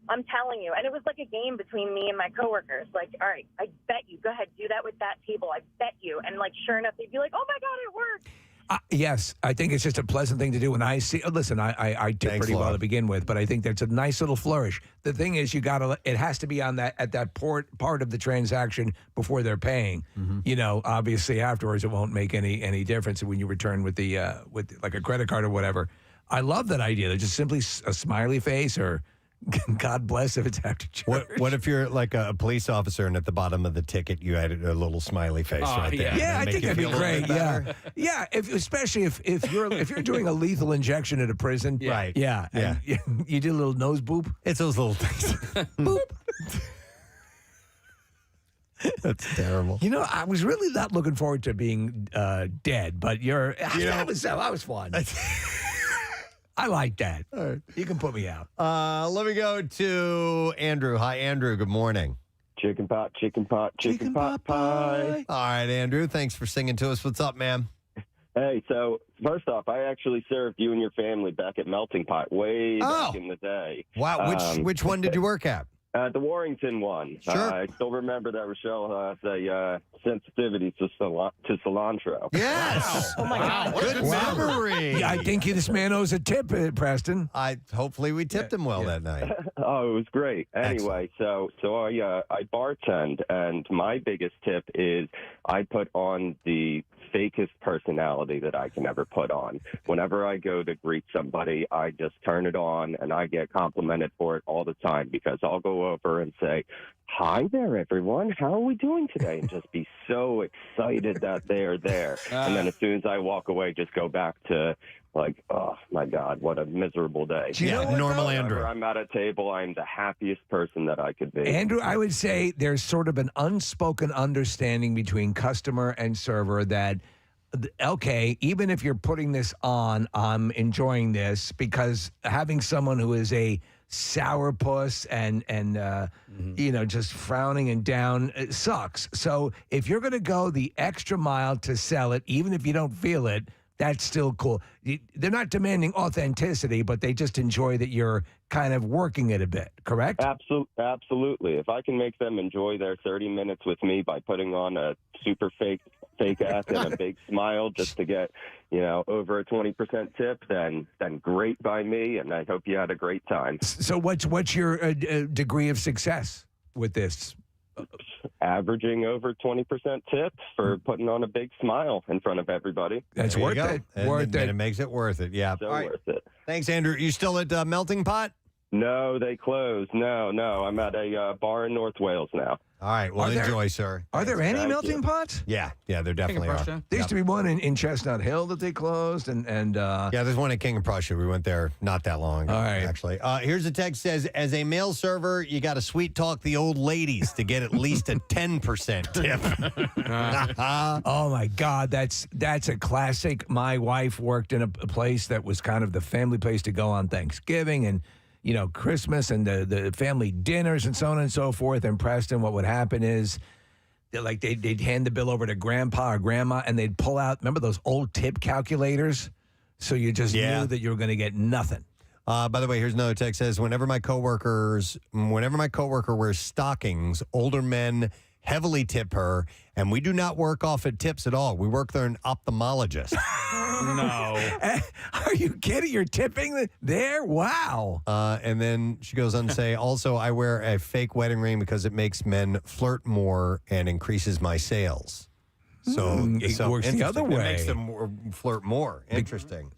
I'm telling you. And it was like a game between me and my coworkers. Like, all right, I bet you. Go ahead, do that with that table. I bet you. And like, sure enough, they'd be like, oh my God, it worked. Yes, I think it's just a pleasant thing to do. When I see, listen, I did pretty well to begin with, but I think that's a nice little flourish. The thing is, it has to be on at that part of the transaction before they're paying. You know, obviously afterwards it won't make any difference when you return with like a credit card or whatever. I love that idea. They're just simply a smiley face or God bless if it's after church. What if you're like a police officer and at the bottom of the ticket you added a little smiley face right there? Yeah, I think that'd be great. Yeah, yeah. Especially if you're doing a lethal injection at a prison, right? Yeah, and you do a little nose boop. It's those little things. Boop. That's terrible. You know, I was really not looking forward to being dead, but that was fun. I like that. All right. You can put me out. Let me go to Andrew. Hi, Andrew. Good morning. Chicken pot pie. All right, Andrew. Thanks for singing to us. What's up, man? Hey, so first off, I actually served you and your family back at Melting Pot way back in the day. Wow. Which one did you work at? The Warrington one. Sure. I still remember that Rochelle has a sensitivity to cilantro. Yes. Oh, my God. Good memory. Yeah, I think this man owes a tip, Preston. Hopefully we tipped him well that night. Oh, it was great. Anyway, so I bartend, and my biggest tip is I put on the fakest personality that I can ever put on. Whenever I go to greet somebody, I just turn it on, and I get complimented for it all the time because I'll go over and say, "Hi there, everyone. How are we doing today?" And just be so excited that they're there. And then as soon as I walk away, just go back to like, oh my God, what a miserable day. Normal Andrew. Whenever I'm at a table, I'm the happiest person that I could be. Andrew, I would say there's sort of an unspoken understanding between customer and server that, okay, even if you're putting this on, I'm enjoying this, because having someone who is a sourpuss and just frowning and down, it sucks. So if you're going to go the extra mile to sell it, even if you don't feel it, that's still cool. They're not demanding authenticity, but they just enjoy that you're kind of working it a bit, correct? Absolutely. If I can make them enjoy their 30 minutes with me by putting on a super fake ass and a big smile just to get, over a 20% tip, then great by me, and I hope you had a great time. So what's your degree of success with this? Averaging over 20% tip for putting on a big smile in front of everybody. That's There you worth go. it. And Worth it it. makes it worth it. Yeah. So All right. worth it. Thanks, Andrew. You still at Melting Pot? No, they closed. No. I'm at a bar in North Wales now. All right. Well, Are there- enjoy, sir. Are there any Thank melting you. pots? Yeah, there definitely are. Prussia. There used to be one in Chestnut Hill that they closed, and Yeah, there's one at King of Prussia. We went there not that long ago, All right. actually. Here's a text says, as a male server, you got to sweet talk the old ladies to get at least a 10% tip. oh my God, that's a classic. My wife worked in a place that was kind of the family place to go on Thanksgiving and Christmas and the family dinners and so on and so forth. In Preston, what would happen is they'd hand the bill over to grandpa or grandma, and they'd pull out, remember those old tip calculators? So you just knew that you were going to get nothing. By the way, here's another text says, whenever my coworker wears stockings, older men heavily tip her, and we do not work off at tips at all. We work there an ophthalmologist. No. Are you kidding? You're tipping there? Wow. And then she goes on to say, also, I wear a fake wedding ring because it makes men flirt more and increases my sales. So it works the other interesting. way. It makes them flirt more. Interesting.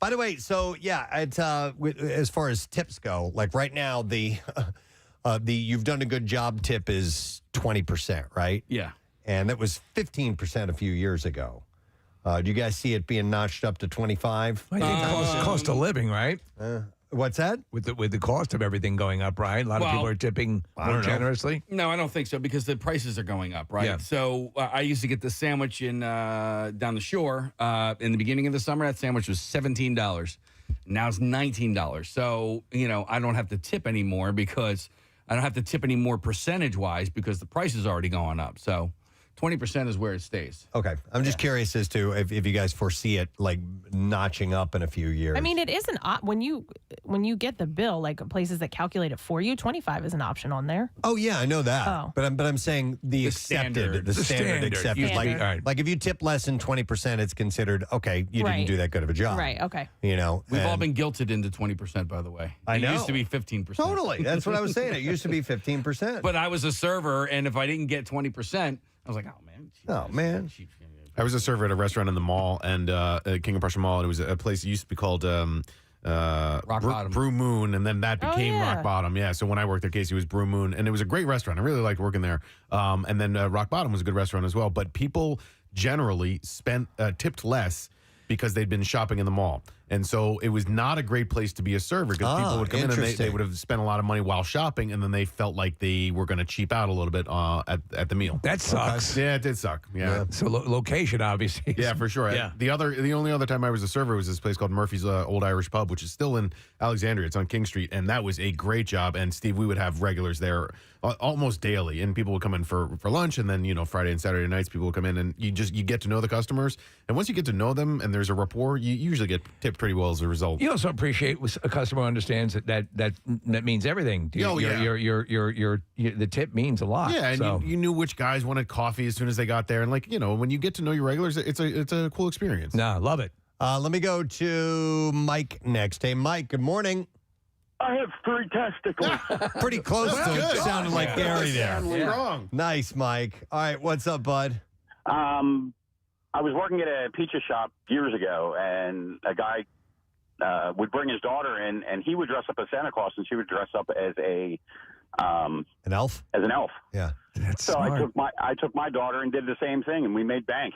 By the way, so yeah, it's, as far as tips go, like right now, the the "you've done a good job" tip is 20%, right? Yeah. And that was 15% a few years ago. Do you guys see it being notched up to 25? I think cost of living, right? What's that? With the cost of everything going up, right? A lot of people are tipping more generously. No, I don't think so because the prices are going up, right? Yeah. So I used to get the sandwich in down the shore in the beginning of the summer. That sandwich was $17. Now it's $19. So, I don't have to tip anymore because I don't have to tip any more percentage-wise because the price is already going up. So 20% is where it stays. Okay. I'm just curious as to if you guys foresee it like notching up in a few years. I mean, it is when you get the bill, like places that calculate it for you, 25 is an option on there. Oh yeah, I know that. Oh. But I'm saying the standard. accepted. Usually, Like if you tip less than 20%, it's considered okay. You didn't do that good of a job. Right. Okay. We've all been guilted into 20%, by the way. I know. It used to be 15%. Totally. That's what I was saying. It used to be 15%. But I was a server, and if I didn't get 20%, I was like, oh man. I was a server at a restaurant in the mall, and King of Prussia Mall, and it was a place that used to be called Bottom. Brew Moon, and then that became yeah. Rock Bottom. Yeah, so when I worked at Casey, it was Brew Moon, and it was a great restaurant. I really liked working there. And then Rock Bottom was a good restaurant as well. But people generally tipped less because they'd been shopping in the mall. And so it was not a great place to be a server because people would come in and they would have spent a lot of money while shopping, and then they felt like they were going to cheap out a little bit at the meal. That sucks. Yeah, it did suck. Yeah. So location, obviously. Yeah, for sure. Yeah. The only other time I was a server was this place called Murphy's Old Irish Pub, which is still in Alexandria. It's on King Street, and that was a great job. And Steve, we would have regulars there almost daily, and people would come in for lunch, and then Friday and Saturday nights people would come in, and you get to know the customers, and once you get to know them and there's a rapport, you usually get tipped pretty well as a result. You also appreciate when a customer understands that means everything. The tip means a lot. Yeah, and so. you knew which guys wanted coffee as soon as they got there, and when you get to know your regulars, it's a cool experience. Nah, I love it. Let me go to Mike next. Hey, Mike. Good morning. I have 3 testicles. Pretty close to good. sounding like Gary there. Wrong. Nice, Mike. All right, what's up, bud? I was working at a pizza shop years ago, and a guy would bring his daughter in, and he would dress up as Santa Claus, and she would dress up as an elf. As an elf. Yeah. That's smart. I took my daughter and did the same thing, and we made bank.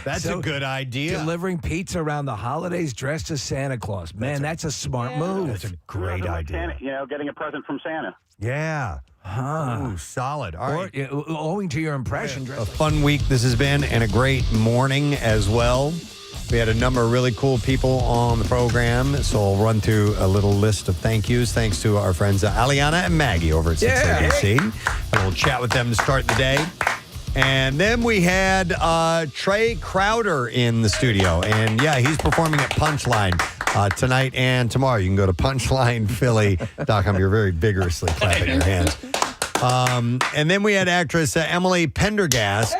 That's a good idea. Delivering pizza around the holidays dressed as Santa Claus. Man, that's a smart move. That's a great idea. Santa, getting a present from Santa. Yeah. Huh. Ooh, solid. All right. Owing to your impression. A fun week this has been, and a great morning as well. We had a number of really cool people on the program, so I'll run through a little list of thank yous. Thanks to our friends Aliana and Maggie over at 6ABC. And we'll chat with them to start the day. And then we had Trae Crowder in the studio. And, yeah, he's performing at Punchline tonight and tomorrow. You can go to punchlinephilly.com. You're very vigorously clapping your hands. And then we had actress Emily Pendergast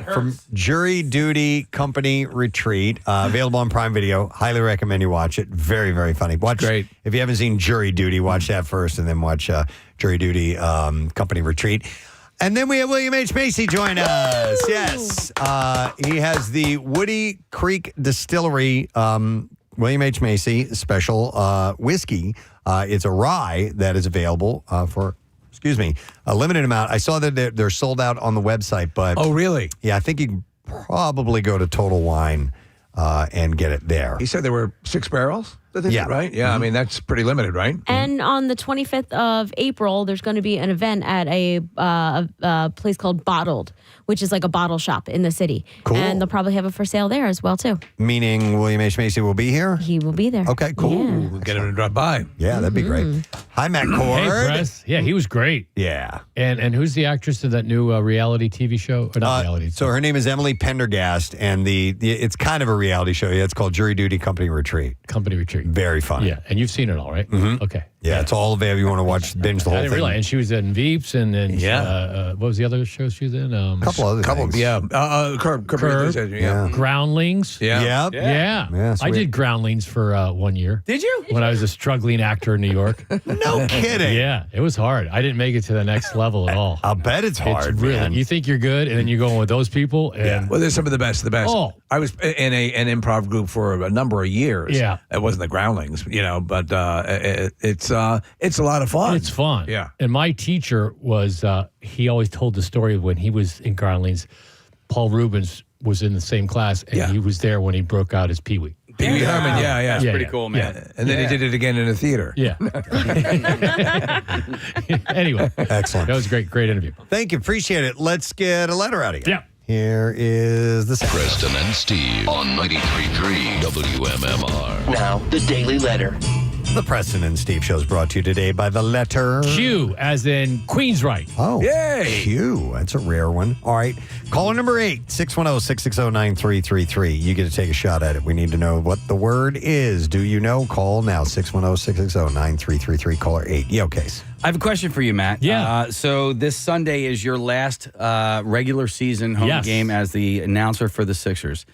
from Jury Duty Company Retreat, available on Prime Video. Highly recommend you watch it. Very, very funny. Great. If you haven't seen Jury Duty, watch that first, and then watch Jury Duty Company Retreat. And then we have William H. Macy join us. Yes. He has the Woody Creek Distillery William H. Macy special whiskey. It's a rye that is available for a limited amount. I saw that they're sold out on the website, but... Oh, really? Yeah, I think you can probably go to Total Wine and get it there. He said there were 6 barrels? Yeah. Right? Yeah, I mean, that's pretty limited, right? And on the 25th of April, there's going to be an event at a place called Bottled, which is like a bottle shop in the city. Cool. And they'll probably have it for sale there as well, too. Meaning William H. Macy will be here? He will be there. Okay, cool. Yeah. We'll get him to drop by. Yeah, that'd be great. Hi, Matt Cord. Hey, Press. Yeah, he was great. Yeah. And who's the actress of that new reality TV show? Or not reality. So her name is Emily Pendergast, and it's kind of a reality show. Yeah, it's called Jury Duty Company Retreat. Company Retreat. Very funny. Yeah, and you've seen it all, right? Mm-hmm. Okay. Yeah, it's all available. You want to watch, binge the whole I thing. didn't realize. And she was in Veeps, and then what was the other show she was in? A couple other things. Yeah. Curb. Yeah. Groundlings. Yeah. Yeah. I did Groundlings for 1 year. Did you? When I was a struggling actor in New York. No kidding. Yeah, it was hard. I didn't make it to the next level at all. I'll bet it's hard, really. man. You think you're good, and then you go in with those people. And Well, there's some of the best. Oh. I was in an improv group for a number of years. Yeah. It wasn't the Groundlings, but it's a lot of fun. It's fun. Yeah. And my teacher was, he always told the story of when he was in Groundlings. Paul Rubens was in the same class, and he was there when he broke out his Pee Wee. Pee Wee Herman, yeah. That's pretty cool, man. Yeah. And then he did it again in a theater. Yeah. Anyway. Excellent. That was a great interview. Thank you. Appreciate it. Let's get a letter out of you. Yeah. Here is the Preston and Steve on 93.3 WMMR. Now, the Daily Letter. The Preston and Steve show is brought to you today by the letter Q, as in Queensryche. Oh, yay! Q. That's a rare one. All right. Caller number 8, 610-660-9333. You get to take a shot at it. We need to know what the word is. Do you know? Call now, 610-660-9333. Caller 8. Yo, Case. I have a question for you, Matt. Yeah. So this Sunday is your last regular season home game as the announcer for the Sixers.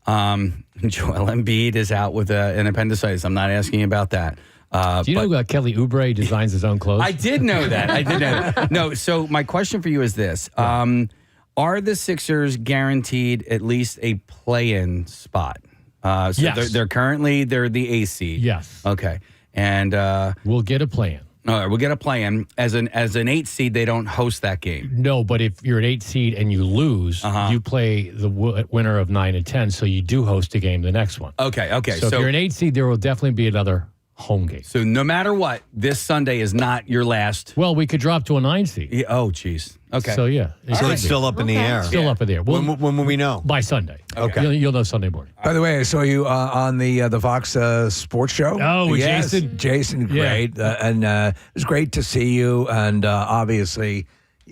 Joel Embiid is out with an appendicitis. I'm not asking you about that. Do you know Kelly Oubre designs his own clothes? I did know that. No, so my question for you is this. Are the Sixers guaranteed at least a play-in spot? Yes. They're currently the A seed. Yes. Okay. And we'll get a play-in. All right, we'll get a play-in. As an 8 seed, they don't host that game. No, but if you're an 8 seed and you lose, you play the winner of 9 and 10, so you do host a game the next one. Okay. So if you're an 8 seed, there will definitely be another home game. So no matter what, this Sunday is not your last. Well, we could drop to a 9 seed. Yeah, oh, geez. Okay. So, yeah. So it's still up in the air. Still up in the air. When will we know? By Sunday. Okay. You'll know Sunday morning. By the way, I saw you on the Fox Sports Show. Oh, with yes, Jason? Jason, great. And it was great to see you. And obviously,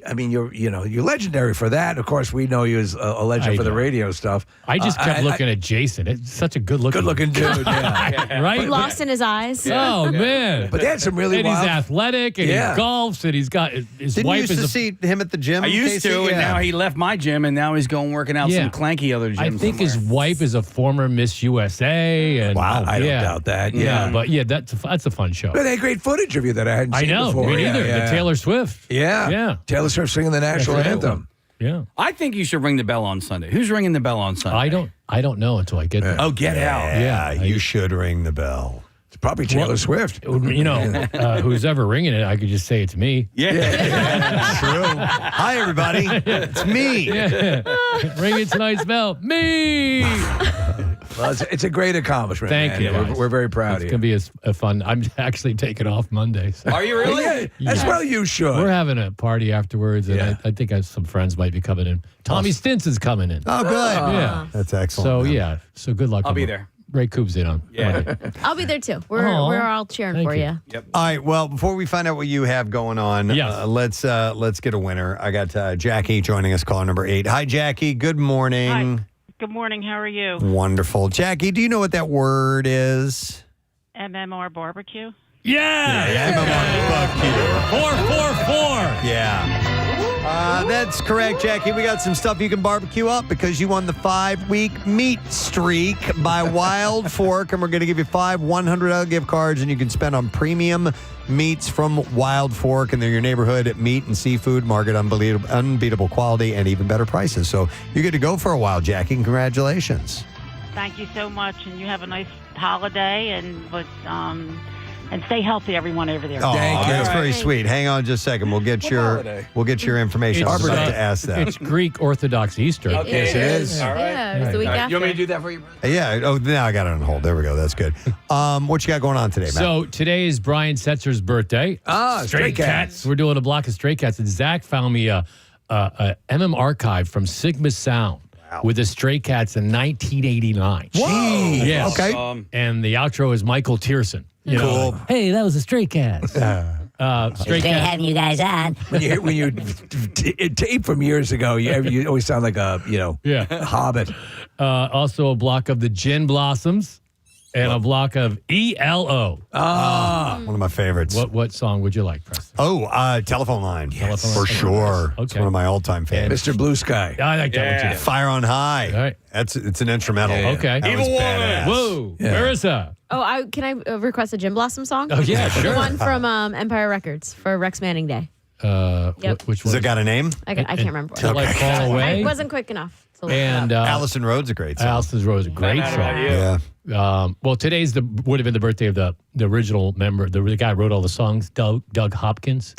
I mean, you're legendary for that. Of course, we know you as a legend for the radio stuff. I just kept looking at Jason. It's such a good-looking dude, yeah. right? Lost in his eyes. Oh, man. But they had some really and wild... he's athletic, and he golfs, and he's got his Didn't wife you used to see him at the gym? I used to, and now he left my gym, and now he's going working out some clanky other gyms. I think his wife is a former Miss USA. And wow, I don't doubt that. Yeah. But that's a fun show. But they had great footage of you that I hadn't seen before. Me neither. The Taylor Swift. Yeah. Taylor Swift singing the national anthem. Yeah. I think you should ring the bell on Sunday. Who's ringing the bell on Sunday? I don't know until I get there. Oh, get out. Yeah, you should ring the bell. It's probably Taylor Swift. Who's ever ringing it, I could just say it's me. Yeah. True. Hi, everybody. It's me. Yeah. Ringing tonight's bell. Me. Well, it's a great accomplishment. Thank you. We're very proud of you. It's going to be a fun. I'm actually taking off Monday. So. Are you really? Yeah, as well you should. We're having a party afterwards, and I think some friends might be coming in. Tommy Stinson's coming in. Oh, good. Yeah. That's excellent. So, so good luck. I'll be there. Ray Coop's in on Monday. I'll be there too. We're all cheering for you. Yep. All right. Well, before we find out what you have going on, let's get a winner. I got Jackie joining us, caller number 8. Hi, Jackie. Good morning. Hi. Good morning. How are you? Wonderful. Jackie, do you know what that word is? MMR barbecue? Yeah. MMR barbecue. 444. Yeah. That's correct, Jackie. We got some stuff you can barbecue up because you won the 5-week meat streak by Wild Fork, and we're going to give you 5 $100 gift cards, and you can spend on premium meats from Wild Fork, and they're your neighborhood meat and seafood market, unbeatable quality, and even better prices. So you're good to go for a while, Jackie, and congratulations. Thank you so much, and you have a nice holiday, and stay healthy, everyone over there. Oh, Thank you. that's very sweet. Hang on just a second. We'll get your information. I was about to ask that. It's Greek Orthodox Easter. Yes, it is. All right. Yeah, it's the week after. You want me to do that for you? Yeah. Oh, now I got it on hold. There we go. That's good. What you got going on today, Matt? So today is Brian Setzer's birthday. Stray Cats. We're doing a block of Stray Cats, and Zach found me a MM archive from Sigma Sound. With the Stray Cats in 1989. Whoa! Yes. Okay. And the outro is Michael Tierson. Cool. Hey, that was the Stray Cats. Stray Cats. Having you guys on. When you tape from years ago, you always sound like a hobbit. Also a block of the Gin Blossoms. and a block of ELO. One of my favorites. What song would you like, Preston? Telephone Line. Telephone For Line. sure. Okay. It's one of my all-time favorites. Mr. Blue Sky. I like that one too. Fire on High. All right. It's an instrumental. Okay. That was badass. Whoa. Yeah. Marissa. Oh, can I request a Jim Blossom song? Oh, yeah, The sure. one from Empire Records for Rex Manning Day. Which one? Has it got a name? I can't remember. Till I Fall Away. I wasn't quick enough to look it And up. Allison Road's a great song. Allison Road's a great song. Yeah. Well, today's would have been the birthday of the original member, the guy who wrote all the songs, Doug Hopkins.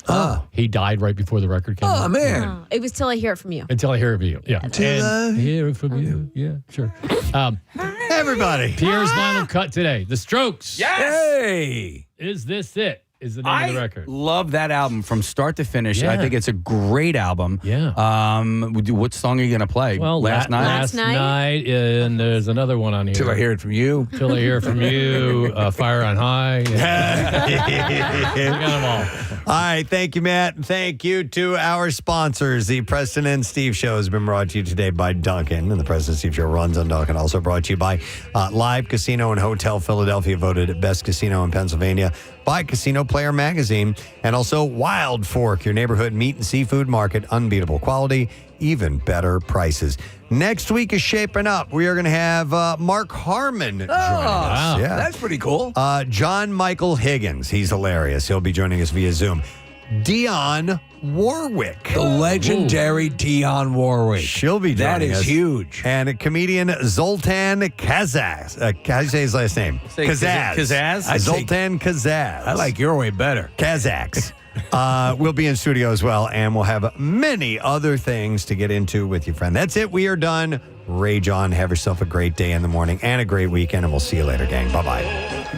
He died right before the record came out. Oh, man. It was Till I Hear It From You. Until I hear it from you. Yeah. Till And hear it from you. Yeah, sure. Everybody. Pierre's vinyl cut today. The Strokes. Hey. Is This It? Is the name of the record. Love that album from start to finish. Yeah. I think it's a great album. Yeah. What song are you going to play? Well, Last Night? Last night, and there's another one on here. Till I Hear It From You. Till I Hear It From You. Fire on High. We got them all. All right. Thank you, Matt. And thank you to our sponsors. The Preston and Steve Show has been brought to you today by Duncan. And the Preston and Steve Show runs on Duncan. Also brought to you by Live Casino and Hotel Philadelphia, voted best casino in Pennsylvania by Casino Player Magazine. And also Wild Fork, your neighborhood meat and seafood market. Unbeatable quality, even better prices. Next week is shaping up. We are going to have Mark Harmon joining us. Yeah. That's pretty cool. John Michael Higgins. He's hilarious. He'll be joining us via Zoom. Dionne Warwick. The legendary Dionne Warwick. She'll be joining us. That is huge. And comedian Zoltan Kazaz. How do you say his last name? Say Kazaz. Kazaz? Zoltan Kazaz. I like your way better. Kazakhs. We'll be in studio as well, and we'll have many other things to get into with you, friend. That's it. We are done. Rage on. Have yourself a great day in the morning and a great weekend, and we'll see you later, gang. Bye-bye.